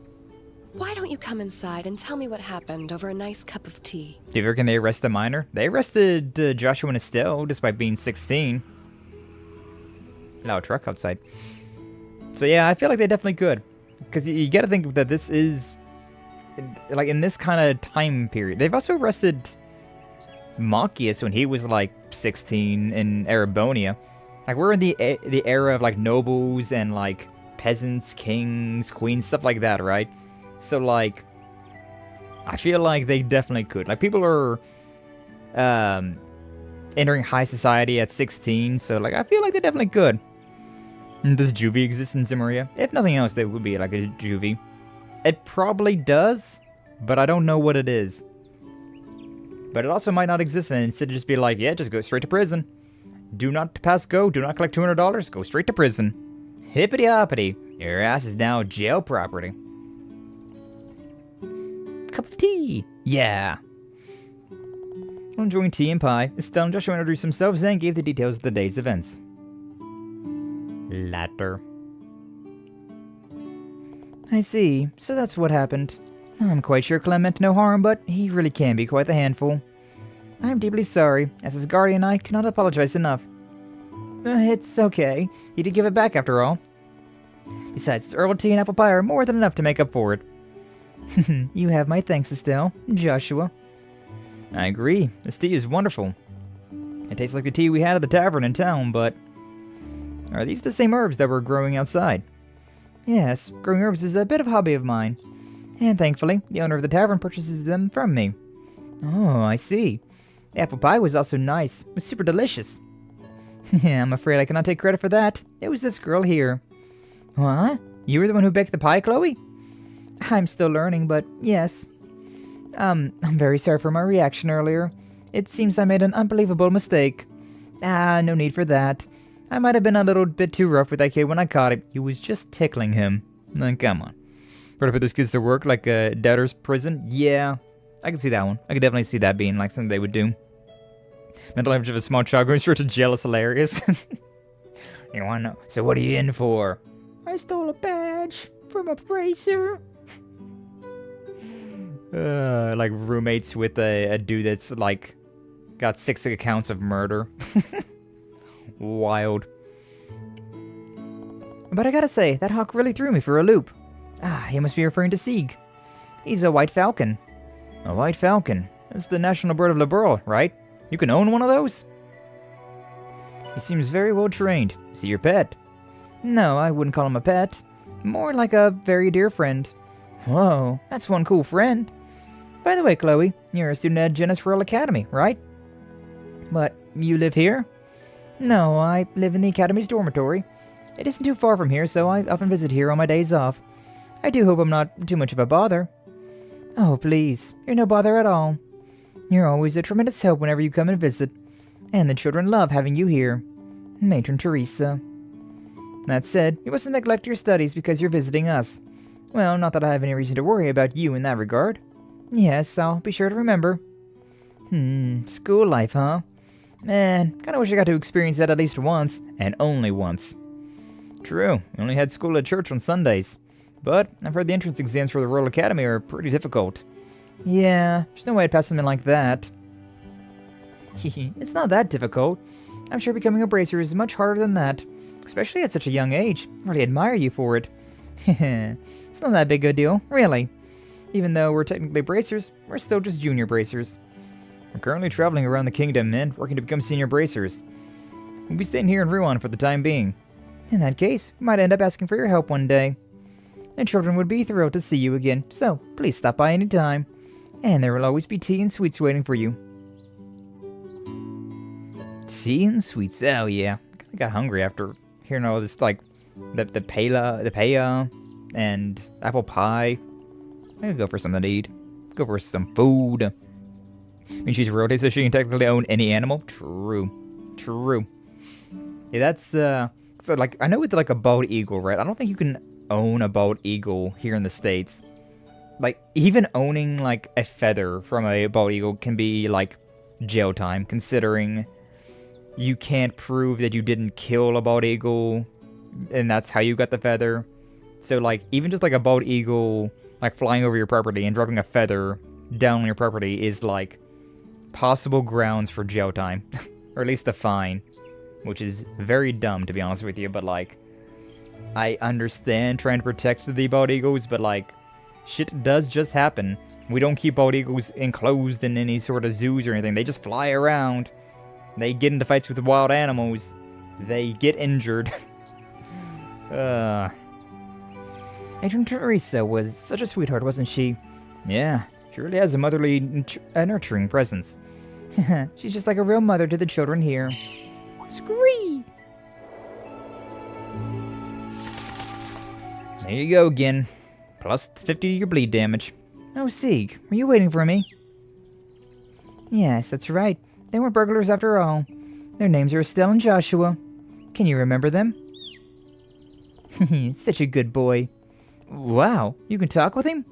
Why don't you come inside and tell me what happened over a nice cup of tea? Do you reckon they arrest a minor? They arrested Joshua and Estelle despite being 16. Loud truck outside. So yeah, I feel like they definitely could. Because you gotta think that this is, like, in this kind of time period. They've also arrested Machias when he was like 16 in Erebonia. Like, we're in the era of like nobles and like peasants, kings, queens, stuff like that, right? So like, I feel like they definitely could. Like, people are entering high society at 16, so like, I feel like they definitely could. Does juvie exist in Zimmeria? If nothing else, there would be like a juvie. It probably does, but I don't know what it is. But it also might not exist, and instead just be like, yeah, just go straight to prison. Do not pass go, do not collect $200, go straight to prison. Hippity hoppity, your ass is now jail property. Cup of tea, yeah. While enjoying tea and pie, Estelle and Joshua introduced themselves and gave the details of the day's events. Latter. I see, so that's what happened. I'm quite sure Clem meant no harm, but he really can be quite the handful. I'm deeply sorry. As his guardian, I cannot apologize enough. It's okay. He did give it back after all. Besides, herbal tea and apple pie are more than enough to make up for it. You have my thanks, Estelle. Joshua. I agree. This tea is wonderful. It tastes like the tea we had at the tavern in town, but... Are these the same herbs that were growing outside? Yes, growing herbs is a bit of a hobby of mine. And thankfully, the owner of the tavern purchases them from me. Oh, I see. The apple pie was also nice. It was super delicious. Yeah, I'm afraid I cannot take credit for that. It was this girl here. What? You were the one who baked the pie, Chloe? I'm still learning, but yes. I'm very sorry for my reaction earlier. It seems I made an unbelievable mistake. No need for that. I might have been a little bit too rough with that kid when I caught him. He was just tickling him. Come on. Try to put those kids to work like a debtor's prison? Yeah, I can see that one. I could definitely see that being like something they would do. Mental image of a small child going straight to jail is hilarious. You wanna know? So what are you in for? I stole a badge from a bracer. Like roommates with a dude that's like got 6 accounts of murder. Wild. But I gotta say, that hawk really threw me for a loop. He must be referring to Sieg. He's a white falcon. A white falcon? That's the national bird of Liberl, right? You can own one of those? He seems very well trained. Is he your pet? No, I wouldn't call him a pet. More like a very dear friend. Whoa, that's one cool friend. By the way, Chloe, you're a student at Genis Royal Academy, right? But you live here? No, I live in the Academy's dormitory. It isn't too far from here, so I often visit here on my days off. I do hope I'm not too much of a bother. Oh, please, you're no bother at all. You're always a tremendous help whenever you come and visit. And the children love having you here. Matron Teresa. That said, you mustn't neglect your studies because you're visiting us. Well, not that I have any reason to worry about you in that regard. Yes, I'll be sure to remember. School life, huh? Man, kinda wish I got to experience that at least once, and only once. True, we only had school at church on Sundays. But I've heard the entrance exams for the Royal Academy are pretty difficult. Yeah, there's no way I'd pass them in like that. It's not that difficult. I'm sure becoming a bracer is much harder than that. Especially at such a young age. I really admire you for it. It's not that big a deal, really. Even though we're technically bracers, we're still just junior bracers. We're currently traveling around the kingdom and working to become senior bracers. We'll be staying here in Ruan for the time being. In that case, we might end up asking for your help one day. The children would be thrilled to see you again, so please stop by anytime. And there will always be tea and sweets waiting for you. Tea and sweets, oh yeah. I kinda got hungry after hearing all this, like, the paella, and apple pie. I could go for something to eat. Go for some food. I mean, she's royalty, so she can technically own any animal. True. Yeah, that's, so, like, I know with, like, a bald eagle, right? I don't think you can own a bald eagle here in the States. Like, even owning, like, a feather from a bald eagle can be, like, jail time, considering you can't prove that you didn't kill a bald eagle, and that's how you got the feather. So, like, even just, like, a bald eagle, like, flying over your property and dropping a feather down on your property is, like, possible grounds for jail time. Or at least a fine. Which is very dumb, to be honest with you, but, like, I understand trying to protect the bald eagles, but, like, shit does just happen. We don't keep bald eagles enclosed in any sort of zoos or anything. They just fly around. They get into fights with wild animals. They get injured. Agent Teresa was such a sweetheart, wasn't she? Yeah, she really has a motherly, nurturing presence. She's just like a real mother to the children here. Scree! There you go again. Plus 50 to your bleed damage. Oh, Sieg, were you waiting for me? Yes, that's right. They weren't burglars after all. Their names are Estelle and Joshua. Can you remember them? Such a good boy. Wow, you can talk with him?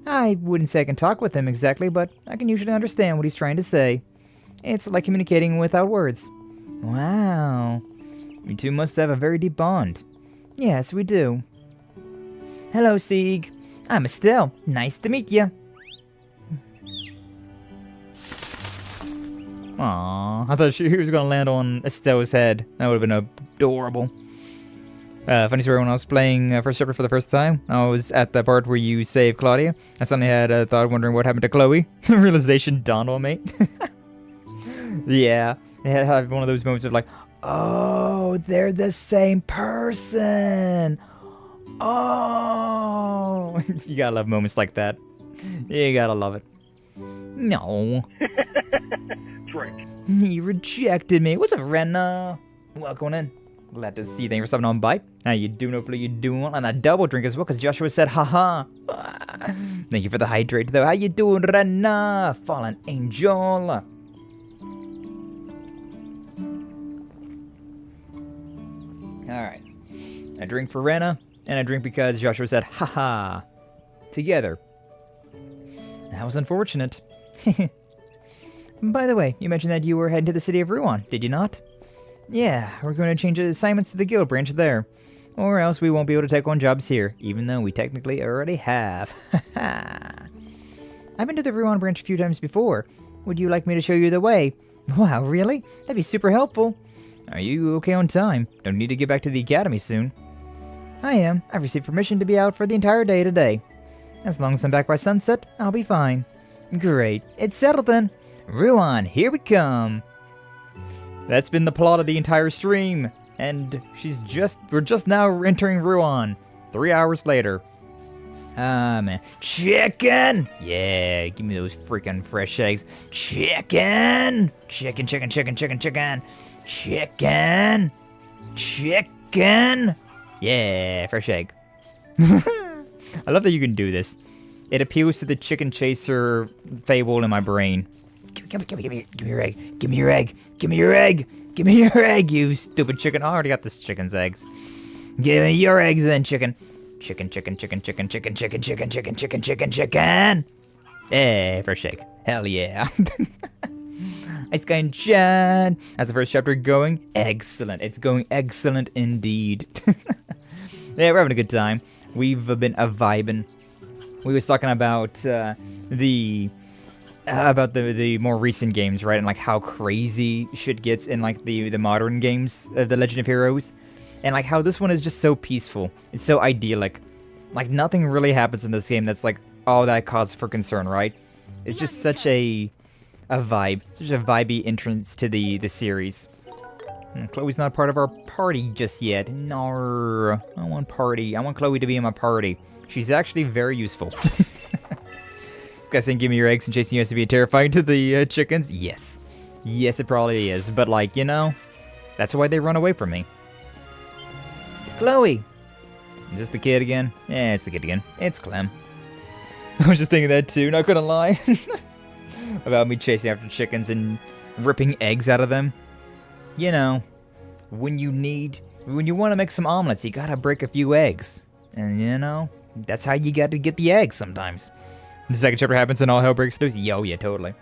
I wouldn't say I can talk with him exactly, but I can usually understand what he's trying to say. It's like communicating without words. Wow. You two must have a very deep bond. Yes, we do. Hello, Sieg. I'm Estelle. Nice to meet you. Aww, I thought he was gonna land on Estelle's head. That would have been adorable. Funny story, when I was playing First Chapter for the first time, I was at the part where you save Claudia. I suddenly had a thought wondering what happened to Chloe. The realization dawned on me. Yeah, I had one of those moments of like, oh, they're the same person. Oh, you gotta love moments like that. You gotta love it. No. Drink. He rejected me. What's up, Renna? Welcome in. Glad to see you. Thank you for stopping on by. How you doing? Hopefully you're doing well. And a double drink as well, because Joshua said, haha. Thank you for the hydrate, though. How you doing, Renna? Fallen angel. Alright. A drink for Renna, and a drink because Joshua said, haha. Together. That was unfortunate. By the way, you mentioned that you were heading to the city of Ruan, did you not? Yeah, we're going to change the assignments to the guild branch there. Or else we won't be able to take on jobs here, even though we technically already have. I've been to the Ruan branch a few times before. Would you like me to show you the way? Wow, really? That'd be super helpful. Are you okay on time? Don't need to get back to the academy soon. I am. I've received permission to be out for the entire day today. As long as I'm back by sunset, I'll be fine. Great. It's settled then. Ruan, here we come. That's been the plot of the entire stream. And we're just now entering Ruan. 3 hours later. Ah, man. Chicken! Yeah, give me those freaking fresh eggs. Chicken! Chicken, chicken, chicken, chicken, chicken. Chicken! Chicken! Yeah, fresh egg. I love that you can do this. It appeals to the chicken chaser fable in my brain. Give me your egg. Give me your egg. Give me your egg. Give me your egg, you stupid chicken. Oh, I already got this chicken's eggs. Give me your eggs then, chicken. Chicken, chicken, chicken, chicken, chicken, chicken, chicken, chicken, chicken, chicken, chicken. Hey, fresh egg. Hell yeah. It's going Jan. How's the first chapter going? Excellent. It's going excellent indeed. Yeah, we're having a good time. We've been vibing. We was talking about the more recent games, right? And like how crazy shit gets in like the modern games of the Legend of Heroes. And like how this one is just so peaceful. It's so idyllic. Like nothing really happens in this game that's like all that cause for concern, right? It's just such a vibe. Such a vibey entrance to the series. Chloe's not part of our party just yet. No, I want party. I want Chloe to be in my party. She's actually very useful. This guy saying, give me your eggs and chasing you has to be terrifying to the chickens. Yes. Yes, it probably is. But, like, you know, that's why they run away from me. Chloe! Is this the kid again? Yeah, it's the kid again. It's Clem. I was just thinking that too, not gonna lie. About me chasing after chickens and ripping eggs out of them. You know, when you want to make some omelets, you gotta break a few eggs. And, you know, that's how you gotta get the eggs sometimes. The second chapter happens and all hell breaks loose. Yo, yeah, totally.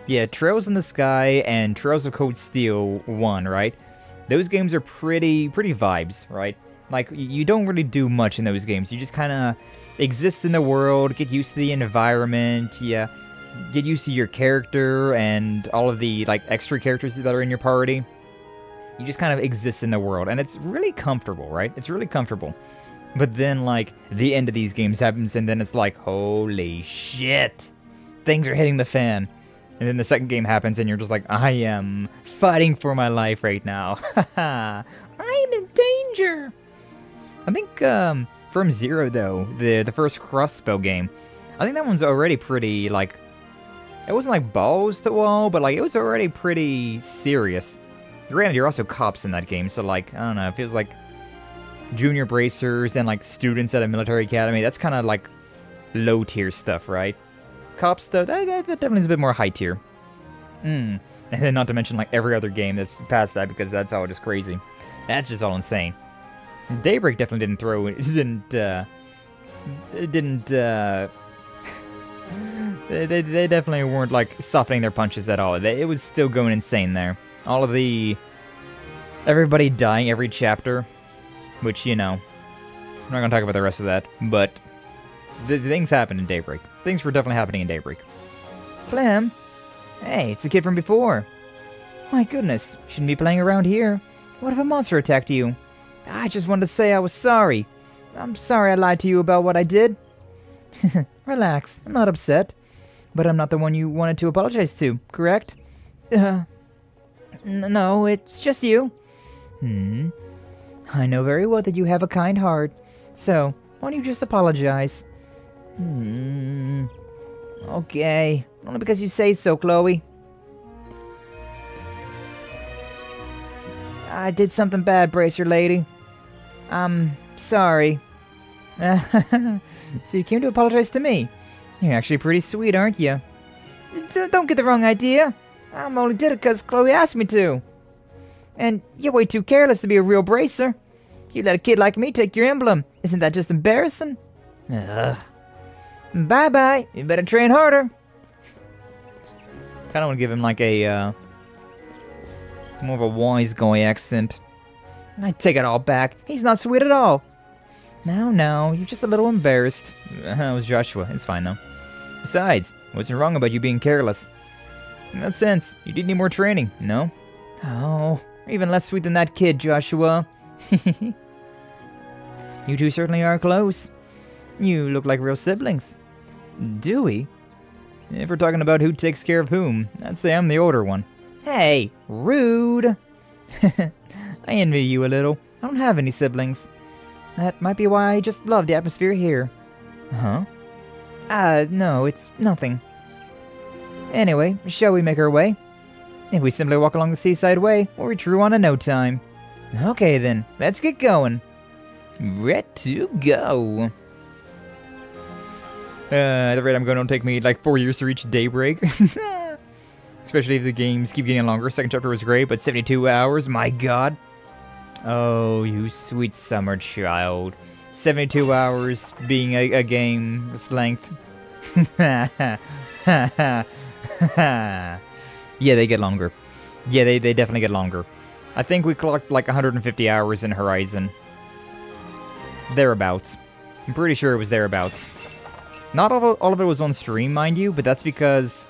Yeah, Trails in the Sky and Trails of Cold Steel 1, right? Those games are pretty vibes, right? Like, you don't really do much in those games. You just kind of exist in the world, get used to the environment, yeah, get used to your character and all of the, like, extra characters that are in your party. You just kind of exist in the world, and it's really comfortable, right? It's really comfortable. But then, like, the end of these games happens, and then it's like, holy shit! Things are hitting the fan. And then the second game happens, and you're just like, I am fighting for my life right now. Haha, I'm in danger! I think, From Zero, though, the first crossbow game, I think that one's already pretty, like, it wasn't, like, balls to wall, but, like, it was already pretty serious. Granted, you're also cops in that game, so, like, I don't know, it feels like junior bracers and, like, students at a military academy. That's kind of, like, low-tier stuff, right? Cop stuff, that definitely is a bit more high-tier. And then not to mention, like, every other game that's past that, because that's all just crazy. That's just all insane. Daybreak definitely didn't throw... They definitely weren't, like, softening their punches at all. It was still going insane there. All of the... Everybody dying every chapter. Which, you know... I'm not gonna talk about the rest of that. But... The things happened in Daybreak. Things were definitely happening in Daybreak. Clem? Hey, it's the kid from before. My goodness, shouldn't be playing around here. What if a monster attacked you? I just wanted to say I was sorry. I'm sorry I lied to you about what I did. Relax, I'm not upset. But I'm not the one you wanted to apologize to, correct? No, it's just you. I know very well that you have a kind heart. So, why don't you just apologize? Okay. Only because you say so, Chloe. I did something bad, Bracer Lady. I'm sorry. So you came to apologize to me. You're actually pretty sweet, aren't you? Don't get the wrong idea. I only did it because Chloe asked me to. And you're way too careless to be a real bracer. You let a kid like me take your emblem. Isn't that just embarrassing? Bye-bye. You better train harder. Kinda wanna give him like a, more of a wise guy accent. I take it all back. He's not sweet at all. No, you're just a little embarrassed. It was Joshua. It's fine, though. Besides, what's wrong about you being careless? In that sense, you did need more training, no? Oh, you're even less sweet than that kid, Joshua. You two certainly are close. You look like real siblings. Do we? If we're talking about who takes care of whom, I'd say I'm the older one. Hey, rude! I envy you a little. I don't have any siblings. That might be why I just love the atmosphere here. Huh? No, it's nothing. Anyway, shall we make our way? If we simply walk along the seaside way, we'll reach Ruan in no time. Okay then, let's get going. Ready to go. At the rate I'm going, it'll take me like 4 years to reach Daybreak. Especially if the games keep getting longer. Second chapter was great, but 72 hours, my god. Oh, you sweet summer child. 72 hours being a game's length. Yeah, they get longer. Yeah, they definitely get longer. I think we clocked like 150 hours in Horizon. Thereabouts. I'm pretty sure it was thereabouts. Not all of it was on stream, mind you, but that's because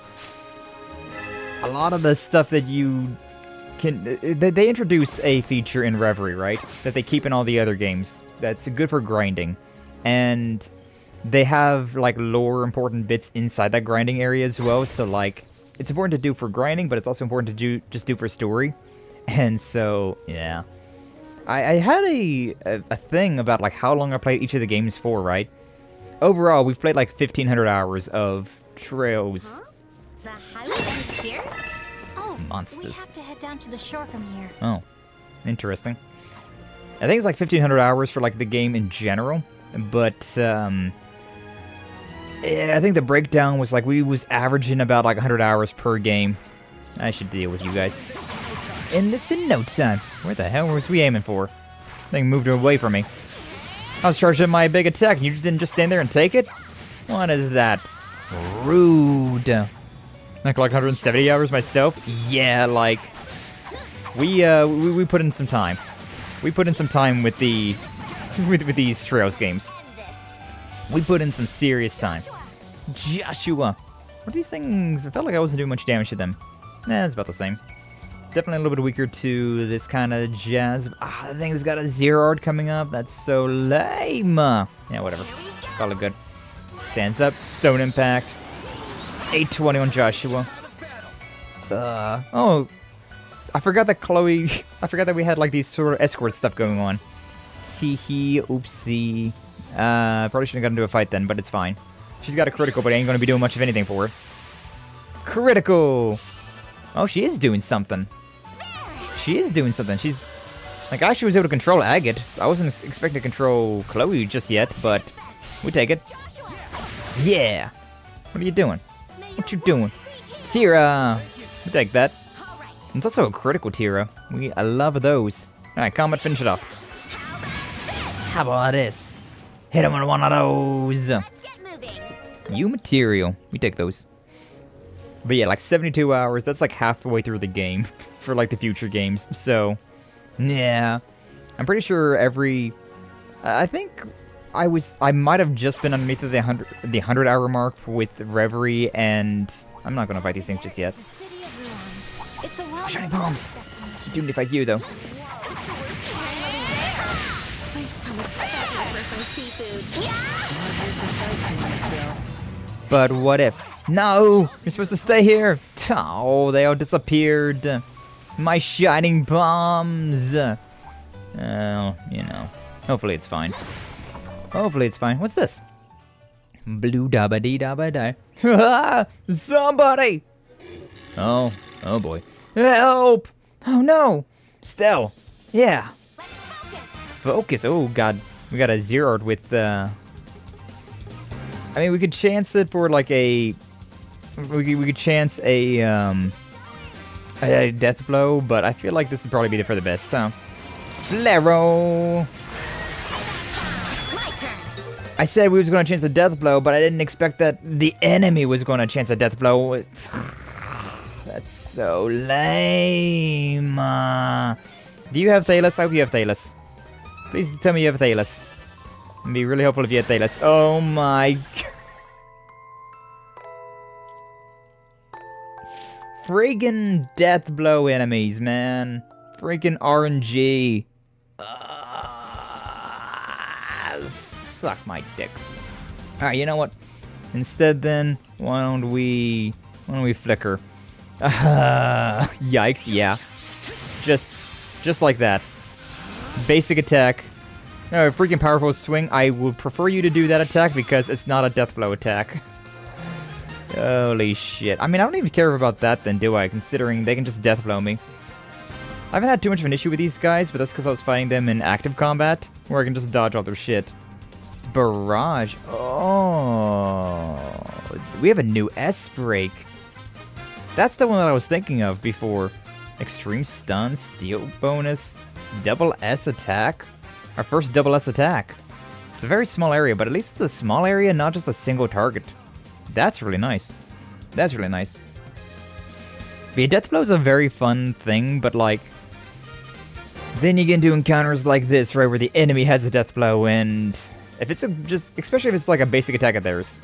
a lot of the stuff that you can... They introduce a feature in Reverie, right? That they keep in all the other games. That's good for grinding. And they have, like, lore important bits inside that grinding area as well. So, like, it's important to do for grinding, but it's also important to just do for story. And so, yeah. I had a thing about like how long I played each of the games for, right? Overall, we've played like 1,500 hours of Trails. Huh? The highway ends here? Oh, Monsters. we have to head down to the shore from here. Oh, interesting. I think it's like 1,500 hours for like the game in general, but yeah, I think the breakdown was like we was averaging about like 100 hours per game. I should deal with you guys. In this in no time. Where the hell was we aiming for? Thing moved away from me. I was charging my big attack and you didn't just stand there and take it? What is that? Rude. Like 170 hours myself? Yeah, like we put in some time. We put in some time with the with these Trails games. We put in some serious time. Joshua. What are these things? I felt like I wasn't doing much damage to them. Nah, it's about the same. Definitely a little bit weaker to this kind of jazz. Ah, the thing's got a 0 art coming up. That's so lame. Yeah, whatever. Call it good. Stands up. Stone impact. 820 on Joshua. Oh. I forgot that Chloe... I forgot that we had like these sort of escort stuff going on. Teehee. Oopsie. Probably shouldn't have gotten into a fight then, but it's fine. She's got a critical, but I ain't gonna be doing much of anything for her. Critical! Oh, she is doing something. She is doing something. She's... Like, I actually was able to control Agate. I wasn't expecting to control Chloe just yet, but... we take it. Yeah! What are you doing? What you doing? Tira! We take that. It's also a critical Tira. I love those. Alright, combat, finish it off. How about this? Hit him with one of those! You material. We take those. But yeah, like 72 hours, that's like halfway through the game for like the future games. So, yeah. I'm pretty sure every... I think I might have just been underneath the 100 hour mark with Reverie, and I'm not gonna fight these things just yet. Shiny palms! I do need to fight you though. My stomach's starving for some seafood. But what if? No! You're supposed to stay here! Oh, they all disappeared. My shining bombs! Oh, you know. Hopefully it's fine. Hopefully it's fine. What's this? Blue dabba dee dabba die. Somebody! Oh boy. Help! Oh no! Stell! Yeah! Focus! Oh god. We got a 0 with I mean, we could chance it for like a... We could chance a death blow, but I feel like this would probably be for the best, huh? Flaro! I said we was going to chance a death blow, but I didn't expect that the enemy was going to chance a death blow. That's so lame. Do you have Thalos? I hope you have Thalos. Please tell me you have Thalos. I'd be really hopeful if you had Thalos. Oh my... Friggin' death blow enemies, man. Freaking RNG. Suck my dick. Alright, you know what? Instead then, why don't we flicker? Yikes, yeah. Just like that. Basic attack. No, freaking powerful swing. I would prefer you to do that attack because it's not a death blow attack. Holy shit. I mean, I don't even care about that then, do I? Considering they can just death blow me. I haven't had too much of an issue with these guys, but that's because I was fighting them in active combat, where I can just dodge all their shit. Barrage. Oh. We have a new S-break. That's the one that I was thinking of before. Extreme stun, steel bonus, double S attack. Our first double S attack. It's a very small area, but at least it's a small area, not just a single target. That's really nice. That's really nice. The death blow is a very fun thing, but like... Then you get into encounters like this, right, where the enemy has a death blow, and... If it's especially if it's like a basic attack of theirs,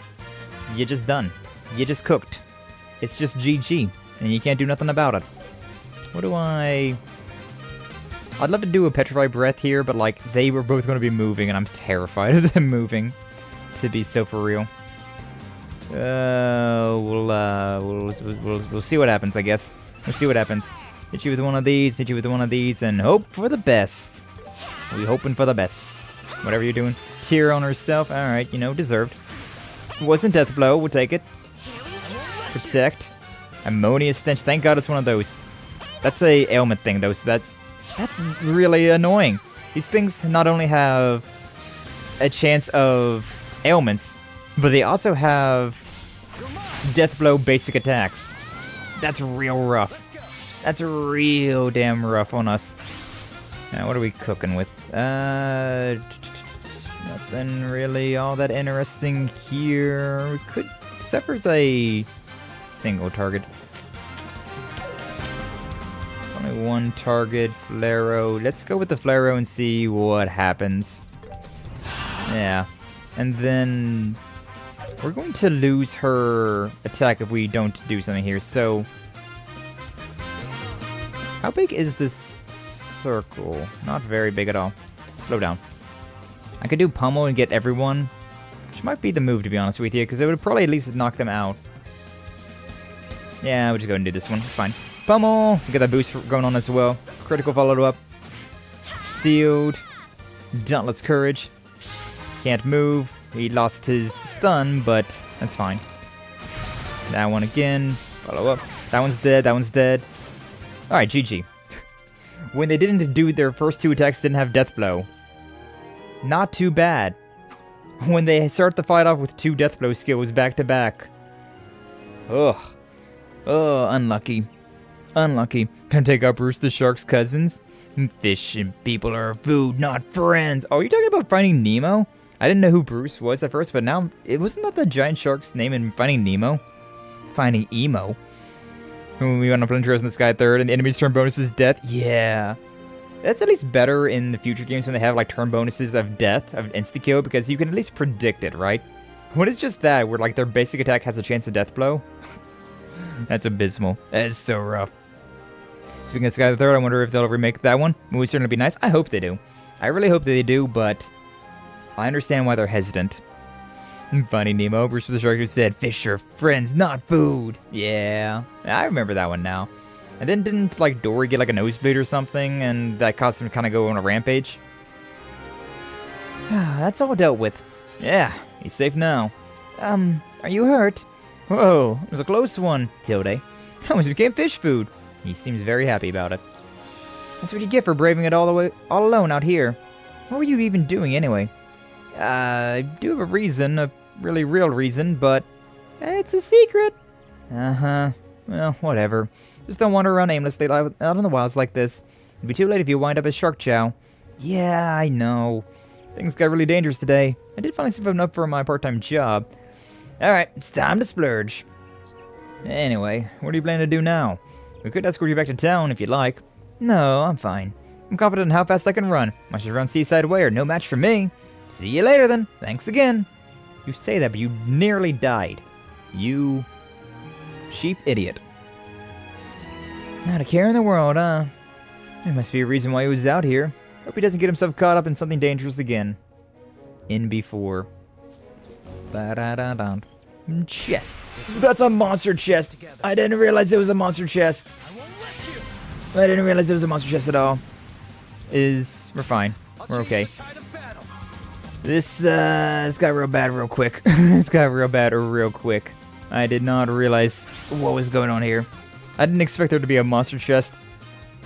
you're just done. You're just cooked. It's just GG, and you can't do nothing about it. What do I'd love to do a Petrify Breath here, but like, they were both going to be moving, and I'm terrified of them moving, to be so for real. We'll see what happens, I guess. We'll see what happens. Hit you with one of these, hit you with one of these, and hope for the best. We hoping for the best. Whatever you're doing. Tear on herself. Alright, you know, deserved. Wasn't death blow. We'll take it. Protect. Ammonia stench. Thank God it's one of those. That's a ailment thing, though, so that's really annoying. These things not only have a chance of ailments, but they also have death blow basic attacks. That's real rough. That's real damn rough on us. Now, what are we cooking with? Nothing really all that interesting here. We could... Zephyr's a single target. Only one target, Flaro. Let's go with the Flaro and see what happens. Yeah. And then... we're going to lose her attack if we don't do something here, so... how big is this circle? Not very big at all. Slow down. I could do Pummel and get everyone, which might be the move, to be honest with you, because it would probably at least knock them out. Yeah, we'll just go and do this one. It's fine. Pummel! Get that boost going on as well. Critical follow-up. Sealed. Dauntless Courage. Can't move. He lost his stun, but that's fine. That one again. Follow up. That one's dead. That one's dead. Alright, GG. When they didn't do their first two attacks, didn't have death blow. Not too bad. When they start the fight off with two death blow skills back to back. Ugh. Oh, unlucky. Unlucky. Can take out Bruce the Shark's cousins? Fish and people are food, not friends. Oh, you're talking about Finding Nemo? I didn't know who Bruce was at first, but now... it wasn't that the giant shark's name in Finding Nemo? Finding Emo. When we went up on Trails in the Sky 3rd and the enemy's turn bonus is death? Yeah. That's at least better in the future games when they have like turn bonuses of death, of insta-kill, because you can at least predict it, right? When it's just that, where like their basic attack has a chance of death blow? That's abysmal. That is so rough. Speaking of Sky the 3rd, I wonder if they'll remake that one. It would certainly be nice. I hope they do. I really hope that they do, but I understand why they're hesitant. Finding Nemo, Bruce the Shark who said, fish are friends, not food. Yeah, I remember that one now. And then didn't, like, Dory get, like, a nosebleed or something, and that caused him to kind of go on a rampage? That's all dealt with. Yeah, he's safe now. Are you hurt? Whoa, it was a close one, Tilde. Almost became fish food. He seems very happy about it. That's what you get for braving it all alone out here. What were you even doing, anyway? I do have a reason, a really real reason, but it's a secret. Uh-huh. Well, whatever. Just don't wander around aimlessly out in the wilds like this. It'll be too late if you wind up as Shark Chow. Yeah, I know. Things got really dangerous today. I did finally save up for my part-time job. Alright, it's time to splurge. Anyway, what do you plan to do now? We could escort you back to town if you'd like. No, I'm fine. I'm confident in how fast I can run. My should run Seaside Way are no match for me. See you later then. Thanks again. You say that, but you nearly died. You cheap idiot. Not a care in the world, huh? There must be a reason why he was out here. Hope he doesn't get himself caught up in something dangerous again. In before. Ba-da-da-da. Chest. That's a monster chest. I didn't realize it was a monster chest. I didn't realize it was a monster chest at all. We're fine. We're okay. This got real bad real quick. This got real bad real quick. I did not realize what was going on here. I didn't expect there to be a monster chest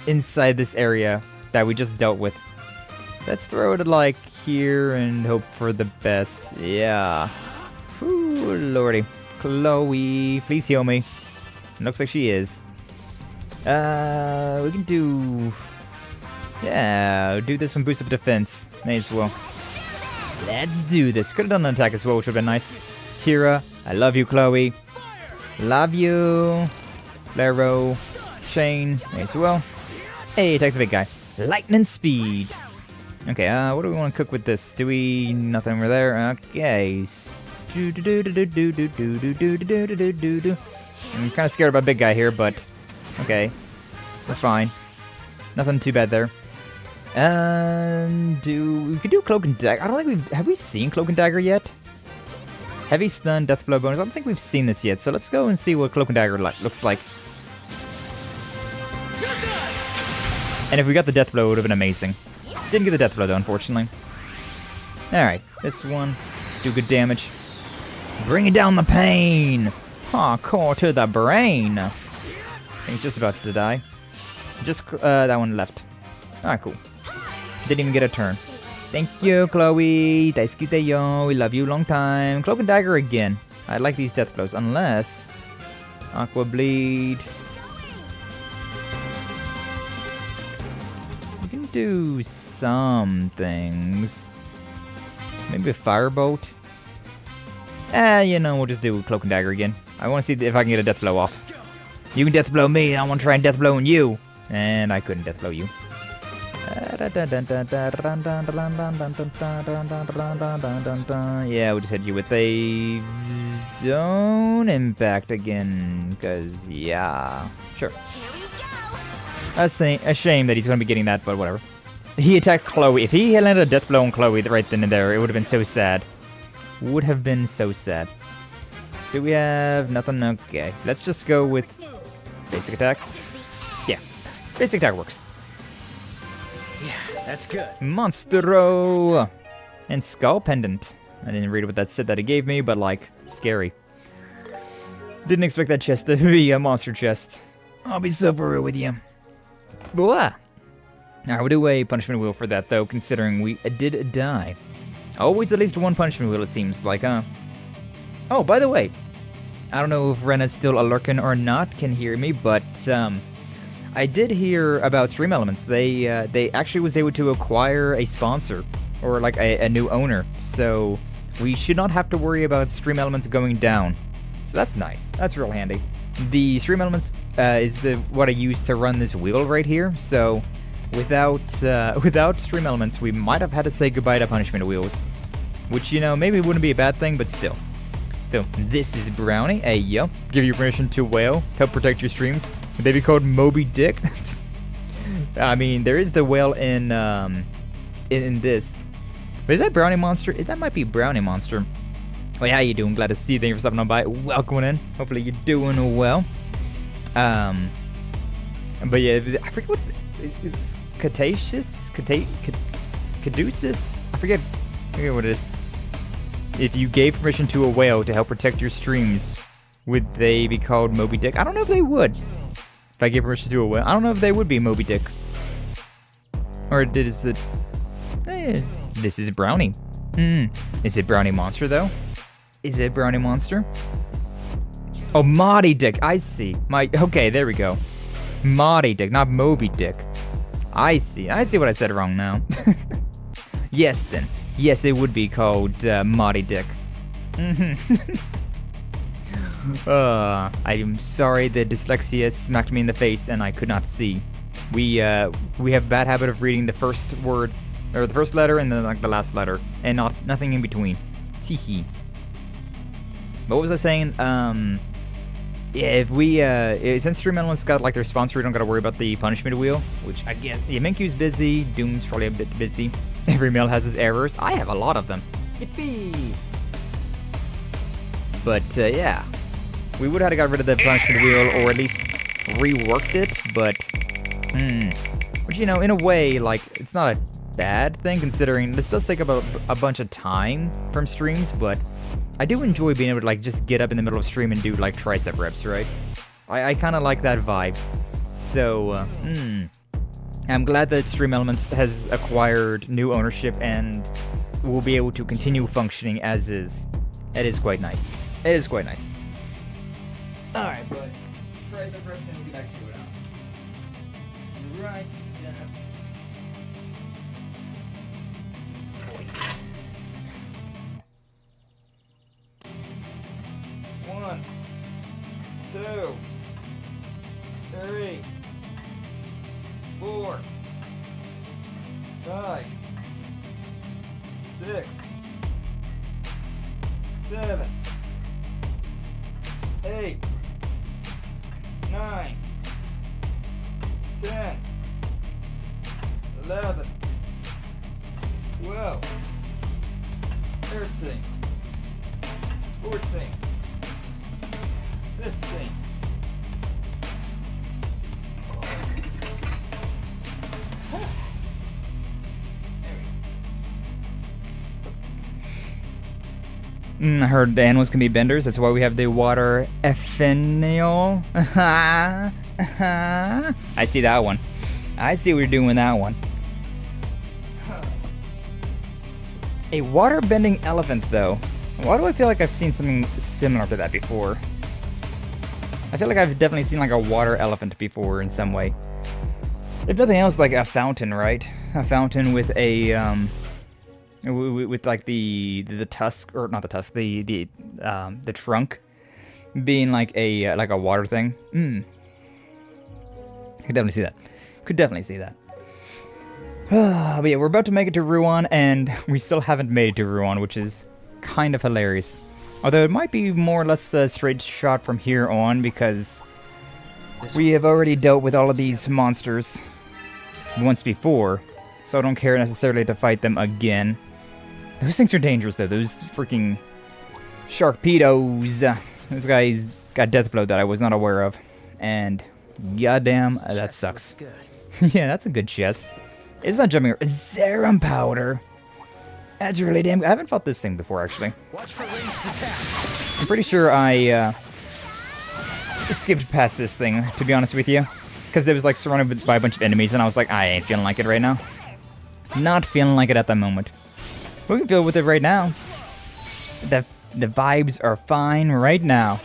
inside this area that we just dealt with. Let's throw it like here and hope for the best. Yeah. Ooh, lordy. Chloe, please heal me. It looks like she is. We can do... yeah, do this one, boost up defense. May as well. Let's do this. Could have done an attack as well, which would have been nice. Tira, I love you, Chloe. Love you. Flaro. Shane, may as well. Hey, attack the big guy. Lightning speed. Okay, what do we want to cook with this? Do we... nothing over there. Okay. I'm kind of scared about big guy here, but... okay. We're fine. Nothing too bad there. We could do Cloak and Dagger. I don't think have we seen Cloak and Dagger yet? Heavy stun, death blow bonus. I don't think we've seen this yet, so let's go and see what Cloak and Dagger looks like. And if we got the death blow, it would have been amazing. Didn't get the death blow, though, unfortunately. Alright, this one. Do good damage. Bringing down the pain! Hardcore to the brain! I think he's just about to die. Just, that one left. Alright, cool. Didn't even get a turn. Thank you, Chloe. Daisuke Deyo. We love you long time. Cloak and Dagger again. I like these death blows, unless... Aqua Bleed. We can do some things. Maybe a Firebolt. You know, we'll just do Cloak and Dagger again. I want to see if I can get a death blow off. You can death blow me, I want to try and death blow you. And I couldn't death blow you. Yeah, we'll just hit you with a zone impact again, because, yeah, sure. A shame that he's going to be getting that, but whatever. He attacked Chloe. If he had landed a death blow on Chloe right then and there, it would have been so sad. Would have been so sad. Do we have nothing? Okay, let's just go with basic attack. Yeah, basic attack works. Yeah, that's good. Monstero! And Skull Pendant. I didn't read what that said that it gave me, but like, scary. Didn't expect that chest to be a monster chest. I'll be so for real with you. Blah! Alright, we'll do a punishment wheel for that though, considering we did die. Always at least one punishment wheel, it seems like, huh? Oh, by the way, I don't know if Rena's still a lurkin or not, can hear me, but, I did hear about Stream Elements. They actually was able to acquire a sponsor, or like a new owner, so we should not have to worry about Stream Elements going down. So that's nice. That's real handy. The Stream Elements is what I use to run this wheel right here, so without Stream Elements, we might have had to say goodbye to punishment wheels, which, you know, maybe wouldn't be a bad thing, but still. This is Brownie. Hey, yo. Give you permission to whale. Help protect your streams. Would they be called Moby Dick? I mean, there is the whale in this. But is that Brownie Monster? That might be Brownie Monster. Wait, how you doing? Glad to see you. Thank you for stopping on by. Welcome in. Hopefully you're doing well. But yeah, I forget what is Cetaceous? Caduceus? I forget what it is. If you gave permission to a whale to help protect your streams, would they be called Moby Dick? I don't know if they would. If I gave permission to a whale, I don't know if they would be Moby Dick. Or is it... this is Brownie. Is it Brownie Monster, though? Is it Brownie Monster? Oh, Moby Dick. I see. Okay, there we go. Moby Dick, not Moby Dick. I see. I see what I said wrong now. Yes, then. Yes, it would be called Moby Dick. I'm sorry the dyslexia smacked me in the face and I could not see. We have a bad habit of reading the first word, or the first letter and then like the last letter, and nothing in between. Teehee. What was I saying? Yeah, if we, since Stream Elements got like their sponsor, we don't gotta worry about the punishment wheel, which I guess, yeah, Minkyu's busy, Doom's probably a bit busy. Every male has his errors. I have a lot of them. Yippee! But, yeah. We would have got rid of the punishment wheel, or at least reworked it, but, which, you know, in a way, like, it's not a bad thing, considering this does take up a bunch of time from streams, but I do enjoy being able to, like, just get up in the middle of stream and do, like, tricep reps, right? I kind of like that vibe. So, I'm glad that Stream Elements has acquired new ownership and will be able to continue functioning as is. It is quite nice. It is quite nice. Alright, but tricep reps, then we'll get back to it. Triceps. 1, 2, 3, 4, 5, 6, 7, 8, 9, 10, 11, 12, 13, 14, 15, I heard the animals can be benders. That's why we have the water ephemeral. I see that one. I see what you're doing with that one. A water-bending elephant, though. Why do I feel like I've seen something similar to that before? I feel like I've definitely seen like a water elephant before in some way. If nothing else, like a fountain, right? A fountain with a with like the tusk, or not the tusk, the trunk being like a water thing. Could definitely see that. Could definitely see that. But yeah, we're about to make it to Ruan, and we still haven't made it to Ruan, which is kind of hilarious. Although it might be more or less a straight shot from here on, because we have already dealt with all of these monsters once before, so I don't care necessarily to fight them again. Those things are dangerous, though. Those freaking sharkpedos. Those guys got death blow that I was not aware of, and goddamn, that sucks. Yeah, that's a good chest. It's not jumping. Serum powder. That's really damn good. I haven't fought this thing before, actually. I'm pretty sure I skipped past this thing, to be honest with you. Because it was like surrounded by a bunch of enemies, and I was like, I ain't feeling like it right now. Not feeling like it at the moment. We can feel with it right now. The vibes are fine right now.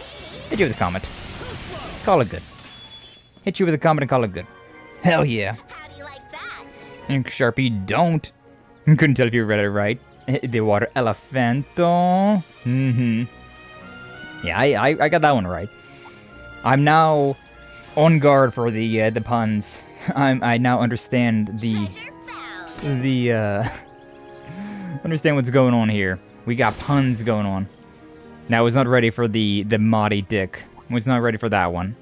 Hit you with a comment. Call it good. Hit you with a comment and call it good. Hell yeah. And Sharpie, don't. Couldn't tell if you read it right. The water elephanto. Yeah, I got that one right. I'm now on guard for the puns. I now understand understand what's going on here. We got puns going on. Now, I was not ready for the Maudie Dick. Was not ready for that one.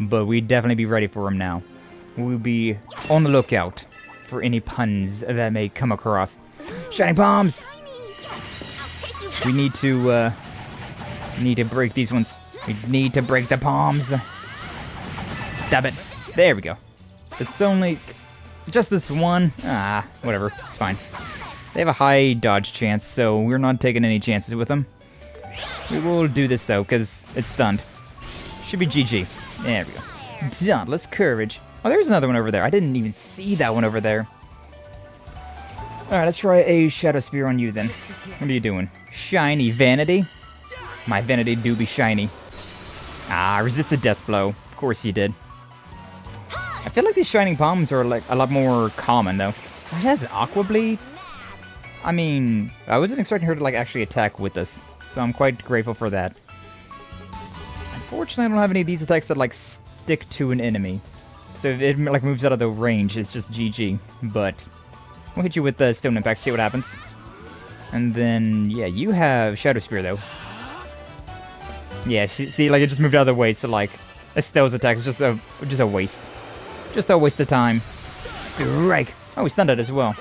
But we'd definitely be ready for him now. We'll be on the lookout for any puns that may come across. Shining palms! We need to break these ones. We need to break the palms. Stab it. There we go. It's only just this one. Whatever. It's fine. They have a high dodge chance, so we're not taking any chances with them. We will do this, though, because it's stunned. Should be GG. There we go. Dauntless courage. Oh, there's another one over there. I didn't even see that one over there. Alright, let's try a Shadow Spear on you, then. What are you doing? Shiny Vanity? My Vanity do be shiny. Resisted Death Blow. Of course you did. I feel like these Shining Palms are, like, a lot more common, though. She has Aqua Bleed? I mean, I wasn't expecting her to, like, actually attack with this. So I'm quite grateful for that. Unfortunately, I don't have any of these attacks that, like, stick to an enemy. So if it, like, moves out of the range, it's just GG. But we'll hit you with the Stone Impact, see what happens. And then, yeah, you have Shadow Spear, though. Yeah, see, like, it just moved out of the way, so, like, Estelle's attack is just a waste. Just a waste of time. Strike! Oh, we stunned it as well.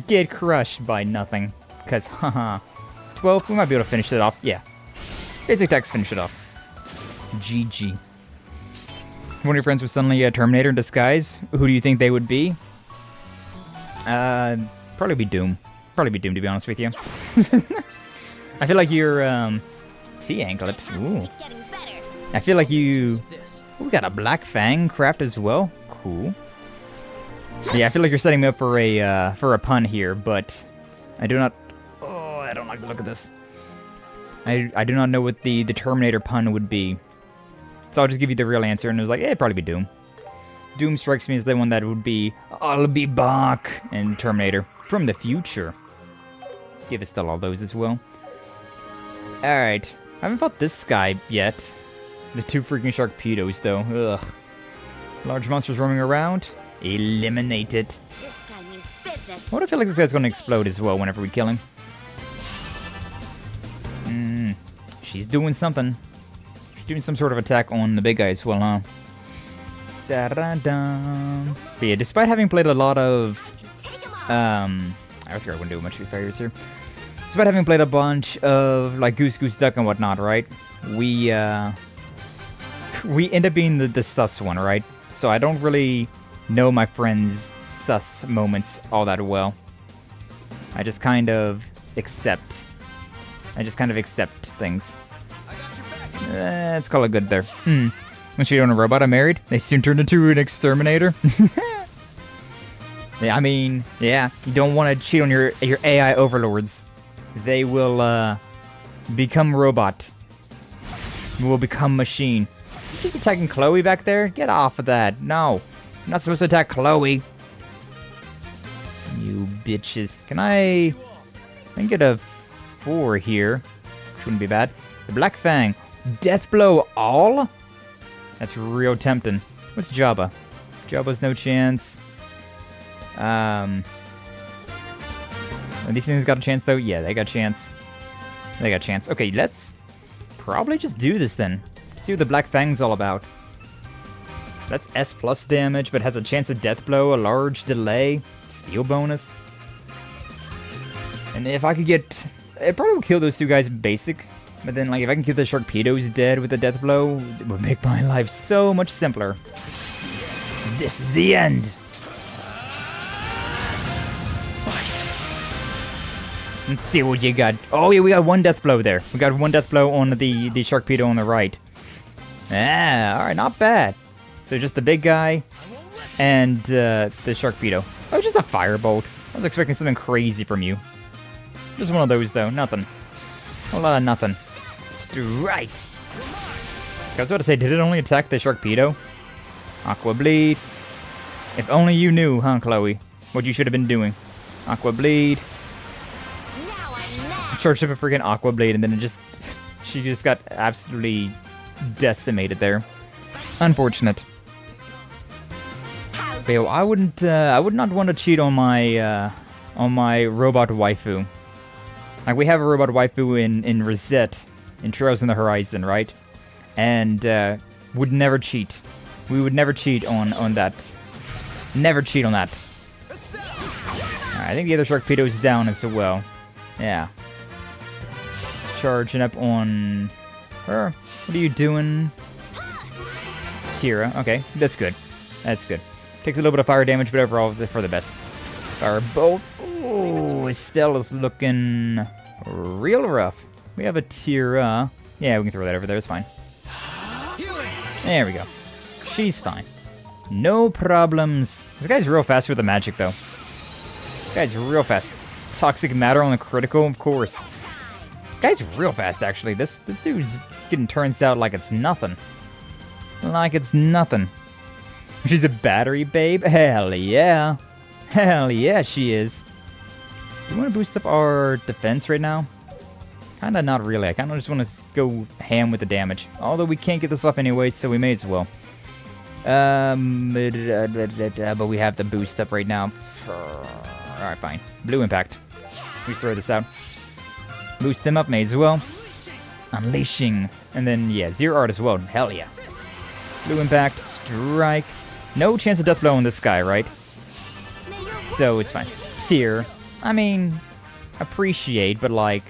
Get crushed by nothing. Because, haha. 12, we might be able to finish it off. Yeah. Basic attacks finish it off. GG. One of your friends was suddenly a Terminator in disguise. Who do you think they would be? Probably be Doom. Probably be Doom, to be honest with you. I feel like you're, Sea Anklet. Ooh. I feel like you... Ooh, we got a Black Fang craft as well. Cool. Yeah, I feel like you're setting me up for a pun here, but I do not... Oh, I don't like the look of this. I do not know what the Terminator pun would be. So I'll just give you the real answer, and it was like, it'd probably be Doom. Doom strikes me as the one that would be, I'll be back, and Terminator from the future. Give us still all those as well. Alright, I haven't fought this guy yet. The two freaking Sharkpedos, though. Ugh. Large monsters roaming around. Eliminate it. This guy means business. What I feel like this guy's gonna explode as well whenever we kill him. She's doing something. She's doing some sort of attack on the big guy as well, huh? Da-da-da. But yeah, despite having played a lot of... I think I wouldn't do much favors here. Despite having played a bunch of, like, Goose Goose Duck and whatnot, right? We end up being the sus one, right? So I don't really know my friends' sus moments all that well. I just kind of accept I just kind of accept things. Let's call it good there. When she on a robot I married, they soon turned into an exterminator. Yeah, I mean, yeah, you don't want to cheat on your AI overlords. They will become robot. Will become machine. She's attacking Chloe back there? Get off of that. No. You're not supposed to attack Chloe. You bitches. Can I get a 4 here? Which wouldn't be bad. The Black Fang. Death Blow all? That's real tempting. What's Jabba? Jabba's no chance. These things got a chance though? Yeah, they got a chance. They got a chance. Okay, let's probably just do this then. See what the Black Fang's all about. That's S plus damage, but has a chance of death blow, a large delay, steal bonus. And if I could get... It probably would kill those two guys basic. But then, like, if I can get the Sharkpedos dead with the death blow, it would make my life so much simpler. This is the end. Let's see what you got. Oh yeah, we got one death blow there. We got one death blow on the Sharkpedo on the right. Ah, alright, not bad. So just the big guy and the Sharkpedo. Oh, just a firebolt. I was expecting something crazy from you. Just one of those though, nothing. A lot of nothing. Strike! I was about to say, did it only attack the Sharkpedo? Aqua Bleed. If only you knew, huh, Chloe? What you should have been doing. Aqua Bleed. Charged up a freaking Aqua Blade, and then it just... she just got absolutely decimated there. Unfortunate. But yo, I would not want to cheat on my robot waifu. Like, we have a robot waifu in Rosette, in Trails in the Horizon, right? And would never cheat. We would never cheat on that. Never cheat on that. Alright, I think the other Sharkpedo is down as well. Yeah. Charging up on her. What are you doing? Tira. Okay, that's good. That's good. Takes a little bit of fire damage, but overall for the best. Firebolt. Oh, Estella's looking real rough. We have a Tira. Yeah, we can throw that over there. It's fine. There we go. She's fine. No problems. This guy's real fast with the magic, though. This guy's real fast. Toxic matter on the critical, of course. Guy's real fast, actually. This dude's getting turns out like it's nothing. Like it's nothing. She's a battery babe? Hell yeah. Hell yeah, she is. Do you want to boost up our defense right now? Kinda not really. I kinda just want to go ham with the damage. Although we can't get this up anyway, so we may as well. But we have the boost up right now. Alright, fine. Blue Impact. We throw this out. Boost him up, may as well. Unleashing. And then, yeah, Zero Art as well. Hell yeah. Blue Impact. Strike. No chance of death blow on this guy, right? So, it's fine. Sear. I mean, appreciate, but like,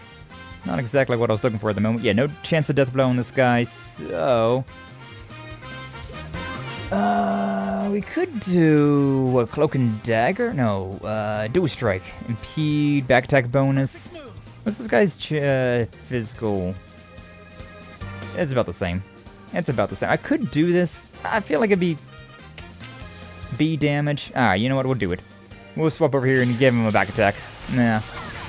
not exactly what I was looking for at the moment. Yeah, no chance of death blow on this guy, so... we could do... what, Cloak and Dagger? No, Dual Strike. Impede, back attack bonus. What's this guy's physical? It's about the same. It's about the same. I could do this. I feel like it'd be... B damage. Alright, you know what? We'll do it. We'll swap over here and give him a back attack. Nah.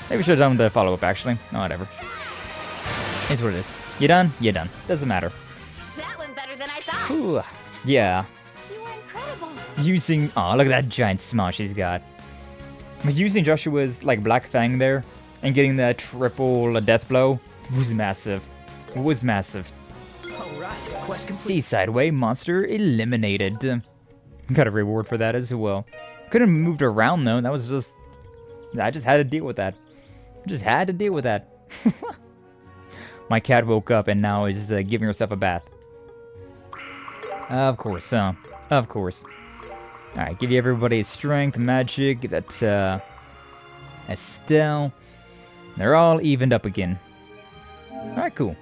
Maybe we should have done the follow-up, actually. Oh, whatever. It's what it is. You done? You done. Doesn't matter. That went better than I thought. Ooh, yeah. You were incredible. Using... oh, look at that giant smile she's got. But using Joshua's, like, Black Fang there and getting that triple death blow was massive. Was massive. Alright, quest complete. Seaside Way monster eliminated. Got a reward for that as well. Couldn't have moved around, though. That was just... I just had to deal with that. Just had to deal with that. My cat woke up and now is giving herself a bath. Of course, of course. Alright, give you everybody strength, magic, give that, Estelle. They're all evened up again. Alright, cool.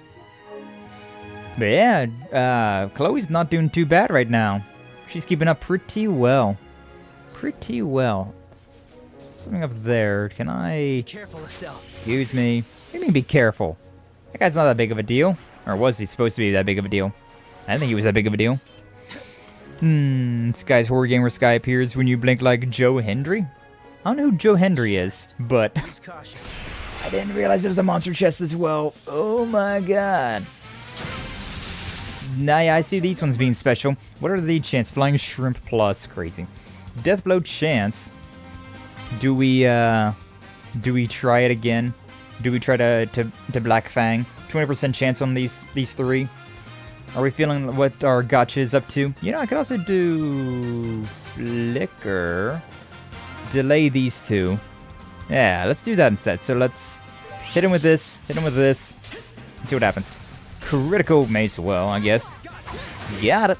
But yeah, Chloe's not doing too bad right now. She's keeping up pretty well. Pretty well. Something up there. Can I... Be careful, Estelle. Excuse me. What do you mean be careful? That guy's not that big of a deal. Or was he supposed to be that big of a deal? I didn't think he was that big of a deal. Skye's horror game where Skye appears when you blink like Joe Hendry? I don't know who Joe Hendry is, but I didn't realize there was a monster chest as well. Oh my god. Nah, yeah, I see these ones being special. What are the chance? Flying Shrimp Plus. Crazy. Death Blow chance. Do we try it again? Do we try to Black Fang? 20% chance on these three. Are we feeling what our gotcha is up to? You know, I could also do Flicker. Delay these two. Yeah, let's do that instead. So let's hit him with this. Hit him with this. Let's see what happens. Critical may as well, I guess. Got it.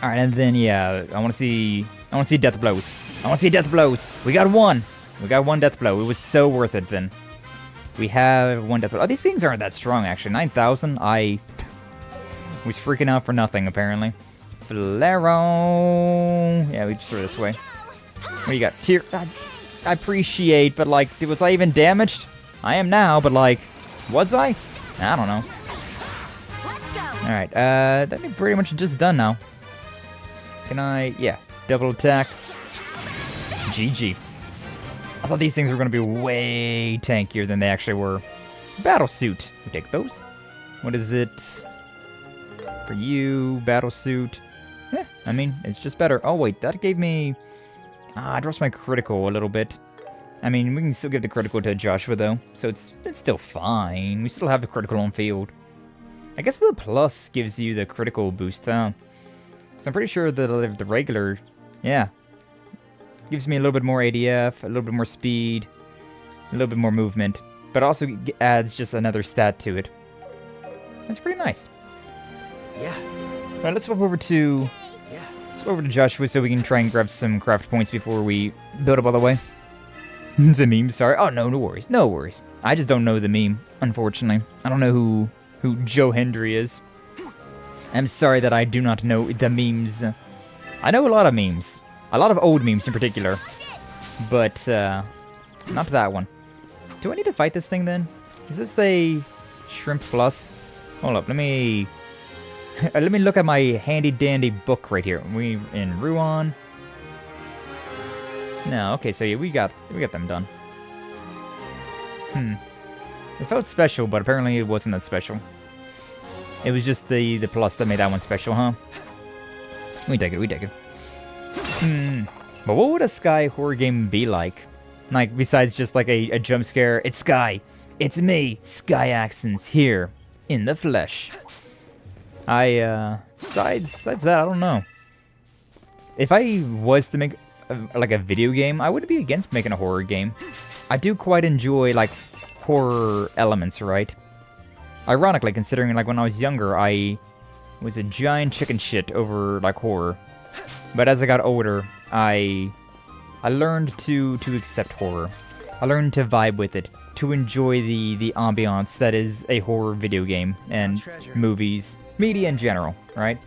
All right, and then yeah, I want to see death blows. I want to see death blows. We got one. We got one death blow. It was so worth it then. We have one death blow. Oh, these things aren't that strong actually. 9,000. I was freaking out for nothing apparently. Flaro. Yeah, we just throw this way. What do you got? Tear. I appreciate, but like, was I even damaged? I am now, but like, was I? I don't know. Alright, that'd be pretty much just done now. Can I... yeah, double attack. GG. I thought these things were going to be way tankier than they actually were. Battle suit. We take those. What is it? For you, battle suit. Yeah, I mean, it's just better. Oh wait, that gave me... I dropped my critical a little bit. I mean, we can still give the critical to Joshua though, so it's still fine. We still have the critical on field. I guess the plus gives you the critical boost, huh? So I'm pretty sure that the regular, yeah, gives me a little bit more ADF, a little bit more speed, a little bit more movement, but also adds just another stat to it. That's pretty nice. Yeah. All right, let's swap over to Joshua so we can try and grab some craft points before we build up all the way. It's a meme, sorry. Oh, no worries. No worries. I just don't know the meme, unfortunately. I don't know who Joe Hendry is. I'm sorry that I do not know the memes. I know a lot of memes. A lot of old memes in particular. But, not that one. Do I need to fight this thing then? Is this a Shrimp Plus? Hold up, let me look at my handy dandy book right here. We in Ruan. No, okay, so yeah, we got them done. It felt special, but apparently it wasn't that special. It was just the plus that made that one special, huh? We take it. But what would a Skye horror game be like? Like, besides just like a jump scare, it's Skye. It's me, Skye Axens, here, in the flesh. Besides that, I don't know. If I was to make like a video game, I wouldn't be against making a horror game. I do quite enjoy like horror elements, right? Ironically, considering like when I was younger, I was a giant chicken shit over like horror. But as I got older, I learned to accept horror. I learned to vibe with it, to enjoy the ambiance that is a horror video game and movies, media in general, right?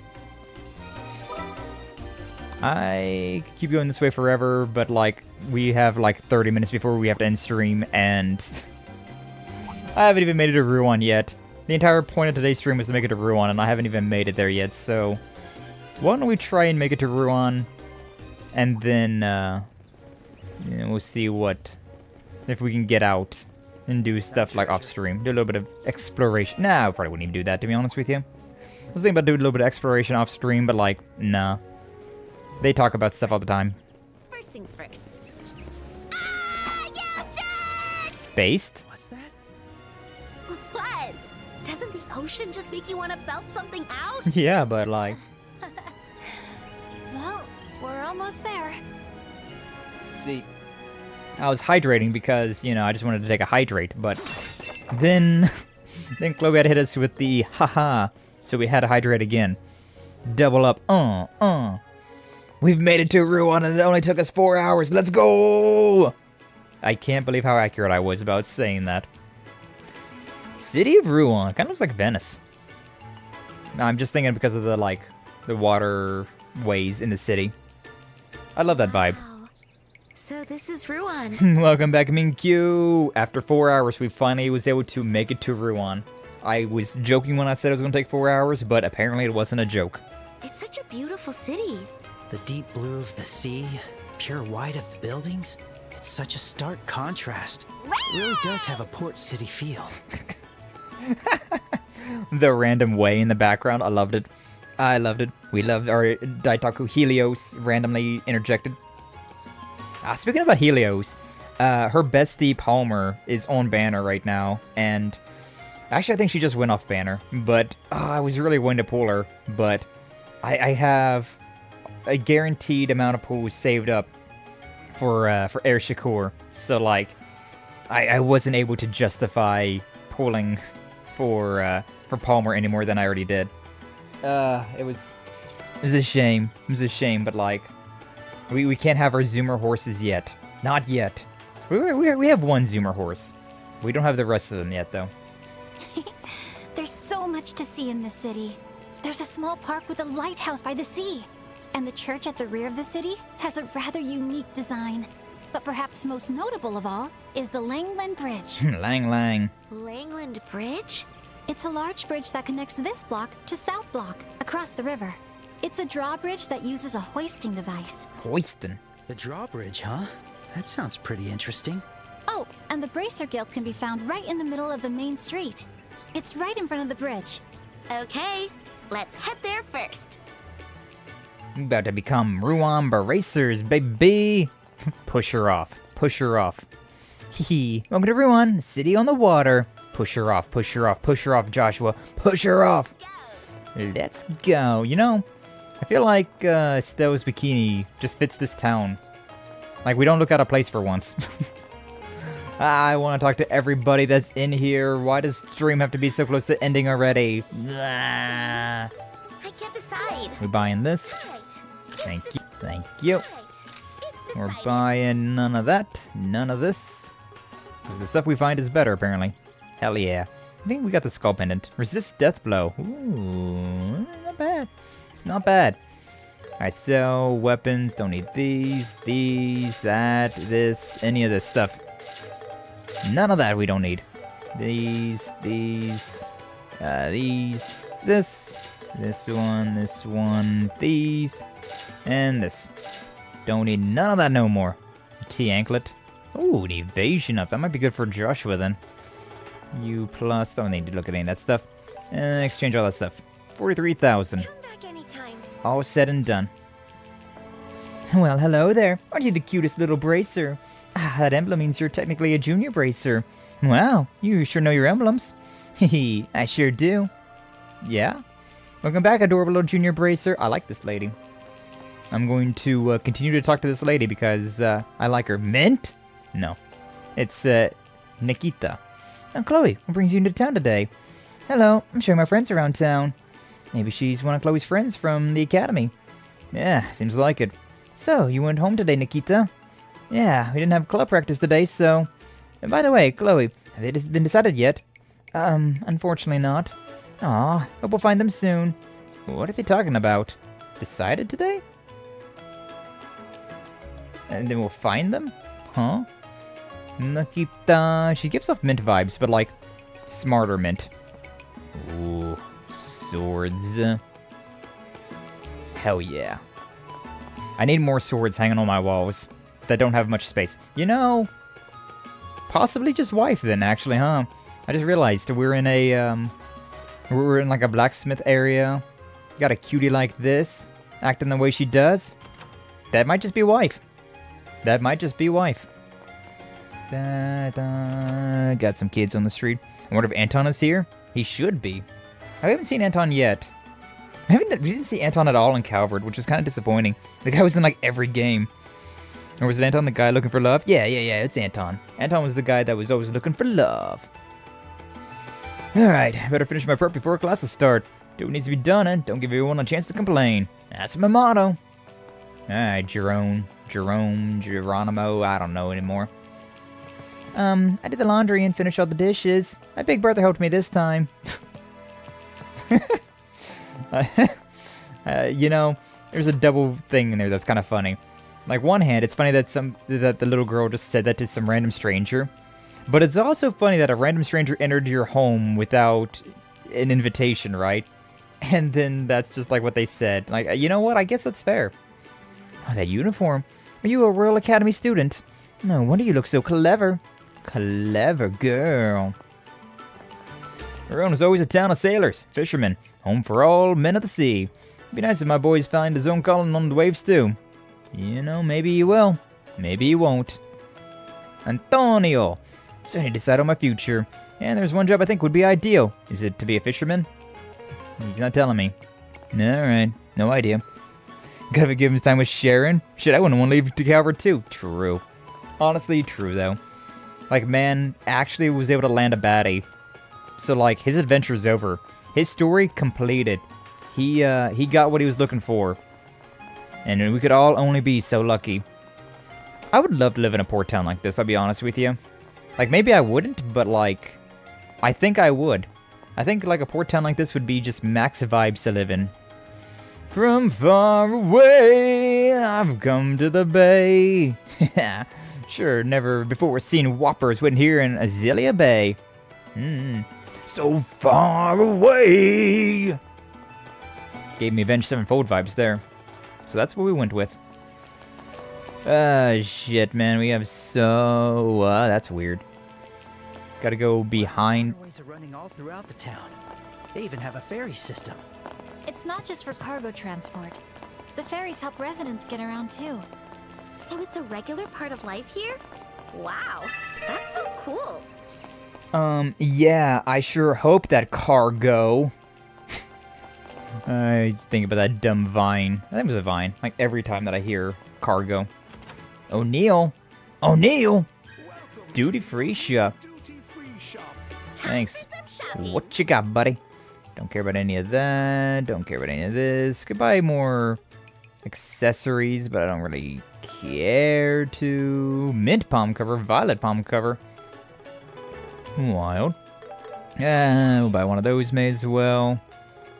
I could keep going this way forever, but like we have like 30 minutes before we have to end stream, and I haven't even made it to Ruan yet. The entire point of today's stream was to make it to Ruan, and I haven't even made it there yet, so why don't we try and make it to Ruan, and then we'll see if we can get out and do stuff like off stream, do a little bit of exploration. Nah, I probably wouldn't even do that, to be honest with you. I was thinking about doing a little bit of exploration off stream, but like, nah. They talk about stuff all the time. First things first. Based? What's that? What? Doesn't the ocean just make you want to belt something out? Yeah, but like... Well, we're almost there. See, I was hydrating because, you know, I just wanted to take a hydrate, but then Chloe had hit us with the haha, so we had to hydrate again. Double up, We've made it to Ruan and it only took us 4 hours. Let's go! I can't believe how accurate I was about saying that. City of Ruan. Kind of looks like Venice. I'm just thinking because of the, like, the waterways in the city. I love that vibe. Wow. So this is Ruan. Welcome back, Minkyu. After 4 hours, we finally was able to make it to Ruan. I was joking when I said it was going to take 4 hours, but apparently it wasn't a joke. It's such a beautiful city. The deep blue of the sea, pure white of the buildings. It's such a stark contrast. It really does have a port city feel. The random way in the background, I loved it. I loved it. We loved our Daitaku Helios randomly interjected. Speaking about Helios, her bestie Palmer is on banner right now, and actually I think she just went off banner, but I was really going to pull her, but I have a guaranteed amount of pulls saved up for airship, so like I wasn't able to justify pulling for Palmer any more than I already did. It was a shame. It was a shame, but like we can't have our Zoomer horses yet. Not yet. We have one Zoomer horse. We don't have the rest of them yet, though. There's so much to see in this city. There's a small park with a lighthouse by the sea. And the church at the rear of the city has a rather unique design. But perhaps most notable of all is the Langland Bridge. Lang. Langland Bridge? It's a large bridge that connects this block to South Block, across the river. It's a drawbridge that uses a hoisting device. Hoisting? The drawbridge, huh? That sounds pretty interesting. Oh, and the Bracer Guild can be found right in the middle of the main street. It's right in front of the bridge. Okay, let's head there first. We about to become Ruan Bracers, baby. Push her off. Push her off. Hee. Welcome to Ruan, city on the water. Push her off. Push her off. Push her off, Joshua. Push her off. Let's go. You know, I feel like Stell's bikini just fits this town. Like, we don't look out of place for once. I want to talk to everybody that's in here. Why does stream have to be so close to ending already? I can't decide. We buying this? Thank you. Thank you. We're buying none of that. None of this. Because the stuff we find is better, apparently. Hell yeah. I think we got the skull pendant. Resist death blow. Ooh, not bad. It's not bad. Alright, so weapons, don't need these, that, this, any of this stuff. None of that we don't need. These, this one, these, and this. Don't need none of that no more. T-anklet. Ooh, an evasion up. That might be good for Joshua then. U plus, don't need to look at any of that stuff. Exchange all that stuff. 43,000. All said and done. Well, hello there. Aren't you the cutest little bracer? That emblem means you're technically a junior bracer. Wow, you sure know your emblems. Hehe, I sure do. Yeah? Welcome back, adorable little junior bracer. I like this lady. I'm going to continue to talk to this lady because I like her. Mint? No. It's Nikita. Chloe, what brings you into town today? Hello, I'm showing my friends around town. Maybe she's one of Chloe's friends from the academy. Yeah, seems like it. So, you went home today, Nikita? Yeah, we didn't have club practice today, so... And by the way, Chloe, have they been decided yet? Unfortunately not. Aw, hope we'll find them soon. What are they talking about? Decided today? And then we'll find them? Huh? Nikita... She gives off mint vibes, but like, smarter mint. Ooh, swords. Hell yeah. I need more swords hanging on my walls that don't have much space. You know, possibly just wife then, actually, huh? I just realized we're in a, we're in like a blacksmith area. Got a cutie like this, acting the way she does. That might just be wife. That might just be wife. Got some kids on the street. I wonder if Anton is here? He should be. I haven't seen Anton yet. We didn't see Anton at all in Calvert, which is kind of disappointing. The guy was in like every game. Or was it Anton the guy looking for love? Yeah, it's Anton. Anton was the guy that was always looking for love. Alright, better finish my prep before classes start. Do what needs to be done and don't give everyone a chance to complain. That's my motto. Alright, Geronimo, I don't know anymore. I did the laundry and finished all the dishes. My big brother helped me this time. You know, there's a double thing in there that's kind of funny. Like, one hand, it's funny that the little girl just said that to some random stranger. But it's also funny that a random stranger entered your home without an invitation, right? And then that's just like what they said. Like, you know what? I guess that's fair. Oh, that uniform. Are you a Royal Academy student? No wonder you look so clever. Clever girl. Ruan was always a town of sailors, fishermen, home for all men of the sea. Be nice if my boys find his own calling on the waves too. You know, maybe you will. Maybe you won't. Antonio. So I need to decide on my future. And there's one job I think would be ideal. Is it to be a fisherman? He's not telling me. Alright, no idea. Gotta give him time with Sharon. Shit, I wouldn't want to leave to Calvert too. True. Honestly, true though. Like, man actually was able to land a baddie. So, like, his adventure's over. His story completed. He got what he was looking for. And we could all only be so lucky. I would love to live in a port town like this, I'll be honest with you. Like, maybe I wouldn't, but, like, I think I would. I think, like, a port town like this would be just max vibes to live in. From far away, I've come to the bay. Sure, never before seen whoppers went here in Azalea Bay. So far away. Gave me Avenged Sevenfold vibes there. So that's what we went with. Shit, man. We have so... that's weird. Gotta go behind... Waterways are running all throughout the town. They even have a ferry system. It's not just for cargo transport. The ferries help residents get around too. So it's a regular part of life here? Wow, that's so cool. Yeah, I sure hope that cargo... I just think about that dumb vine. I think it was a vine. Like, every time that I hear cargo. O'Neil! O'Neil! Duty-free shop. Thanks. What you got, buddy? Don't care about any of that. Don't care about any of this. Could buy more accessories, but I don't really care to. Mint palm cover, violet palm cover. Wild. Yeah, we'll buy one of those may as well.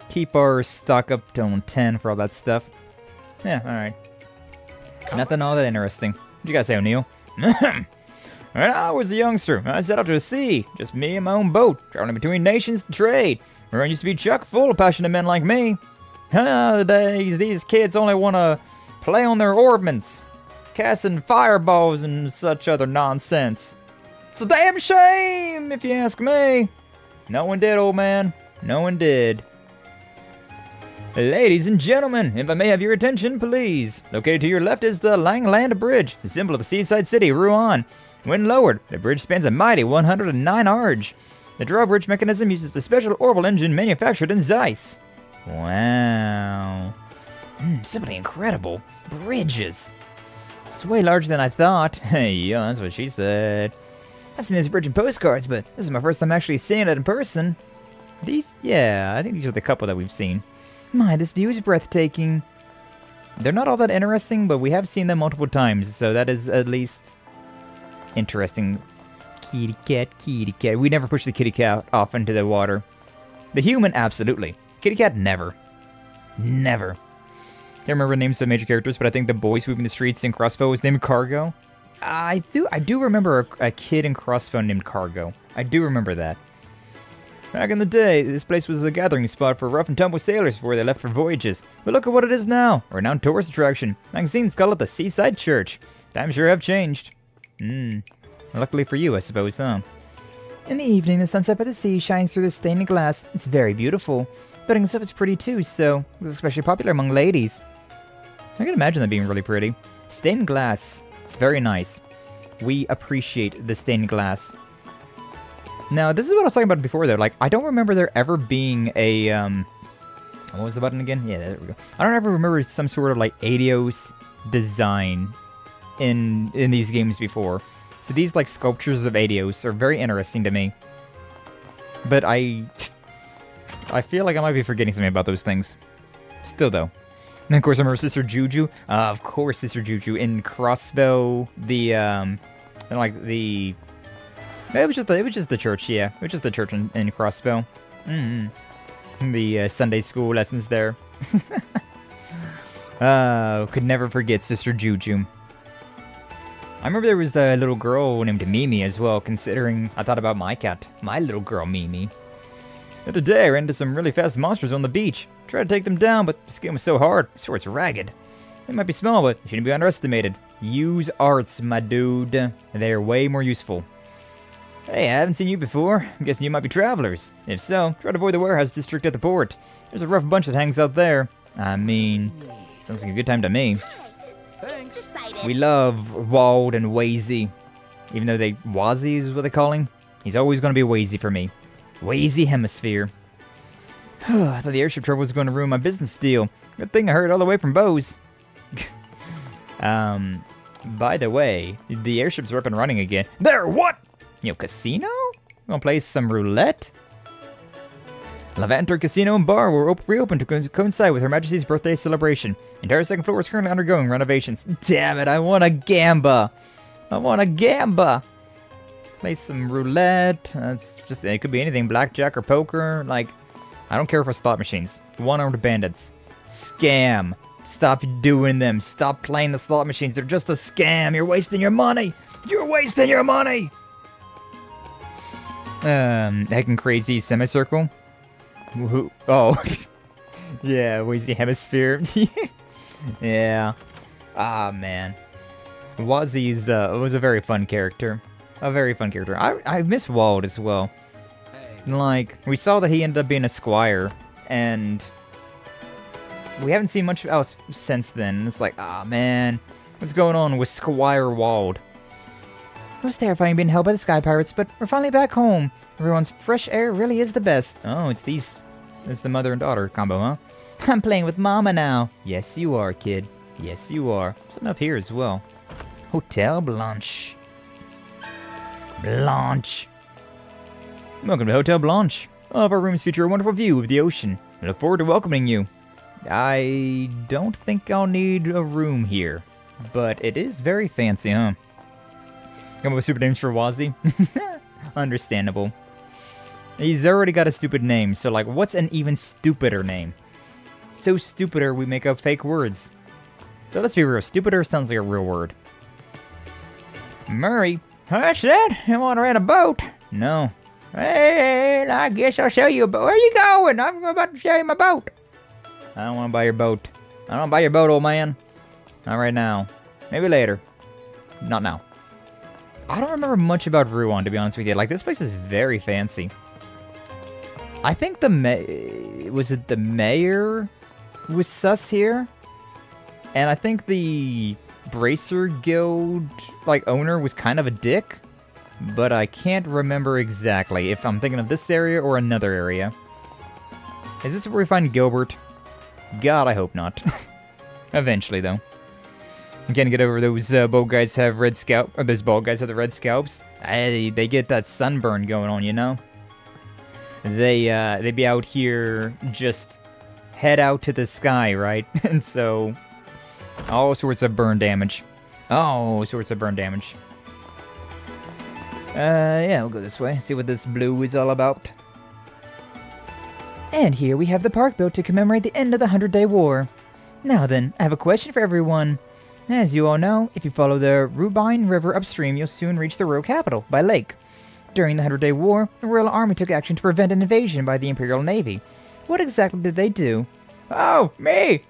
Keep our stock up to 10 for all that stuff. Yeah, alright. Nothing all that interesting. What you gotta say, O'Neil? When I was a youngster, I set out to sea. Just me and my own boat, traveling between nations to trade. Ruan used to be chock full of passionate men like me. These kids only want to play on their ordnance, casting fireballs and such other nonsense. It's a damn shame, if you ask me. No one did, old man. No one did. Ladies and gentlemen, if I may have your attention, please. Located to your left is the Langland Bridge, the symbol of the seaside city, Ruan. When lowered, the bridge spans a mighty 109 arch. The drawbridge mechanism uses a special orbital engine manufactured in Zeiss. Wow. Simply incredible. Bridges. It's way larger than I thought. Yeah, that's what she said. I've seen this bridge in postcards, but this is my first time actually seeing it in person. Yeah, I think these are the couple that we've seen. My, this view is breathtaking. They're not all that interesting, but we have seen them multiple times, so that is at least interesting. Kitty cat, kitty cat. We never push the kitty cat off into the water. The human, absolutely. Kitty cat, never. Never. Can't remember the names of the major characters, but I think the boy sweeping the streets in Crossbow was named Cargo. I do remember a kid in Crossbow named Cargo. I do remember that. Back in the day, this place was a gathering spot for rough and tumble sailors before they left for voyages. But look at what it is now. A renowned tourist attraction. Magazines call it the Seaside Church. Times sure have changed. Luckily for you, I suppose, huh? In the evening, the sunset by the sea shines through the stained glass. It's very beautiful. The building itself is pretty too, so it's especially popular among ladies. I can imagine that being really pretty. Stained glass. It's very nice. We appreciate the stained glass. Now, this is what I was talking about before, though. Like, I don't remember there ever being a, what was the button again? Yeah, there we go. I don't ever remember some sort of, like, Adios design in these games before. So these, like, sculptures of Adios are very interesting to me. But I feel like I might be forgetting something about those things. Still, though. And, of course, I remember Sister Juju. Of course, Sister Juju. In Crossbow, It was just the church, yeah. It was just the church in Crossbow. The Sunday school lessons there. Could never forget Sister Juju. I remember there was a little girl named Mimi as well, considering I thought about my cat, my little girl Mimi. The other day I ran into some really fast monsters on the beach. Tried to take them down, but the skin was so hard, I swear it's ragged. They might be small, but you shouldn't be underestimated. Use arts, my dude. They're way more useful. Hey, I haven't seen you before. I'm guessing you might be travelers. If so, try to avoid the warehouse district at the port. There's a rough bunch that hangs out there. I mean, sounds like a good time to me. Thanks. We love Wald and Wazy. Even though Wazy is what they call him. He's always going to be Wazy for me. Wazy Hemisphere. I thought the airship trouble was going to ruin my business deal. Good thing I heard all the way from Bose. By the way, the airships are up and running again. There, what? Casino? Gonna play some roulette? Levanter Casino and Bar were reopened to coincide with Her Majesty's birthday celebration. The entire second floor is currently undergoing renovations. Damn it, I want a gamba! I want a gamba! Play some roulette. It could be anything, blackjack or poker. Like, I don't care for slot machines. One-armed bandits. Scam. Stop doing them. Stop playing the slot machines. They're just a scam. You're wasting your money. You're wasting your money! Heckin' crazy semicircle. Woohoo. Oh. Yeah, Wazy Hemisphere. Yeah. Ah, man. Wazy was a very fun character. A very fun character. I miss Wald as well. Like, we saw that he ended up being a squire, and we haven't seen much else since then. It's like, ah, man. What's going on with Squire Wald? It was terrifying being held by the Sky Pirates, but we're finally back home. Everyone's fresh air really is the best. Oh, it's the mother and daughter combo, huh? I'm playing with Mama now. Yes, you are, kid. Yes, you are. Something up here as well. Hotel Blanche. Blanche. Welcome to Hotel Blanche. All of our rooms feature a wonderful view of the ocean. I look forward to welcoming you. I don't think I'll need a room here, but it is very fancy, huh? Come up with super names for Wazy? Understandable. He's already got a stupid name, so like, what's an even stupider name? So stupider we make up fake words. So let's be real, stupider sounds like a real word. Murray. What's that? You want to rent a boat? No. Hey, I guess I'll show you a boat. Where are you going? I'm about to show you my boat. I don't want to buy your boat. I don't want to buy your boat, old man. Not right now. Maybe later. Not now. I don't remember much about Ruan, to be honest with you. Like, this place is very fancy. I think the mayor was sus here? And I think the Bracer Guild, like, owner was kind of a dick. But I can't remember exactly if I'm thinking of this area or another area. Is this where we find Gilbert? God, I hope not. Eventually, though. Can't get over those bald guys have red scalp, or those bald guys have the red scalps. They get that sunburn going on, you know. They be out here just head out to the sky, right? And so all sorts of burn damage. All sorts of burn damage. Yeah, we'll go this way. See what this blue is all about. And here we have the park built to commemorate the end of the 100-Day War. Now then, I have a question for everyone. As you all know, if you follow the Ruan River upstream, you'll soon reach the royal capital, by lake. During the 100-Day War, the Royal Army took action to prevent an invasion by the Imperial Navy. What exactly did they do? Oh, me!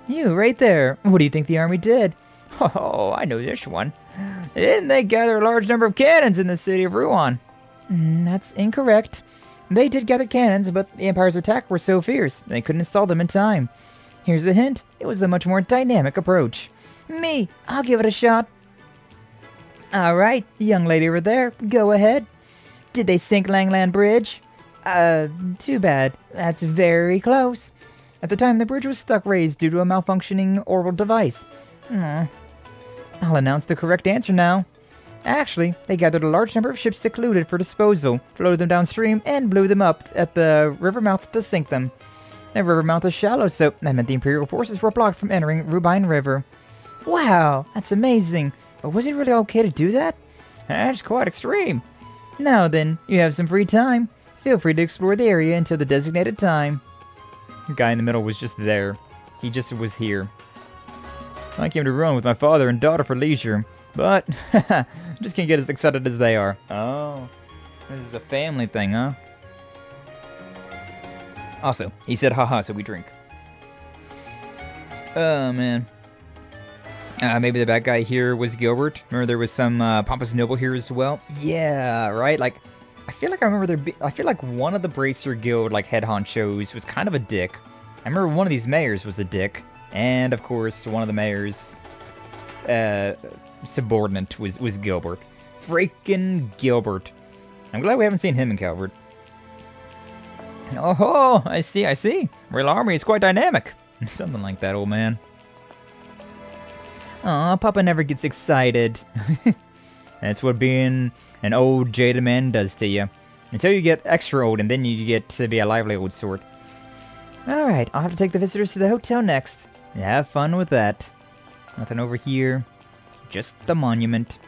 You, right there. What do you think the army did? Oh, I know this one. Didn't they gather a large number of cannons in the city of Ruan? That's incorrect. They did gather cannons, but the Empire's attack were so fierce, they couldn't install them in time. Here's a hint. It was a much more dynamic approach. Me, I'll give it a shot. Alright, young lady over there, go ahead. Did they sink Langland Bridge? Too bad. That's very close. At the time, the bridge was stuck raised due to a malfunctioning orbital device. I'll announce the correct answer now. Actually, they gathered a large number of ships secluded for disposal, floated them downstream, and blew them up at the river mouth to sink them. The river mouth is shallow, so that meant the Imperial forces were blocked from entering Ruan River. Wow, that's amazing. But was it really okay to do that? That's quite extreme. Now then, you have some free time. Feel free to explore the area until the designated time. The guy in the middle was just there. He just was here. I came to Ruan with my father and daughter for leisure. But, just can't get as excited as they are. Oh, this is a family thing, huh? Also, he said haha, so we drink. Oh, man. Maybe the bad guy here was Gilbert. Remember there was some pompous noble here as well? Yeah, right? Like, I feel like I remember I feel like one of the Bracer Guild, like, head honchos was kind of a dick. I remember one of these mayors was a dick. And, of course, one of the mayor's subordinate was Gilbert. Freaking Gilbert. I'm glad we haven't seen him in Calvert. Oh, I see. Real army is quite dynamic. Something like that, old man. Aw, Papa never gets excited. That's what being an old jaded man does to you. Until you get extra old, and then you get to be a lively old sort. Alright, I'll have to take the visitors to the hotel next. Have fun with that. Nothing over here. Just the monument.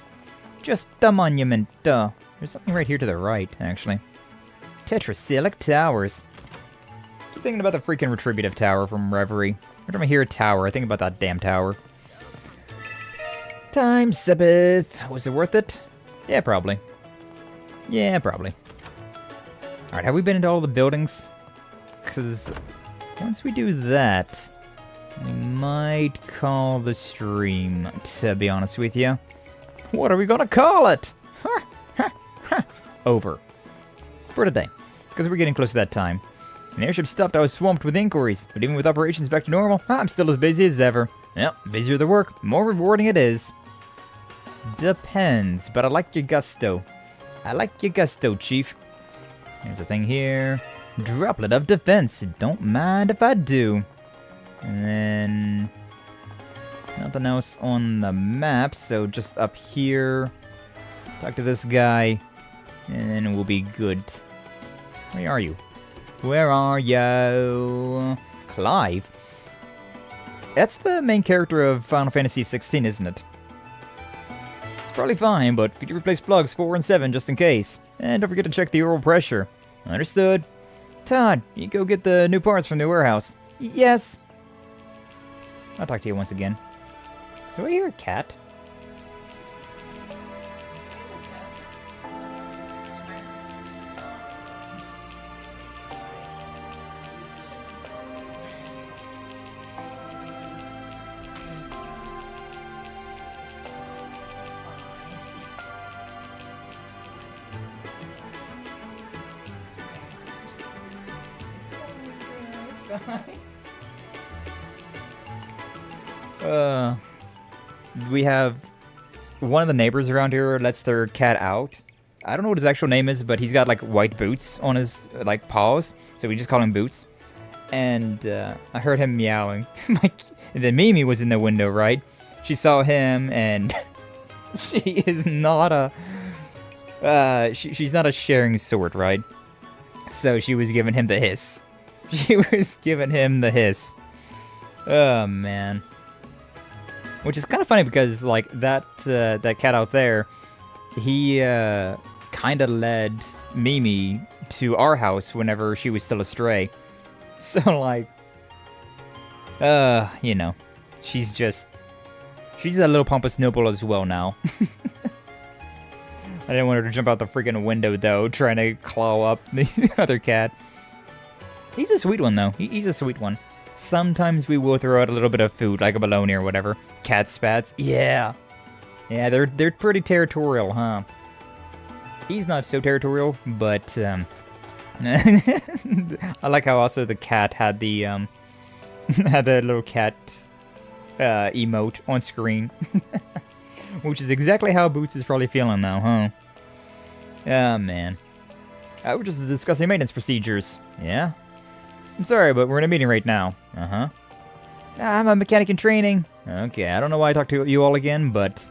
Just the monument. There's something right here to the right, actually. Tetracelic Towers. Keep thinking about the freaking Retributive Tower from Reverie. Every time I hear a tower, I think about that damn tower. Time Sabbath. Was it worth it? Yeah, probably. Yeah, probably. Alright, have we been into all the buildings? Because once we do that, we might call the stream, to be honest with you. What are we gonna call it? Over. For today. Because we're getting close to that time. When the airship stopped, I was swamped with inquiries. But even with operations back to normal, I'm still as busy as ever. Yep, busier the work, more rewarding it is. Depends, but I like your gusto. I like your gusto, Chief. There's a thing here. Droplet of defense. Don't mind if I do. And then nothing else on the map, so just up here. Talk to this guy, and then we'll be good. Where are you? Where are you? Clive? That's the main character of Final Fantasy 16, isn't it? It's probably fine, but could you replace plugs 4 and 7 just in case? And don't forget to check the oral pressure. Understood. Todd, you go get the new parts from the warehouse. Yes. I'll talk to you once again. Do I hear a cat? We have one of the neighbors around here lets their cat out. I don't know what his actual name is, but he's got like white boots on his like paws, so we just call him Boots. And I heard him meowing. And then Mimi was in the window, right? She saw him, and she is not a she's not a sharing sort, right? So she was giving him the hiss. She was giving him the hiss. Oh man. Which is kind of funny because, like, that cat out there, he kind of led Mimi to our house whenever she was still a stray. So, like, you know, she's a little pompous noble as well now. I didn't want her to jump out the freaking window, though, trying to claw up the other cat. He's a sweet one, though. He's a sweet one. Sometimes we will throw out a little bit of food, like a bologna or whatever. Cat spats, yeah. Yeah, they're pretty territorial, huh? He's not so territorial, but, I like how also the cat had the, had the little cat, emote on screen. Which is exactly how Boots is probably feeling now, huh? Oh, man. We're just discussing maintenance procedures, yeah? I'm sorry, but we're in a meeting right now. Uh-huh. I'm a mechanic in training. Okay, I don't know why I talked to you all again, but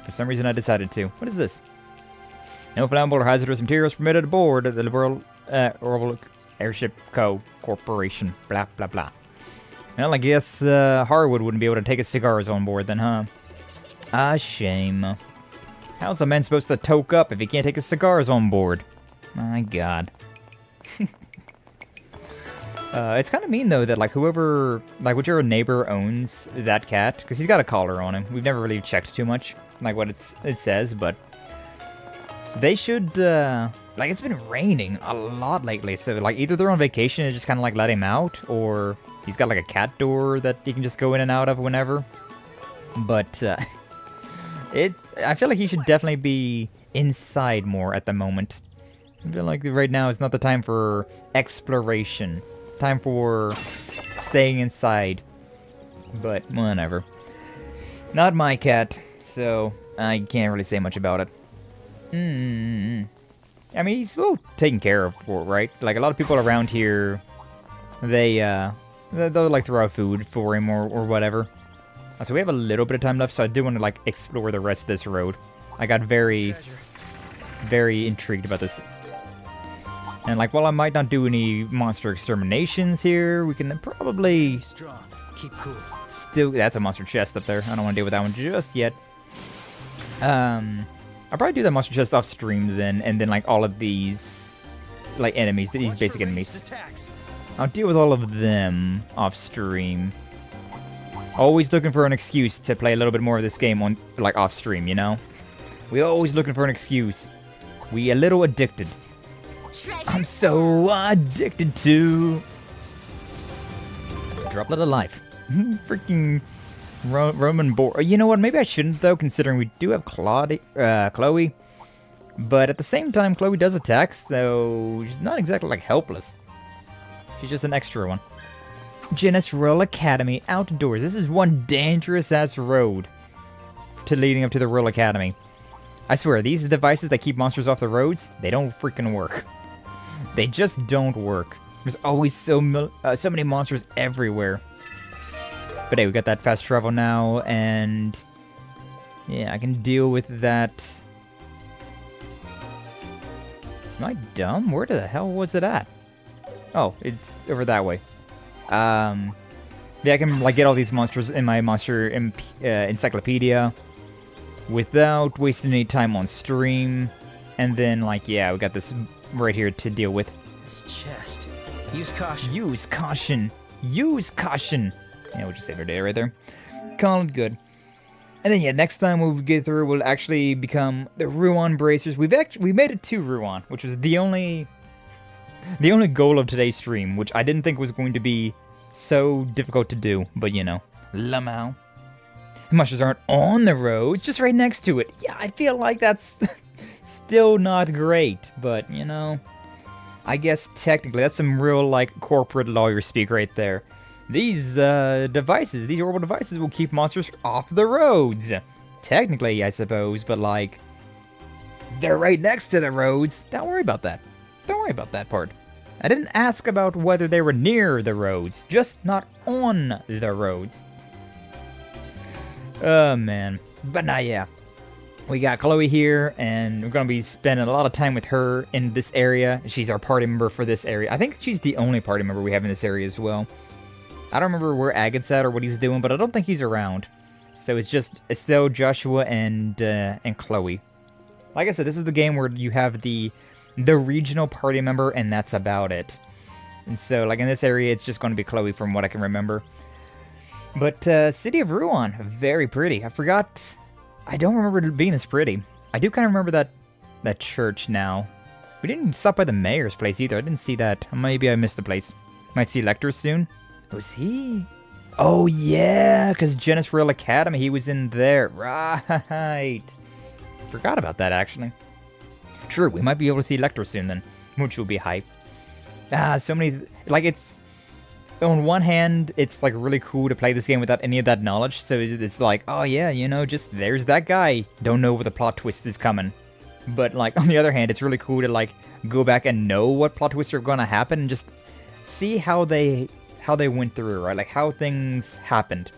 for some reason I decided to. What is this? No flammable or hazardous materials permitted aboard the Liberl Airship Corporation. Blah, blah, blah. Well, I guess Harwood wouldn't be able to take his cigars on board then, huh? Ah, shame. How's a man supposed to toke up if he can't take his cigars on board? My God. It's kind of mean though that like whoever, like whichever neighbor owns that cat, because he's got a collar on him. We've never really checked too much, like what it says, but they should, like it's been raining a lot lately, so like either they're on vacation and just kind of like let him out, or he's got like a cat door that you can just go in and out of whenever. But I feel like he should definitely be inside more at the moment. I feel like right now is not the time for exploration. Time for staying inside. But whatever. Not my cat, so I can't really say much about it. I mean, he's well taken care of, right? Like a lot of people around here, they'll like throw out food for him or whatever. So we have a little bit of time left, so I do want to like explore the rest of this road. I got very intrigued about this. And like, while I might not do any monster exterminations here, we can probably strong, keep cool. Still, that's a monster chest up there. I don't want to deal with that one just yet. I'll probably do that monster chest off stream then, and then like all of these like enemies, these basic enemies. I'll deal with all of them off stream. Always looking for an excuse to play a little bit more of this game on like off stream, you know? We're always looking for an excuse. We a little addicted. I'm so addicted to Droplet of Life. Freaking Roman boar. You know what? Maybe I shouldn't though, considering we do have Chloe. But at the same time, Chloe does attack, so she's not exactly like helpless. She's just an extra one. Royal Academy outdoors. This is one dangerous ass road to leading up to the Royal Academy. I swear, these devices that keep monsters off the roads, they don't freaking work. They just don't work. There's always so many monsters everywhere. But hey, we got that fast travel now, and yeah, I can deal with that. Am I dumb? Where the hell was it at? Oh, it's over that way. Yeah, I can like get all these monsters in my monster encyclopedia without wasting any time on stream. And then like, yeah, we got this right here to deal with. This chest. Use caution. Use caution. Use caution. Yeah, we'll just save our day right there. Call it good. And then yeah, next time we get through, we'll actually become the Ruan Bracers. We made it to Ruan, which was the only goal of today's stream, which I didn't think was going to be so difficult to do, but you know, Lamau. Monsters aren't on the road, it's just right next to it. Yeah, I feel like that's still not great, but you know, I guess technically that's some real like corporate lawyer speak right there. These devices, these orbital devices will keep monsters off the roads. Technically, I suppose, but like, they're right next to the roads. Don't worry about that. Don't worry about that part. I didn't ask about whether they were near the roads, just not on the roads. Oh man. But nah, yeah. We got Chloe here, and we're gonna be spending a lot of time with her in this area. She's our party member for this area. I think she's the only party member we have in this area as well. I don't remember where Agat's at or what he's doing, but I don't think he's around. So it's just Estelle, Joshua, and Chloe. Like I said, this is the game where you have the regional party member, and that's about it. And so, like in this area, it's just going to be Chloe from what I can remember. But City of Ruan, very pretty. I forgot. I don't remember it being this pretty. I do kind of remember that church now. We didn't stop by the mayor's place either. I didn't see that. Maybe I missed the place. Might see Lecter soon. Who's he? Oh yeah, because Royal Academy, he was in there. Right. Forgot about that, actually. True, we might be able to see Lecter soon then, which will be hype. So many, like it's, on one hand, it's like really cool to play this game without any of that knowledge, so it's like, oh yeah, you know, just there's that guy. Don't know where the plot twist is coming. But like, on the other hand, it's really cool to like, go back and know what plot twists are gonna happen and just see how they went through, right? Like how things happened.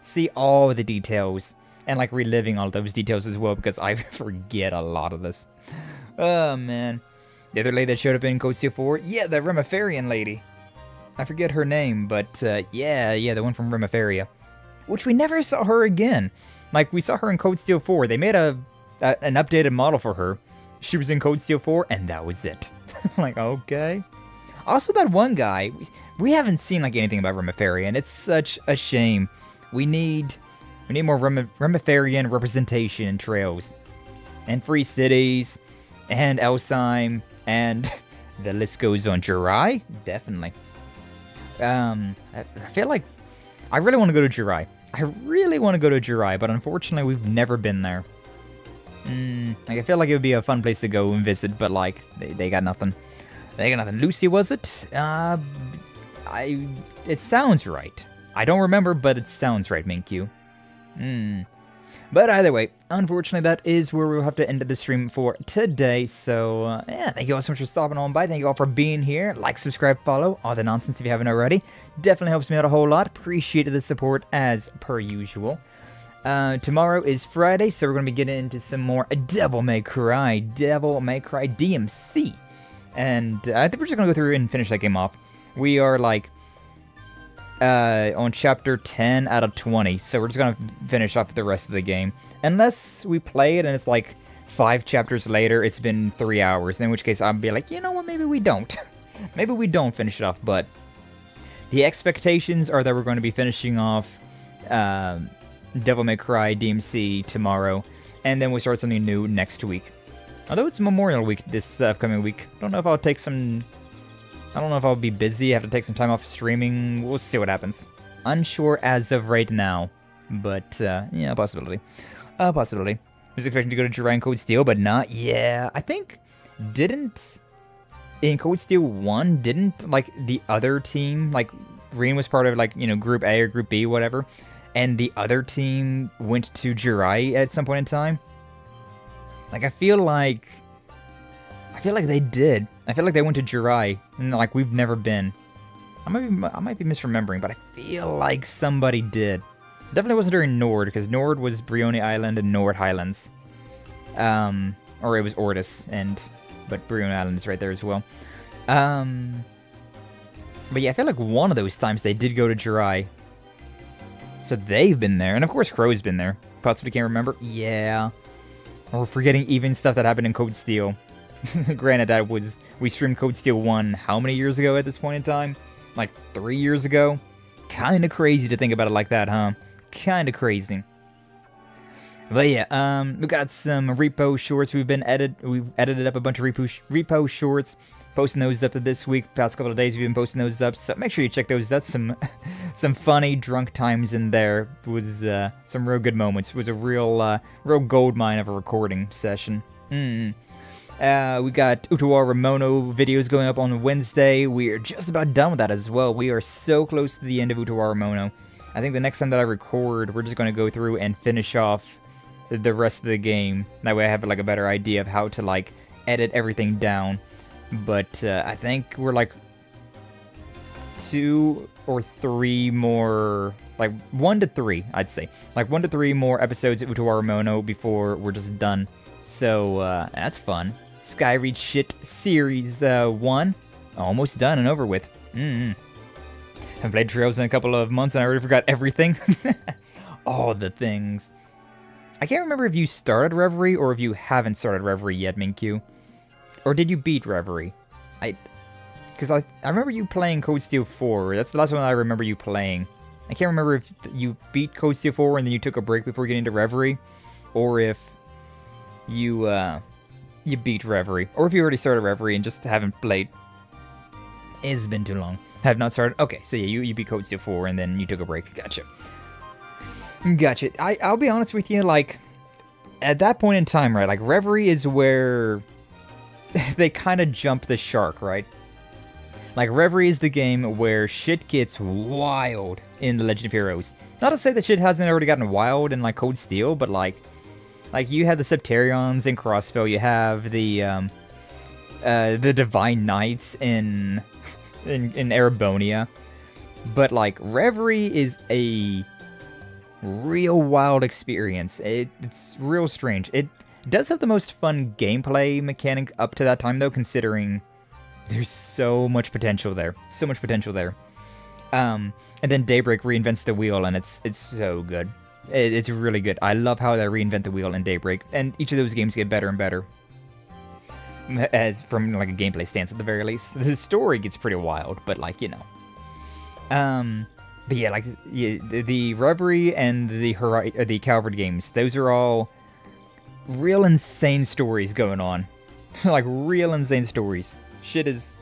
See all the details, and like reliving all those details as well, because I forget a lot of this. Oh man. The other lady that showed up in Code Steel 4, yeah, the Remiferian lady. I forget her name, but yeah, the one from Remiferia. Which we never saw her again. Like, we saw her in Code Steel 4. They made an updated model for her. She was in Code Steel 4, and that was it. Like, okay. Also, that one guy, we haven't seen like anything about Remiferian. It's such a shame. We need more Remiferian representation in Trails, and Free Cities, and Elsheim, and the list goes on. Jirai, definitely. I feel like I really want to go to Jirai. But unfortunately, we've never been there. Like I feel like it would be a fun place to go and visit, but like they got nothing. They got nothing. Lucy, was it? It sounds right. I don't remember, but it sounds right, Minkyu. But either way, unfortunately, that is where we'll have to end the stream for today. So, yeah, thank you all so much for stopping on by. Thank you all for being here. Like, subscribe, follow, all the nonsense if you haven't already. Definitely helps me out a whole lot. Appreciated the support as per usual. Tomorrow is Friday, so we're going to be getting into some more Devil May Cry DMC. And I think we're just going to go through and finish that game off. We are, like, on chapter 10 out of 20, so we're just going to finish off the rest of the game. Unless we play it and it's, like, 5 chapters later, it's been 3 hours, in which case I'll be like, you know what, maybe we don't. Maybe we don't finish it off, but the expectations are that we're going to be finishing off Devil May Cry DMC tomorrow, and then we'll start something new next week. Although it's Memorial Week this upcoming week, I don't know if I'll take some... I don't know if I'll be busy, have to take some time off streaming, we'll see what happens. Unsure as of right now, but, yeah, possibility. Possibility. Was expecting to go to Jirai and Code Steel, but not, yeah, I think, in Code Steel 1, didn't, like, the other team, like, Ruan was part of, like, you know, Group A or Group B, whatever, and the other team went to Jirai at some point in time? Like, I feel like they did. I feel like they went to Jirai, and like we've never been. I might be misremembering, but I feel like somebody did. Definitely wasn't during Nord, because Nord was Brioni Island and Nord Highlands. Or it was Ortis, but Brioni Island is right there as well. But yeah, I feel like one of those times they did go to Jirai. So they've been there, and of course Crow's been there. Possibly can't remember. Yeah. Or we're forgetting even stuff that happened in Code Steel. Granted, we streamed Code Steel 1 how many years ago at this point in time? Like 3 years ago? Kinda crazy to think about it like that, huh? Kinda crazy. But yeah, we got some repo shorts we've edited up a bunch of repo shorts, posting those up this week. Past couple of days we've been posting those up, so make sure you check those out. Some funny drunk times in there. It was some real good moments. It was a real gold mine of a recording session. We got Utawa Ramono videos going up on Wednesday. We are just about done with that as well. We are so close to the end of Utawa Ramono. I think the next time that I record, we're just going to go through and finish off the rest of the game. That way I have like a better idea of how to like edit everything down. But I think we're like 2 or 3 more, like 1 to 3, I'd say. Like 1 to 3 more episodes of Utawa Ramono before we're just done. So that's fun. Skye Read Shit Series 1. Almost done and over with. Haven't played Trails in a couple of months and I already forgot everything. All the things. I can't remember if you started Reverie or if you haven't started Reverie yet, Minkyu. Or did you beat Reverie? Because I remember you playing Code Steel 4. That's the last one I remember you playing. I can't remember if you beat Code Steel 4 and then you took a break before getting to Reverie. Or if you beat Reverie. Or if you already started Reverie and just haven't played. It's been too long. Have not started. Okay, so yeah, you beat Code Steel 4 and then you took a break. Gotcha. I'll be honest with you, like, at that point in time, right, like, Reverie is where they kind of jump the shark, right? Like, Reverie is the game where shit gets wild in the Legend of Heroes. Not to say that shit hasn't already gotten wild in, like, Code Steel, but, like you have the Septarions in Crossfell, you have the Divine Knights in Erebonia. But, like, Reverie is a real wild experience. It's real strange. It does have the most fun gameplay mechanic up to that time, though, considering there's so much potential there. So much potential there. And then Daybreak reinvents the wheel, and it's so good. It's really good. I love how they reinvent the wheel in Daybreak, and each of those games get better and better. as from like a gameplay stance at the very least. The story gets pretty wild, but like, you know. But yeah, like the Reverie and the Calvert games, those are all real insane stories going on. Like real insane stories. Shit is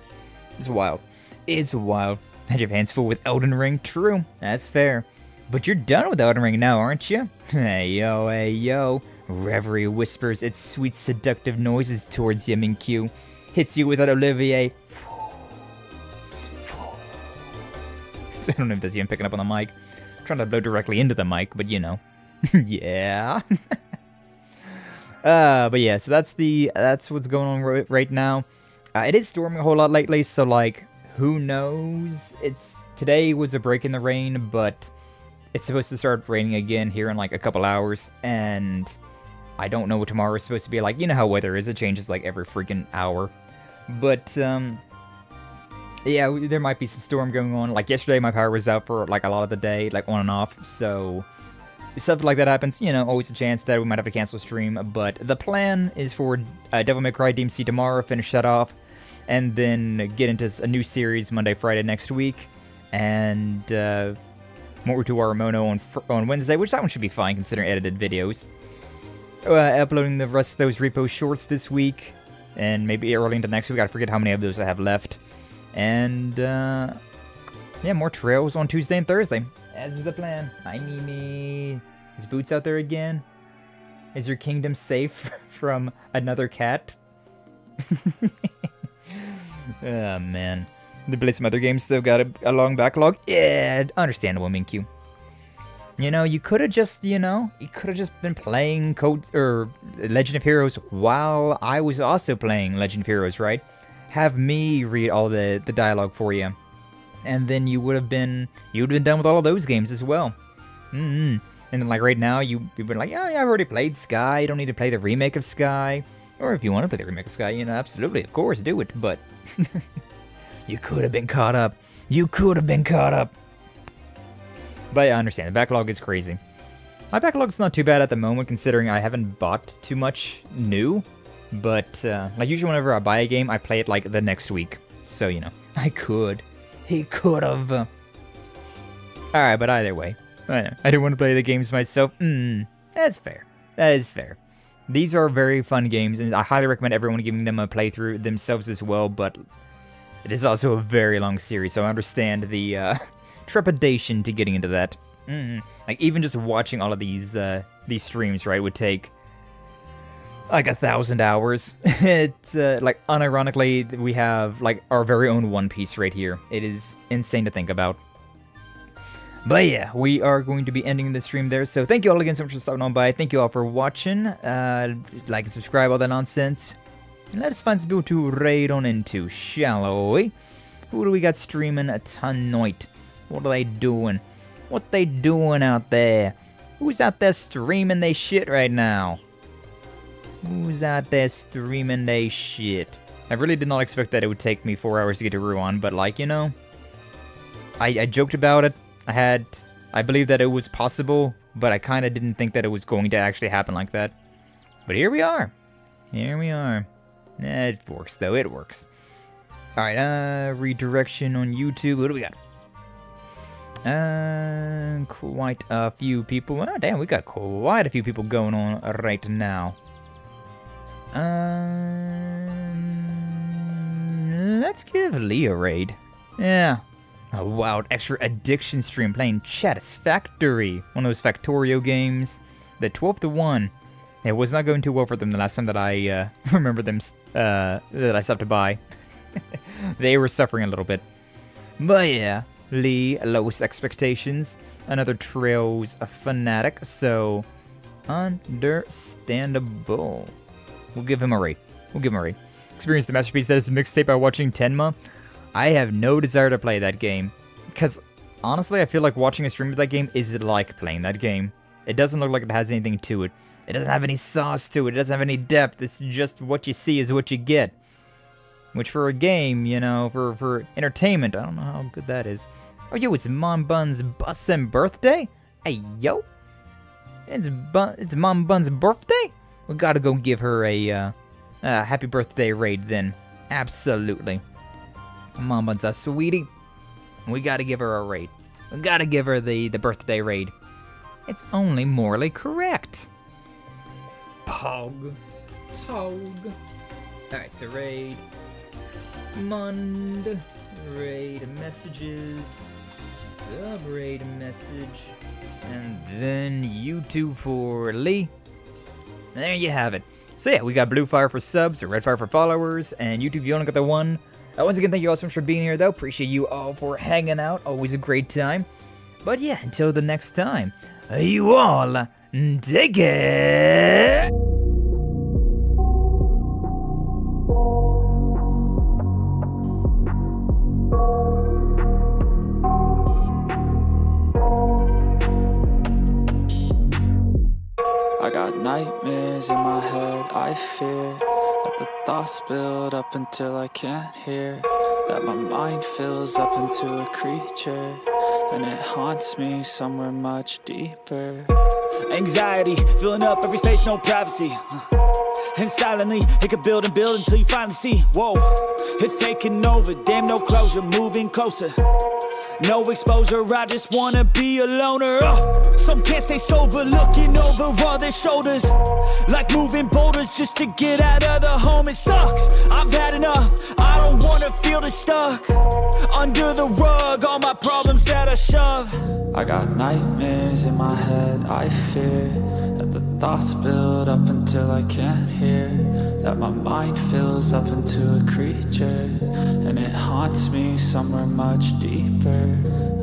wild. It's wild. Had your hands full with Elden Ring? True, that's fair. But you're done with Elden Ring now, aren't you? Hey yo. Reverie whispers its sweet seductive noises towards you, Minkyu. Hits you with an Olivier. I don't know if that's even picking up on the mic. I'm trying to blow directly into the mic, but you know. Yeah. But yeah, so that's what's going on right now. It is storming a whole lot lately, so like, who knows? Today was a break in the rain, but it's supposed to start raining again here in like a couple hours, and I don't know what tomorrow is supposed to be like. You know how weather is, it changes like every freaking hour. But, yeah, there might be some storm going on. Like yesterday, my power was out for like a lot of the day, like on and off, so if something like that happens, you know, always a chance that we might have to cancel stream. But the plan is for Devil May Cry DMC tomorrow, finish that off, and then get into a new series Monday, Friday next week, and more to our Mono on Wednesday, which that one should be fine considering edited videos. Uploading the rest of those repo shorts this week, and maybe early into next week. I forget how many of those I have left. And yeah, more trails on Tuesday and Thursday, as is the plan. Hi, Mimi. Is Boots out there again? Is your kingdom safe from another cat? Oh, man. To play some other games, still got a long backlog? Yeah, understandable, Minkyu. You know, you could have just, been playing Legend of Heroes while I was also playing Legend of Heroes, right? Have me read all the dialogue for you. And then you would have been done with all of those games as well. And then like right now, you've been like, yeah, I've already played Skye. You don't need to play the remake of Skye. Or if you want to play the remake of Skye, you know, absolutely, of course, do it. But you could have been caught up. You could have been caught up. But I understand, the backlog is crazy. My backlog's not too bad at the moment, considering I haven't bought too much new. But, like, usually whenever I buy a game, I play it, like, the next week. So, you know, He could have. Alright, but either way. I didn't want to play the games myself. That's fair. That is fair. These are very fun games, and I highly recommend everyone giving them a playthrough themselves as well, but it is also a very long series, so I understand the, trepidation to getting into that. Like, even just watching all of these streams, right, would take like 1,000 hours. It's, like, unironically, we have, like, our very own One Piece right here. It is insane to think about. But yeah, we are going to be ending the stream there, so thank you all again so much for stopping on by. Thank you all for watching. Like and subscribe, all that nonsense. And let us find some people to raid on into, shall we? Who do we got streaming tonight? What are they doing? What they doing out there? Who's out there streaming they shit right now? Who's out there streaming they shit? I really did not expect that it would take me 4 hours to get to Ruan, but like, you know, I joked about it. I believed that it was possible, but I kind of didn't think that it was going to actually happen like that. But here we are. Here we are. It works, though. It works. Alright, redirection on YouTube. What do we got? Quite a few people. Oh, damn, we got quite a few people going on right now. Let's give Lee a raid. Yeah. A wild extra addiction stream playing Chatisfactory, one of those Factorio games. The 12-1. It was not going too well for them the last time that I remember them that I stopped to buy. They were suffering a little bit. But yeah, Lee, lowest expectations. Another Trails Fanatic, so understandable. We'll give him a rate. Experienced the masterpiece that is a mixtape by watching Tenma. I have no desire to play that game, because honestly, I feel like watching a stream of that game is like playing that game. It doesn't look like it has anything to it. It doesn't have any sauce to it. It doesn't have any depth. It's just what you see is what you get. Which for a game, you know, for entertainment, I don't know how good that is. Oh, yo, it's Mom Bun's bussin' birthday? Hey, yo. It's Mom Bun's birthday? We gotta go give her a happy birthday raid then. Absolutely. Come on, Bunza, sweetie. We gotta give her a raid. We gotta give her the birthday raid. It's only morally correct. Pog. Pog. Alright, so raid. Mund. Raid messages. Sub-raid message. And then YouTube for Lee. There you have it. So yeah, we got blue fire for subs, or red fire for followers, and YouTube, you only got the one. Once again, thank you all so much for being here, though. Appreciate you all for hanging out. Always a great time. But yeah, until the next time, you all take it. I got nightmares in my head, I fear that the thoughts build up until I can't hear, that my mind fills up into a creature, and it haunts me somewhere much deeper. Anxiety, filling up every space, no privacy. And silently, it could build and build until you finally see, whoa, it's taking over, damn no closure, moving closer. No exposure, I just wanna be a loner. Some can't stay sober, looking over all their shoulders, like moving boulders just to get out of the home. It sucks, I've had enough, I don't wanna feel the stuck under the rug, all my problems that I shove. I got nightmares in my head, I fear that the thoughts build up until I can't hear, that my mind fills up into a creature, and it haunts me somewhere much deeper.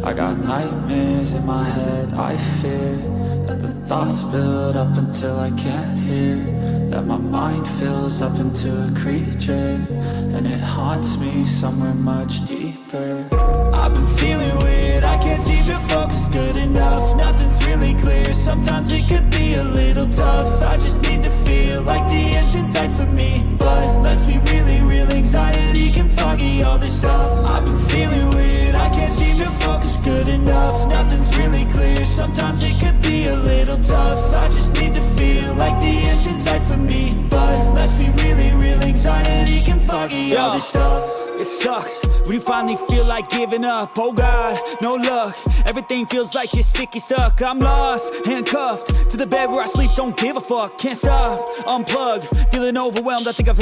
I got nightmares in my head, I fear that the thoughts build up until I can't hear, that my mind fills up into a creature, and it haunts me somewhere much deeper. I've been feeling weird, I can't seem to focus good enough. Nothing's really clear, sometimes it could be a little tough. I just need to feel like the end's in sight for me, but let's be really real, anxiety can foggy all this stuff. I've been feeling weird, I can't seem to focus good enough. Nothing's really clear, sometimes it could be a little tough. I just need to feel like the end's in sight for me, but let's be really real, anxiety can foggy all this stuff. It sucks when you finally feel like giving up. Oh God, no luck. Everything feels like you're sticky stuck. I'm lost, handcuffed to the bed where I sleep. Don't give a fuck, can't stop. Unplug, feeling overwhelmed. I think I've